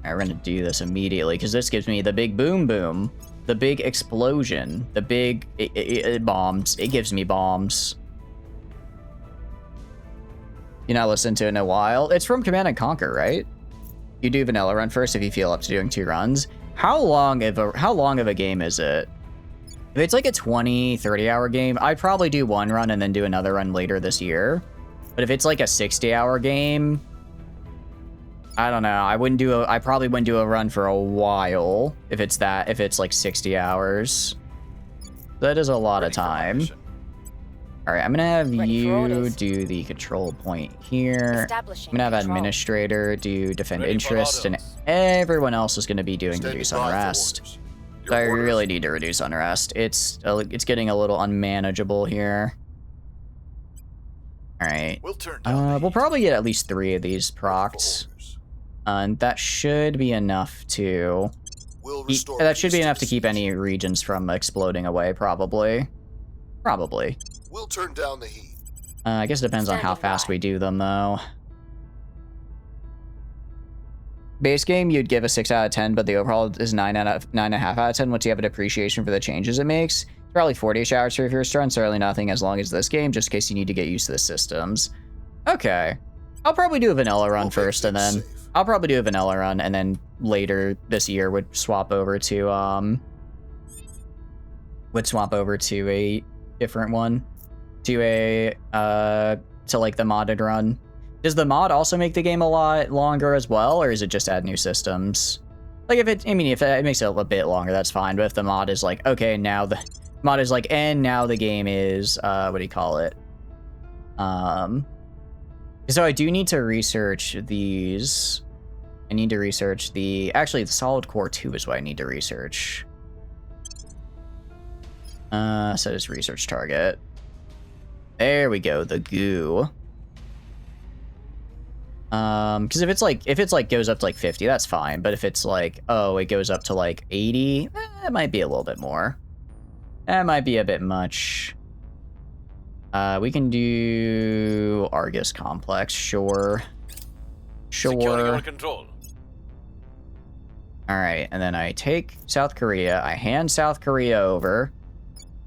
Alright, we're gonna do this immediately, because this gives me the big boom boom. The big explosion. The big bombs. It gives me bombs. You not listened to it in a while? It's from Command & Conquer, right? You do vanilla run first if you feel up to doing 2 runs. How long of a game is it? If it's like a 20, 30-hour game, I'd probably do 1 run and then do another run later this year. But if it's like a 60-hour game, I don't know. I probably wouldn't do a run for a while if it's like 60 hours. That is a lot of time. All right, I'm gonna have you do the control point here. I'm gonna have administrator do defend interest, and everyone else is gonna be doing reduce unrest. So I really need to reduce unrest. It's getting a little unmanageable here. All right. We'll probably get at least 3 of these procs. And that should be enough to... That should be enough to keep any regions from exploding away, probably. Probably. We'll turn down the heat. I guess it depends on how fast we do them, though. Base game, you'd give a 6 out of 10, but the overall is 9.5 out of 10 once you have an appreciation for the changes it makes. It's probably 40 hours for your first run, certainly nothing as long as this game, just in case you need to get used to the systems. Okay. I'll probably do a vanilla run first, and then... I'll probably do a vanilla run, and then later this year would swap over to, a different one. To like the modded run. Does the mod also make the game a lot longer as well, or is it just add new systems? Like if it makes it a bit longer, that's fine. But if the mod is like, okay, now the mod is like, and now the game is, what do you call it? So I do need to research these. I need to research actually the Solid Core 2 is what I need to research. Set as research target. There we go, the goo. Because if it's like goes up to like 50, that's fine. But if it's like, oh, it goes up to like 80, that might be a little bit more. That might be a bit much. We can do Argus Complex, sure. Sure. All right, and then I take South Korea, I hand South Korea over,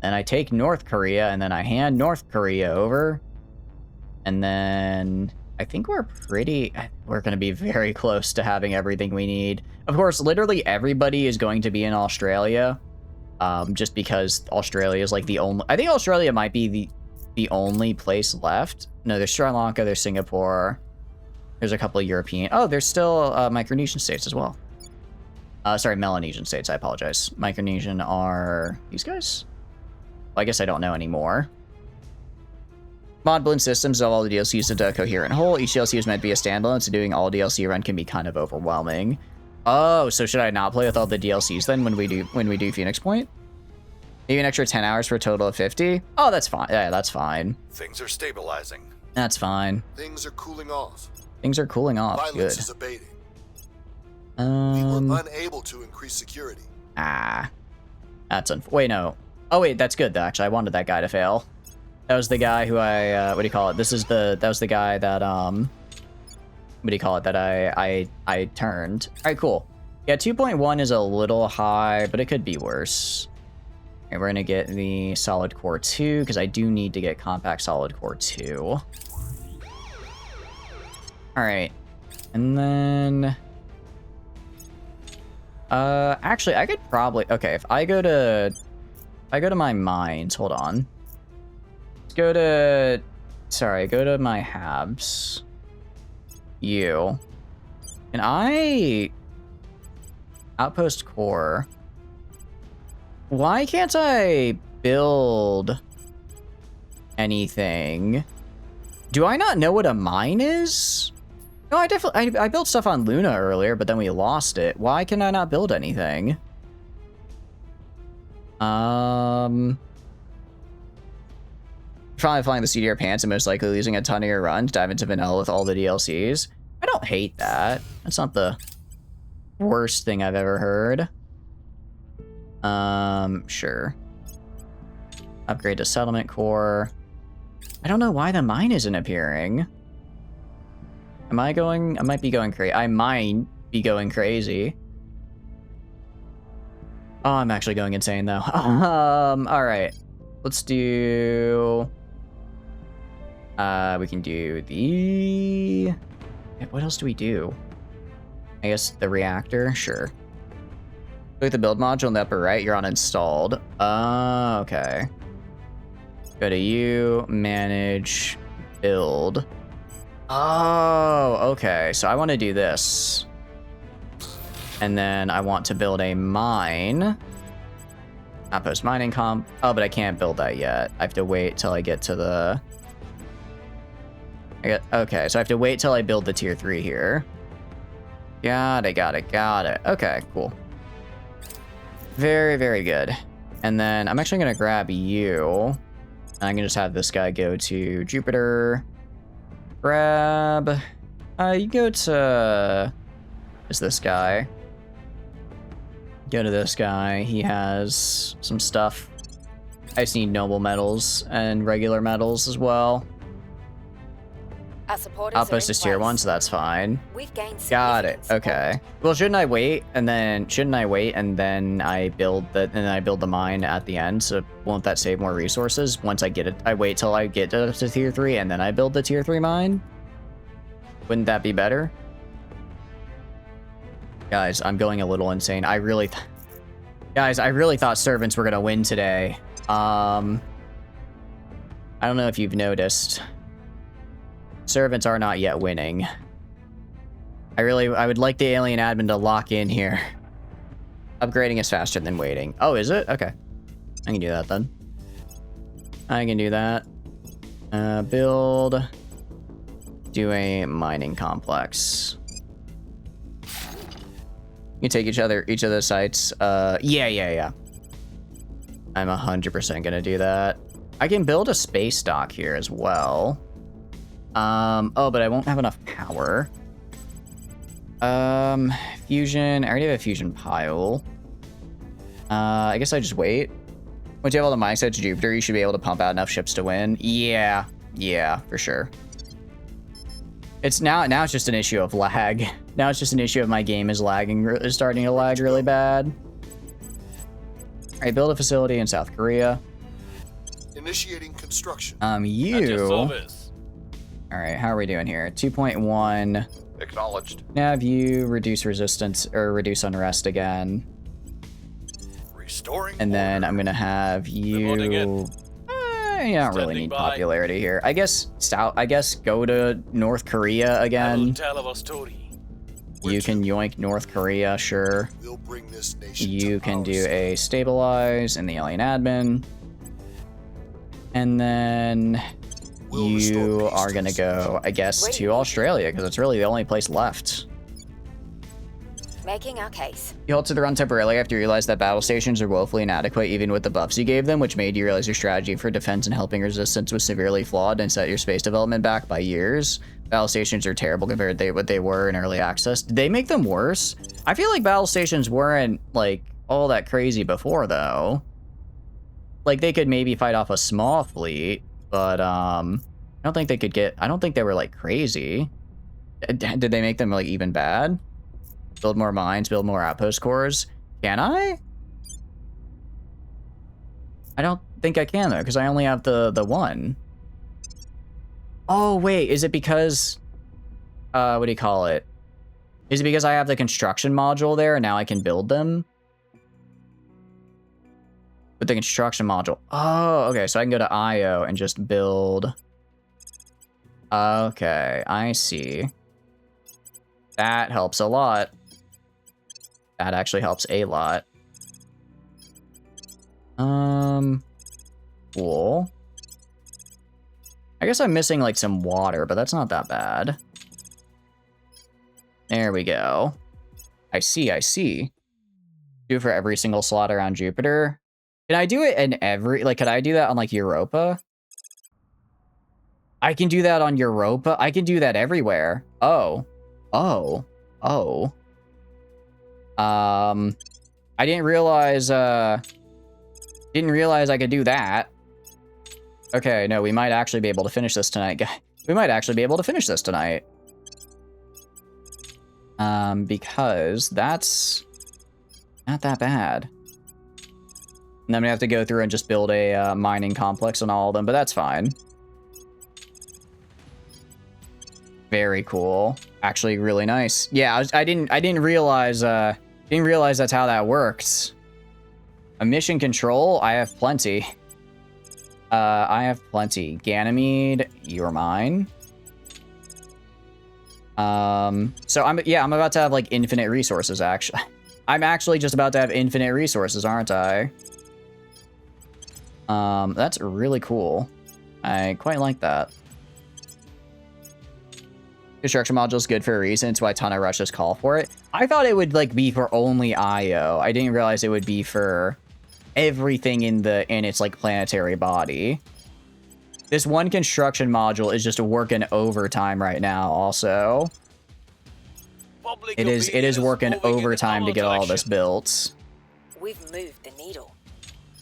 and I take North Korea, and then I hand North Korea over, and then I think we're gonna be very close to having everything we need. Of course, literally everybody is going to be in Australia, just because Australia is like the only, I think Australia might be the only place left. No, there's Sri Lanka, there's Singapore. There's a couple of European. Oh, there's still Micronesian states as well. Sorry, Melanesian states. I apologize. Micronesian are these guys? Well, I guess I don't know anymore. Mod blend systems of all the DLCs into a coherent whole. Each DLC is meant to be a standalone, so doing all DLC run can be kind of overwhelming. Oh, so should I not play with all the DLCs then when we do Phoenix Point? Maybe an extra 10 hours for a total of 50? Oh, that's fine. Yeah, that's fine. Things are stabilizing. That's fine. Things are cooling off. Things are cooling off. Violence Good. is abating. We were unable to increase security. That's wait, no. Oh wait, that's good though. Actually, I wanted that guy to fail. That was the guy who I what do you call it? That was the guy that what do you call it? That I turned. All right, cool. Yeah, 2.1 is a little high, but it could be worse. Okay, we're gonna get the solid core 2 because I do need to get compact solid core 2. All right, and then actually I could probably, okay, if I go to my mines, hold on. Let's go to, sorry, go to my Habs. You. And I outpost core. Why can't I build anything? Do I not know what a mine is? No, I built stuff on Luna earlier, but then we lost it. Why can I not build anything? Probably flying the CDR pants and most likely losing a ton of your runs, dive into vanilla with all the DLCs. I don't hate that. That's not the worst thing I've ever heard. Sure. Upgrade to settlement core. I don't know why the mine isn't appearing. I might be going crazy. I might be going crazy. Oh, I'm actually going insane though. All right. Let's do, we can do the, what else do we do? I guess the reactor, sure. Click the build module in the upper right, you're on installed. Okay. Go to you, manage, build. Oh, okay. So I want to do this. And then I want to build a mine. Outpost mining comp. Oh, but I can't build that yet. I have to wait till I get to the... Okay, so I have to wait till I build the tier 3 here. Got it. Okay, cool. Very, very good. And then I'm actually going to grab you. And I'm going to just have this guy go to Jupiter. Grab... you go to... Is this guy? Go to this guy. He has some stuff. I just need noble metals and regular metals as well. Our supporters Outpost are is in tier place. 1, so that's fine. We've gained Got it. significant support. Okay. Well, shouldn't I wait and then I build the mine at the end? So won't that save more resources? Once I get it, I wait till I get to tier 3 and then I build the tier 3 mine? Wouldn't that be better? Guys, I'm going a little insane. Guys, I really thought servants were gonna win today. I don't know if you've noticed. Servants are not yet winning. I would like the alien admin to lock in here. Upgrading is faster than waiting. Oh, is it? Okay. I can do that then. I can do that. Build. Do a mining complex. You take each of the sites. Yeah. I'm 100% gonna do that. I can build a space dock here as well. Oh, but I won't have enough power. Fusion. I already have a fusion pile. I guess I just wait. Once you have all the mining sites to Jupiter, you should be able to pump out enough ships to win. Yeah, for sure. It's now it's just an issue of lag. Now it's just an issue of my game is starting to lag really bad. All right, build a facility in South Korea. Initiating construction. At your service. All right, how are we doing here? 2.1. Acknowledged. Nav you, reduce resistance, or reduce unrest again. Restoring And then order. I'm gonna have Reporting you... you don't really Standing need by. popularity here. I guess go to North Korea I will again. tell our story. You can yoink North Korea, sure. We'll bring this nation You to can our do side. a stabilize in the alien admin. And then We'll restore you peace are to gonna this go, I guess, Wait. to Australia, because it's really the only place left. Making our case. You halted the run temporarily after you realized that battle stations are woefully inadequate even with the buffs you gave them, which made you realize your strategy for defense and helping resistance was severely flawed and set your space development back by years. Battle stations are terrible compared to what they were in early access. Did they make them worse? I feel like battle stations weren't, like, all that crazy before, though. Like, they could maybe fight off a small fleet, but, I don't think they could get... I don't think they were, like, crazy. Did they make them, like, even bad? Build more mines, build more outpost cores. Can I? I don't think I can, though, because I only have the one. Oh, wait, is it because... what do you call it? Is it because I have the construction module there, and now I can build them? With the construction module. Oh, okay, so I can go to IO and just build... Okay, I see. That helps a lot. That actually helps a lot. Cool. I guess I'm missing, like, some water, but that's not that bad. There we go. I see. Do for every single slot around Jupiter. Can I do it in every... Like, could I do that on, like, Europa? I can do that on Europa? I can do that everywhere. Oh. I didn't realize I could do that. Okay, no, we might actually be able to finish this tonight. We might actually be able to finish this tonight. Because that's not that bad. And I'm gonna have to go through and just build a mining complex on all of them, but that's fine. Very cool. Actually, really nice. Yeah, I didn't realize that's how that works. A mission control, I have plenty. Ganymede, you're mine. So I'm about to have like infinite resources. Actually, I'm actually just about to have infinite resources, aren't I? That's really cool. I quite like that. Construction module is good for a reason. It's why a ton of rushes call for it. I thought it would like be for only IO. I didn't realize it would be for everything in its like planetary body. This one construction module is just working overtime right now. Also, it is working overtime to get all this built. We've moved the needle.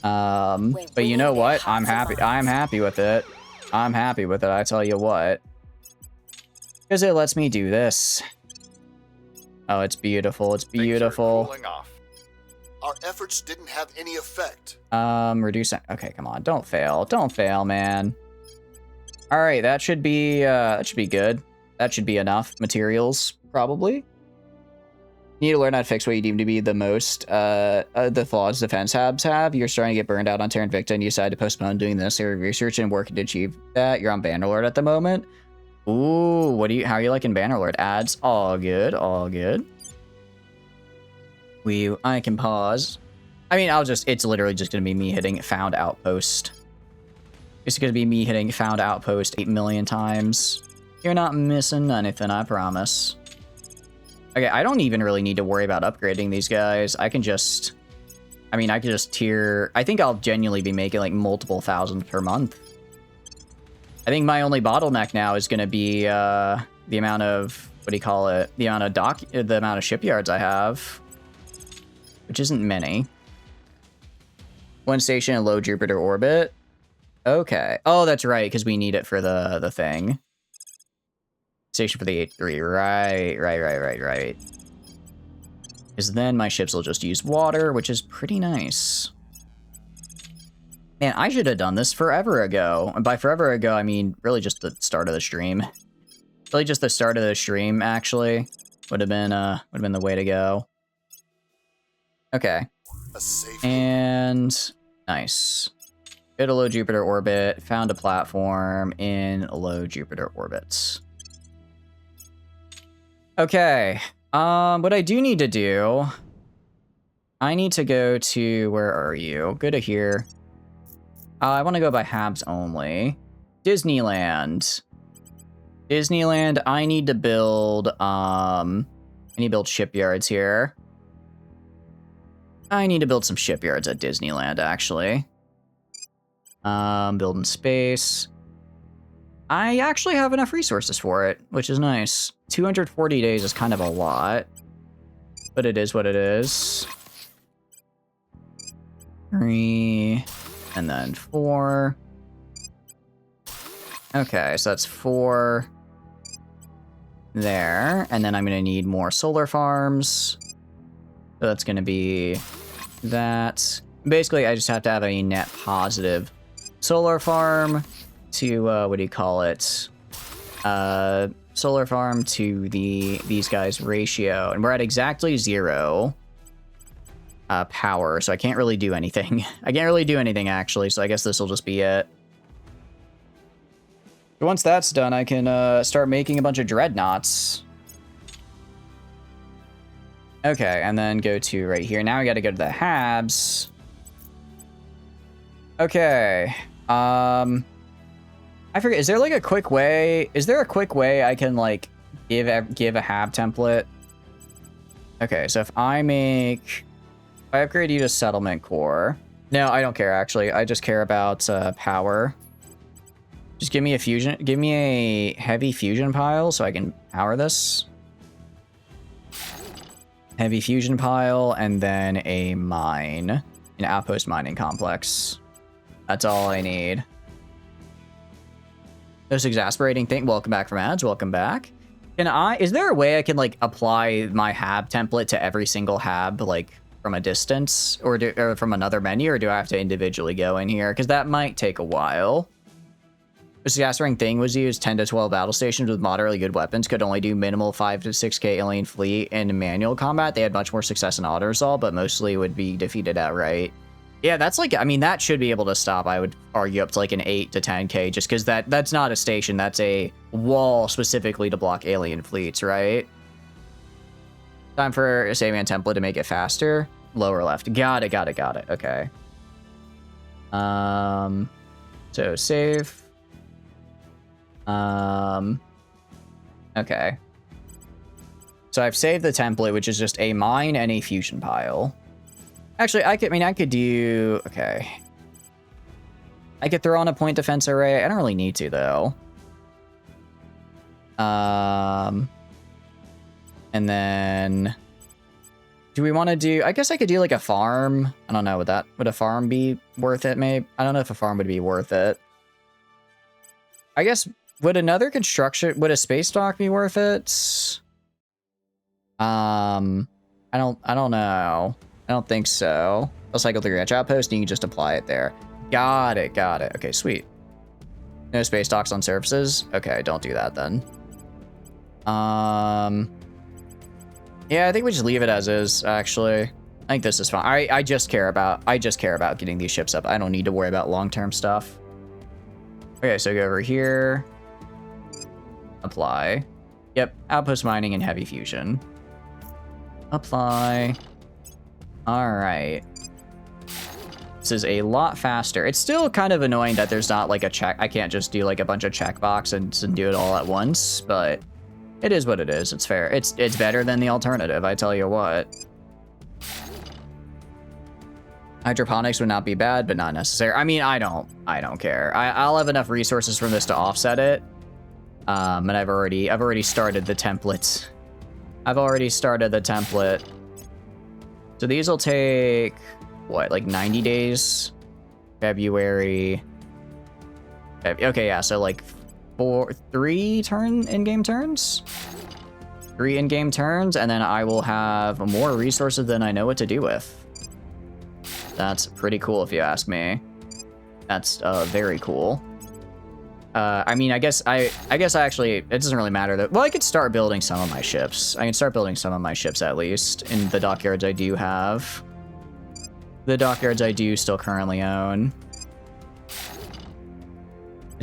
But you know what? I'm happy. I'm happy with it. I'm happy with it. I tell you what. Because it lets me do this. Oh, it's beautiful. It's beautiful. Cooling off. Our efforts didn't have any effect. Reduce... Okay, come on. Don't fail. Don't fail, man. Alright, that should be good. That should be enough materials, probably. You need to learn how to fix what you deem to be the most, the flaws defense hubs have. You're starting to get burned out on Terra Invicta, and you decided to postpone doing the necessary research and working to achieve that. You're on Bannerlord at the moment. Ooh, how are you liking Bannerlord? Ads? All good, all good. I can pause. I mean, it's literally just gonna be me hitting found outpost. It's gonna be me hitting found outpost 8 million times. You're not missing anything, I promise. Okay, I don't even really need to worry about upgrading these guys. I can just tier... I think I'll genuinely be making like multiple thousands per month. I think my only bottleneck now is going to be the amount of, the amount of shipyards I have, which isn't many. One station in low Jupiter orbit. Okay. Oh, that's right, because we need it for the thing. Station for the H3. Right. Because then my ships will just use water, which is pretty nice. Man, I should have done this forever ago. And by forever ago, I mean really just the start of the stream. Really just the start of the stream, actually. Would have been the way to go. Okay. A safe And nice. Go to low Jupiter orbit. Found a platform in low Jupiter orbits. Okay. What I do need to do... I need to go to... Where are you? Go to here. I want to go by Habs only. Disneyland. Disneyland, I need to build... I need to build shipyards here. I need to build some shipyards at Disneyland, actually. Building space. I actually have enough resources for it, which is nice. 240 days is kind of a lot, but it is what it is. 3, and then 4. Okay, so that's 4 there, and then I'm gonna need more solar farms. So that's gonna be that. Basically, I just have to have a net positive solar farm to, what do you call it? Solar farm to these guys' ratio. And we're at exactly 0 power, so I can't really do anything. I can't really do anything, actually, so I guess this will just be it. Once that's done, I can start making a bunch of dreadnoughts. Okay, and then go to right here. Now we gotta go to the Habs. Okay. I forget, is there like a quick way? Is there a quick way I can like give a Hab template? Okay, so if I upgrade you to settlement core. No, I don't care actually. I just care about power. Just give me a fusion, give me a heavy fusion pile so I can power this. Heavy fusion pile, and then a mine, an outpost mining complex. That's all I need. Most exasperating thing. Welcome back from ads. Welcome back. Is there a way I can like apply my Hab template to every single Hab like from a distance or from another menu, or do I have to individually go in here? Because that might take a while. The exasperating thing was used 10 to 12 battle stations with moderately good weapons could only do minimal 5 to 6k alien fleet in manual combat. They had much more success in auto assault, but mostly would be defeated outright. Yeah, that's like, I mean, that should be able to stop, I would argue, up to like an 8 to 10k, just because that's not a station, that's a wall specifically to block alien fleets, right? Time for a Sabian template to make it faster. Lower left. Got it. Okay. So save. Okay. So I've saved the template, which is just a mine and a fusion pile. Actually, I could do, okay. I could throw on a point defense array. I don't really need to, though. And then, do we want to do, I guess I could do like a farm. I don't know, would a farm be worth it, maybe? I don't know if a farm would be worth it. I guess, would a space dock be worth it? I don't know. I don't think so. I'll cycle through your outpost and you can just apply it there. Got it. Okay, sweet. No space docks on surfaces? Okay, don't do that then. Yeah, I think we just leave it as is, actually. I think this is fine. I just care about getting these ships up. I don't need to worry about long-term stuff. Okay, so go over here. Apply. Yep, outpost mining and heavy fusion. Apply. Alright. This is a lot faster. It's still kind of annoying that there's not like a check. I can't just do like a bunch of checkboxes and do it all at once, but it is what it is. It's fair. It's better than the alternative, I tell you what. Hydroponics would not be bad, but not necessary. I mean, I don't care. I'll have enough resources from this to offset it. And I've already started the template. So these will take, what, like 90 days? February. Okay, yeah, so like 3 in-game turns? 3 in-game turns, and then I will have more resources than I know what to do with. That's pretty cool if you ask me. That's very cool. I mean, I guess actually, it doesn't really matter though. Well, I could start building some of my ships. I can start building some of my ships at least in the dockyards I do have. The dockyards I do still currently own.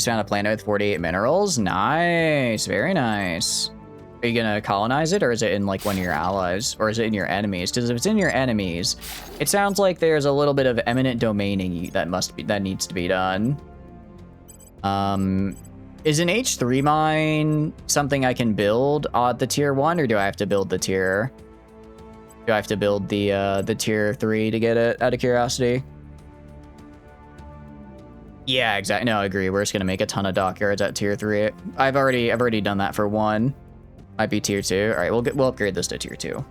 Just found a planet with 48 minerals. Nice. Very nice. Are you gonna colonize it, or is it in like one of your allies, or is it in your enemies? Because if it's in your enemies, it sounds like there's a little bit of eminent domaining that needs to be done. Is an H3 mine something I can build at the tier 1, or do I have to build the tier? Do I have to build the tier 3 to get it, out of curiosity? Yeah, exactly. No, I agree. We're just gonna make a ton of dockyards at tier 3. I've already done that for 1. Might be tier 2. All right, we'll upgrade this to tier 2.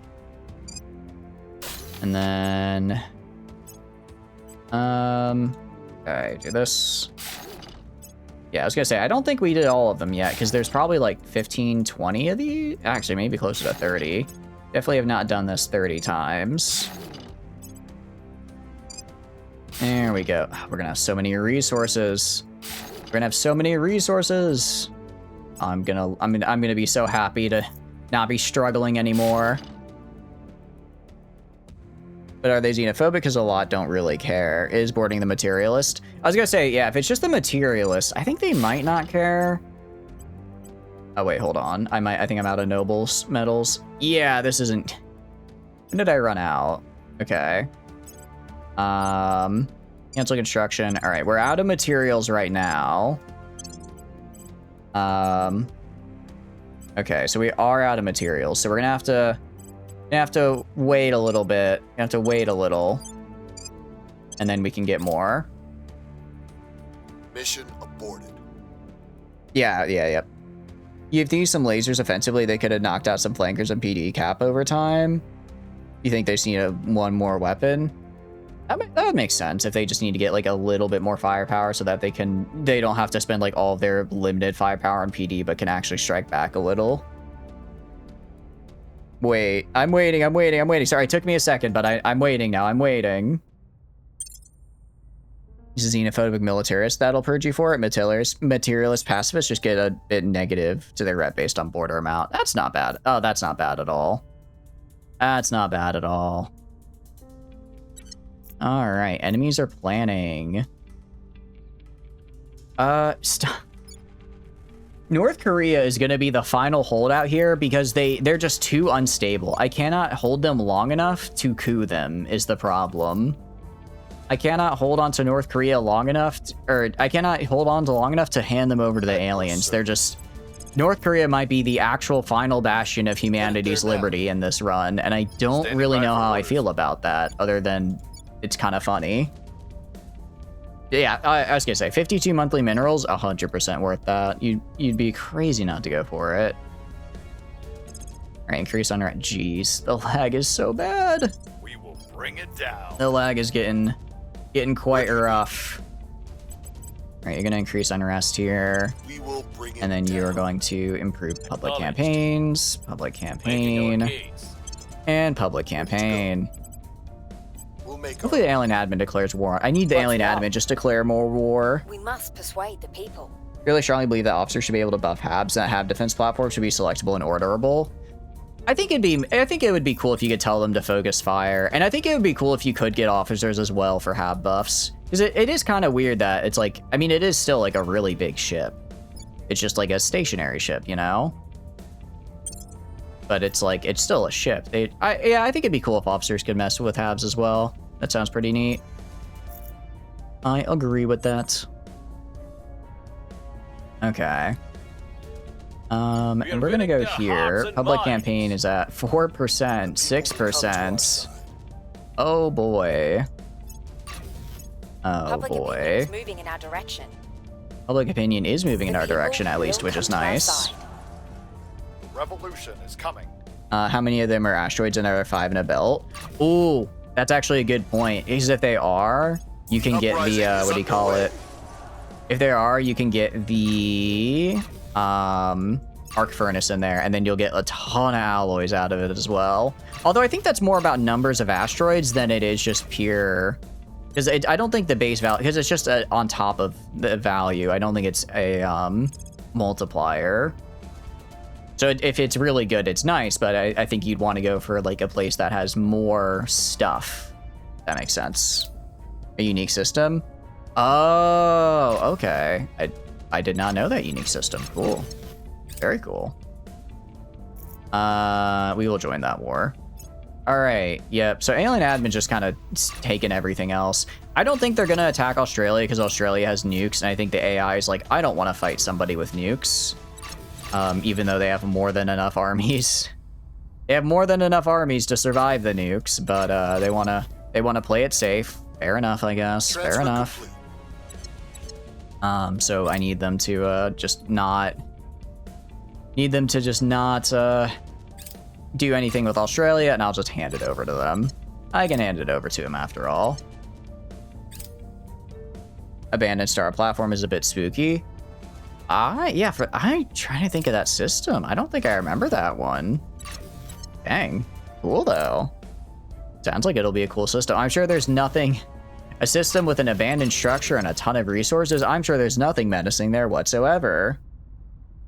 And then, okay, do this. Yeah, I was gonna say, I don't think we did all of them yet, because there's probably like 15, 20 of these. Actually, maybe closer to 30. Definitely have not done this 30 times. There we go. We're gonna have so many resources. We're gonna have so many resources. I'm gonna be so happy to not be struggling anymore. But are they xenophobic? Because a lot don't really care. Is boarding the materialist? I was gonna say, yeah, if it's just the materialist, I think they might not care. Oh wait, hold on. I think I'm out of nobles metals. Yeah, this isn't. When did I run out? Okay. Cancel construction. All right, we're out of materials right now. Okay, so we are out of materials, so we're gonna have to wait a little bit. We have to wait a little, and then we can get more. Mission aborted. Yeah. If they use some lasers offensively, they could have knocked out some flankers and PD cap over time. You think they just need one more weapon? That would make sense if they just need to get like a little bit more firepower so that they don't have to spend like all of their limited firepower on PD, but can actually strike back a little. Wait, I'm waiting. Sorry, it took me a second, but I'm waiting now. I'm waiting. He's a xenophobic militarist. That'll purge you for it. Materialist pacifists just get a bit negative to their rep based on border amount. That's not bad. Oh, that's not bad at all. That's not bad at all. All right, enemies are planning. Stop. North Korea is going to be the final holdout here because they're just too unstable. I cannot hold them long enough to coup them is the problem. I cannot hold on to North Korea long enough, I cannot hold on to long enough to hand them over to the aliens. They're just... North Korea might be the actual final bastion of humanity's liberty in this run, and I don't really know how I feel about that, other than it's kind of funny. Yeah, I was gonna say, 52 monthly minerals, 100% worth that. You'd be crazy not to go for it. All right, increase on... Jeez, the lag is so bad. We will bring it down. The lag is getting quite rough. All right, you're gonna increase unrest here. We will bring it and then you are down. going to improve public campaigns, public campaign, and public campaign. We'll make Hopefully the alien admin declares war. I need the alien admin just to declare more war. We must persuade the people. Really strongly believe that officers should be able to buff habs, that have defense platforms should be selectable and orderable. I think it would be cool if you could tell them to focus fire, and I think it would be cool if you could get officers as well for hab buffs. Because it is kind of weird that it's like, I mean, it is still like a really big ship. It's just like a stationary ship, you know? But it's like, it's still a ship. Yeah, I think it'd be cool if officers could mess with habs as well. That sounds pretty neat. I agree with that. Okay. And we're gonna go here. Public campaign is at 4%, 6%. Oh boy. Oh Public opinion boy. is moving in our direction. Public opinion is moving in The our people direction at least, will which is come to our nice. side. Revolution is coming. How many of them are asteroids and are 5 in a belt? Ooh, that's actually a good point. Because if they are, you can get the, what do you call it? If there are, you can get the, arc furnace in there, and then you'll get a ton of alloys out of it as well. Although I think that's more about numbers of asteroids than it is just pure... Because I don't think the base value... Because it's just on top of the value. I don't think it's a multiplier. So if it's really good, it's nice, but I think you'd want to go for like a place that has more stuff. That makes sense. A unique system? Oh, okay. I did not know that unique system. Cool. Very cool. We will join that war. All right. Yep. So alien admin's just kind of taking everything else. I don't think they're going to attack Australia because Australia has nukes. And I think the AI is like, I don't want to fight somebody with nukes. Even though they have more than enough armies. They have more than enough armies to survive the nukes, but they want to play it safe. Fair enough, I guess. Fair enough. So I need them to just not do anything with Australia, and I'll just hand it over to them. I can hand it over to him after all. Abandoned Star Platform is a bit spooky. I'm trying to think of that system. I don't think I remember that one. Dang. Cool, though. Sounds like it'll be a cool system. I'm sure there's nothing... A system with an abandoned structure and a ton of resources, I'm sure there's nothing menacing there whatsoever.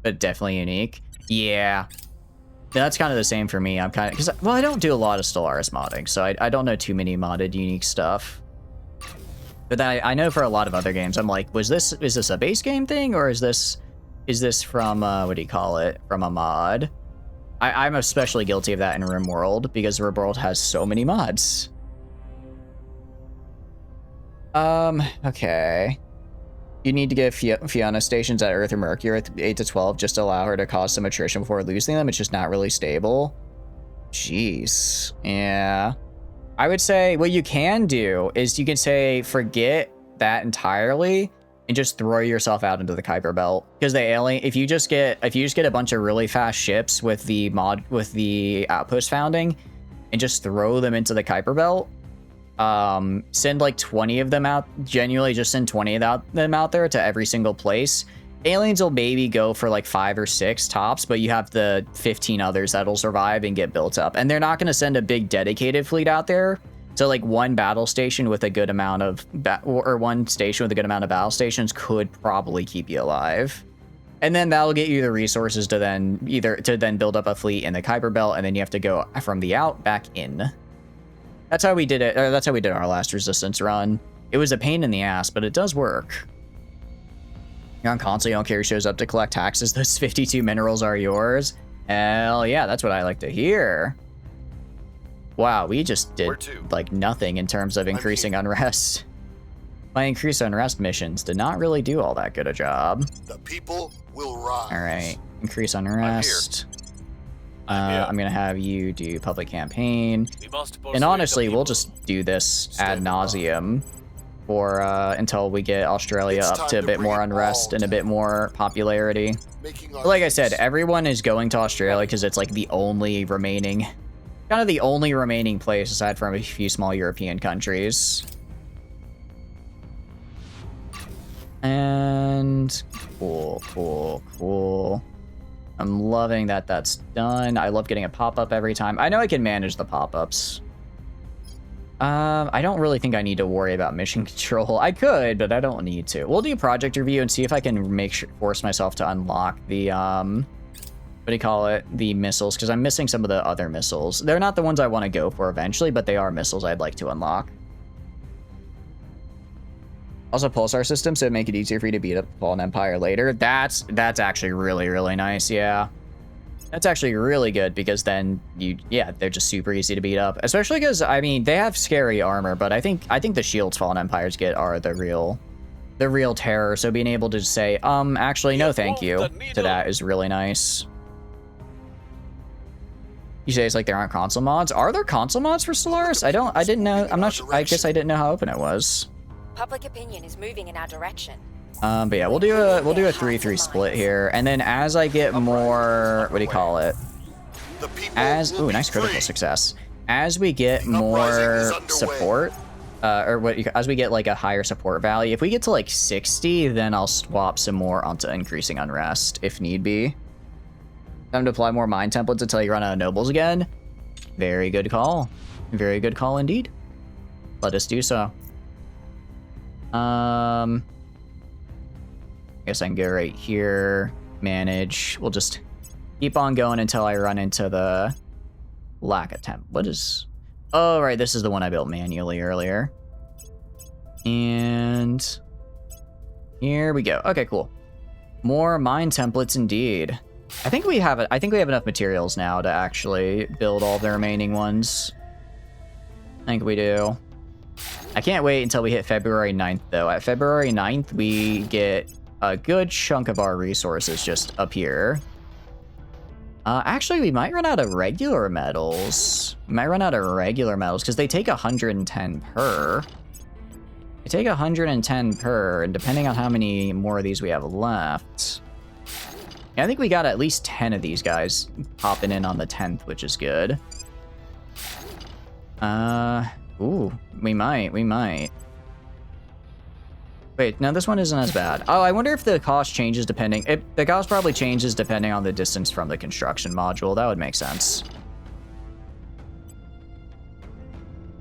But definitely unique. Yeah. That's kind of the same for me. I'm kind of... Because, well, I don't do a lot of Stellaris modding, so I don't know too many modded unique stuff. But I know for a lot of other games, I'm like, is this a base game thing, or is this from, what do you call it, from a mod? I'm especially guilty of that in RimWorld, because RimWorld has so many mods. Okay. You need to give Fiona stations at Earth or Mercury at 8 to 12 just to allow her to cause some attrition before losing them. It's just not really stable. Jeez. Yeah. I would say what you can do is you can say forget that entirely and just throw yourself out into the Kuiper Belt, because the alien, if you just get a bunch of really fast ships with the outpost founding and just throw them into the Kuiper Belt, send like 20 of them out, genuinely just send 20 of them out there to every single place. Aliens will maybe go for like 5 or 6 tops, but you have the 15 others that'll survive and get built up. And they're not going to send a big dedicated fleet out there. So like one battle station with a good amount of one station with a good amount of battle stations could probably keep you alive. And then that'll get you the resources to then build up a fleet in the Kuiper Belt, and then you have to go from the out back in. That's how we did it. That's how we did our last resistance run. It was a pain in the ass, but it does work. You're on console, you don't care who shows up to collect taxes. Those 52 minerals are yours. Hell yeah, that's what I like to hear. Wow, we just did like nothing in terms of increasing unrest. My increased unrest missions did not really do all that good a job. The people will rise. All right, increase unrest. I'm gonna have you do public campaign, and honestly, we'll just do this ad nauseum for until we get Australia up to a bit more unrest and a bit more popularity. But like I said, everyone is going to Australia because it's like the only remaining, kind of the only remaining place aside from a few small European countries. And cool. I'm loving that that's done. I love getting a pop-up every time. I know I can manage the pop-ups. I don't really think I need to worry about mission control. I could, but I don't need to. We'll do project review and see if I can force myself to unlock the, what do you call it? The missiles, because I'm missing some of the other missiles. They're not the ones I want to go for eventually, but they are missiles I'd like to unlock. Also, pulsar system, so it'd make it easier for you to beat up the Fallen Empire later. That's actually really, really nice, yeah. That's actually really good, because then they're just super easy to beat up. Especially because, I mean, they have scary armor, but I think the shields Fallen Empires get are the real terror. So being able to say, actually, no thank you to that is really nice. You say it's like there aren't console mods. Are there console mods for Stellaris? I didn't know. I'm not sure. I guess I didn't know how open it was. Public opinion is moving in our direction. But yeah, we'll do a 3-3 split here, and then as I get more, what do you call it? Nice critical success. As we get more support, as we get like a higher support value, if we get to like 60, then I'll swap some more onto increasing unrest if need be. Time to apply more mind templates until you run out of nobles again. Very good call. Very good call indeed. Let us do so. I guess I can go right here, manage. We'll just keep on going until I run into the lack attempt. Oh, right, this is the one I built manually earlier. And here we go. Okay, cool. More mine templates indeed. I think we have enough materials now to actually build all the remaining ones. I think we do. I can't wait until we hit February 9th, though. At February 9th, we get a good chunk of our resources just up here. Actually, we might run out of regular metals. We might run out of regular metals, because they take 110 per. They take 110 per, and depending on how many more of these we have left... Yeah, I think we got at least 10 of these guys popping in on the 10th, which is good. Ooh, we might. Wait, no, this one isn't as bad. Oh, I wonder if the cost changes depending... the cost probably changes depending on the distance from the construction module. That would make sense.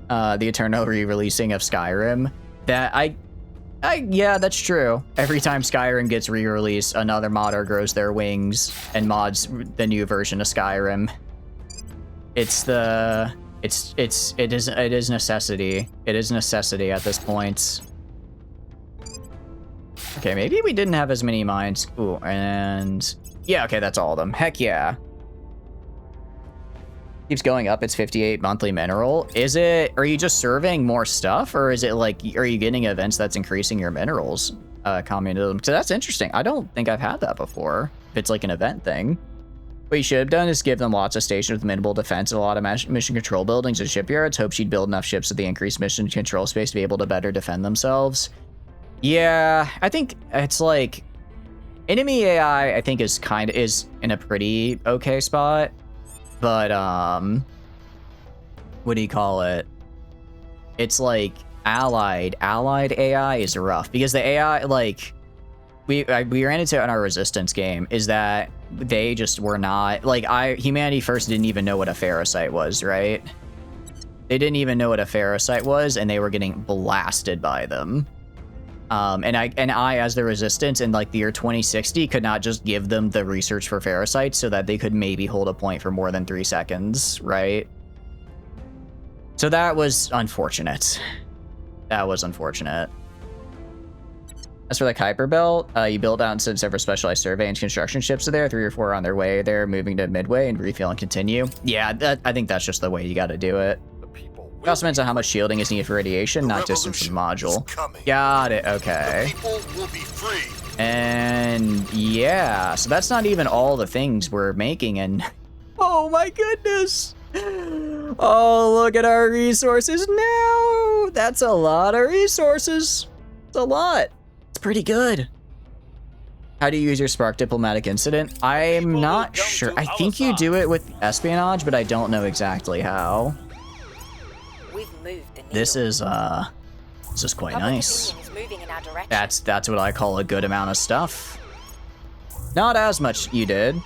The eternal re-releasing of Skyrim. Yeah, that's true. Every time Skyrim gets re-released, another modder grows their wings and mods the new version of Skyrim. It is necessity. It is necessity at this point. Okay, maybe we didn't have as many mines. Ooh, and yeah, okay, that's all of them. Heck yeah. Keeps going up. It's 58 monthly mineral. Is it, are you just surveying more stuff, or is it like, are you getting events that's increasing your minerals? Communism. So that's interesting. I don't think I've had that before. If it's like an event thing. What you should have done is give them lots of stations with minimal defense and a lot of mission control buildings and shipyards. Hope she'd build enough ships with the increased mission control space to be able to better defend themselves. Yeah, I think it's like enemy AI, I think is in a pretty okay spot. But, what do you call it? It's like allied AI is rough because the AI, like, we ran into it in our resistance game, is that they just were not, like, humanity first didn't even know what a ferrocite was, right? They didn't even know what a ferrocite was, and they were getting blasted by them. And I, as the resistance in like the year 2060, could not just give them the research for ferrocites so that they could maybe hold a point for more than 3 seconds, right? So that was unfortunate. That was unfortunate. As for the Kuiper Belt, you build out and send several specialized survey and construction ships are there. 3 or 4 are on their way. They're moving to Midway and refuel and continue. Yeah, I think that's just the way you got to do it. It also depends on how much shielding is needed for radiation, not distance from the module. Got it, okay. The people will be free. And yeah, so that's not even all the things we're making, and oh my goodness. Oh, look at our resources now. That's a lot of resources. It's a lot. It's pretty good. How do you use your Spark Diplomatic Incident? I'm not sure. I think you do it with espionage, but I don't know exactly how. This is quite nice. That's what I call a good amount of stuff. Not as much you did.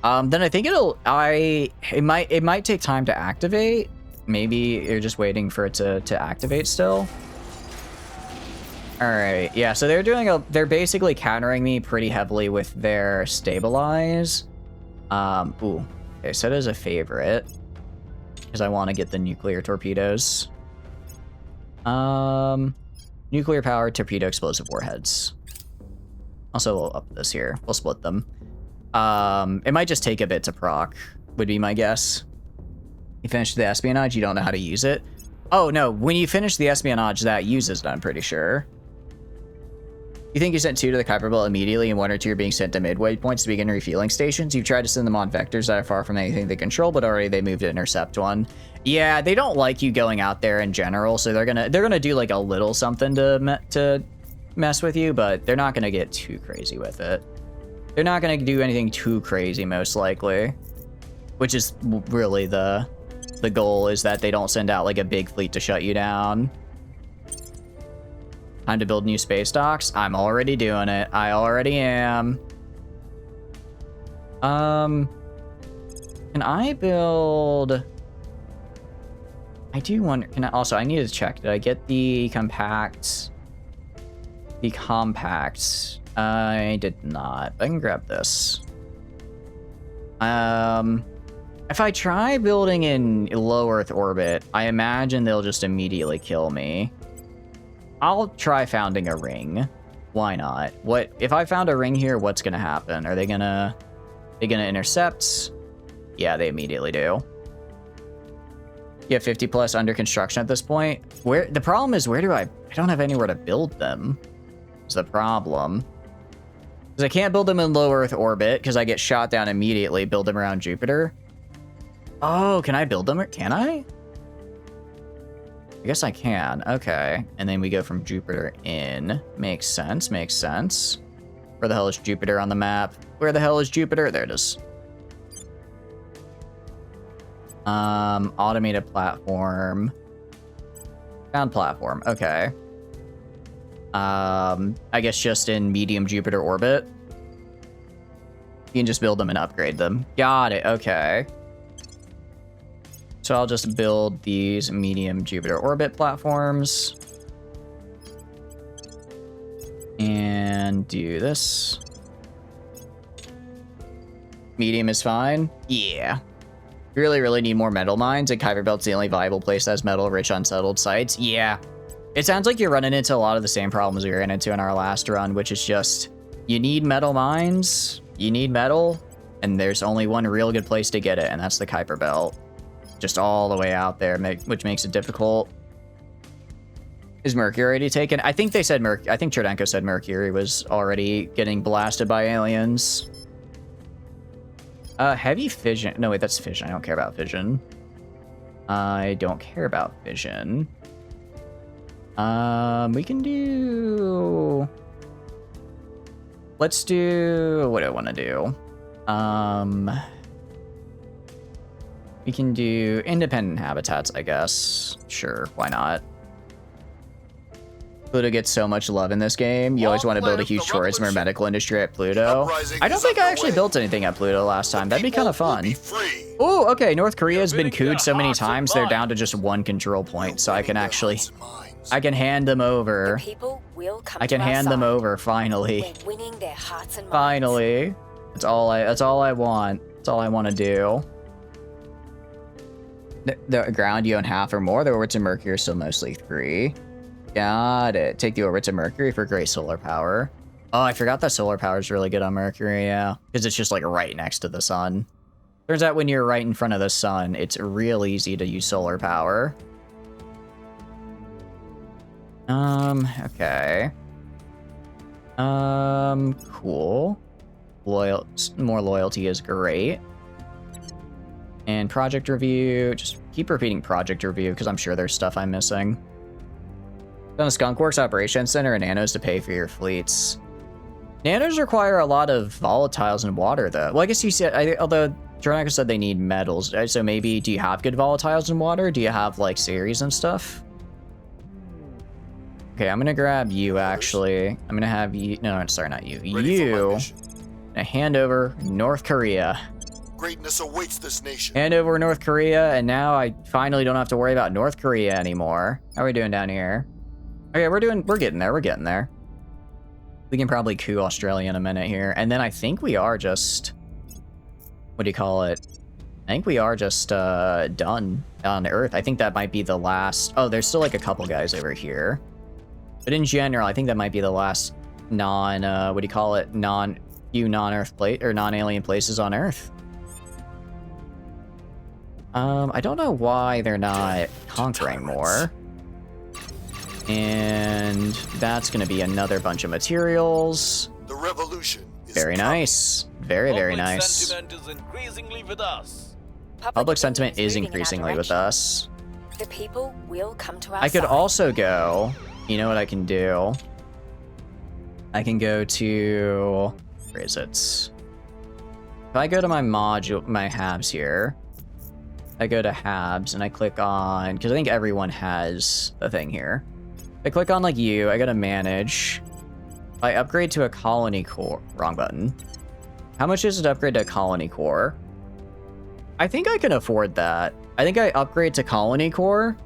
Then I think it might take time to activate. Maybe you're just waiting for it to activate still. All right, yeah, so they're basically countering me pretty heavily with their stabilize. Ooh, okay, set as a favorite because I want to get the nuclear torpedoes. Nuclear powered torpedo explosive warheads. Also, we'll up this here. We'll split them. It might just take a bit to proc, would be my guess. You finish the espionage, you don't know how to use it. Oh no, when you finish the espionage, that uses it, I'm pretty sure. You think you sent 2 to the Kuiper Belt immediately and 1 or 2 are being sent to midway points to begin refueling stations? You've tried to send them on vectors that are far from anything they control, but already they moved to intercept one. Yeah, they don't like you going out there in general, so they're gonna do like a little something to mess with you, but they're not gonna get too crazy with it. They're not gonna do anything too crazy, most likely, which is really the goal, is that they don't send out like a big fleet to shut you down. Time to build new space docks. I'm already doing it. I already am. Can I build? I do wonder. I need to check. Did I get the compact? The compacts. I did not. I can grab this. If I try building in low Earth orbit, I imagine they'll just immediately kill me. I'll try founding a ring. Why not? What if I found a ring here? What's gonna happen? Are they gonna intercept? Yeah, they immediately do. You have 50 plus under construction at this point. Where the problem is, where do I don't have anywhere to build them. Is the problem. Because I can't build them in low Earth orbit because I get shot down immediately. Build them around Jupiter. Oh, can I build them? Can I? I guess I can. Okay. And then we go from Jupiter in. Makes sense. Makes sense. Where the hell is Jupiter on the map? Where the hell is Jupiter? There it is. Automated platform. Found platform. Okay. I guess just in medium Jupiter orbit. You can just build them and upgrade them. Got it. Okay. So I'll just build these medium Jupiter orbit platforms. And do this. Medium is fine. Yeah. Really, really need more metal mines, and Kuiper Belt's the only viable place that has metal-rich unsettled sites. Yeah. It sounds like you're running into a lot of the same problems we ran into in our last run, which is just, you need metal mines, you need metal, and there's only one real good place to get it, and that's the Kuiper Belt. Just all the way out there, which makes it difficult. Is Mercury already taken? I think they said I think Cherdenko said Mercury was already getting blasted by aliens. Heavy fission. No, wait, that's fission. I don't care about fission. I don't care about fission. We can do... Let's do... What do I want to do? We can do independent habitats, I guess. Sure, why not? Pluto gets so much love in this game. You always want to build a huge tourism or medical industry at Pluto. I don't think I actually built anything at Pluto last time. That'd be kind of fun. Oh, okay. North Korea has been cooed so many times, they're down to just one control point, so I can actually... I can hand them over. I can hand them over, finally. Winning their hearts and minds. Finally. That's all I want. That's all I want to do. The ground you own half or more. The orbits of Mercury are still mostly 3. Got it. Take the orbits of Mercury for great solar power. Oh, I forgot that solar power is really good on Mercury, yeah. Because it's just like right next to the sun. Turns out when you're right in front of the sun, it's real easy to use solar power. Okay. Cool. More loyalty is great. And project review, just keep repeating project review because I'm sure there's stuff I'm missing. Done a Skunkworks Operations Center and nanos to pay for your fleets. Nanos require a lot of volatiles and water though. Well, I guess you said, although Jornaka said they need metals, so maybe, do you have good volatiles and water? Do you have like series and stuff? Okay, I'm gonna grab you actually. I'm gonna have you, no, sorry, not you. You, gonna hand over North Korea. Greatness awaits this nation. Hand over North Korea, and now I finally don't have to worry about North Korea anymore. How are we doing down here? Okay, we're getting there. We can probably coup Australia in a minute here. And then I think we are just, what do you call it? I think we are just done on Earth. I think that might be the last, oh, there's still like a couple guys over here. But in general, I think that might be the last what do you call it? Non-Earth plate, or non-alien places on Earth. I don't know why they're not conquering more. And that's going to be another bunch of materials. The revolution is very nice. Very, very nice. Public sentiment is increasingly with us. Public sentiment is increasingly with us. The people will come to our I could side. also go, you know what I can do? I can go to, where is it? If I go to my module, my Habs here, I go to Habs and I click on, because I think everyone has a thing here. I click on like you, I gotta manage. I upgrade to a colony core, wrong button. How much is it to upgrade to a colony core? I think I can afford that. I think I upgrade to colony core.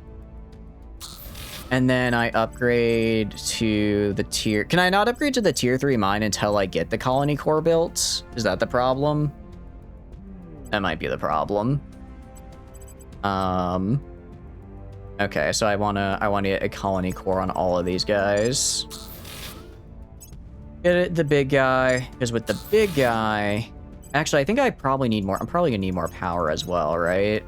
And then I upgrade to the tier, can I not upgrade to the tier 3 mine until I get the colony core built? Is that the problem? That might be the problem. Okay, so I wanna get a colony core on all of these guys. Get the big guy, because with the big guy... Actually, I think I probably need more. I'm probably gonna need more power as well, right?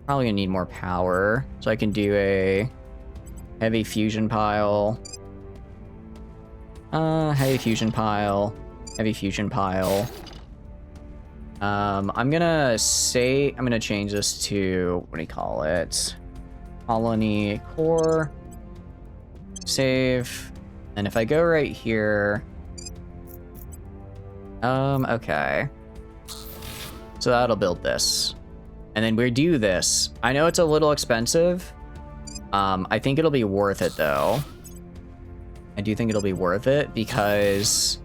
Probably gonna need more power. So I can do a heavy fusion pile. Heavy fusion pile. Heavy fusion pile. I'm gonna change this to, what do you call it? Colony core. Save. And if I go right here... okay. So that'll build this. And then we do this. I know it's a little expensive. I think it'll be worth it, though. I do think it'll be worth it, because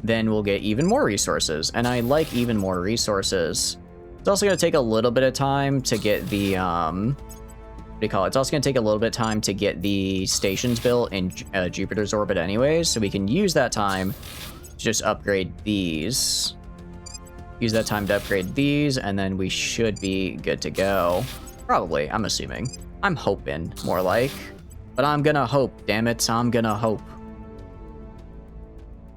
then we'll get even more resources. And I like even more resources. It's also going to take a little bit of time to get the, what do you call it? It's also going to take a little bit of time to get the stations built in Jupiter's orbit anyways, so we can use that time to just upgrade these. Use that time to upgrade these, and then we should be good to go. Probably, I'm assuming. I'm hoping, more like. But I'm gonna hope, damn it, I'm gonna hope.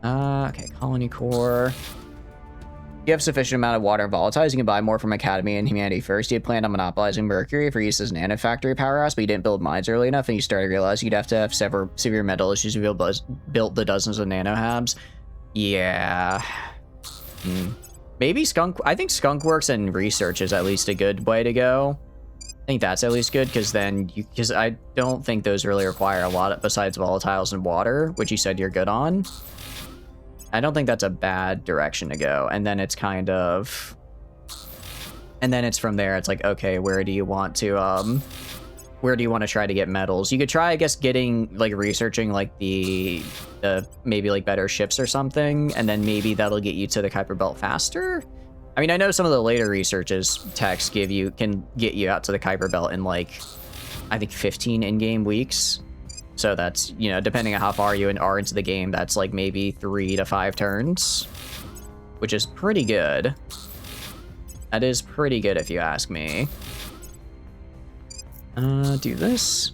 Okay, colony core. You have sufficient amount of water and volatiles, you can buy more from Academy and Humanity First. You had planned on monopolizing Mercury for use as an nanofactory powerhouse, but you didn't build mines early enough, and you started to realize you'd have to have severe mental issues to build the dozens of nanohabs. Yeah. Maybe Skunk... I think Skunk Works and research is at least a good way to go. I think that's at least good, because then you... Because I don't think those really require a lot besides volatiles and water, which you said you're good on. I don't think that's a bad direction to go. And then it's kind of... And then it's from there, it's like, okay, where do you want to try to get metals? You could try, I guess, getting, like, researching, like, the maybe, like, better ships or something, and then maybe that'll get you to the Kuiper Belt faster? I mean, I know some of the later researches techs can get you out to the Kuiper Belt in, like, I think 15 in-game weeks. So that's, you know, depending on how far you are into the game, that's, like, maybe 3 to 5 turns, which is pretty good. That is pretty good if you ask me. Do this.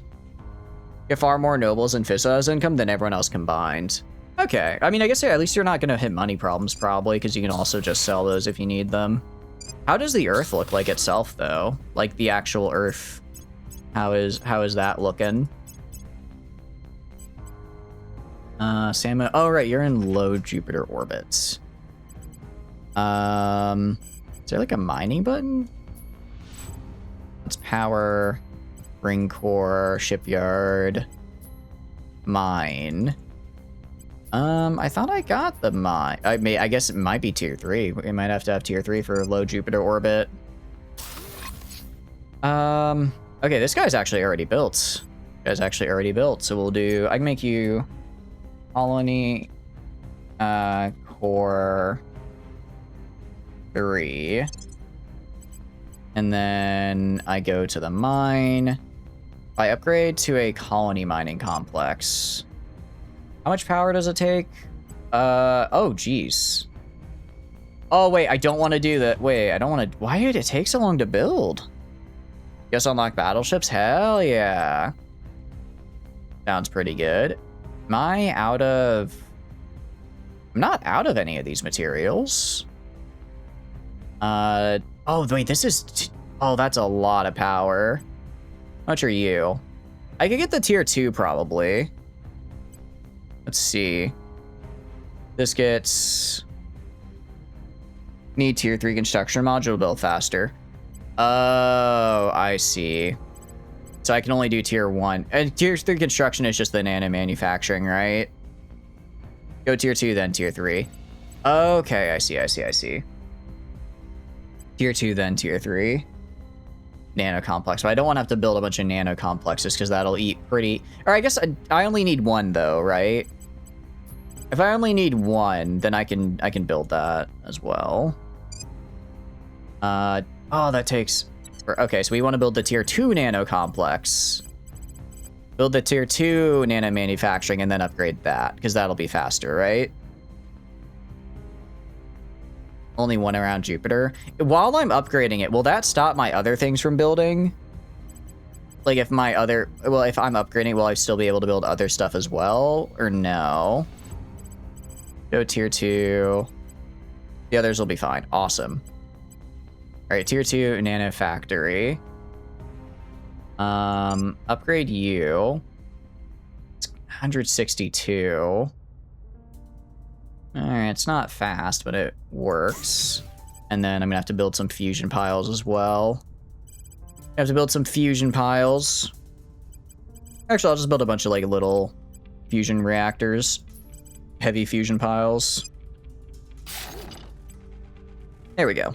Get far more nobles and Fissa's income than everyone else combined. Okay, I mean, I guess at least you're not gonna hit money problems, probably, because you can also just sell those if you need them. How does the Earth look like itself, though? Like, the actual Earth. How is that looking? Salmon. Oh, right, you're in low Jupiter orbits. Is there, like, a mining button? Let's power... Ring core, shipyard, mine. I thought I got the mine. I guess it might be tier 3. We might have to have tier 3 for low Jupiter orbit. Okay, this guy's actually already built. So we'll do, I can make you colony, core 3. And then I go to the mine. I upgrade to a colony mining complex. How much power does it take? Oh, geez. Oh, wait, I don't want to do that. Wait, I don't want to... Why did it take so long to build? Guess unlock battleships? Hell yeah. Sounds pretty good. Am I out of... I'm not out of any of these materials. Oh, wait, this is... Oh, that's a lot of power. How much are you? I could get the tier 2, probably. Let's see. This gets... Need tier 3 construction module build faster. Oh, I see. So I can only do tier 1. And tier 3 construction is just the nano manufacturing, right? Go tier 2, then tier 3. Okay, I see. Tier 2, then tier 3. Nano complex. But I don't want to have to build a bunch of nano complexes because that'll eat pretty... Or I guess I only need 1 though, right? If I only need 1, then I can build that as well. Oh, that takes... Okay, so we want to build the tier 2 nano complex. Build the tier 2 nano manufacturing and then upgrade that because that'll be faster, right? Only 1 around Jupiter. While I'm upgrading it, will that stop my other things from building? Like if my other... Well, if I'm upgrading, will I still be able to build other stuff as well? Or no? Go tier 2. The others will be fine. Awesome. All right, tier 2 nano factory. Upgrade you. It's 162. All right, it's not fast, but it works. And then I'm gonna have to build some fusion piles as well. I have to build some fusion piles. Actually, I'll just build a bunch of like little fusion reactors. Heavy fusion piles. There we go.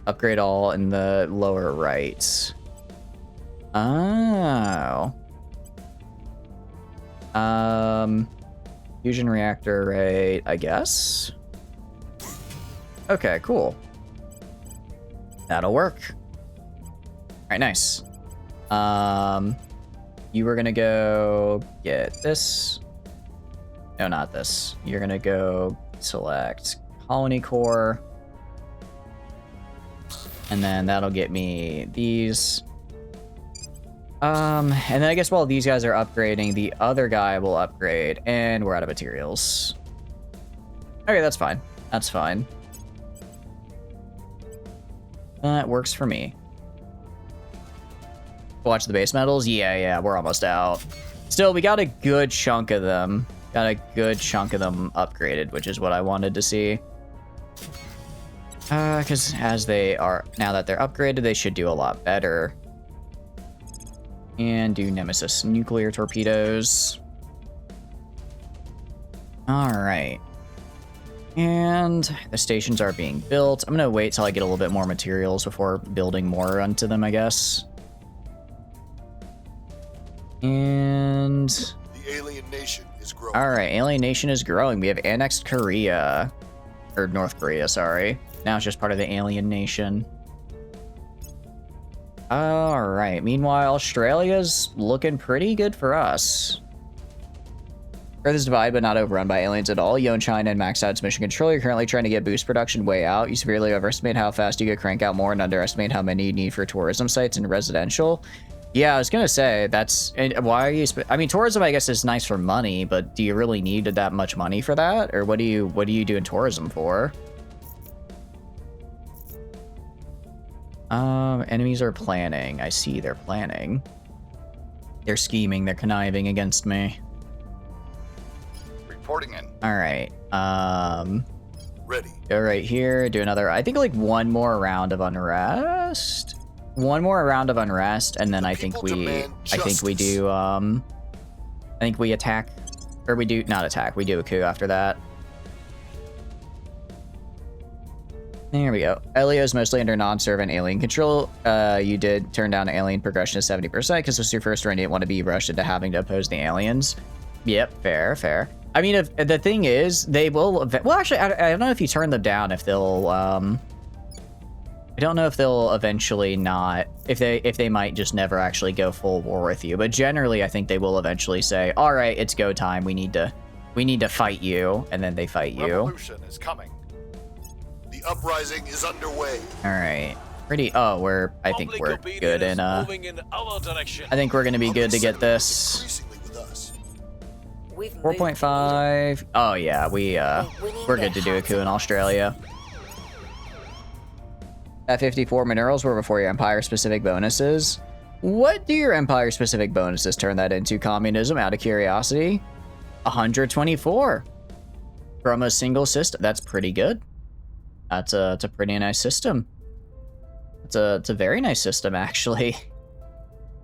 Upgrade all in the lower right. Oh. Fusion reactor rate, I guess. Okay, cool. That'll work. All right, nice. You were gonna go get this. No, not this. You're gonna go select colony core. And then that'll get me these. And then I guess while these guys are upgrading, the other guy will upgrade, and we're out of materials. Okay, that's fine. That's fine. That works for me. Watch the base metals? Yeah, we're almost out. Still, we got a good chunk of them. Got a good chunk of them upgraded, which is what I wanted to see. Because as they are, now that they're upgraded, they should do a lot better. And do Nemesis nuclear torpedoes. Alright. And the stations are being built. I'm gonna wait till I get a little bit more materials before building more onto them, I guess. And The alien nation is growing. alright, alien nation is growing. We have annexed Korea. Or North Korea, sorry. Now it's just part of the alien nation. Alright, meanwhile, Australia's looking pretty good for us. Earth is divided but not overrun by aliens at all. You own China and maxed out its mission control. You're currently trying to get boost production way out. You severely overestimate how fast you could crank out more and underestimate how many you need for tourism sites and residential. Yeah, I was gonna say, that's... why are you... I mean, tourism, I guess, is nice for money, but do you really need that much money for that? Or what do you doing tourism for? Enemies are planning. I see they're planning. They're scheming. They're conniving against me. Reporting in. All right. Ready. Go right here. Do another. I think like one more round of unrest. One more round of unrest, and then I think we do. I think we attack, or we do not attack. We do a coup after that. There we go. Elio is mostly under non-servant alien control. You did turn down alien progression to 70% because this was your first run. You didn't want to be rushed into having to oppose the aliens. Yep, fair. I mean, if the thing is, they will. Well, actually, I don't know if you turn them down, if they'll. I don't know if they'll eventually not. If they might just never actually go full war with you. But generally, I think they will eventually say, "All right, it's go time. We need to fight you," and then they fight you. Revolution is coming. The uprising is underway. All right. Pretty. Oh, I think we're good in. Moving in our direction. I think we're gonna be good to get this. Increasingly with us. We've 4.5. Oh yeah, we're good to do a coup in Australia. At 54 minerals were before your empire-specific bonuses. What do your empire-specific bonuses turn that into? Communism, out of curiosity. 124 from a single system. That's pretty good. It's a pretty nice system. It's a very nice system, actually.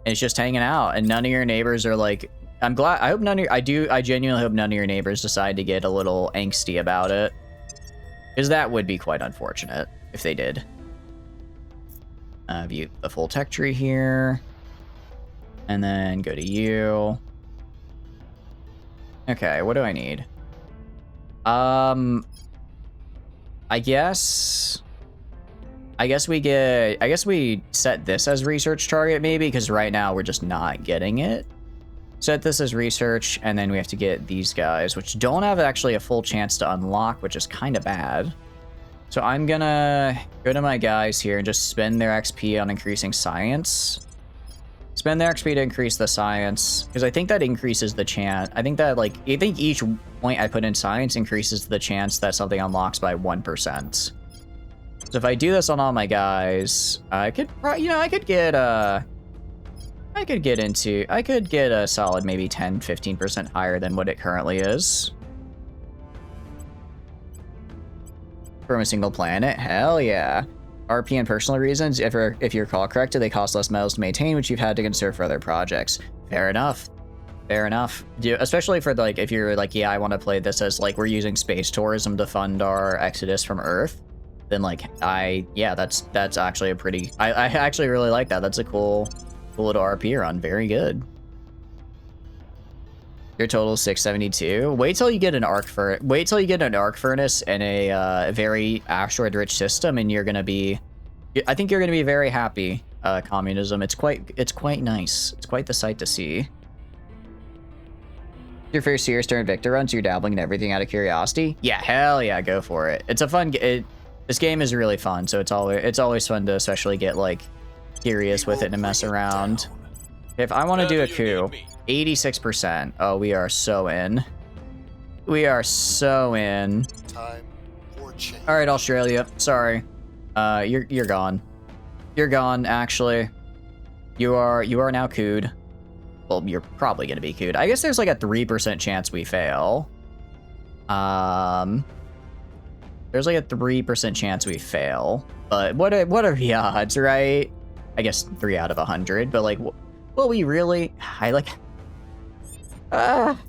It's just hanging out, and none of your neighbors are like. I'm glad. I hope none of your, I genuinely hope none of your neighbors decide to get a little angsty about it, because that would be quite unfortunate if they did. View the full tech tree here, and then go to you. Okay, what do I need? I guess we set this as research target maybe, because right now we're just not getting it. Set this as research, and then we have to get these guys, which don't have actually a full chance to unlock, which is kind of bad. So I'm gonna go to my guys here and just spend their XP on increasing science. Spend the XP to increase the science, because I think that increases the chance. I think that, like, I think each point I put in science increases the chance that something unlocks by 1%. So if I do this on all my guys, I could, you know, I could get a solid maybe 10, 15% higher than what it currently is. From a single planet? Hell yeah. RP and personal reasons, if you recall correctly, they cost less metals to maintain, which you've had to conserve for other projects. Fair enough. Fair enough. Especially for, like, if you're like, yeah, I want to play this as, like, we're using space tourism to fund our exodus from Earth, then, like, yeah, that's actually a pretty, I actually really like that. That's a cool little RP run. Very good. Your total is 672. Wait till you get an arc furnace and a very asteroid-rich system, and you're gonna be. I think you're gonna be very happy. Communism. It's quite nice. It's quite the sight to see. Your first serious during Invicta runs, you're dabbling in everything out of curiosity. Yeah, hell yeah, go for it. It's a fun. This game is really fun, so it's always fun to especially get like curious with it and mess around. If I want to do a coup. 86%. Oh, we are so in. We are so in. Time or change. All right, Australia. Sorry. You're gone. You're gone. Actually, you are now cooed. Well, you're probably gonna be cooed. I guess there's like a 3% chance we fail. There's like a 3% chance we fail. But what are the odds, right? I guess 3 out of 100. But like, will we really?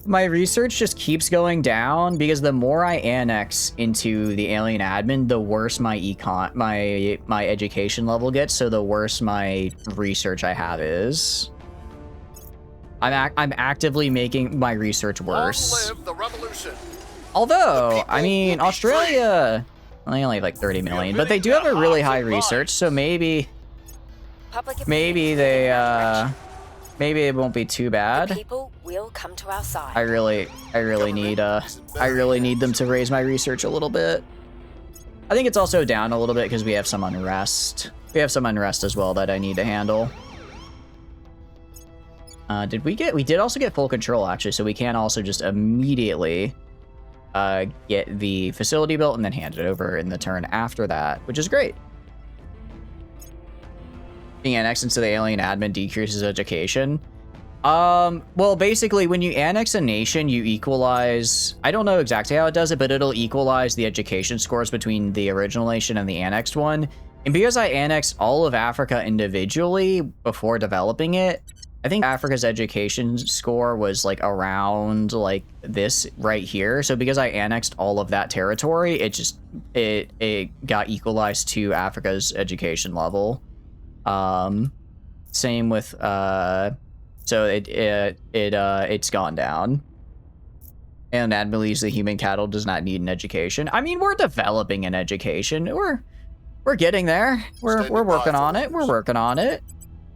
My research just keeps going down because the more I annex into the alien admin, the worse my my education level gets. So the worse my research I have is. I'm actively making my research worse. Long live the revolution. Although, I mean, Australia, they only have like 30 million, but they do have a really high research. So maybe they maybe it won't be too bad. People will come to our side. I really need them to raise my research a little bit. I think it's also down a little bit because we have some unrest. We have some unrest as well that I need to handle. We did also get full control actually, so we can also just immediately get the facility built and then hand it over in the turn after that, which is great. Being annexed into the alien admin decreases education. Well, basically, when you annex a nation, you equalize. I don't know exactly how it does it, but it'll equalize the education scores between the original nation and the annexed one. And because I annexed all of Africa individually before developing it, I think Africa's education score was like around like this right here. So because I annexed all of that territory, it got equalized to Africa's education level. Same with so it's gone down. And that believes the human cattle does not need an education. I mean, we're developing an education. We're getting there. We're working on it. We're working on it.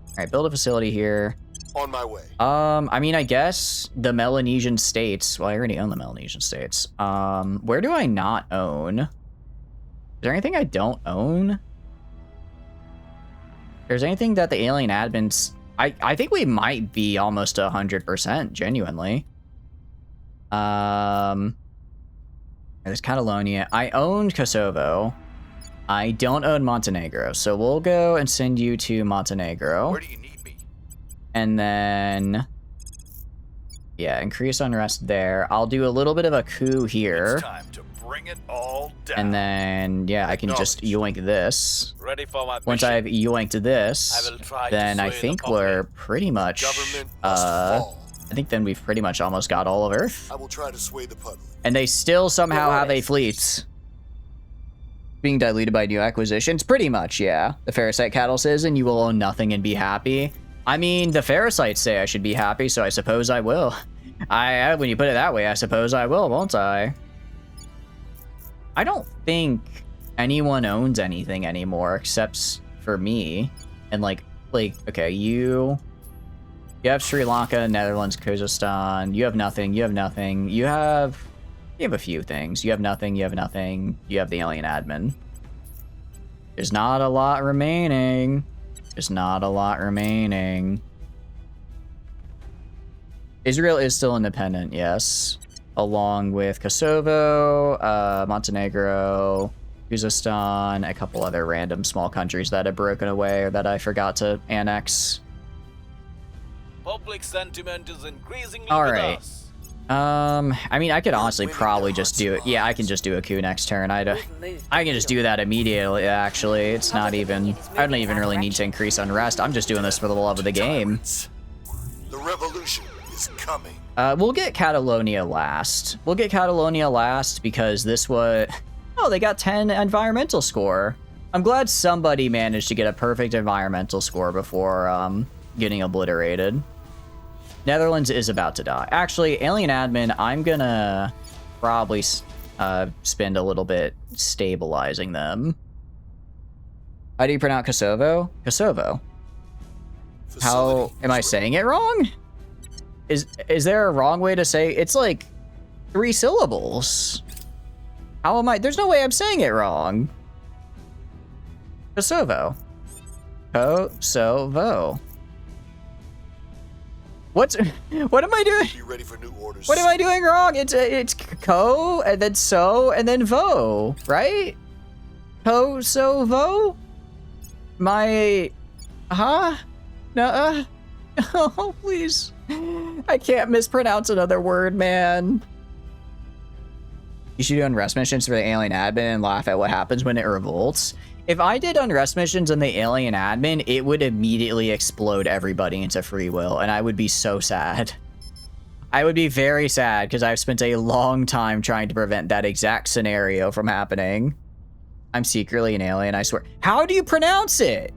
All right, build a facility here. On my way. I mean, I guess the Melanesian states. Well, I already own the Melanesian states. Where do I not own? Is there anything I don't own? There's anything that the alien admins... I think we might be almost 100%, genuinely. There's Catalonia. I own Kosovo. I don't own Montenegro, so we'll go and send you to Montenegro. Where do you need me? And then... yeah, increase unrest there. I'll do a little bit of a coup here. It's time to bring it all down. And then, yeah, I can just yoink this. Ready for my Once mission. I've yoinked this, then I think we're pretty much, Government must fall. I think then we've pretty much almost got all of Earth. I will try to sway the public. And they still somehow have a fleet. Being diluted by new acquisitions? Pretty much, yeah. The Pharisite cattle says, and you will own nothing and be happy. I mean, the Pharasites say I should be happy, so I suppose I will. When you put it that way, I suppose I will, won't I? I don't think anyone owns anything anymore except for me. And like, okay, you have Sri Lanka, Netherlands, Kazakhstan. You have nothing. You have nothing. You have a few things. You have nothing. You have nothing. You have the alien admin. There's not a lot remaining. There's not a lot remaining. Israel is still independent, yes. Along with Kosovo, Montenegro, Uzbekistan, a couple other random small countries that have broken away or that I forgot to annex. Public sentiment is increasingly All with right. us. I mean, I could honestly probably just do it. Yeah, I can just do a coup next turn. I can just do that immediately, actually. It's not even... I don't even really need to increase unrest. I'm just doing this for the love of the game. The revolution is coming. We'll get Catalonia last. We'll get Catalonia last because this was... Oh, they got 10 environmental score. I'm glad somebody managed to get a perfect environmental score before getting obliterated. Netherlands is about to die. Actually, Alien Admin, I'm gonna probably spend a little bit stabilizing them. How do you pronounce Kosovo? Kosovo. How am I saying it wrong? Is there a wrong way to say it's like 3 syllables? How am I? There's no way I'm saying it wrong. Kosovo. Kosovo. What am I doing? Be ready for new orders. What am I doing wrong? It's ko and then so and then vo, right? Kosovo? My No, oh please. I can't mispronounce another word, man. You should do unrest missions for the alien admin and laugh at what happens when it revolts. If I did unrest missions on the alien admin, it would immediately explode everybody into free will, and I would be so sad. I would be very sad because I've spent a long time trying to prevent that exact scenario from happening. I'm secretly an alien, I swear. How do you pronounce it?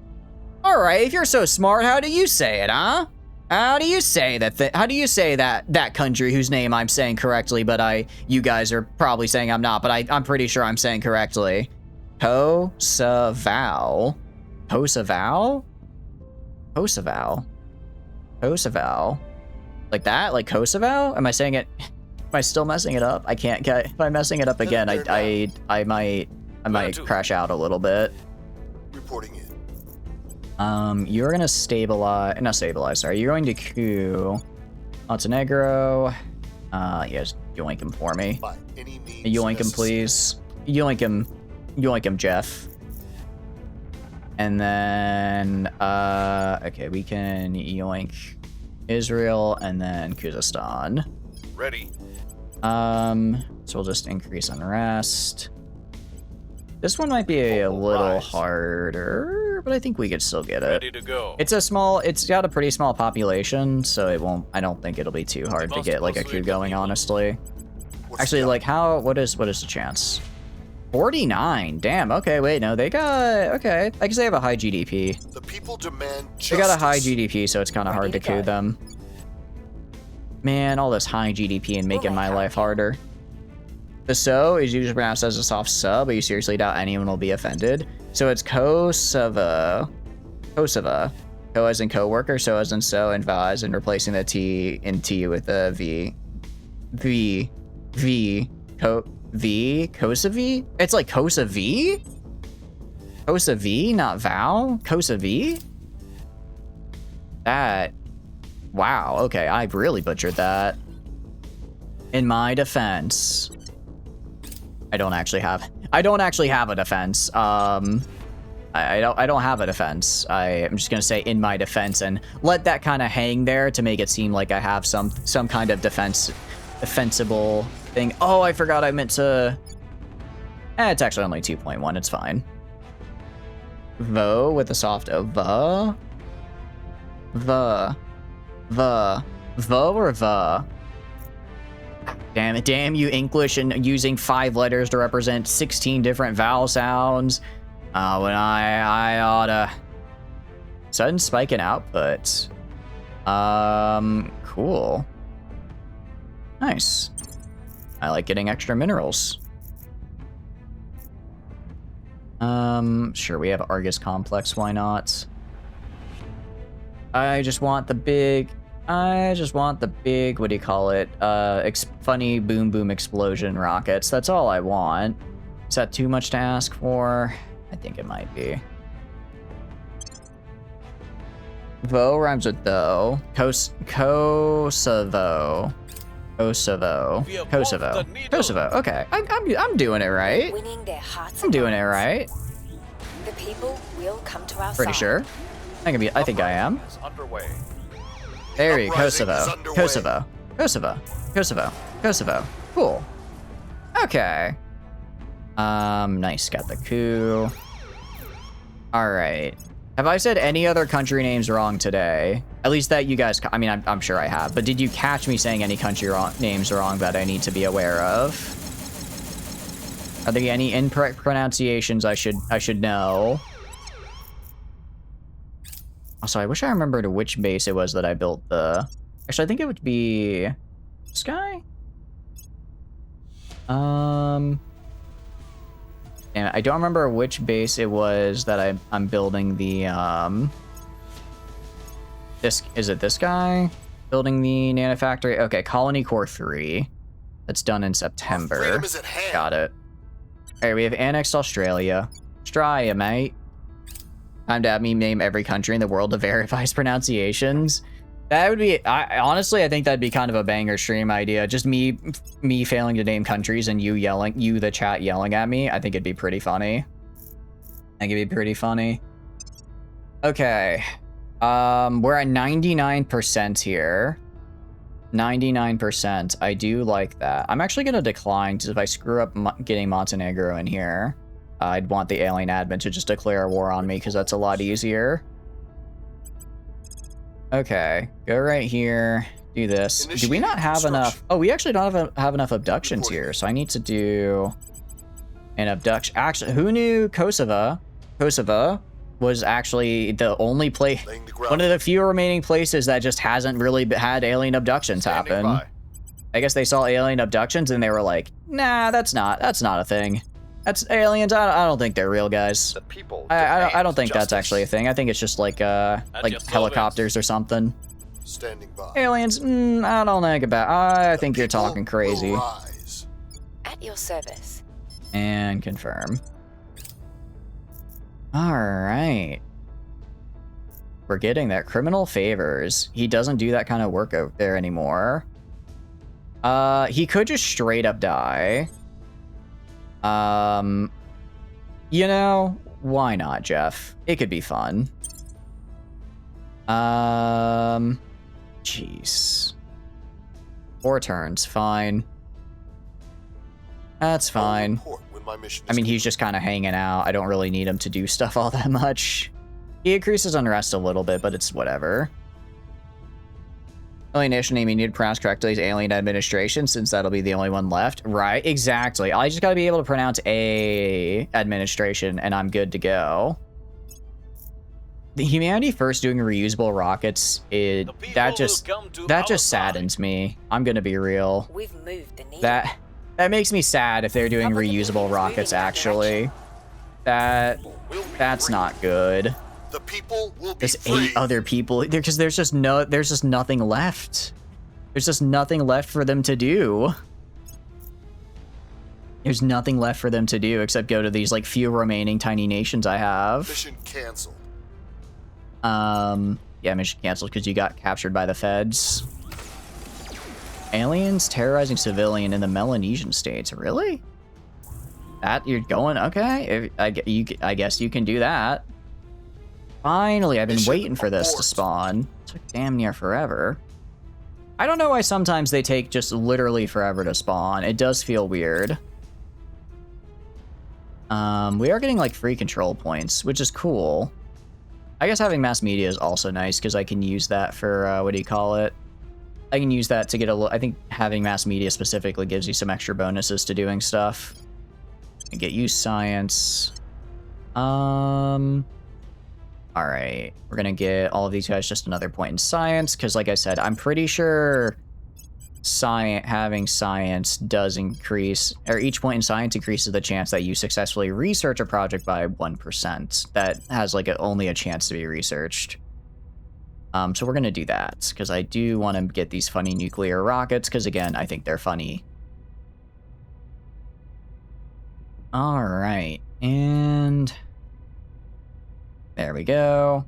All right, if you're so smart, how do you say it, huh? How do you say that? How do you say that country whose name I'm saying correctly, but you guys are probably saying I'm not, but I'm pretty sure I'm saying correctly. Kosovo. Kosovo? Kosovo. Kosovo. Like that? Like Kosovo? Am I saying it? Am I still messing it up? I can't get. If I'm messing it up again, I might crash out a little bit. Reporting in. You're gonna stabilize. Not stabilize. Sorry. You're going to coup Montenegro. Yes, yoink him for me. By any means Yoink him, please. Yoink him. Yoink him, Jeff. And then, okay, we can yoink Israel and then Kazakhstan. Ready. So we'll just increase unrest. This one might be a little harder, but I think we could still get it. Ready to go. It's got a pretty small population, so it won't, I don't think it'll be too hard to get like a coup going, honestly. Actually, like what is the chance? 49. Damn. Okay. Wait. No. They got. Okay. I guess they have a high GDP. The people demand justice. They got a high GDP, so it's kind of hard to coup them. Man, all this high GDP and making my life harder. The so is usually pronounced as a soft sub, but you seriously doubt anyone will be offended. So it's Kosovo. Kosovo. Ko as in co-worker, so as in so, and va as in replacing the T in T with a V. V. Kosovo? It's like Kosovo? Kosovo, not Val? Kosovo? That... Wow, okay, I really butchered that. In my defense... I don't actually have a defense. I don't have a defense. I'm just gonna say in my defense and let that kind of hang there to make it seem like I have some kind of defensible thing. Oh, I forgot I meant to... it's actually only 2.1, it's fine. Vo with a soft O. Vo or va? Damn it, damn you English and using 5 letters to represent 16 different vowel sounds. When I oughta... Sudden spike in output. Cool. Nice. I like getting extra minerals. Sure, we have Argus Complex, why not? I just want the big, what do you call it? Funny boom boom explosion rockets. That's all I want. Is that too much to ask for? I think it might be. Vo rhymes with though. Kosovo. Kosovo. We have Kosovo. moved the needle. Kosovo. Okay. I'm doing it right. Winning their hearts I'm and doing it minds. right. The people will come to our Pretty side. sure. I think I am. Is underway. There you go. Uprising is Kosovo. underway. Kosovo. Kosovo. Kosovo. Kosovo. Cool. Okay. Nice. Got the coup. Alright. Have I said any other country names wrong today? At least that you guys... I mean, I'm sure I have. But did you catch me saying any country names wrong that I need to be aware of? Are there any incorrect pronunciations I should know? Also, I wish I remembered which base it was that I built the... Actually, I think it would be... This guy? Damn it, I don't remember which base it was that I'm building the, Is it this guy? Building the nanofactory? Okay, Colony Core 3. That's done in September. Freedom is at hand. Got it. Alright, we have annexed Australia. Australia, mate. Time to have me name every country in the world to verify its pronunciations. That would be... honestly, I think that'd be kind of a banger stream idea. Just me failing to name countries and you, the chat, yelling at me. I think it'd be pretty funny. I think it'd be pretty funny. Okay. We're at 99% here. 99%. I do like that. I'm actually going to decline, because if I screw up getting Montenegro in here, I'd want the alien admin to just declare a war on me, because that's a lot easier. Okay, go right here, do this. Do we not have enough? Oh, we actually don't have enough abductions here, so I need to do an abduction. Actually, who knew Kosovo was actually the only place, one of the few remaining places that just hasn't really had alien abductions happen. I guess they saw alien abductions and they were like, nah, that's not a thing. That's aliens. I don't think they're real, guys. The people I don't think demand that's actually a thing. I think it's just like your helicopters or something. Standing by. Aliens, I don't think about. I think you're People talking crazy. will rise. At your service. And confirm. All right. We're getting there. Criminal favors. He doesn't do that kind of work out there anymore. He could just straight up die. You know, why not, Jeff? It could be fun. Jeez. 4 turns, fine. That's fine. I mean, he's just kind of hanging out. I don't really need him to do stuff all that much. He increases unrest a little bit, but it's whatever. Alienation name you need to pronounce correctly is Alien Administration, since that'll be the only one left. Right, exactly. I just gotta be able to pronounce A administration, and I'm good to go. The Humanity First doing reusable rockets, that just saddens me. I'm gonna be real. We've moved the needle. That makes me sad if they're doing reusable rockets, actually. That's not good. The people will be There's free. 8 other people because there's just nothing left. There's just nothing left for them to do. There's nothing left for them to do except go to these like few remaining tiny nations I have. Mission canceled. Yeah, mission canceled because you got captured by the feds. Aliens terrorizing civilian in the Melanesian states. Really? That you're going okay? I guess you can do that. Finally, I've been waiting for this to spawn. It took damn near forever. I don't know why sometimes they take just literally forever to spawn. It does feel weird. We are getting like free control points, which is cool. I guess having mass media is also nice because I can use that for, what do you call it? I can use that to get I think having mass media specifically gives you some extra bonuses to doing stuff. And get you science. Alright, we're gonna get all of these guys just another point in science, because like I said, I'm pretty sure having science does increase, or each point in science increases the chance that you successfully research a project by 1%. That has like only a chance to be researched. So we're gonna do that, because I do want to get these funny nuclear rockets, because again, I think they're funny. Alright, and... there we go.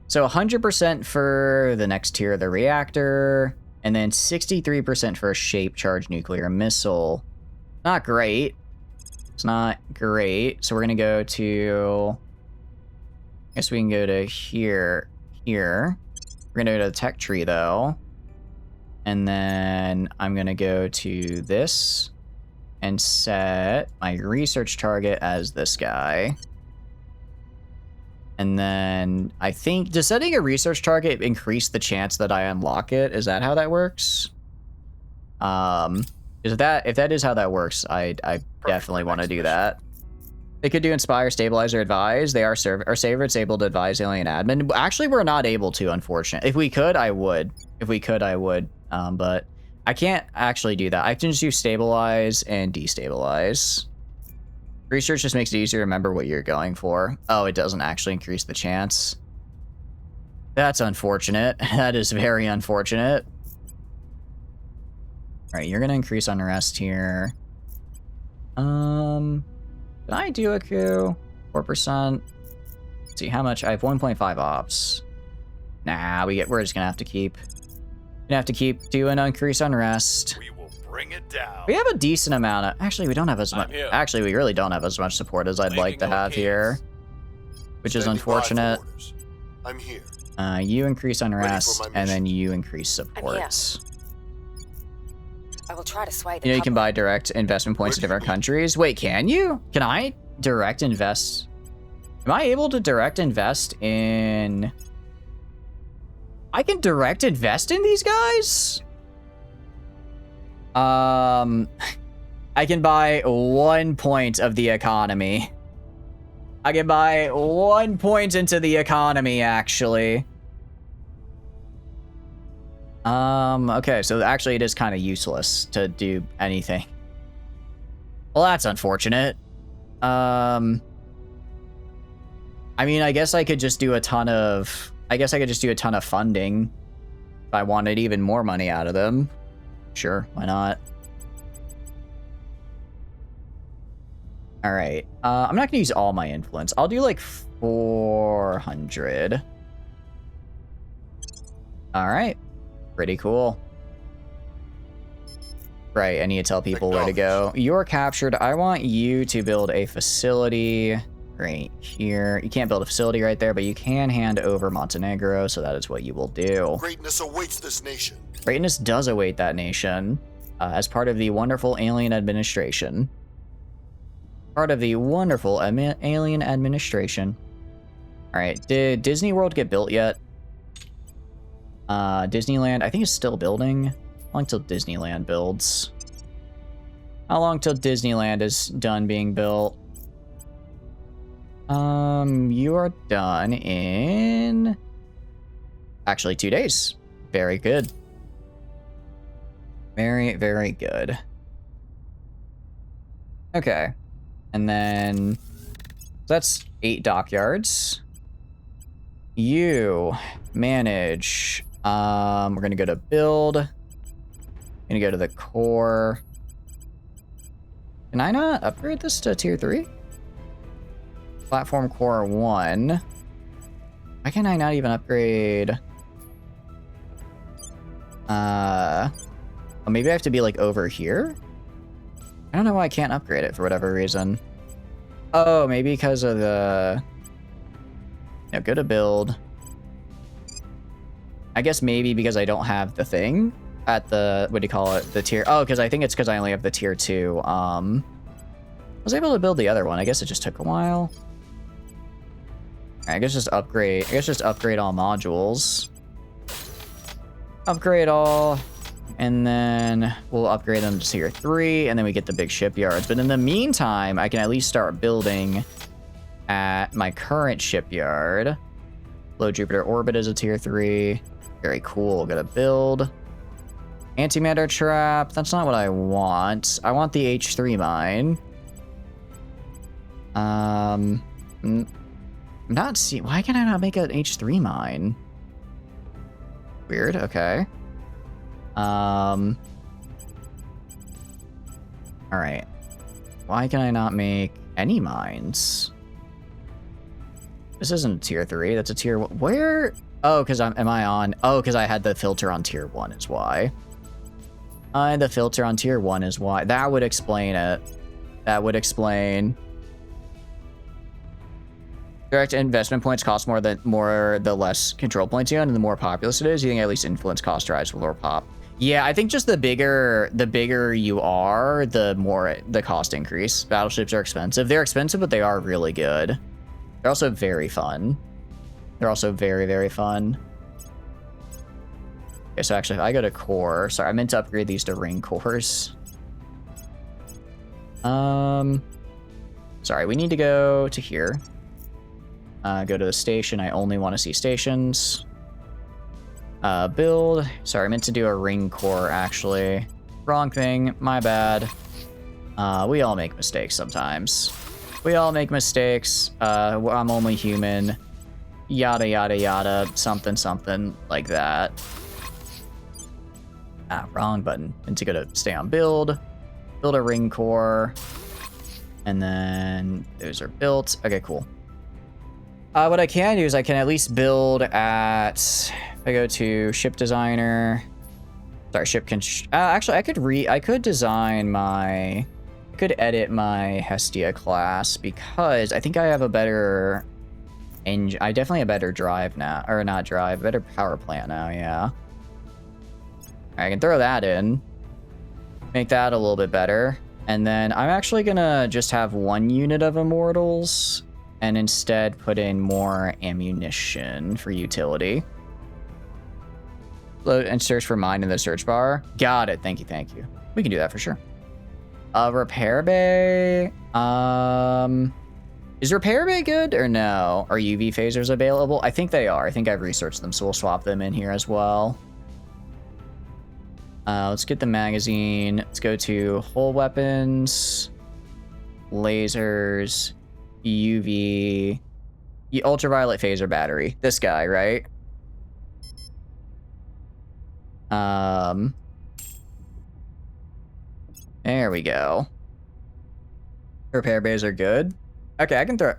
So 100% for the next tier of the reactor, and then 63% for a shape-charged nuclear missile. Not great. It's not great. So we're going to go to... I guess we can go to here. We're going to go to the tech tree, though. And then I'm going to go to this and set my research target as this guy. And then I think, does setting a research target increase the chance that I unlock it? Is that how that works? If that is how that works, I definitely want to do that. They could do inspire, stabilize, or advise. They are favorites able to advise alien admin. Actually, we're not able to, unfortunately. If we could, I would. But I can't actually do that. I can just do stabilize and destabilize. Research just makes it easier to remember what you're going for. Oh, it doesn't actually increase the chance. That's unfortunate. That is very unfortunate. All right, you're gonna increase unrest here. Can I do a coup? 4%. Let's see how much. I have 1.5 ops. Nah, we're just gonna have to keep doing increase unrest. We will bring it down. We have a decent amount of... Actually, we don't have as much... Actually, we really don't have as much support as I'd like to have here. Which is unfortunate. I'm here. You increase unrest, and then you increase support. I will try to sway the You know, you can buy direct investment points in different countries. Wait, can you? Can I direct invest? Am I able to direct invest in... I can direct invest in these guys? I can buy 1 point of the economy. I can buy 1 point into the economy, actually. Okay, so actually it is kind of useless to do anything. Well, that's unfortunate. I mean, I guess I could just do a ton of funding if I wanted even more money out of them. Sure, why not? All right, I'm not gonna use all my influence. I'll do like 400. All right, pretty cool. Right, I need to tell people where to go. You're captured. I want you to build a facility right here. You can't build a facility right there, but you can hand over Montenegro, so that is what you will do. Greatness awaits this nation. Greatness does await that nation as part of the wonderful alien administration. Part of the wonderful alien administration. All right, did Disney World get built yet? Disneyland, I think it's still building. How long till Disneyland builds? How long till Disneyland is done being built? You are done in... actually 2 days. Very good. Very, very good. Okay. And then... that's 8 dockyards. You manage... we're gonna go to build. Gonna go to the core. Can I not upgrade this to tier 3? Platform core 1. Why can I not even upgrade? Oh, maybe I have to be like over here? I don't know why I can't upgrade it for whatever reason. Oh, maybe because of the... no, go to build. I guess maybe because I don't have the thing at the, what do you call it? The tier, oh, because I think it's because I only have the tier 2. I was able to build the other one. I guess it just took a while. I guess just upgrade all modules. Upgrade all, and then we'll upgrade them to tier 3, and then we get the big shipyards. But in the meantime, I can at least start building at my current shipyard. Low Jupiter orbit is a tier 3. Very cool. Gonna build. Antimatter trap. That's not what I want. I want the H3 mine. Not see. Why can I not make an H3 mine? Weird. Okay. All right. Why can I not make any mines? This isn't a tier 3. That's a tier 1. Where? Oh, because am I on? Oh, because I had the filter on tier 1 is why. The filter on tier 1 is why. That would explain it. That would explain. Direct investment points cost more the less control points you own, and the more populous it is. You think at least influence cost rise with lower pop. Yeah, I think just the bigger you are, the more the cost increase. Battleships are expensive. They're expensive, but they are really good. They're also very fun. They're also very, very fun. Okay, so actually, if I go to core, sorry, I meant to upgrade these to ring cores. Sorry, we need to go to here. Go to the station. I only want to see stations. Build. Sorry, I meant to do a ring core, actually. Wrong thing. My bad. We all make mistakes sometimes. We all make mistakes. I'm only human. Yada, yada, yada. Something, something like that. Wrong button. And to go to stay on build. Build a ring core. And then those are built. Okay, cool. What I can do is I can at least build at, if I go to ship designer, sorry, actually I could design my, could edit my Hestia class because I think I have a better engine. I definitely have a better drive now, or not drive, better power plant now. Yeah. I can throw that in, make that a little bit better. And then I'm actually gonna just have 1 unit of immortals and instead put in more ammunition for utility. Load and search for mine in the search bar. Got it. Thank you. Thank you. We can do that for sure. Repair bay. Is repair bay good or no? Are UV phasers available? I think they are. I think I've researched them, so we'll swap them in here as well. Let's get the magazine. Let's go to hull weapons, lasers, UV, ultraviolet phaser battery. This guy, right? There we go. Repair bays are good. Okay, I can throw.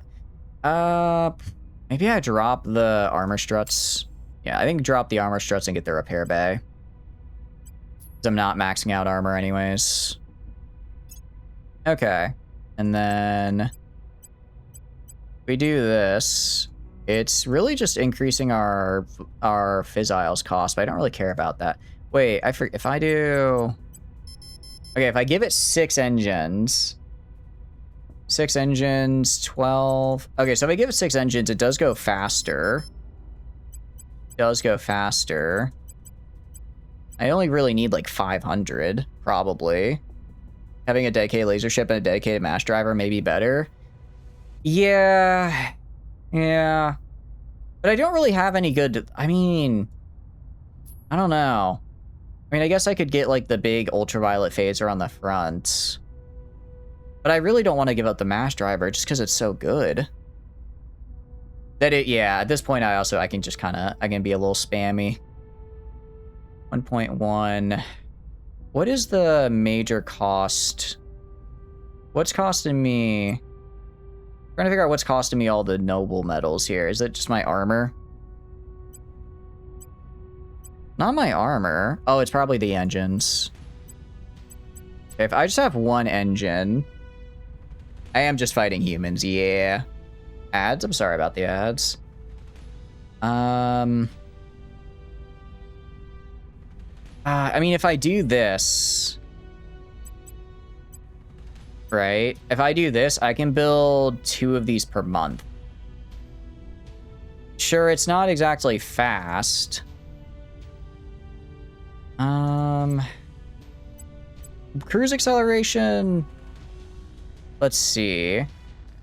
Maybe I drop the armor struts. Yeah, I think drop the armor struts and get the repair bay. I'm not maxing out armor anyways. Okay, and then we do this. It's really just increasing our fissiles cost, but I don't really care about that. Wait, I forget if I do. Okay, if I give it 6 engines. 6 engines, 12. Okay, so if I give it 6 engines, it does go faster. It does go faster. I only really need like 500, probably. Having a dedicated laser ship and a dedicated mass driver may be better. Yeah. Yeah. But I don't really have any good... I mean... I don't know. I mean, I guess I could get like the big ultraviolet phaser on the front. But I really don't want to give up the mass driver just because it's so good. Yeah, at this point I can just kind of... I can be a little spammy. 1.1. What is the major cost? What's costing me? I'm trying to figure out what's costing me all the noble metals here. Is it just my armor? Not my armor. Oh, it's probably the engines. Okay, if I just have 1 engine, I am just fighting humans. Yeah. Ads? I'm sorry about the ads. I mean, if I do this, right? If I do this, I can build 2 of these per month. Sure, it's not exactly fast. Cruise acceleration. Let's see. At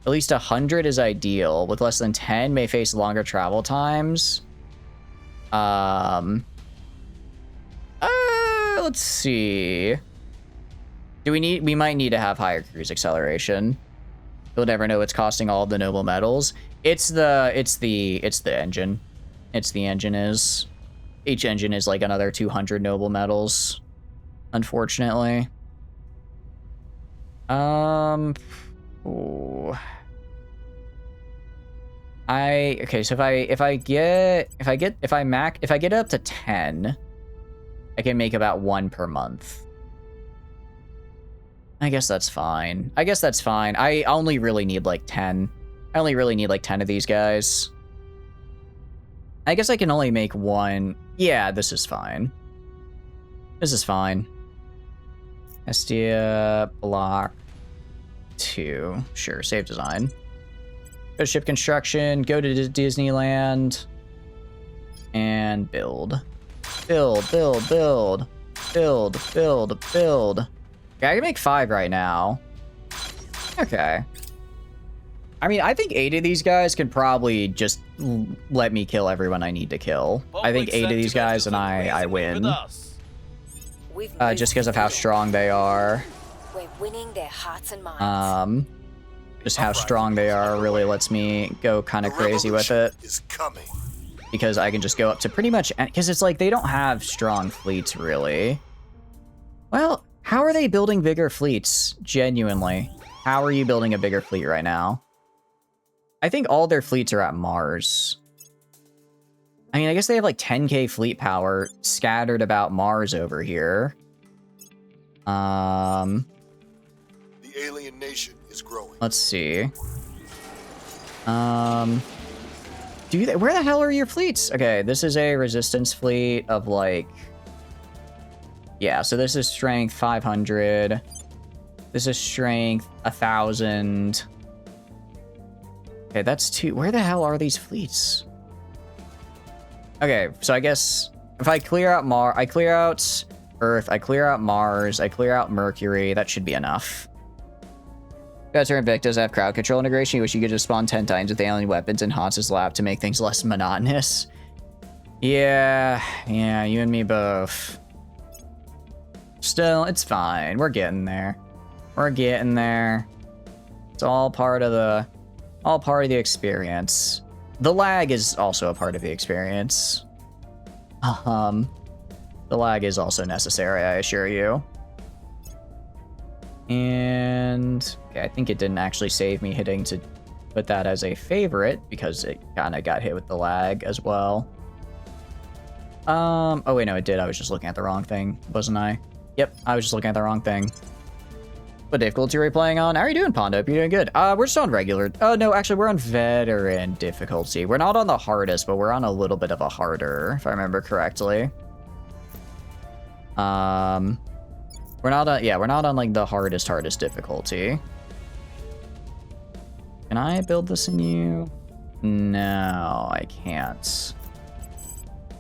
least 100 is ideal. With less than 10, may face longer travel times. Let's see. We might need to have higher cruise acceleration. You'll never know what's costing all the noble metals. It's the engine. Each engine is like another 200 noble metals, unfortunately. Ooh. Okay, so if I get up to 10, I can make about 1 per month. I guess that's fine. I only really need like 10. I only really need like 10 of these guys. I guess I can only make 1. Yeah, this is fine. This is fine. Estia block 2. Sure, save design. Go to ship construction, go to Disneyland, and build. Build. Okay, I can make 5 right now. Okay. I mean, I think 8 of these guys can probably just let me kill everyone I need to kill. I think 8 of these guys and I win. Just because of how strong they are. We're winning their hearts and minds. Just how strong they are really lets me go kind of crazy with it. Is coming. Because I can just go up to pretty much... Because it's like they don't have strong fleets, really. Well, how are they building bigger fleets? Genuinely. How are you building a bigger fleet right now? I think all their fleets are at Mars. I mean, I guess they have like 10k fleet power scattered about Mars over here. The alien nation is growing. Let's see. Where the hell are your fleets? Okay, this is a resistance fleet of like... Yeah, so this is strength 500. This is strength 1,000. Okay, that's 2. Where the hell are these fleets? Okay, so I guess if I clear out I clear out Earth, I clear out Mars, I clear out Mercury, that should be enough. Guys, Invicta does have crowd control integration. You wish you could just spawn 10 times with alien weapons in Hans's lab to make things less monotonous. Yeah, you and me both. Still, it's fine. We're getting there. It's all part of the experience. The lag is also a part of the experience. The lag is also necessary, I assure you. And okay, I think it didn't actually save me hitting to put that as a favorite because it kind of got hit with the lag as well. Oh wait, no, it did. I was just looking at the wrong thing, wasn't I? Yep, I was just looking at the wrong thing. What difficulty are we playing on? How are you doing, Pondo? You're doing good. We're just on regular. Oh, no, actually, we're on veteran difficulty. We're not on the hardest, but we're on a little bit of a harder, if I remember correctly. We're not on, like, the hardest difficulty. Can I build this in you? No, I can't.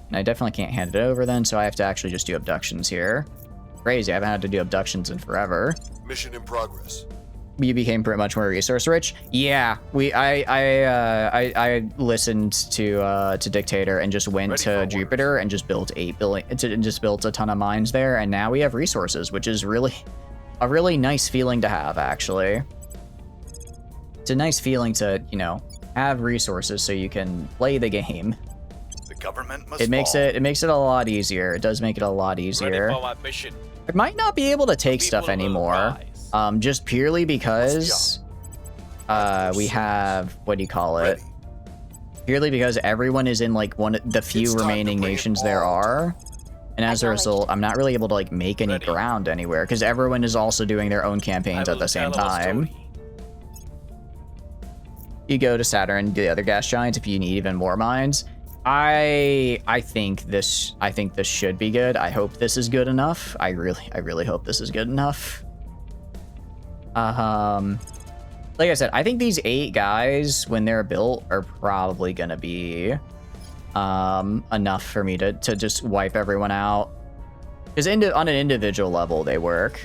And I definitely can't hand it over then, so I have to actually just do abductions here. Crazy, I haven't had to do abductions in forever. Mission in progress. You became pretty much more resource rich. Yeah, I listened to Dictator and just went to Jupiter and just built 8 billion, and just built a ton of mines there, and now we have resources, which is really a really nice feeling to have. Actually, it's a nice feeling to have resources so you can play the game. The government must It makes it a lot easier. It does make it a lot easier. Ready for my mission. I might not be able to take stuff anymore, just purely because we have, what do you call it? Purely because everyone is in like one of the few remaining nations there are, and as a result, I'm not really able to like make any ground anywhere because everyone is also doing their own campaigns at the same time. You go to Saturn, the other gas giants, if you need even more mines. I think this should be good. I hope this is good enough. I really hope this is good enough. Like I said, I think these 8 guys, when they're built, are probably gonna be enough for me to just wipe everyone out. Because on an individual level, they work.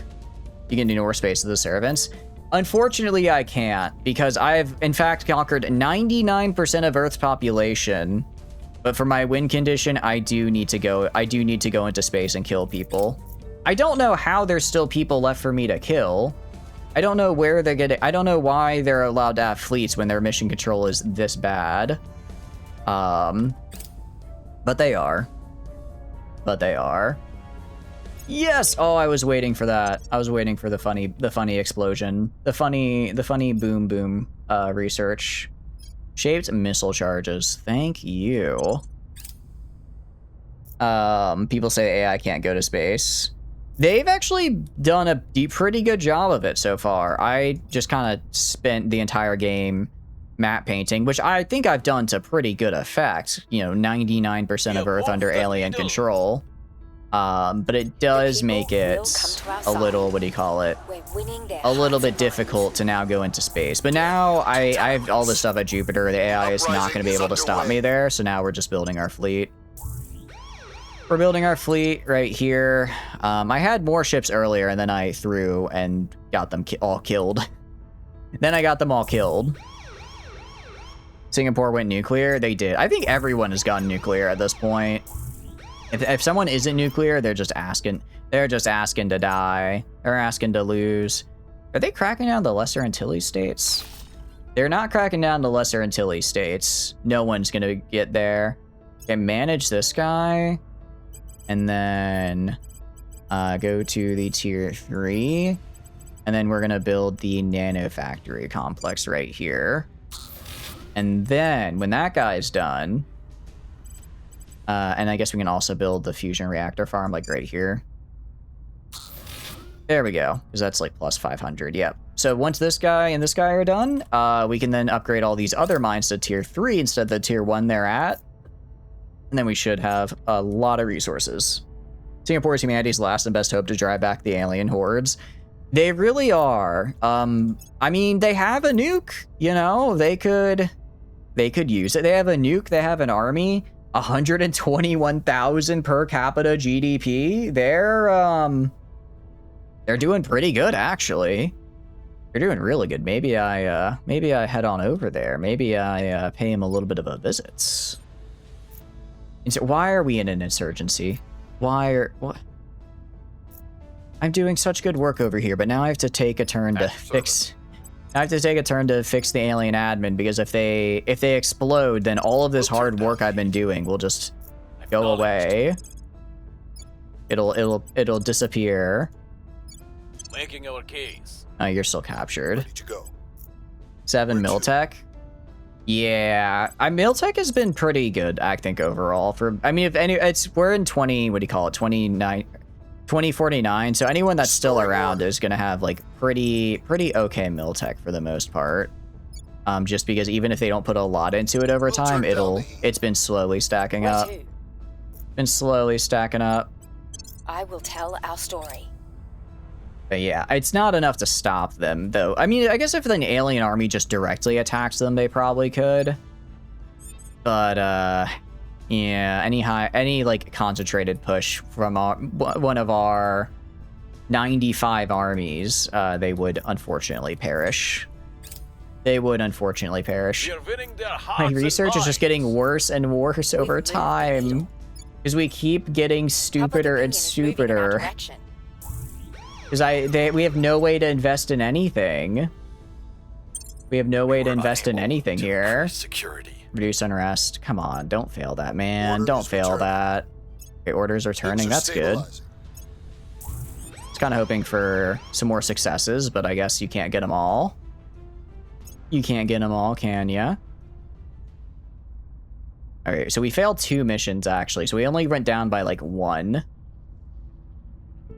You can do more space to the servants. Unfortunately, I can't, because I've in fact conquered 99% of Earth's population. But for my win condition, I do need to go into space and kill people. I don't know how there's still people left for me to kill. I don't know where they're getting. I don't know why they're allowed to have fleets when their mission control is this bad. But they are. Yes! Oh, I was waiting for that. I was waiting for the funny explosion. The funny boom research. Shaped missile charges. Thank you. People say AI can't go to space. They've actually done a pretty good job of it so far. I just kind of spent the entire game map painting, which I think I've done to pretty good effect. You know, 99% of Earth under alien control. But it does make it a little, what do you call it? A little bit difficult to now go into space. But now I have all this stuff at Jupiter. The AI is not going to be able to stop me there. So now we're just building our fleet. We're building our fleet right here. I had more ships earlier, and then I threw and got them all killed. Then I got them all killed. Singapore went nuclear. They did. I think everyone has gone nuclear at this point. If someone isn't nuclear, they're just asking. They're just asking to die. They're asking to lose. Are they cracking down the Lesser Antilles states? They're not cracking down the Lesser Antilles states. No one's gonna get there. Okay, manage this guy. And then go to the tier 3. And then we're going to build the nano factory complex right here. And then when that guy's done, and I guess we can also build the fusion reactor farm like right here. There we go, because that's like plus 500. Yep. So once this guy and this guy are done, we can then upgrade all these other mines to tier 3 instead of the tier 1 they're at. And then we should have a lot of resources. Singapore is humanity's last and best hope to drive back the alien hordes. They really are. I mean, they have a nuke, you know, they could use it. They have a nuke, they have an army, 121,000 per capita GDP. They're doing pretty good, actually. They're doing really good. Maybe I head on over there. Maybe I pay him a little bit of a visit. Why are we in an insurgency? What? I'm doing such good work over here, but now I have to take a turn to fix. I have to take a turn to fix the alien admin, because if they explode, then all of this hard work I've been doing will just go away. It'll disappear. Making our case. Oh, you're still captured. Ready to go. 7 Miltech. Yeah, Miltech has been pretty good, I think, overall. I mean, if any, we're in 2049, so anyone that's still around is gonna have like pretty okay Miltech for the most part. Just because even if they don't put a lot into it over time, it's been slowly stacking up. Been slowly stacking up. I will tell our story. But yeah, it's not enough to stop them, though. I mean, I guess if an alien army just directly attacks them, they probably could. But, yeah, any like concentrated push from one of our 95 armies, they would unfortunately perish. They would unfortunately perish. My research is just getting worse and worse over time, because we keep getting stupider and stupider. Because we have no way to invest in anything. We have no way to invest in anything here. Security. Reduce unrest. Come on, don't fail that, man. Don't fail that. Okay, orders are turning. That's good. It's kind of hoping for some more successes, but I guess you can't get them all. You can't get them all, can ya? Alright, so we failed 2 missions, actually. So we only went down by, like, 1.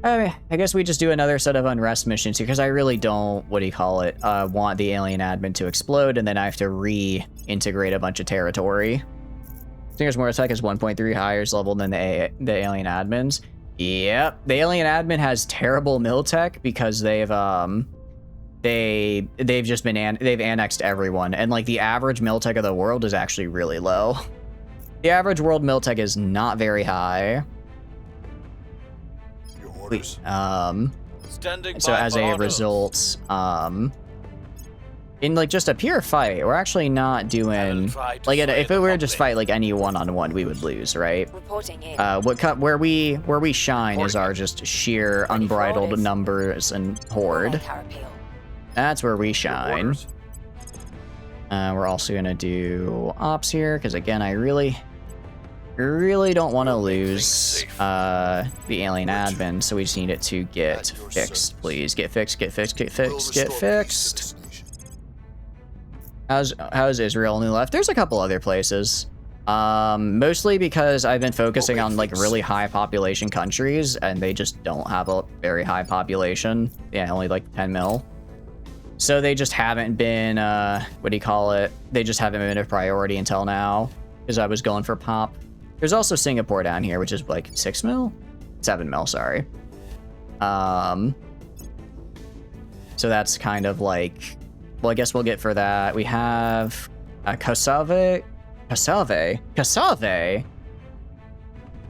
I guess we just do another set of unrest missions here, because I really don't, what do you call it, want the alien admin to explode, and then I have to reintegrate a bunch of territory. Singer's Mordecai is 1.3 higher level than the alien admins. Yep, the alien admin has terrible miltech because they've just been they've annexed everyone, and like the average miltech of the world is actually really low. The average world miltech is not very high. So as a result, in like just a pure fight, we're actually not doing like if it were just fight like any one-on-one, we would lose, right? Where we shine is our just sheer unbridled numbers and horde. That's where we shine. We're also gonna do ops here because again, I really don't want to lose the alien admin, so we just need it to get fixed, please. Get fixed, get fixed, get fixed, get fixed. How's Israel only left? There's a couple other places. Mostly because I've been focusing on like really high population countries, and they just don't have a very high population. Yeah, only like 10 mil. So they just haven't been, what do you call it? They just haven't been a priority until now, because I was going for pop. There's also Singapore down here, which is like 6 mil? 7 mil, sorry. So that's kind of like, well, I guess we'll get for that. We have Kosovo. Kosovo?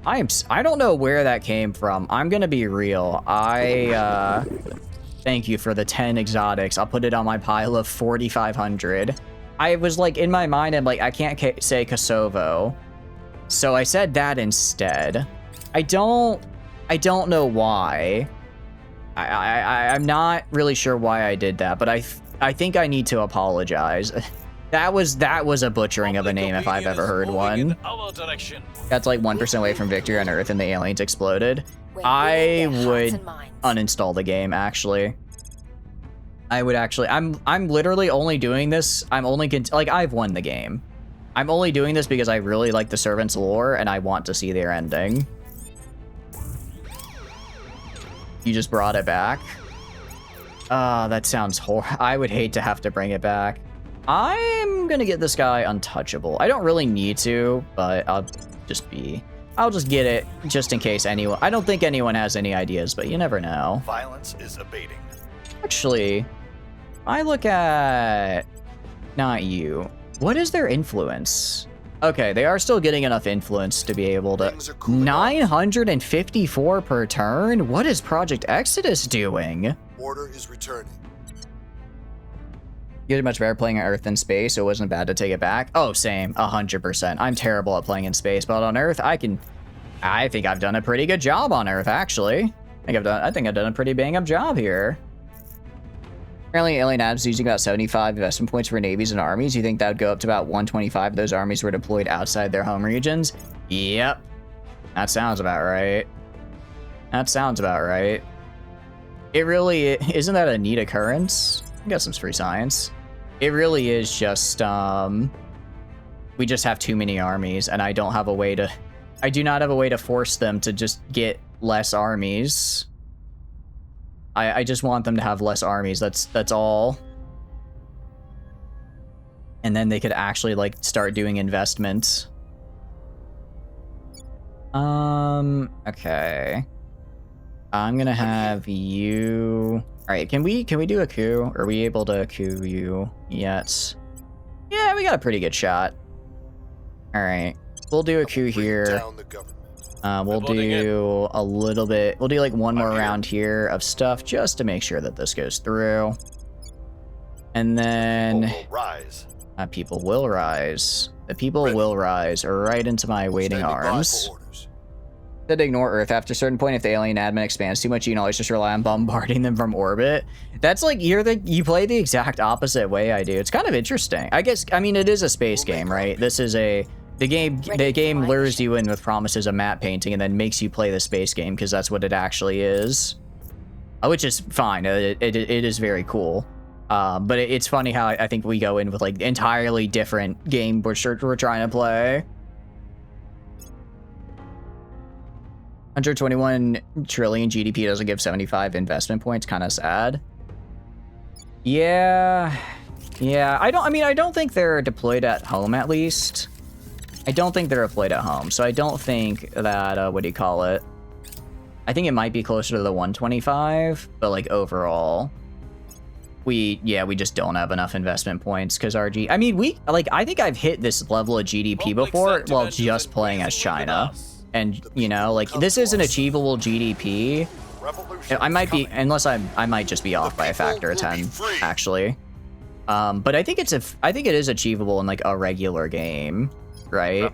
I don't know where that came from. I'm gonna be real. Thank you for the 10 exotics. I'll put it on my pile of 4,500. I was like, in my mind, I'm like, I can't say Kosovo. So I said that instead. I don't know why. I'm not really sure why I did that, but I think I need to apologize. That was a butchering of a name if I've ever heard one. That's like 1% away from victory on Earth and the aliens exploded. I would uninstall the game, actually. I would actually. I'm literally only doing this. Like, I've won the game. I'm only doing this because I really like the Servants lore and I want to see their ending. You just brought it back? That sounds horrible. I would hate to have to bring it back. I'm gonna get this guy untouchable. I don't really need to, but I'll just get it just in case anyone. I don't think anyone has any ideas, but you never know. Violence is abating. Actually, I look at not you. What is their influence? Okay, they are still getting enough influence to be able to. 954 per turn? What is Project Exodus doing? Order is returning. You did much better playing on Earth than space, so it wasn't bad to take it back. Oh, same, 100%. I'm terrible at playing in space, but on Earth, I think I've done a pretty good job on Earth, actually. I think I've done a pretty bang-up job here. Apparently, Alien Adams using about 75 investment points for navies and armies. You think that would go up to about 125 if those armies were deployed outside their home regions? Yep. That sounds about right. That sounds about right. It really isn't that a neat occurrence? I got some free science. It really is just, we just have too many armies, and I do not have a way to force them to just get less armies. I just want them to have less armies. That's all. And then they could actually like start doing investments. Okay. I'm gonna have you. All right, can we do a coup? Are we able to coup you yet? Yeah, we got a pretty good shot. All right, we'll do a coup here. We'll do a little bit. We'll do like one more round here of stuff just to make sure that this goes through. And then people will rise. The people will rise right into my waiting arms. Said to ignore Earth. After a certain point, if the alien admin expands too much, you can always just rely on bombarding them from orbit. That's like you play the exact opposite way I do. It's kind of interesting. I mean, it is a space game, right? This is the game lures you in with promises of map painting and then makes you play the space game because that's what it actually is, which is fine. It is very cool. But it's funny how I think we go in with like entirely different game we're trying to play. 121 trillion GDP doesn't give 75 investment points. Kind of sad. Yeah. I don't think they're deployed at home, at least. I don't think they're deployed at home, so I don't think that, what do you call it? I think it might be closer to the 125, but like overall, we just don't have enough investment points because I think I've hit this level of GDP before while just playing as China. And, you know, like, this is an achievable GDP. I might be, unless I might just be off by a factor of 10, actually. But I think it is achievable in like a regular game, right?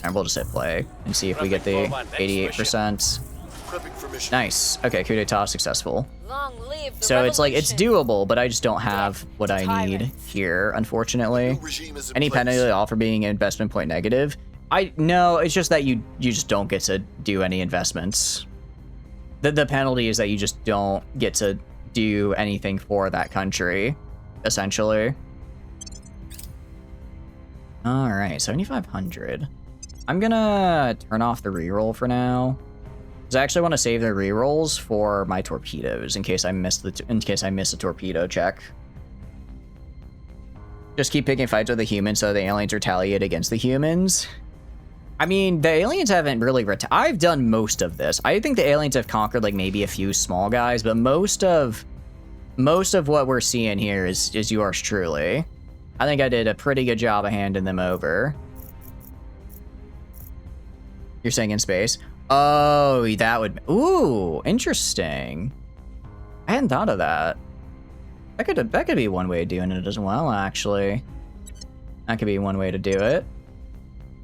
And we'll just hit play and see if we get the 88%. Nice. Okay, coup d'etat successful. So it's like, it's doable, but I just don't have what I need here, unfortunately. Any penalty at all for being investment point negative? No, it's just that you just don't get to do any investments. The penalty is that you just don't get to do anything for that country, essentially. All right, 7,500. I'm gonna turn off the reroll for now, because I actually want to save the rerolls for my torpedoes in case I miss a torpedo check. Just keep picking fights with the humans so the aliens retaliate against the humans. I mean, the aliens haven't really I've done most of this. I think the aliens have conquered like maybe a few small guys, but most of what we're seeing here is yours truly. I think I did a pretty good job of handing them over. You're saying in space? Oh, that would... Ooh, interesting. I hadn't thought of that. That could be one way of doing it as well, actually. That could be one way to do it.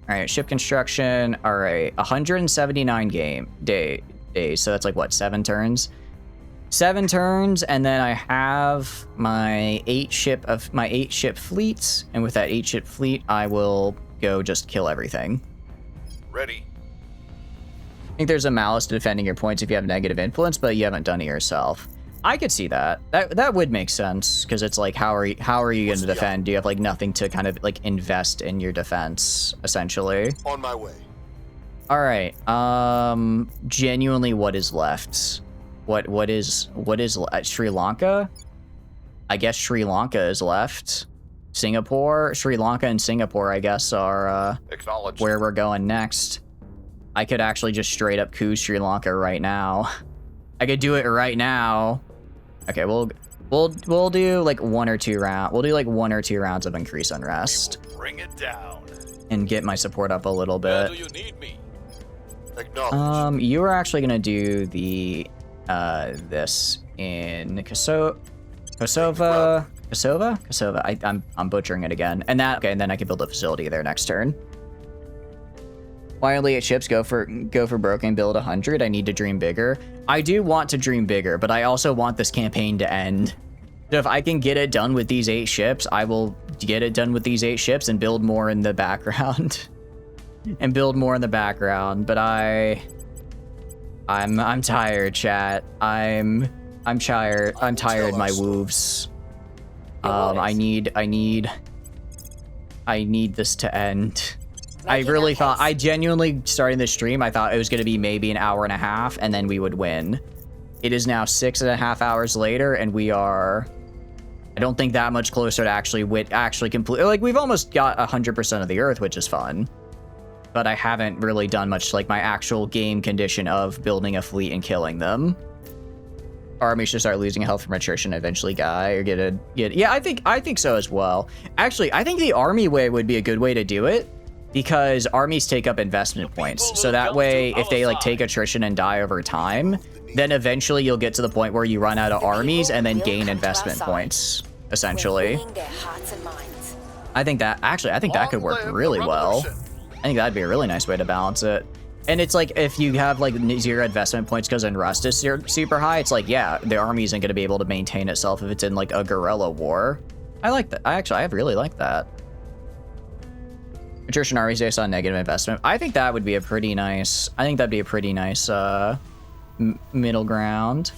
All right, ship construction. All right, 179 days. So that's like what, 7 turns? 7 turns, and then I have my 8 ship fleet, and with that 8 ship fleet, I will go just kill everything. Ready. I think there's a malice to defending your points if you have negative influence, but you haven't done it yourself. I could see that. That would make sense, because it's like, how are you going to defend? Do you have like nothing to kind of like invest in your defense, essentially? On my way. All right. Genuinely, what is left? What is Sri Lanka? I guess Sri Lanka is left. Singapore, Sri Lanka, and Singapore, I guess, are where we're going next. I could actually just straight up coup Sri Lanka right now. I could do it right now. Okay, we'll do like 1 or 2 rounds. We'll do like 1 or 2 rounds of increase unrest. Bring it down. And get my support up a little Where bit. do you need me? Acknowledge. You are actually gonna do the this in Kosovo. I'm butchering it again. And then I can build a facility there next turn. Wildly at ships, go for broken, build 100. I need to dream bigger. I do want to dream bigger, but I also want this campaign to end. So if I can get it done with these 8 ships, I will get it done with these 8 ships and build more in the background. But I'm tired, chat. I'm tired. I'm tired, my woofs. I need this to end. I genuinely, starting this stream, I thought it was going to be maybe an hour and a half, and then we would win. It is now 6.5 hours later, and we are, I don't think, that much closer to actually complete. Like, we've almost got 100% of the Earth, which is fun. But I haven't really done much, like, my actual game condition of building a fleet and killing them. Army should start losing health from attrition, eventually die, or get. Yeah, I think so as well. Actually, I think the army way would be a good way to do it, because armies take up investment points. So that way, if they like take attrition and die over time, then eventually you'll get to the point where you run out of armies and then gain investment points, essentially. I think that could work really well. I think that'd be a really nice way to balance it. And it's like, if you have like 0 investment points because unrest is super high, it's like, yeah, the army isn't going to be able to maintain itself if it's in like a guerrilla war. I like that. I really like that. Attrition armies based on negative investment. I think that would be a pretty nice, middle ground.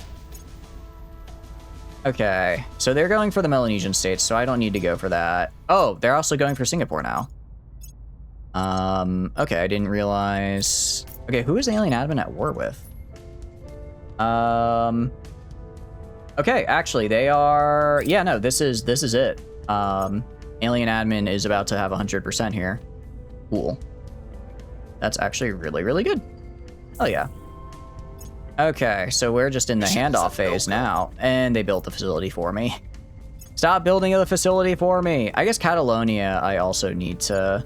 Okay, so they're going for the Melanesian states, so I don't need to go for that. Oh, they're also going for Singapore now. Okay, I didn't realize. Okay, who is Alien Admin at war with? Okay, actually, they are. Yeah, no, this is it. Alien Admin is about to have 100% here. Cool. That's actually really, really good. Oh yeah. Okay, so we're just in the handoff phase now, and they built the facility for me. Stop building the facility for me. I guess Catalonia, I also need to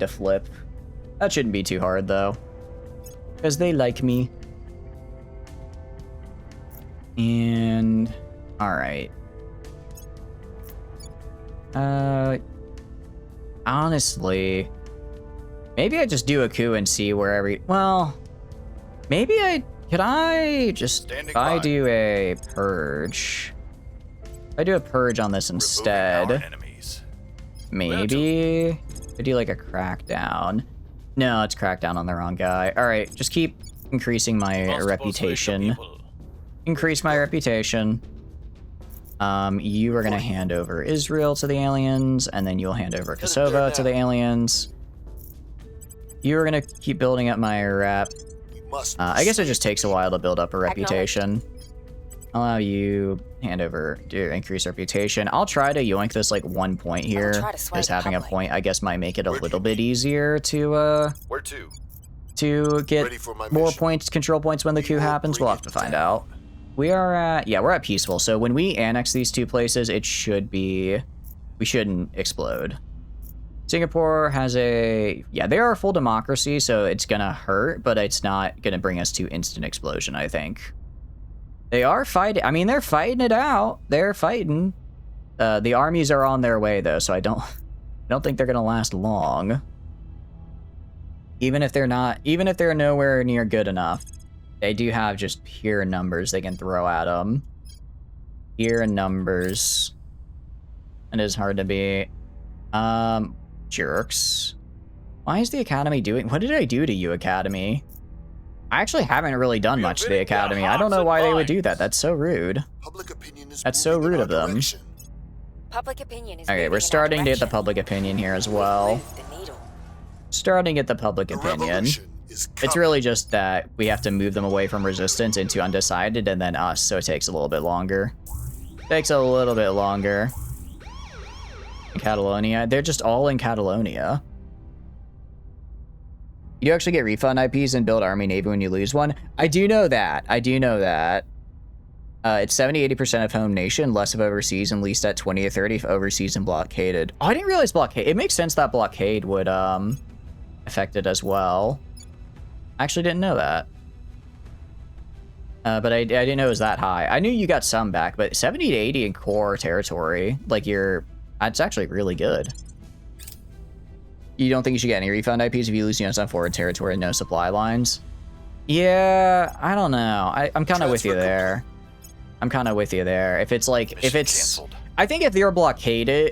flip. That shouldn't be too hard though, because they like me. And all right. Honestly, maybe I just do a coup and see where maybe could I just, if I do a purge. If I do a purge on this instead, maybe I do like a crackdown. No, it's crackdown on the wrong guy. All right, just keep increasing my reputation. Increase my reputation. You are gonna hand over Israel to the aliens, and then you'll hand over Kosovo to the aliens. You're gonna keep building up my rep. I guess it just takes a while to build up a reputation. Allow you hand over to increase reputation. I'll try to yoink this like 1 point here, because having a point I guess might make it a little bit easier to Where to? To get more points, control points when the coup happens. We'll have to find out. We are at, yeah, we're at peaceful. So when we annex these two places, it should be, we shouldn't explode. Singapore has a, yeah, they are a full democracy, so it's gonna hurt, but it's not gonna bring us to instant explosion, I think. They are fighting, I mean, they're fighting it out. They're fighting. The armies are on their way though, so I don't think they're gonna last long. Even if they're nowhere near good enough, they do have just pure numbers they can throw at them. Pure numbers. It is hard to beat. Jerks. Why is the Academy doing... What did I do to you, Academy? I actually haven't really done much to the Academy. I don't know why they would do that. That's so rude. That's so rude of them. Public opinion is Okay, we're starting to get the public opinion here as well. Starting to get the public opinion. It's really just that we have to move them away from resistance into undecided and then us, so it takes a little bit longer. Takes a little bit longer. In Catalonia, they're just all in Catalonia. You do actually get refund IPs and build Army Navy when you lose one. I do know that. I do know that. It's 70-80% of home nation, less of overseas, and least at 20 to 30 if overseas and blockaded. Oh, I didn't realize blockade. It makes sense that blockade would affect it as well. I actually didn't know that. But I didn't know it was that high. I knew you got some back, but 70 to 80 in core territory, like it's actually really good. You don't think you should get any refund IPs if you lose units on forward territory and no supply lines? Yeah, I don't know. I'm kind of with you there. I'm kind of with you there. If it's like, Canceled. I think if you're blockaded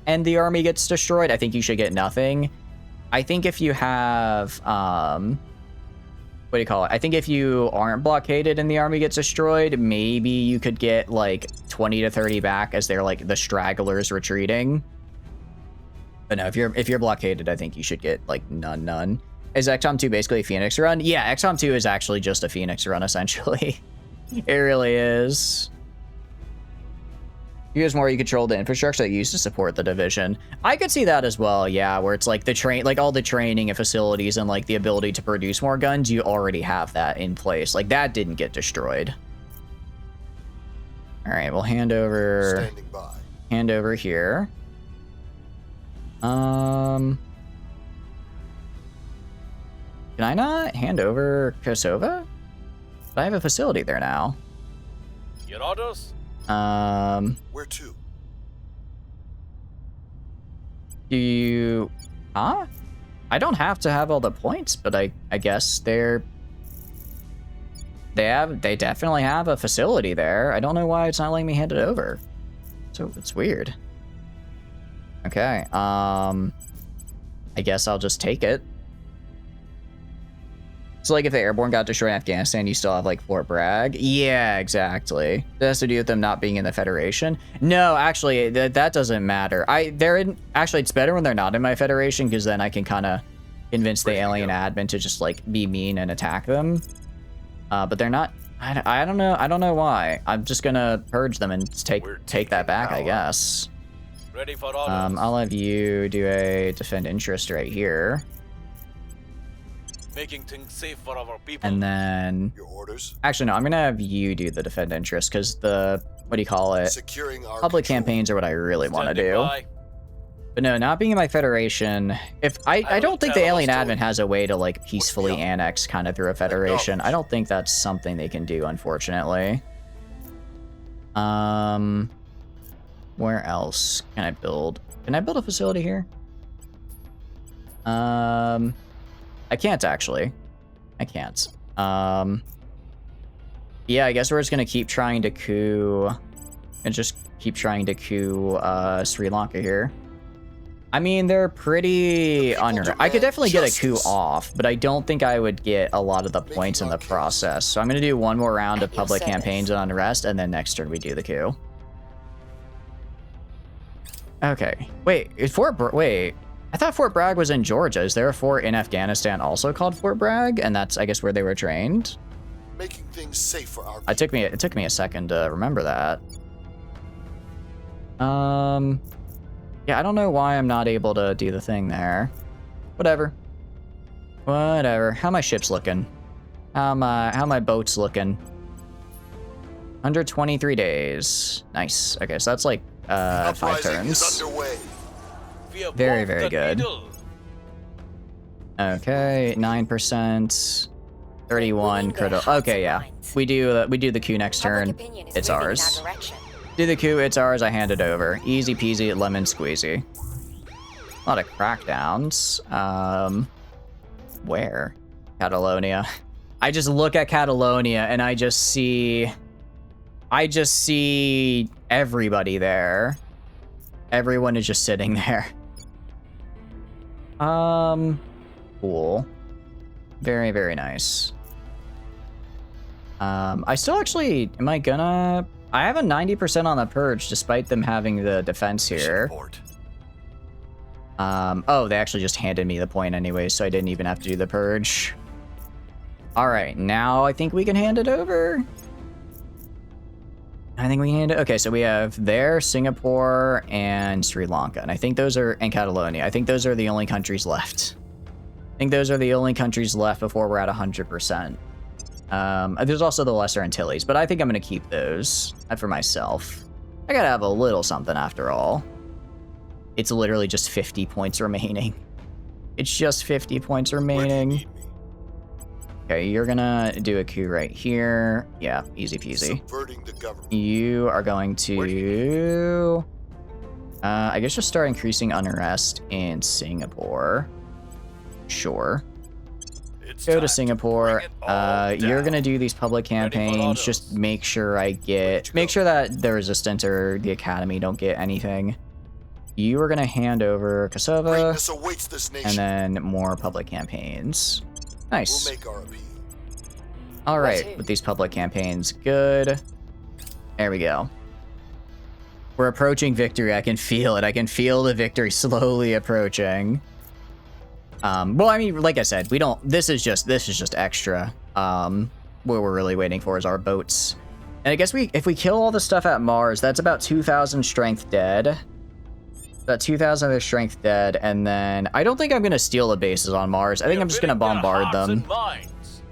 and the army gets destroyed, I think you should get nothing. I think if you have, what do you call it? I think if you aren't blockaded and the army gets destroyed, maybe you could get like 20 to 30 back as they're like the stragglers retreating. But no, if you're blockaded, I think you should get like none. Is XCOM 2 basically a Phoenix run? Yeah, XCOM 2 is actually just a Phoenix run, essentially. It really is. Use more, you control the infrastructure that you use to support the division. I could see that as well, yeah, where it's like all the training and facilities and like the ability to produce more guns, you already have that in place. Like that didn't get destroyed. All right, we'll hand over here. Can I not hand over Kosovo? I have a facility there now. Your orders? Where to? Do you... Huh? I don't have to have all the points, but I guess they definitely have a facility there. I don't know why it's not letting me hand it over. So it's weird. Okay, I guess I'll just take it. So like if the airborne got destroyed in Afghanistan, you still have like Fort Bragg? Yeah, exactly. That has to do with them not being in the Federation. No, actually, that doesn't matter. Actually, it's better when they're not in my Federation because then I can kind of convince the alien admin to just like be mean and attack them. But they're not. I don't know. I don't know why. I'm just gonna purge them and take that back, I guess. Ready for orders. I'll have you do a defend interest right here. Making things safe for our people. And then... Your orders? Actually, no, I'm going to have you do the defend interest, because the... What do you call it? Securing our public control. Campaigns are what I really want to Standing do. by. But no, not being in my Federation... I don't think the alien admin has a way to, like, peacefully annex kind of through a Federation. I don't think that's something they can do, unfortunately. Where else can I build? Can I build a facility here? I can't, actually. I can't. Yeah, I guess we're just gonna keep trying to coup... And just keep trying to coup, Sri Lanka here. I mean, they're pretty I could definitely get a coup off, but I don't think I would get a lot of the points in the process. So I'm going to do one more round of public campaigns and unrest, and then next turn we do the coup. Okay. Wait, wait. I thought Fort Bragg was in Georgia. Is there a fort in Afghanistan also called Fort Bragg? And that's, I guess, where they were trained? Making things safe for our It took me a second to remember that. Yeah, I don't know why I'm not able to do the thing there. Whatever. How my ships looking? How my boats looking? 123 days. Nice. Okay, so that's like 5 turns. Very, very good. Okay, 9%. 31 critical. Okay, yeah. We do the coup next turn. It's ours. Do the coup, it's ours, I hand it over. Easy peasy, lemon squeezy. A lot of crackdowns. Where? Catalonia. I just look at Catalonia and I just see everybody there. Everyone is just sitting there. Cool. Very, very nice. I still actually, I have a 90% on the purge despite them having the defense here. Oh, they actually just handed me the point anyway, so I didn't even have to do the purge. All right, now I think we can hand it over. Okay, so we have there, Singapore, and Sri Lanka, and I think those are, and Catalonia. I think those are the only countries left. I think those are the only countries left before we're at 100%. There's also the Lesser Antilles, but I think I'm going to keep those for myself. I gotta have a little something after all. It's literally just 50 points remaining. It's just 50 points remaining. Okay, you're gonna do a coup right here. Yeah, easy peasy. You are going to... I guess just start increasing unrest in Singapore. Sure. Go to Singapore. You're gonna do these public campaigns. Just make sure that the resistance or the academy don't get anything. You are gonna hand over Kosovo, and then more public campaigns. Nice. All right, with these public campaigns, good. There we go. We're approaching victory. I can feel it. I can feel the victory slowly approaching. Well, I mean, like I said, this is just extra. What we're really waiting for is our boats. And I guess if we kill all the stuff at Mars, that's about 2,000 strength dead. About 2,000 of their strength dead, and then I don't think I'm gonna steal the bases on Mars. I think I'm just gonna bombard them.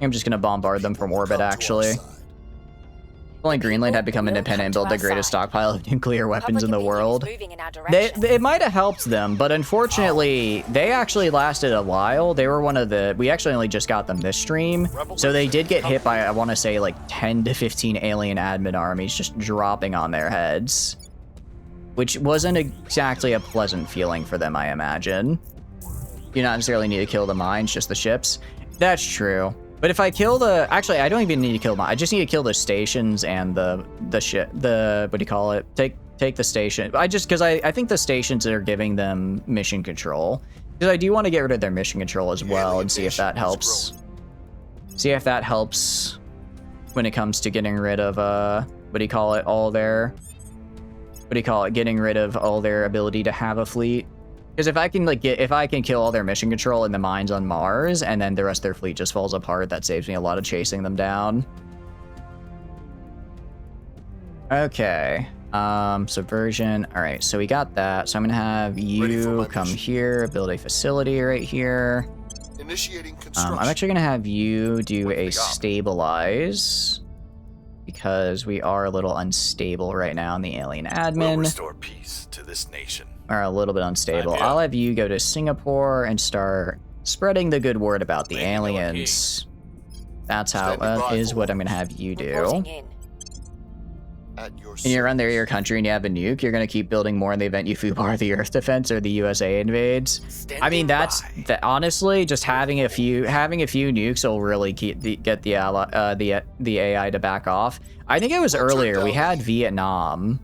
I'm just gonna bombard them from orbit, actually. If only Greenland had become independent and built the greatest stockpile of nuclear weapons in the world. It might have helped them, but unfortunately, they actually lasted a while. They were we actually only just got them this stream, so they did get hit by, I want to say, like 10 to 15 alien admin armies just dropping on their heads. Which wasn't exactly a pleasant feeling for them, I imagine. You not necessarily need to kill the mines, just the ships. That's true. But if I kill actually, I don't even need to kill I just need to kill the stations and what do you call it? Take the station. Because I think the stations are giving them mission control. Because I do want to get rid of their mission control as well and see if that helps. See if that helps when it comes to getting rid of, getting rid of all their ability to have a fleet. Because if I can kill all their mission control in the mines on Mars, and then the rest of their fleet just falls apart, that saves me a lot of chasing them down. Okay. Subversion. All right, so we got that. So I'm gonna have you come here, build a facility right here. Initiating construction. I'm actually gonna have you do a stabilize, because we are a little unstable right now in the alien admin. We'll restore peace to this nation. Are a little bit unstable. I'll have you go to Singapore and start spreading the good word about the aliens. That's how is what I'm gonna have you do. And you're on your country and you have a nuke, you're gonna keep building more in the event you FUBAR the Earth defense or the USA invades. I mean, honestly, just having a few nukes will really get the AI to back off. I think it was earlier we had Vietnam.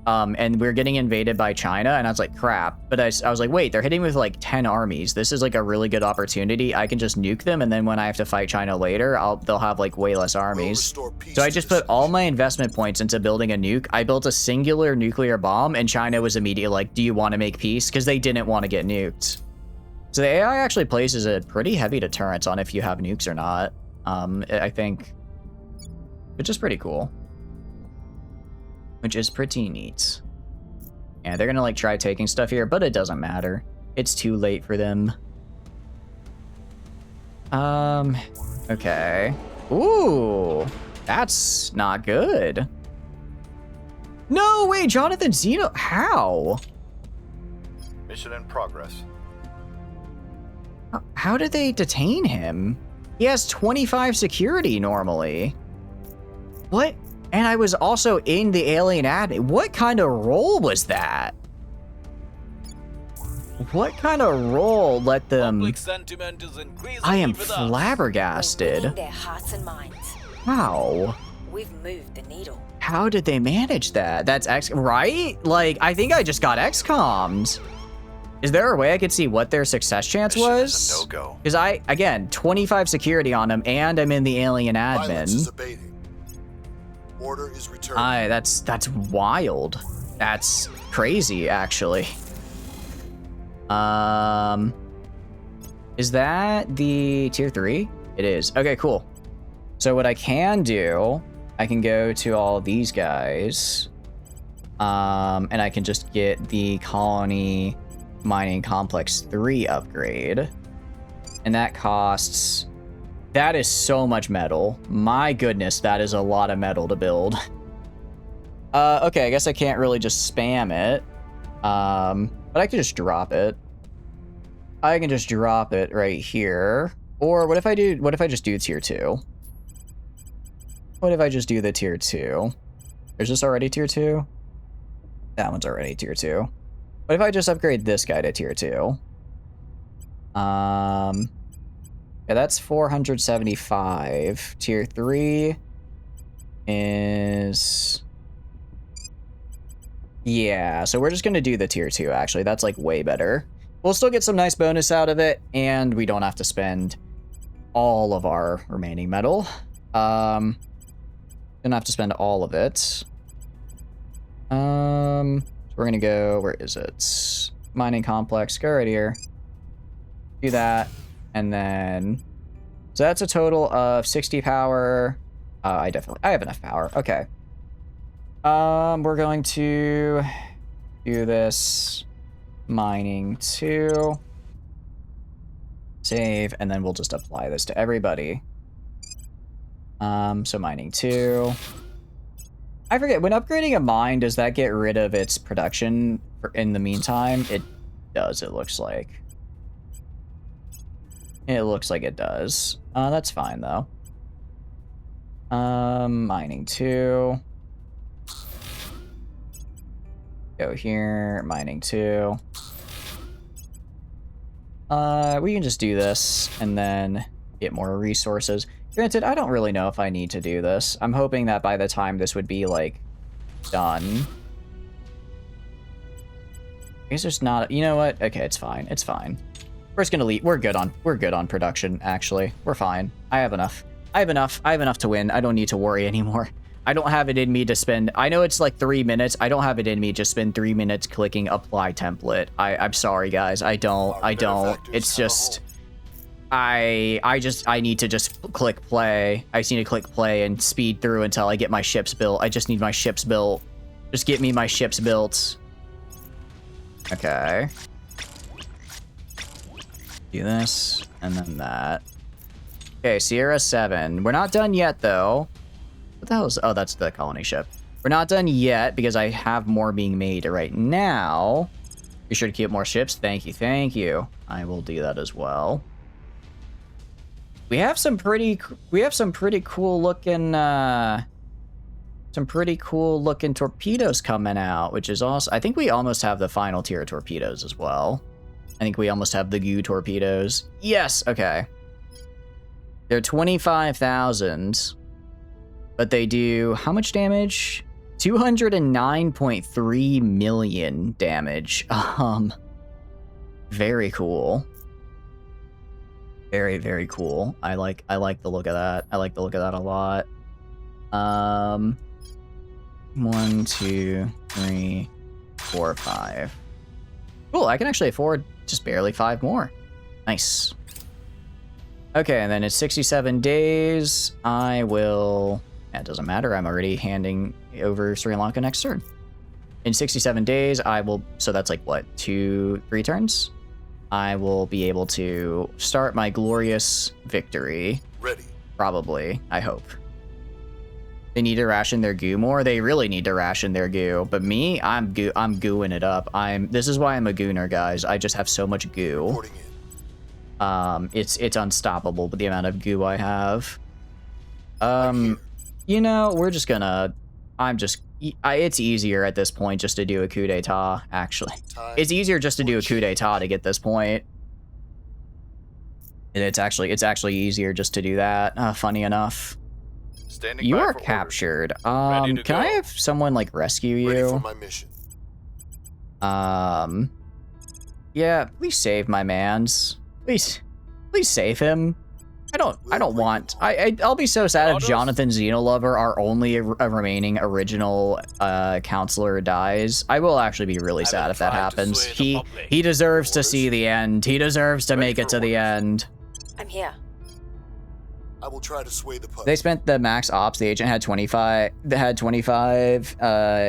And we're getting invaded by China, and I was like, crap. But I was like, wait, they're hitting with like 10 armies. This is like a really good opportunity. I can just nuke them, and then when I have to fight China later, they'll have like way less armies. So I just put all my investment points into building a nuke. I built a singular nuclear bomb, and China was immediately like, do you want to make peace? Because they didn't want to get nuked. So the AI actually places a pretty heavy deterrence on if you have nukes or not. I think, which is pretty cool. Which is pretty neat. Yeah, they're gonna like try taking stuff here, but it doesn't matter. It's too late for them. Okay. Ooh, that's not good. No way, Jonathan Zeno, how? Mission in progress. How did they detain him? He has 25 security normally. What? And I was also in the alien admin. What kind of role was that? What kind of role let them... Public sentiment is increasing. I am with us. We're flabbergasted. winning their hearts and minds. How? We've moved the needle. How did they manage that? That's X, right? Like, I think I just got XCOM'd. Is there a way I could see what their success chance Mission was? is a no-go. Because again, 25 security on him, and I'm in the alien Violence is admin. abating. Order is returning. That's wild. That's crazy, actually. Is that the tier 3? It is. Okay, cool. So what I can do, I can go to all these guys, and I can just get the colony mining complex 3 upgrade, and that costs... That is so much metal. My goodness, that is a lot of metal to build. Okay, I guess I can't really just spam it. But I can just drop it. I can just drop it right here. Or what if I just do tier 2? What if I just do the tier 2? Is this already tier 2? That one's already tier 2. What if I just upgrade this guy to tier 2? Yeah, that's 475. Tier 3 is... Yeah, so we're just going to do the tier 2, actually. That's, like, way better. We'll still get some nice bonus out of it, and we don't have to spend all of our remaining metal. Don't have to spend all of it. So we're going to go... Where is it? Mining complex. Go right here. Do that. And then, so that's a total of 60 power. I have enough power. Okay. We're going to do this mining 2. Save, and then we'll just apply this to everybody. So mining 2. I forget, when upgrading a mine, does that get rid of its production in the meantime? It does, it looks like. It looks like it does. That's fine, though. Mining 2. Go here, mining 2. We can just do this, and then get more resources. Granted, I don't really know if I need to do this. I'm hoping that by the time this would be, like, done. I guess there's not... You know what? Okay, it's fine. It's fine. We're just gonna leave. We're good on production, actually. We're fine. I have enough. I have enough to win. I don't need to worry anymore. I don't have it in me to spend... I know it's like 3 minutes. I don't have it in me to spend 3 minutes clicking apply template. I'm sorry, guys. I don't. It's just... I need to just click play. I just need to click play and speed through until I get my ships built. I just need my ships built. Just get me my ships built. Okay. Do this, and then that. Okay, Sierra 7. We're not done yet, though. What the hell is... Oh, that's the colony ship. We're not done yet, because I have more being made right now. Be sure to keep more ships. Thank you, thank you. I will do that as well. We have some pretty cool looking... some pretty cool looking torpedoes coming out, which is awesome. I think we almost have the final tier torpedoes as well. I think we almost have the goo torpedoes. Yes, okay. They're 25,000, but they do how much damage? 209.3 million damage. Very cool. Very, very cool. I like the look of that. I like the look of that a lot. 1, 2, 3, 4, 5. Cool, I can actually afford just barely 5 more. Nice. Okay, and then it's 67 days. I will... Yeah, it doesn't matter. I'm already handing over Sri Lanka next turn. In 67 days, I will... So that's like, what, 3 turns? I will be able to start my glorious victory. Ready. Probably, I hope. They need to ration their goo more. They really need to ration their goo. But me, I'm gooing it up. This is why I'm a gooner, guys. I just have so much goo. Reporting in. It's unstoppable with the amount of goo I have. You know, we're just gonna... it's easier at this point just to do a coup d'etat, actually. It's easier just to do a coup d'etat to get this point. And it's actually easier just to do that, funny enough. Standing You by are for captured. Ready to Can I go. have someone, like, rescue Ready for you? my mission. Yeah, please save my mans. Please save him. I don't want... I'll be so sad if Orders? Jonathan Xenolover, our only remaining original counselor, dies. I will actually be really I sad will if that try to happens. sway the public. He deserves to see the end. He deserves to Ready make it for to the orders. end. I'm here. I will try to sway the public. They spent the max ops. The agent had 25. They had 25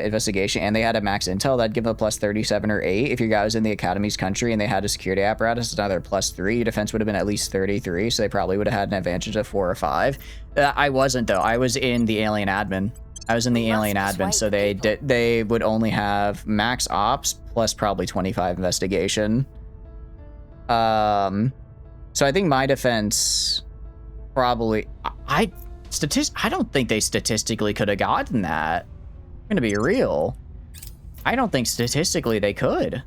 investigation, and they had a max intel. That'd give them a plus 37 or 8. If your guy was in the academy's country and they had a security apparatus, it's another plus 3. Your defense would have been at least 33, so they probably would have had an advantage of 4 or 5. I wasn't though. I was in the alien admin. I was in the alien admin, so they would only have max ops plus probably 25 investigation. So I think my defense. Probably, I don't think they statistically could have gotten that. I'm gonna be real. I don't think statistically they could.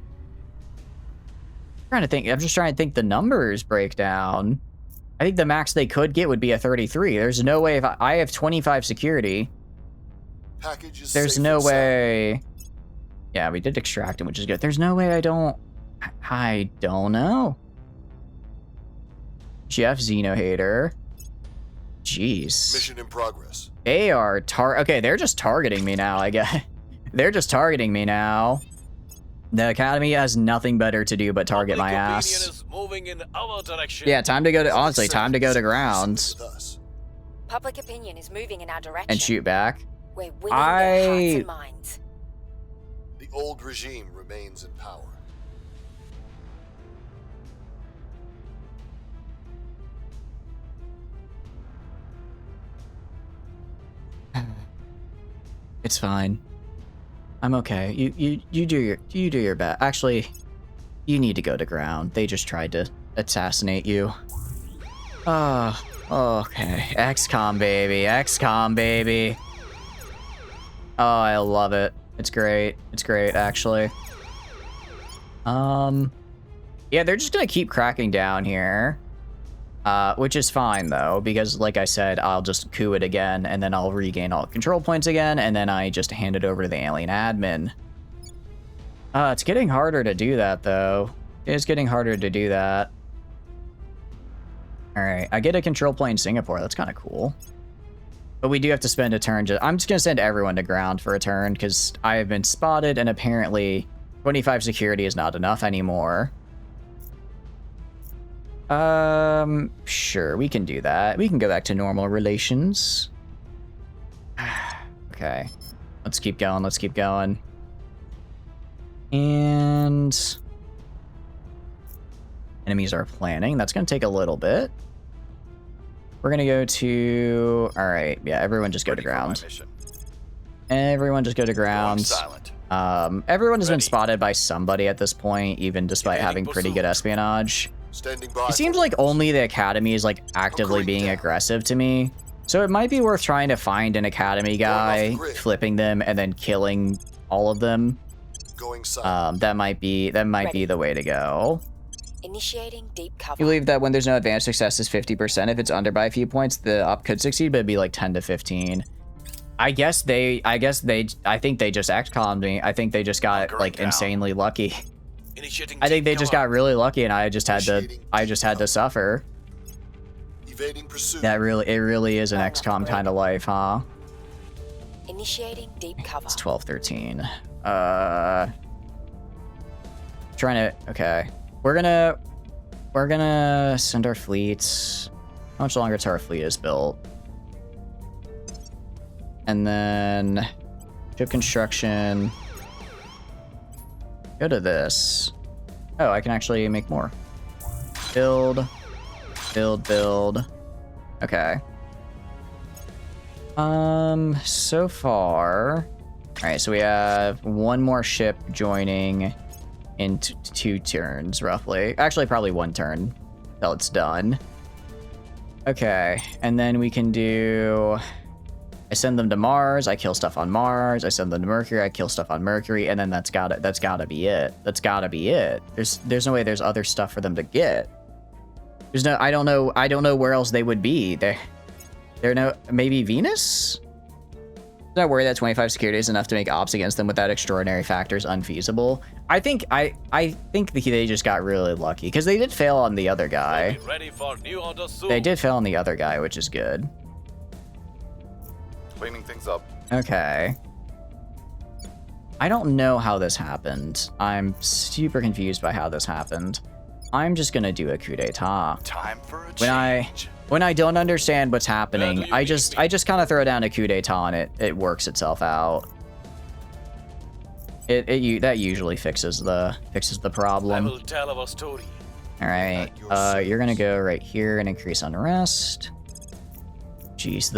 I'm just trying to think the numbers breakdown. I think the max they could get would be a 33. There's no way if I have 25 security. Package is There's safe no and sound. way. Yeah, we did extract him, which is good. There's no way I don't know. Jeff Xenohater. Jeez. Mission in progress. They are okay, they're just targeting me now, I guess. They're just targeting me now. The Academy has nothing better to do but target my Public opinion ass. is moving in our direction. Yeah, time to go to, honestly, Send time to go to this grounds with us. Public opinion is moving in our direction. and shoot back. We're winning their hearts and minds. The old regime remains in power. It's fine. I'm okay. You do your best. Actually, you need to go to ground. They just tried to assassinate you. Oh, okay. XCOM baby. XCOM baby. Oh, I love it. It's great. It's great, actually. Yeah, they're just gonna keep cracking down here. Which is fine, though, because, like I said, I'll just coup it again, and then I'll regain all control points again, and then I just hand it over to the alien admin. It's getting harder to do that, though. It's getting harder to do that. Alright, I get a control point in Singapore. That's kind of cool. But we do have to spend a turn. I'm just going to send everyone to ground for a turn, because I have been spotted, and apparently 25 security is not enough anymore. Sure, we can do that. We can go back to normal relations. Okay. Let's keep going, let's keep going. And... enemies are planning. That's gonna take a little bit. We're gonna go to... Alright, yeah, everyone just go to Ready for my ground. mission. Everyone just go to Going ground. silent. Everyone has been Ready. spotted by somebody at this point, even despite Evading having pretty good pursuit. espionage. Standing by. It seems for like orders. only the Academy is like actively Hunkering being down. aggressive to me. So it might be worth trying to find an Academy Going off guy, the grid. flipping them, and then killing all of them. Going silent. That might be the way to go. Initiating deep cover. You believe that when there's no advanced success is 50%. If it's under by a few points, the op could succeed, but it'd be like 10 to 15. I think they just XCOM'd me. I think they just got like insanely lucky. Initiating I think they deep just cover. got really lucky, and I just had to suffer. Evading pursuit. It really is an XCOM kind of life, huh? Initiating deep cover. It's 12:13. Okay. We're gonna send our fleets. How much longer till our fleet is built? And then ship construction. Go to this. Oh, I can actually make more. Build. Okay. So far. Alright, so we have one more ship joining in 2 turns, roughly. Actually, probably 1 turn till it's done. Okay, and then we can do... I send them to Mars, I kill stuff on Mars, I send them to Mercury, I kill stuff on Mercury, and then that's gotta be it. That's gotta be it. There's no way there's other stuff for them to get. There's no... I don't know where else they would be. They're no... Maybe Venus? I'm not worried that 25 security is enough to make ops against them without extraordinary factors unfeasible. I think they just got really lucky, because they did fail on the other guy. Ready for new order soon. They did fail on the other guy, which is good. Cleaning things up. Okay. I don't know how this happened. I'm super confused by how this happened. I'm just gonna do a coup d'etat. Time for a change. When I don't understand what's happening, I just kind of throw down a coup d'etat and it works itself out. That usually fixes the I problem. will tell our story. All right, you're gonna go right here and increase unrest. Jeez,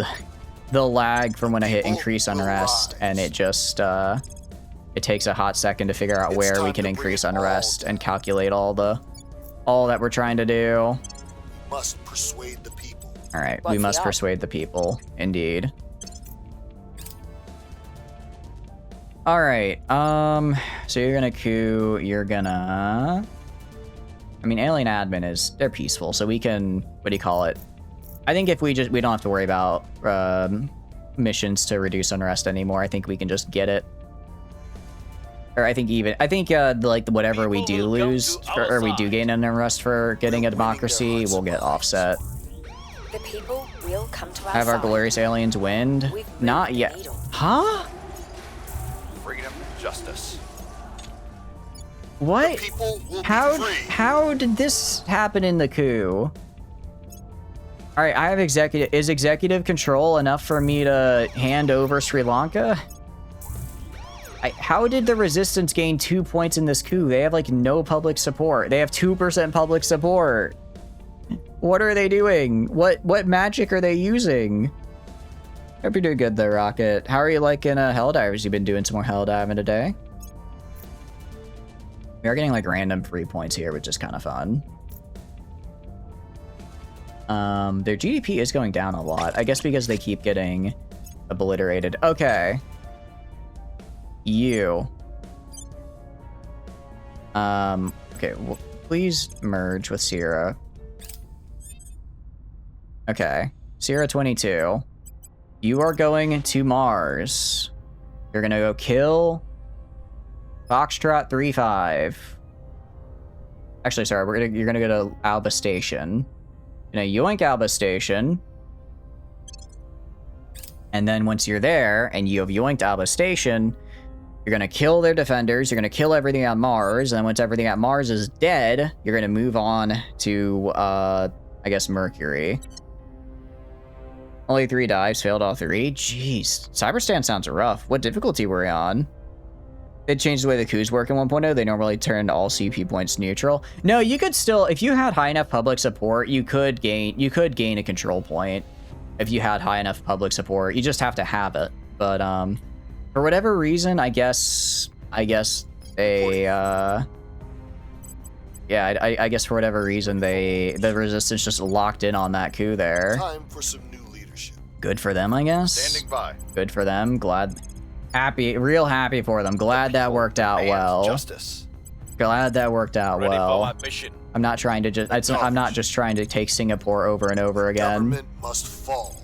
the lag from when I hit increase unrest, and it just it takes a hot second to figure out where we can increase unrest and calculate all that we're trying to do. Must persuade the people. All right, we What's must the op? persuade the people, indeed. All right, so you're gonna coup, I mean, alien admin they're peaceful, so we can, what do you call it? I think if we don't have to worry about missions to reduce unrest anymore. I think we can just get it. Or I think like whatever we do lose, or we do gain an unrest for getting a democracy, we'll get offset. The people will come to our Have our side. glorious aliens win? We've moved Not the yet. needle. Huh? Freedom, justice. What? People will be free. How did this happen in the coup? All right, I have executive. Is executive control enough for me to hand over Sri Lanka? How did the resistance gain 2 points in this coup? They have like no public support. They have 2% public support. What are they doing? What magic are they using? Hope you're doing good though, Rocket. How are you liking Helldivers? You've been doing some more Helldiving today? We are getting like random free points here, which is kind of fun. Their GDP is going down a lot. I guess because they keep getting obliterated. Okay. You. Okay, well, please merge with Sierra. Okay. Sierra 22. You are going to Mars. You're gonna go kill Foxtrot 35. Actually, sorry, you're gonna go to Alba Station. You're gonna yoink Alba Station. And then once you're there and you have yoinked Alba Station, you're gonna kill their defenders, you're gonna kill everything on Mars, and then once everything on Mars is dead, you're gonna move on to, I guess, Mercury. Only 3 dives, failed all 3. Jeez, Cyberstan sounds rough. What difficulty were we on? They changed the way the coups work in 1.0. They normally turned all CP points neutral. No, you could still, if you had high enough public support, you could gain a control point. If you had high enough public support, you just have to have it. But for whatever reason, I guess they yeah, I guess for whatever reason the resistance just locked in on that coup there. Time for some new leadership. Good for them, I guess. Standing by. Good for them. Real happy for them. Glad that worked out well. Justice. Glad that worked out Ready for well. my mission. I'm not trying to I'm not just trying to take Singapore over and over again. Government must fall.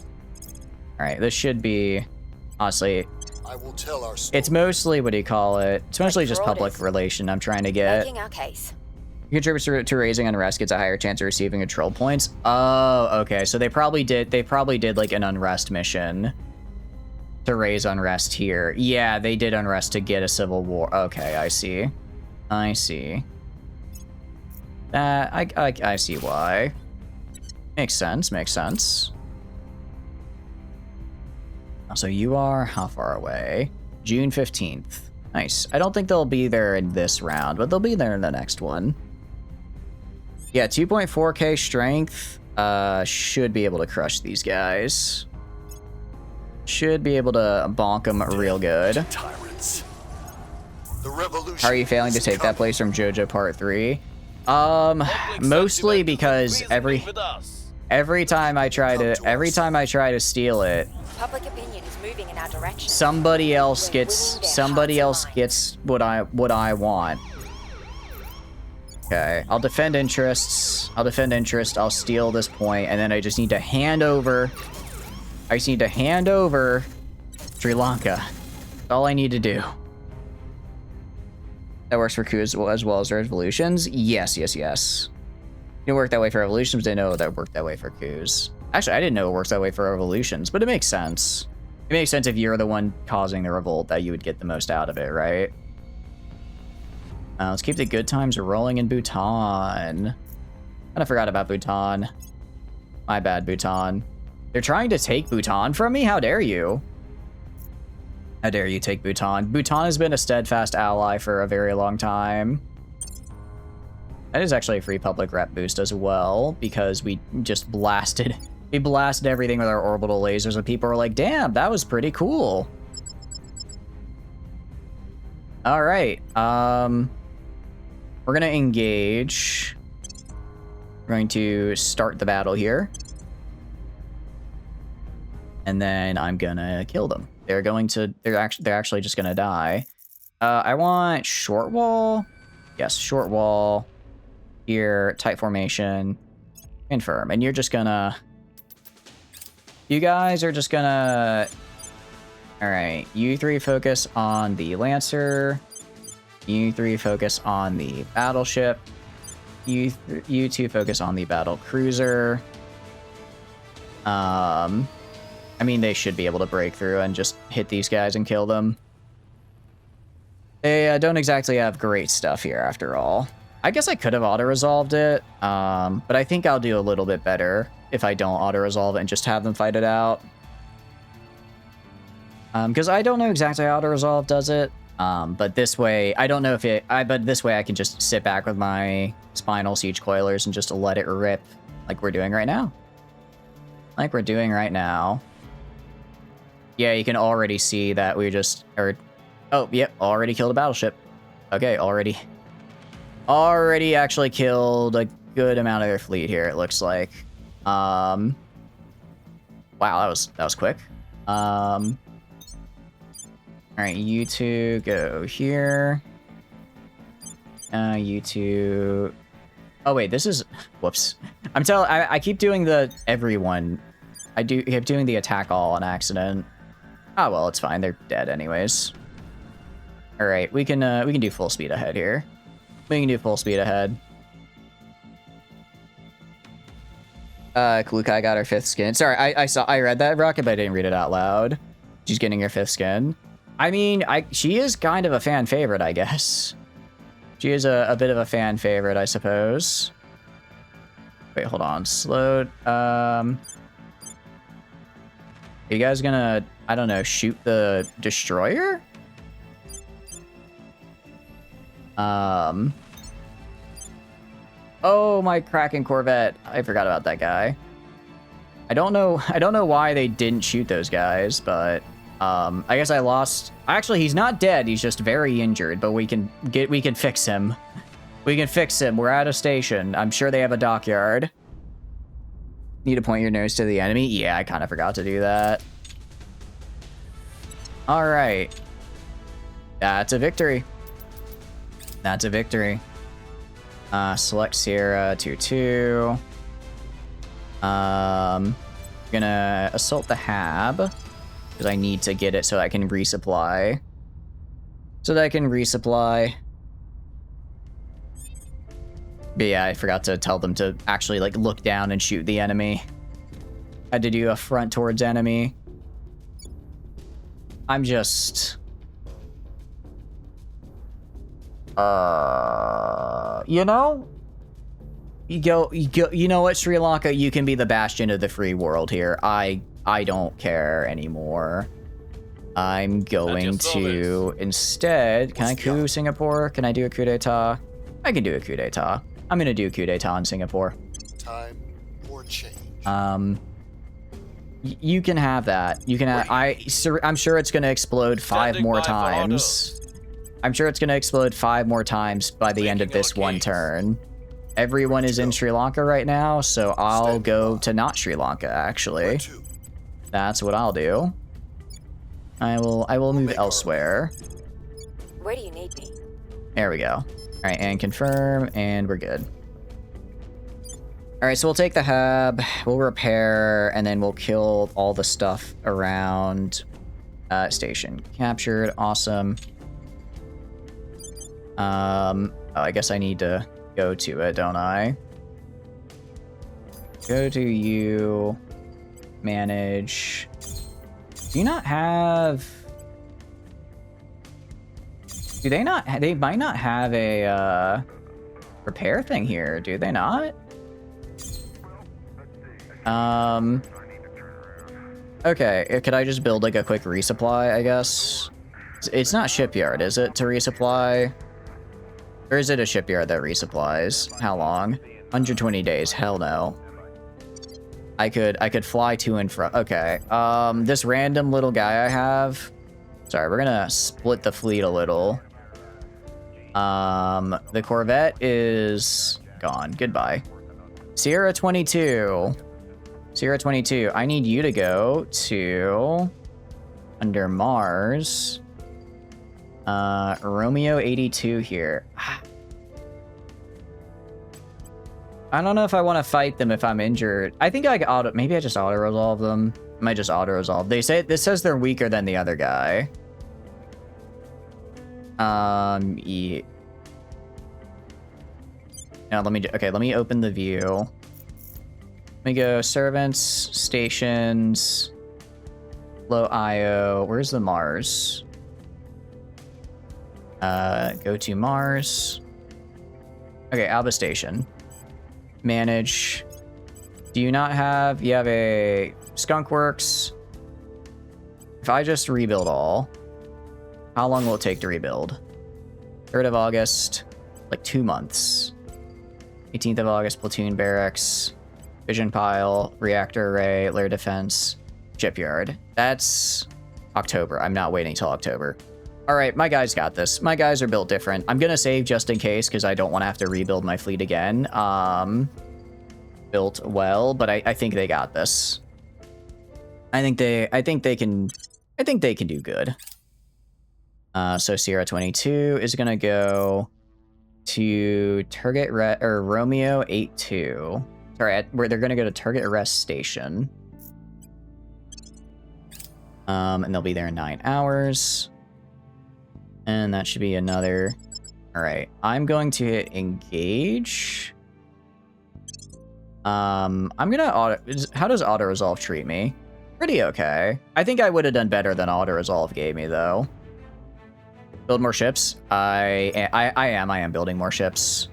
All right, this should be Honestly, I will tell our story. it's mostly, what do you call it? It's mostly just public Frauders. relation I'm trying to get. Making our case. Contributes to raising unrest, gets a higher chance of receiving control points. Oh, okay. So they probably did like an unrest mission to raise unrest here. Yeah, they did unrest to get a civil war. Okay, I see. I see. I see why. Makes sense, makes sense. So you are how far away? June 15th. Nice. I don't think they'll be there in this round, but they'll be there in the next one. Yeah, 2.4k strength. Should be able to crush these guys. Should be able to bonk them real good. Tyrants. The revolution. How are you failing to take that place from JoJo Part 3? Mostly because every time I try to steal it, Public opinion is moving in our direction. somebody else gets what I want. Okay, I'll defend interests. I'll steal this point, and then I just need to hand over. Sri Lanka. That's all I need to do. That works for coups as well as revolutions? Yes. It didn't work that way for revolutions, but I know that worked that way for coups. Actually, I didn't know it works that way for revolutions, but it makes sense. It makes sense if you're the one causing the revolt that you would get the most out of it, right? Let's keep the good times rolling in Bhutan. I forgot about Bhutan. My bad, Bhutan. They're trying to take Bhutan from me? How dare you? How dare you take Bhutan? Bhutan has been a steadfast ally for a very long time. That is actually a free public rep boost as well, because we just blasted everything with our orbital lasers, and people were like, damn, that was pretty cool. All right, we're gonna engage. We're going to start the battle here. And then I'm gonna kill them. They're actually just gonna die. I want short wall. Yes, short wall. Here, tight formation. Confirm. And you're just gonna... You guys are just gonna... Alright, you three focus on the Lancer. You three focus on the battleship. You two focus on the battle cruiser. I mean, they should be able to break through and just hit these guys and kill them. They don't exactly have great stuff here, after all. I guess I could have auto-resolved it, but I think I'll do a little bit better if I don't auto-resolve it and just have them fight it out. Because I don't know exactly how auto-resolve does it, but this way, I don't know if it... but this way I can just sit back with my spinal siege coilers and just let it rip like we're doing right now. Yeah, you can already see that we just... oh, yep, already killed a battleship. Okay, already actually killed a good amount of their fleet here, it looks like. Wow, that was quick. Alright, you two go here. You two... Oh wait, this is... Whoops. I keep doing the everyone. I keep doing the attack all on accident. Oh well, it's fine. They're dead anyways. All right, we can do full speed ahead here. We can do full speed ahead. Klukai got her 5th skin. Sorry, I read that, Rocket, but I didn't read it out loud. She's getting her 5th skin. I mean, she is kind of a fan favorite, I guess. She is a bit of a fan favorite, I suppose. Wait, hold on. Slow. Are you guys gonna, I don't know, shoot the destroyer? Oh, my Kraken Corvette. I forgot about that guy. I don't know why they didn't shoot those guys, but I guess I lost. Actually, he's not dead. He's just very injured, but we can fix him. We can fix him. We're at a station. I'm sure they have a dockyard. Need to point your nose to the enemy? Yeah, I kind of forgot to do that. All right. That's a victory. That's a victory. Select Sierra 2-2. Gonna assault the Hab. because I need to get it so I can resupply. But yeah, I forgot to tell them to actually like look down and shoot the enemy. Had to do a front towards enemy. I'm just... you know? You know what, Sri Lanka? You can be the bastion of the free world here. I don't care anymore. I'm going to instead... Can I coup Singapore? Can I do a coup d'etat? I can do a coup d'etat. I'm gonna do a coup d'etat in Singapore. Time or change. You can have that. You can have... I'm sure it's gonna explode 5 more times. I'm sure it's gonna explode 5 more times by the end of this one turn. Everyone is in Sri Lanka right now, so I'll go to not Sri Lanka, actually. That's what I'll do. I will move elsewhere. Where do you need me? There we go. All right, and confirm, and we're good. All right, so we'll take the hub, we'll repair, and then we'll kill all the stuff around station. Captured, awesome. Oh, I guess I need to go to it, don't I? Go to you, manage. Do you not have... Do they not... They might not have a repair thing here, do they not? Okay, could I just build like a quick resupply, I guess? It's not shipyard, is it, to resupply? Or is it a shipyard that resupplies? How long? 120 days, hell no. I could fly to and from. Okay, this random little guy I have. Sorry, we're gonna split the fleet a little. The Corvette is gone. Goodbye. Sierra 22. Sierra 22. I need you to go to under Mars. Romeo 82 here. I don't know if I want to fight them if I'm injured. I think maybe I just auto-resolve them. I might just auto-resolve. This says they're weaker than the other guy. Yeah. Now let me open the view. Let me go servants, stations, low IO. Where's the Mars? Go to Mars. Okay, Alba Station. Manage. Do you not have... You have a Skunk Works. If I just rebuild all, how long will it take to rebuild? 3rd of August, like 2 months. 18th of August, platoon barracks, vision pile, reactor array, lair defense, shipyard. That's October. I'm not waiting till October. All right, my guys got this. My guys are built different. I'm gonna save just in case because I don't want to have to rebuild my fleet again. Built well, but I think they got this. I think they can do good. So Sierra 22 is gonna go to Target Romeo 82. Sorry, where they're gonna go to Target Arrest Station. And they'll be there in 9 hours. And that should be another... Alright, I'm going to engage. I'm gonna how does auto-resolve treat me? Pretty okay. I think I would have done better than auto-resolve gave me, though. Build more ships? I am building more ships.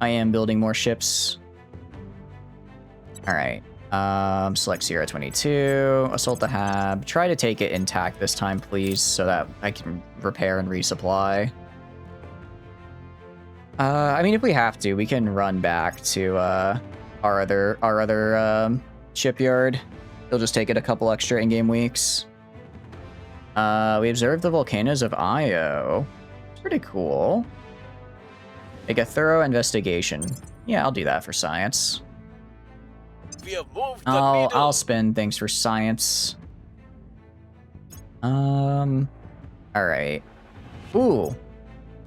I am building more ships. Alright. Select Sierra 22, assault the hab. Try to take it intact this time, please, so that I can repair and resupply. I mean, if we have to, we can run back to our other shipyard. It'll just take it a couple extra in-game weeks. We observed the volcanoes of Io. It's pretty cool. Make a thorough investigation. Yeah, I'll do that for science. We have moved the I'll spend things for science. All right. Ooh,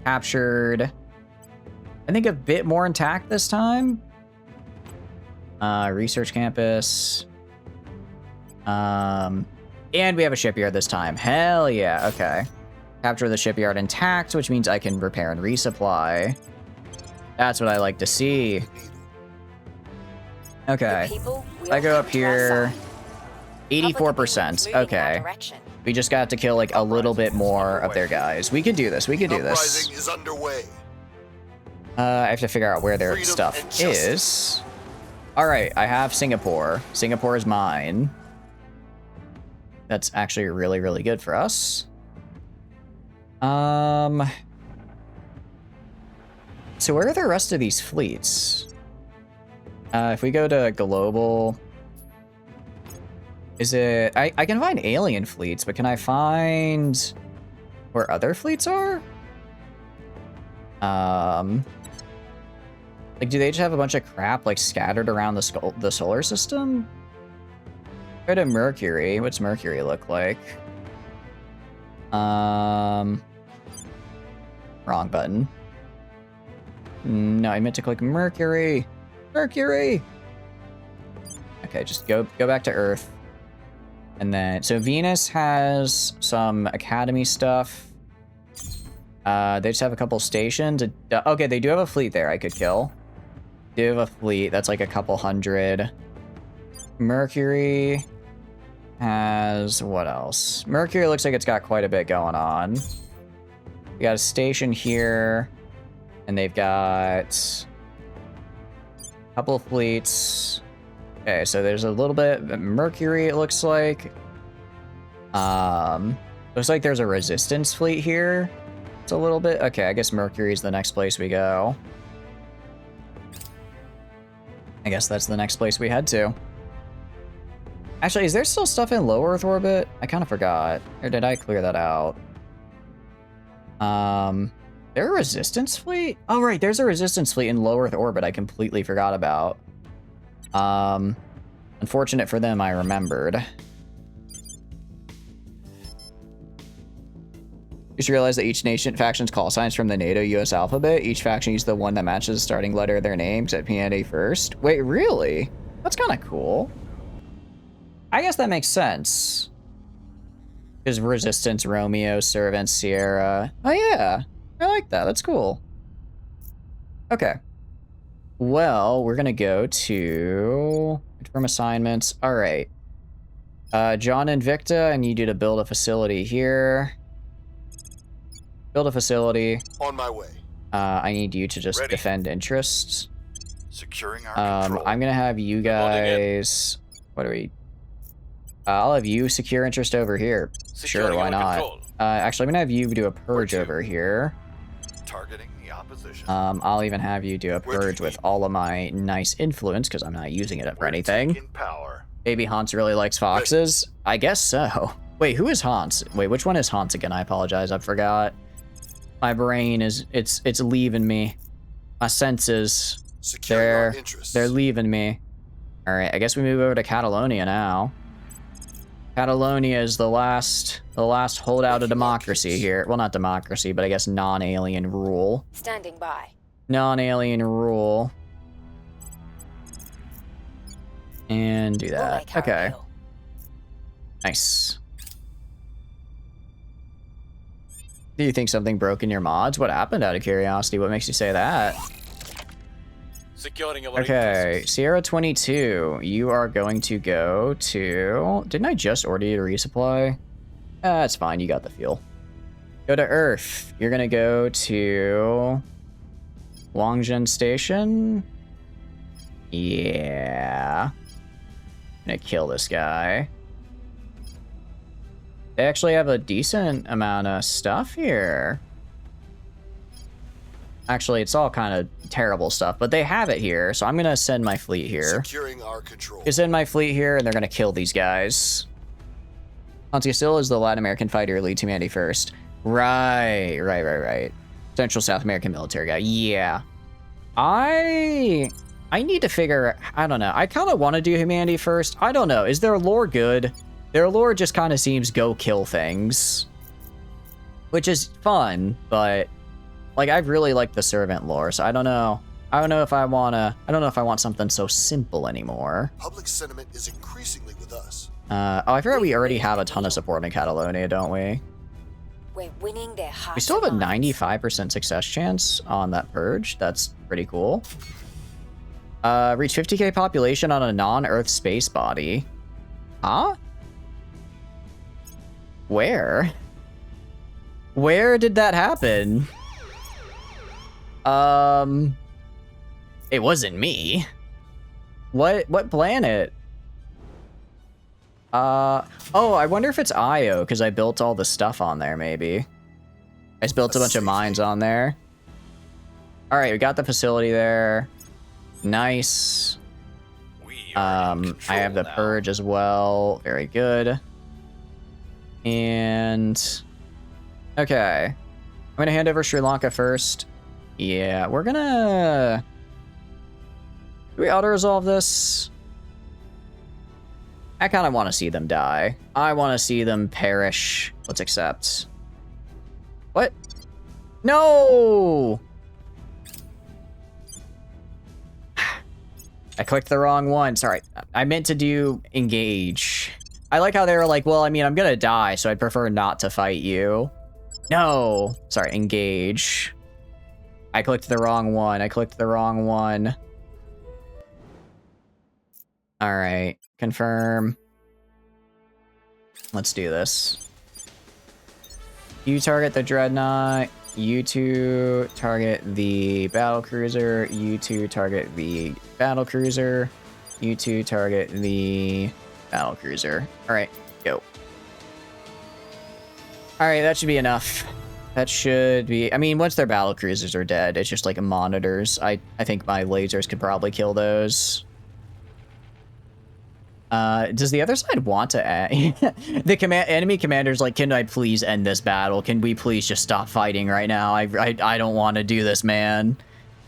captured. I think a bit more intact this time. Research campus. And we have a shipyard this time. Hell yeah. Okay. Capture the shipyard intact, which means I can repair and resupply. That's what I like to see. Okay. I go up here. 84%. Okay. We just got to kill like a little bit more of their guys. We can do this. We can do this. Uprising is underway. I have to figure out where their Freedom stuff and justice. is. All right, I have Singapore. Singapore is mine. That's actually really, really good for us. So where are the rest of these fleets? If we go to global, is it? I can find alien fleets, but can I find where other fleets are? Like, do they just have a bunch of crap like scattered around the solar system? Go to Mercury. What's Mercury look like? Wrong button. No, I meant to click Mercury. Mercury. Okay, just go back to Earth. And then, so Venus has some Academy stuff. They just have a couple stations. Okay, they do have a fleet there I could kill. They have a fleet that's like a couple hundred. Mercury has what else? Mercury looks like it's got quite a bit going on. We got a station here, and they've got a couple of fleets. Okay, so there's a little bit of Mercury, it looks like. Looks like there's a resistance fleet here. It's a little bit. Okay, I guess Mercury is the next place we go. I guess that's the next place we head to. Actually, is there still stuff in low Earth orbit? I kind of forgot. Or did I clear that out? There a resistance fleet? Oh, right. There's a resistance fleet in low Earth orbit I completely forgot about. Unfortunate for them, I remembered. You should realize that each nation faction's call signs from the NATO US alphabet. Each faction uses the one that matches the starting letter of their name, except P&A first. Wait, really? That's kind of cool. I guess that makes sense. Because Resistance, Romeo, Servant, Sierra. Oh yeah, I like that. That's cool. Okay. Well, we're gonna go to confirm assignments. All right. John Invicta, I need you to build a facility here. Build a facility. On my way. I need you to just defend interests. Securing our control. I'm gonna have you guys. What are we? I'll have you secure interest over here. Sure, why not? Actually, I'm gonna have you do a purge over here. Targeting the opposition. I'll even have you do a purge with all of my nice influence because I'm not using it for anything. Power. Maybe Hans really likes foxes. I guess so. Wait, who is Hans? Wait, which one is Hans again? I apologize, I forgot. My brain is it's leaving me. My senses, they're leaving me. All right, I guess we move over to Catalonia now. Catalonia is the last holdout of democracy here. Well, not democracy, but I guess non-alien rule. Standing by. Non-alien rule. And do that. Okay. Nice. Do you think something broke in your mods? What happened, out of curiosity? What makes you say that? Securing our Okay, interests. Sierra 22, you are going to go to... Didn't I just order you to resupply? That's fine, you got the fuel. Go to Earth. You're gonna go to... Wangzhen Station? Yeah. Gonna kill this guy. They actually have a decent amount of stuff here. Actually, it's all kind of terrible stuff, but they have it here, so I'm gonna send my fleet here. Securing our control. I send my fleet here, and they're gonna kill these guys. Pontiacil is the Latin American fighter, lead humanity first. Right. Central South American military guy. Yeah. I need to figure... I don't know. I kind of want to do humanity first. I don't know. Is their lore good? Their lore just kind of seems go kill things. Which is fun, but... Like, I really like the servant lore, so I don't know. I don't know if I want something so simple anymore. Public sentiment is increasingly with us. Oh, I forgot we already have a ton of support in Catalonia, don't we? We're winning their hearts. We still have a and minds. 95% success chance on that purge. That's pretty cool. Reach 50k population on a non-Earth space body. Huh? Where? Where did that happen? It wasn't me. What planet? Oh, I wonder if it's Io, because I built all the stuff on there, maybe. I just built a bunch of mines on there. Alright, we got the facility there. Nice. I have the purge as well. Very good. And okay. I'm gonna hand over Sri Lanka first. Yeah, we're gonna... Do we auto-resolve this? I kind of want to see them die. I want to see them perish. Let's accept. What? No! I clicked the wrong one. Sorry. I meant to do engage. I like how they were like, well, I mean, I'm gonna die, so I'd prefer not to fight you. No! Sorry, engage. I clicked the wrong one. I clicked the wrong one. Alright. Confirm. Let's do this. You target the Dreadnought. You two target the Battlecruiser. You two target the Battlecruiser. You two target the Battlecruiser. Alright, go. Alright, that should be enough. That should be... I mean, once their Battlecruisers are dead, it's just like monitors. I think my lasers could probably kill those. Does the other side want to end? The enemy commander's like, can I please end this battle? Can we please just stop fighting right now? I don't want to do this, man.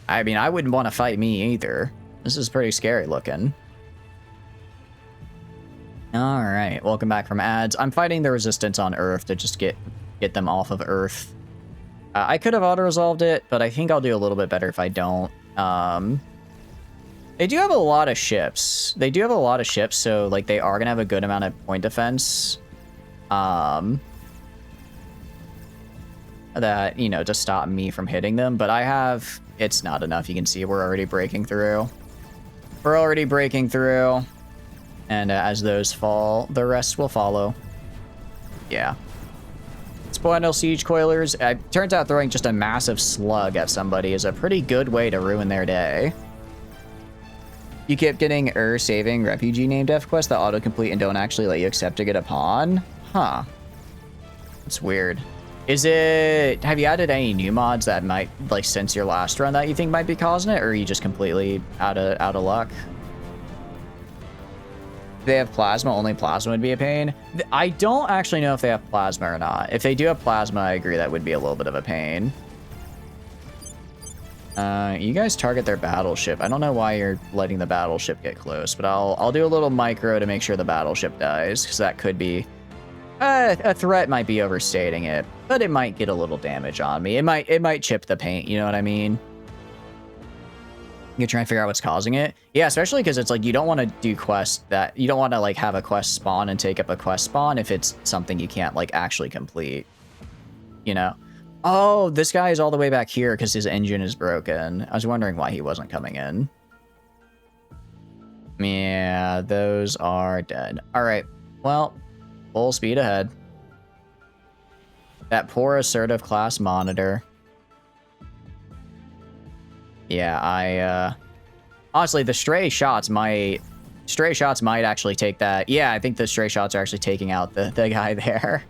I mean, I wouldn't want to fight me either. This is pretty scary looking. All right, welcome back from ads. I'm fighting the resistance on Earth to just get them off of Earth. I could have auto-resolved it, but I think I'll do a little bit better if I don't. They do have a lot of ships. They do have a lot of ships, so like they are gonna have a good amount of point defense. That, you know, to stop me from hitting them, but I have... It's not enough. You can see we're already breaking through. We're already breaking through. And as those fall, the rest will follow. Yeah. Spoinal Siege Coilers. Turns out throwing just a massive slug at somebody is a pretty good way to ruin their day. You kept getting saving refugee name dev quests that autocomplete and don't actually let you accept to get a pawn? Huh. That's weird. Is it... Have you added any new mods that might, like, since your last run that you think might be causing it? Or are you just completely out of luck? If they have plasma, only plasma would be a pain. I don't actually know if they have plasma or not. If they do have plasma, I agree that would be a little bit of a pain. You guys target their battleship. I don't know why you're letting the battleship get close, but I'll do a little micro to make sure the battleship dies, because that could be... a threat might be overstating it, but it might get a little damage on me. It might chip the paint, you know what I mean? You're trying to figure out what's causing it? Yeah, especially because it's like you don't want to do quests that... You don't want to like have a quest spawn and take up a quest spawn if it's something you can't like actually complete. You know? Oh, this guy is all the way back here because his engine is broken. I was wondering why he wasn't coming in. Yeah, those are dead. All right. Well, full speed ahead. That poor assertive class monitor. Yeah, honestly, the stray shots might actually take that. Yeah, I think the stray shots are actually taking out the guy there.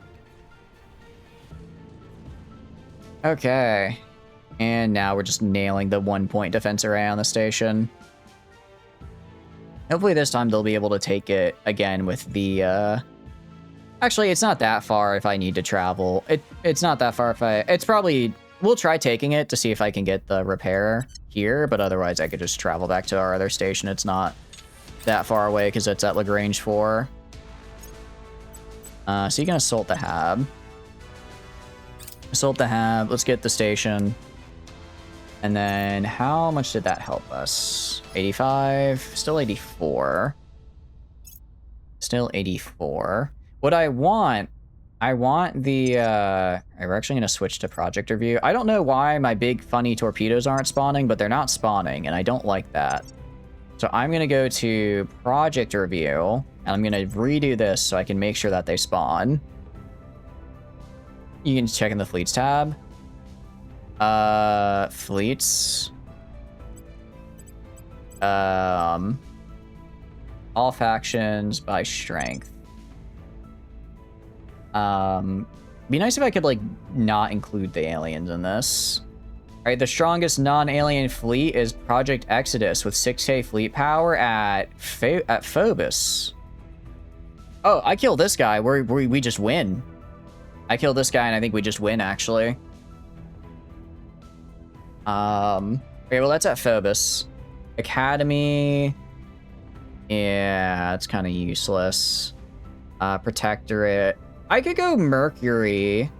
Okay. And now we're just nailing the 1-point defense array on the station. Hopefully this time they'll be able to take it again with the, Actually, it's not that far if I need to travel. It's not that far if I... It's probably... We'll try taking it to see if I can get the repair here, but otherwise I could just travel back to our other station. It's not that far away because it's at Lagrange 4. So you can assault the hab. Assault the hab. Let's get the station. And then how much did that help us? 85. Still 84. Still 84. What I want the, we're actually going to switch to project review. I don't know why my big funny torpedoes aren't spawning, but they're not spawning, and I don't like that. So I'm going to go to project review, and I'm going to redo this so I can make sure that they spawn. You can check in the fleets tab. Fleets. All factions by strength. Be nice if I could, like, not include the aliens in this. Alright, the strongest non-alien fleet is Project Exodus with 6k fleet power at Phobos. Oh, I killed this guy. We just win. I killed this guy, and I think we just win, actually. Okay, well, that's at Phobos. Academy. Yeah, it's kind of useless. Protectorate. I could go Mercury.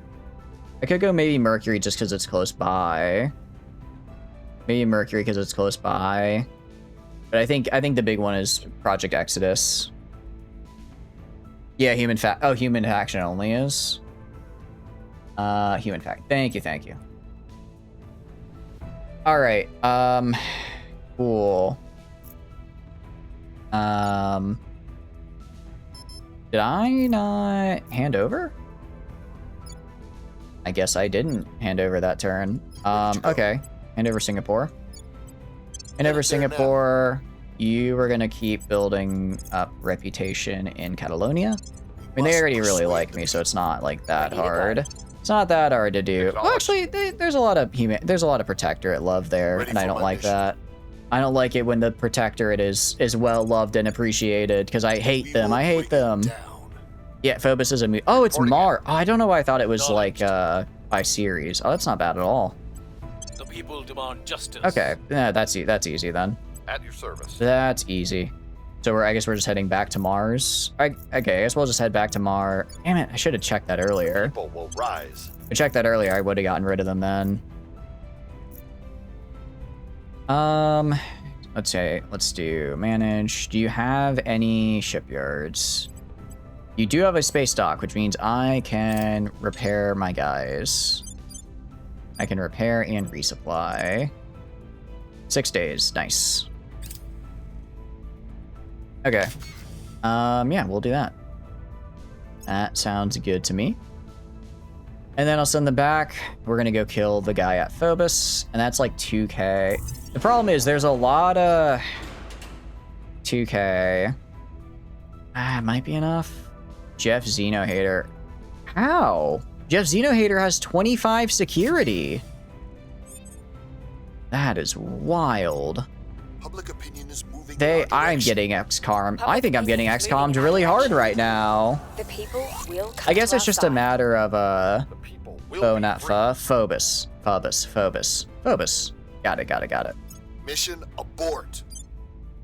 I could go maybe Mercury just because it's close by. Maybe Mercury because it's close by. But I think the big one is Project Exodus. Yeah, human faction only is. Human fact. Thank you. All right. Cool. Did I not hand over? I guess I didn't hand over that turn. Okay. Hand over Singapore. Hand over Singapore. You were gonna keep building up reputation in Catalonia. I mean, they already really like me, so it's not like that hard. It's not that hard to do. Well, actually, there's a lot of protectorate love there, and I don't like that. I don't like it when the protectorate is well loved and appreciated, because I hate them. I hate them. Yeah, Phobos is a oh, it's Mar. Oh, I don't know why I thought it was like by series. Oh, that's not bad at all. The people demand justice. Okay, yeah, that's easy then. At your service. That's easy. So I guess we're just heading back to Mars. Okay, I guess we'll just head back to Mars. Damn it, I should have checked that earlier. People will rise. If I checked that earlier, I would have gotten rid of them then. Let's do manage. Do you have any shipyards? You do have a space dock, which means I can repair my guys. I can repair and resupply. 6 days, nice. Okay. Yeah, we'll do that. That sounds good to me. And then I'll send them back. We're gonna go kill the guy at Phobos, and that's like 2k. The problem is there's a lot of 2k. It might be enough. Jeff Xenohater. How? Jeff Xenohater has 25 security. That is wild. Public opinion is moving. I'm getting XCOM. I think I'm getting XCOM'd really hard right now. The people will come I guess to it's our just a side. matter of The people will oh, be not free. Phobos. Got it. Mission abort.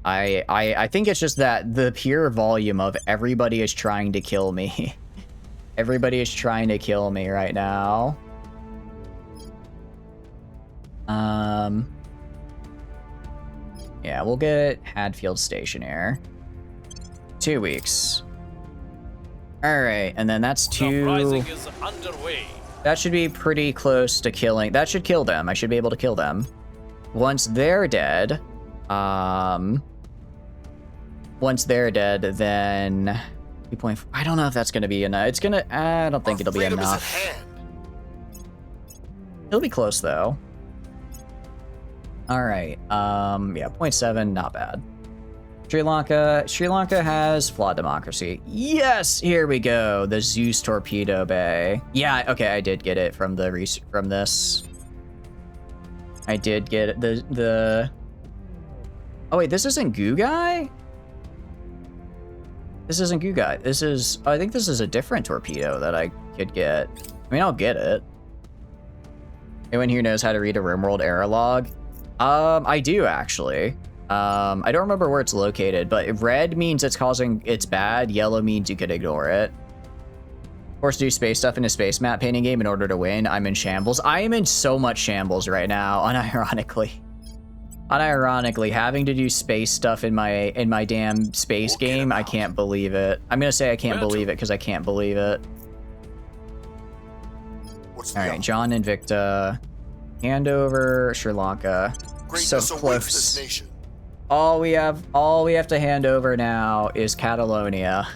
I think it's just that the pure volume of everybody is trying to kill me. Everybody is trying to kill me right now. Yeah, we'll get Hadfield Station here. 2 weeks. Alright, and then that's The 2... uprising is underway. That should be pretty close to killing... That should kill them. I should be able to kill them. Once they're dead... Once they're dead, then... 2.4... I don't know if that's gonna be enough. It's gonna... I don't think Our it'll be freedom is at enough. hand. It'll be close, though. Alright, yeah, 0.7, not bad. Sri Lanka has flawed democracy. Yes, here we go. The Zeus Torpedo Bay. Yeah, okay, I did get it from this. I did get the... Oh wait, this isn't Gugai? This isn't Gugai. This is... I think this is a different torpedo that I could get. I mean, I'll get it. Anyone here knows how to read a RimWorld error log? I do, actually. I don't remember where it's located, but red means it's bad, yellow means you could ignore it. Forced to do space stuff in a space map painting game in order to win. I'm in shambles. I am in so much shambles right now, unironically. Unironically, having to do space stuff in my damn space game, I can't believe it. I'm gonna say I can't believe it because I can't believe it. All right, John Invicta, Handover, Sri Lanka, so close. All we have to hand over now is Catalonia. I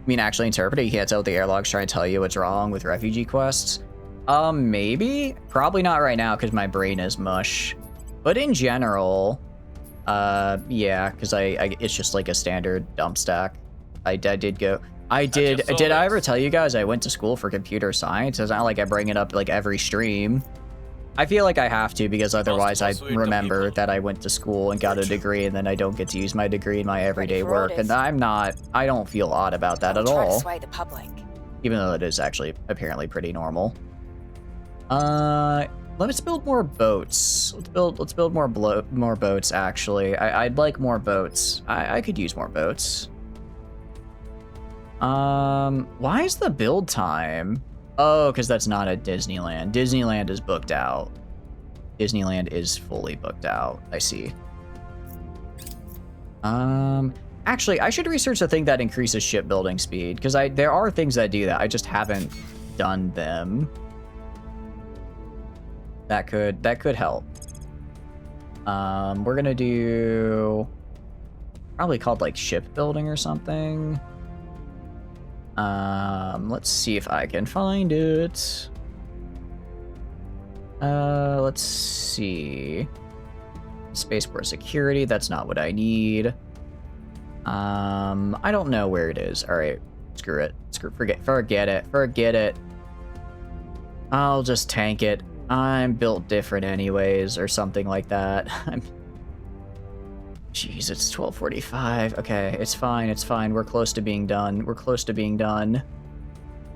mean, actually, interpret it. You can't tell what the airlog's trying to tell you what's wrong with refugee quests. Maybe, probably not right now because my brain is mush. But in general, yeah, because it's just like a standard dump stack. I did I ever tell you guys I went to school for computer science? It's not like I bring it up like every stream. I feel like I have to because otherwise I remember that I went to school and got a degree and then I don't get to use my degree in my everyday work. And I don't feel odd about that at all. Even though it is actually apparently pretty normal. Let's build more boats. Let's build more boats actually. I'd like more boats. I could use more boats. Why is the build time? Oh, because that's not at Disneyland. Disneyland is booked out. Disneyland is fully booked out. I see. Actually, I should research the thing that increases shipbuilding speed because there are things that do that. I just haven't done them. That could help. We're gonna do probably called like shipbuilding or something. Let's see if I can find it. Let's see. Spaceport security, that's not what I need. I don't know where it is. All right, screw it. Forget it. I'll just tank it. I'm built different anyways, or something like that. Jeez, it's 12:45. Okay, it's fine. We're close to being done.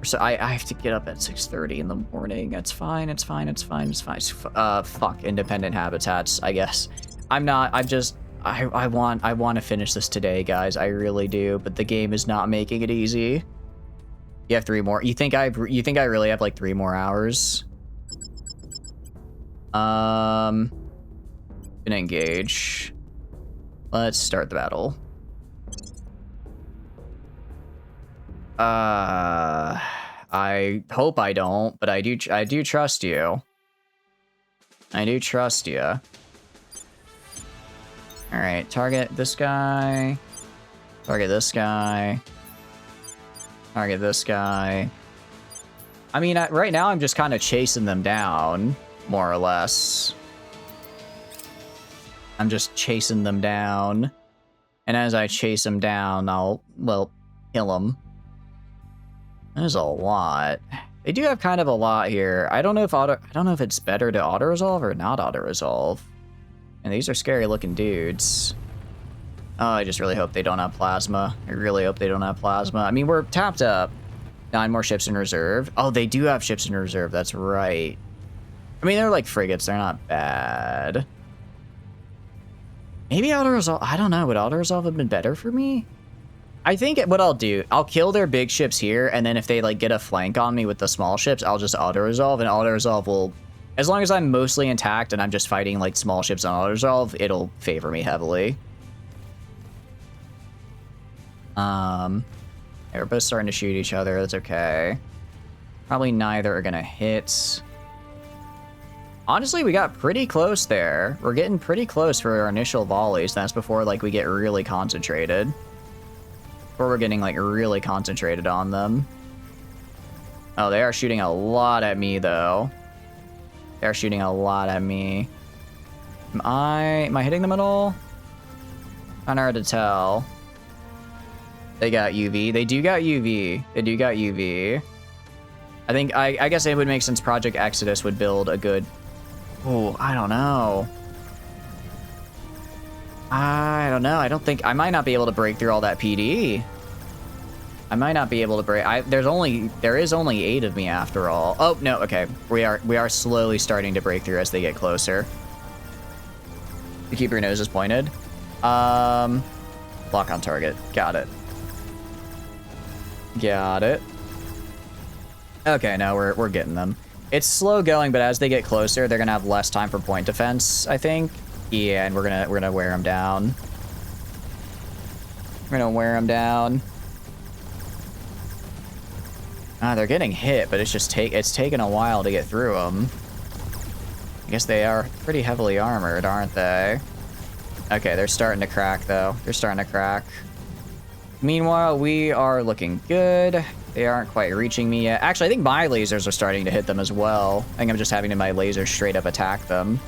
So I have to get up at 6:30 in the morning. It's fine. Fuck independent habitats, I guess. I want to finish this today, guys. I really do, but the game is not making it easy. You have 3 more. You think I really have like 3 more hours? Gonna engage. Let's start the battle. I hope I don't, but I do trust you. I do trust you. All right, target this guy. Target this guy. Target this guy. I mean, right now I'm just kind of chasing them down, more or less. I'm just chasing them down. And as I chase them down, I'll, well, kill them. There's a lot. They do have kind of a lot here. I don't know if it's better to auto-resolve or not auto-resolve. And these are scary looking dudes. Oh, I just really hope they don't have plasma. I really hope they don't have plasma. I mean, we're tapped up. 9 more ships in reserve. Oh, they do have ships in reserve. That's right. I mean, they're like frigates. They're not bad. Maybe auto-resolve. I don't know. Would auto-resolve have been better for me? I think what I'll do, I'll kill their big ships here, and then if they like get a flank on me with the small ships, I'll just auto-resolve, and auto-resolve will, as long as I'm mostly intact and I'm just fighting like small ships on auto-resolve, it'll favor me heavily. They're both starting to shoot each other. That's okay. Probably neither are gonna hit. Honestly, we got pretty close there. We're getting pretty close for our initial volleys. That's before like we get really concentrated. Before we're getting like really concentrated on them. Oh, they are shooting a lot at me though. They're shooting a lot at me. Am I hitting them at all? Kinda hard to tell. They got UV. They do got UV. They do got UV. I think, I guess it would make sense Project Exodus would build a good... Oh, I don't know. I don't know. I don't think... I might not be able to break through all that PD. I might not be able to break... There is only 8 of me after all. Oh, no, okay. We are slowly starting to break through as they get closer. You keep your noses pointed. Lock on target. Got it. Got it. Okay, now we're getting them. It's slow going, but as they get closer, they're gonna have less time for point defense, I think. Yeah, and we're gonna wear them down. We're gonna wear them down. They're getting hit, but it's just it's taken a while to get through them. I guess they are pretty heavily armored, aren't they? Okay, they're starting to crack, though. They're starting to crack. Meanwhile, we are looking good. They aren't quite reaching me yet. Actually, I think my lasers are starting to hit them as well. I think I'm just having my lasers straight up attack them.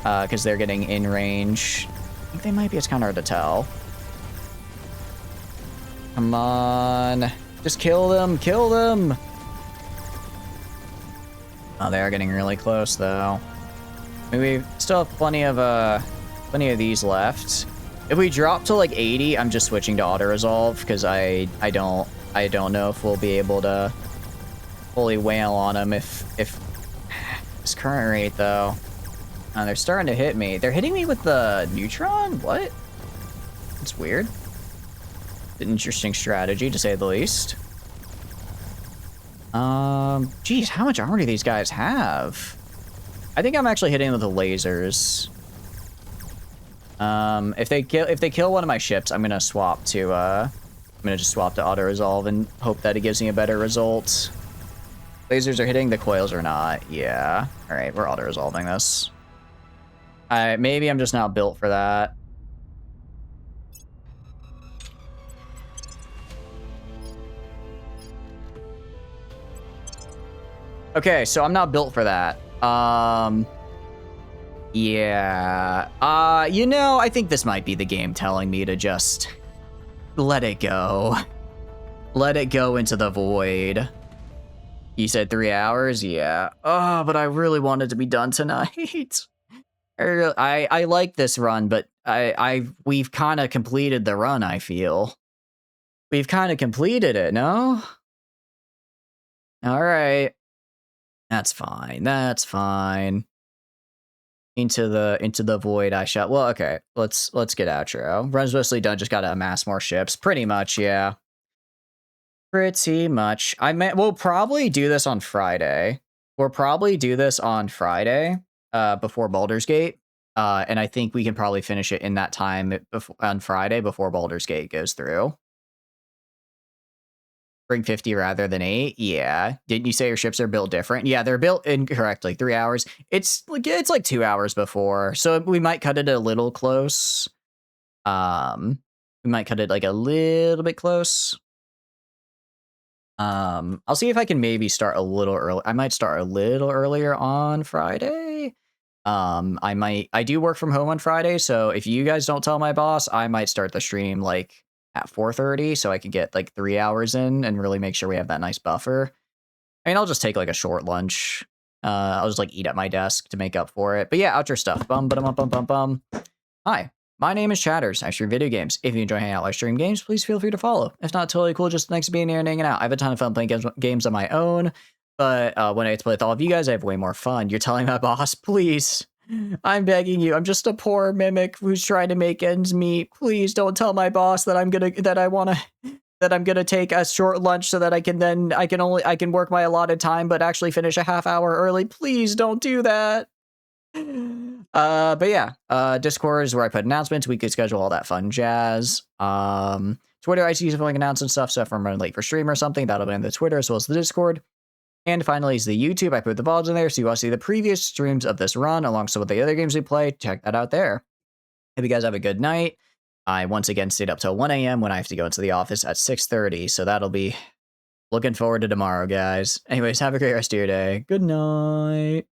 Because they're getting in range. I think they might be. It's kind of hard to tell. Come on. Just kill them. Kill them. Oh, they are getting really close, though. I mean, we still have plenty of these left. If we drop to like 80, I'm just switching to auto-resolve because I don't know if we'll be able to fully wail on them if this current rate, though. They're starting to hit me. They're hitting me with the neutron? What? It's weird. An interesting strategy, to say the least. Geez, how much armor do these guys have? I think I'm actually hitting with the lasers. If they kill one of my ships, I'm gonna swap to I'm gonna just swap to auto resolve and hope that it gives me a better result. Lasers are hitting, the coils are not. Yeah. All right, we're auto resolving this. Maybe I'm just not built for that. Okay, so I'm not built for that. Yeah. You know, I think this might be the game telling me to just let it go. Let it go into the void. You said 3 hours? Yeah. Oh, but I really wanted to be done tonight. I like this run, but we've kind of completed the run, I feel. We've kind of completed it, no? All right. That's fine. That's fine. Into the void I shot. Well, okay. Let's get outro. Run's mostly done. Just gotta amass more ships. Pretty much, yeah. Pretty much. We'll probably do this on Friday. We'll probably do this on Friday, before Baldur's Gate. And I think we can probably finish it in that time on Friday before Baldur's Gate goes through. Bring 50 rather than 8? Yeah. Didn't you say your ships are built different? Yeah, they're built incorrectly. 3 hours. It's like 2 hours before. So we might cut it a little close. We might cut it like a little bit close. I'll see if I can maybe start a little early. I might start a little earlier on Friday. I do work from home on Friday, so if you guys don't tell my boss, I might start the stream like at 4:30 so I can get like 3 hours in and really make sure we have that nice buffer. I mean, I'll just take like a short lunch. I'll just like eat at my desk to make up for it. But yeah, outro stuff. Bum. Hi, my name is Chatters. I stream video games. If you enjoy hanging out while I stream games, please feel free to follow. If not, totally cool. Just thanks for being here and hanging out. I have a ton of fun playing games on my own. But when I get to play with all of you guys, I have way more fun. You're telling my boss, please. I'm begging you. I'm just a poor mimic who's trying to make ends meet. Please don't tell my boss that I'm gonna take a short lunch so that I can work my allotted time, but actually finish a half hour early. Please don't do that. But yeah, Discord is where I put announcements. We could schedule all that fun jazz. Twitter, I see something like announcing stuff. So if I'm running late for stream or something, that'll be on the Twitter as well as the Discord. And finally is the YouTube. I put the VODs in there, so you want to see the previous streams of this run alongside with the other games we play. Check that out there. Hope you guys have a good night. I once again stayed up till 1 a.m. when I have to go into the office at 6:30, so that'll be looking forward to tomorrow, guys. Anyways, have a great rest of your day. Good night.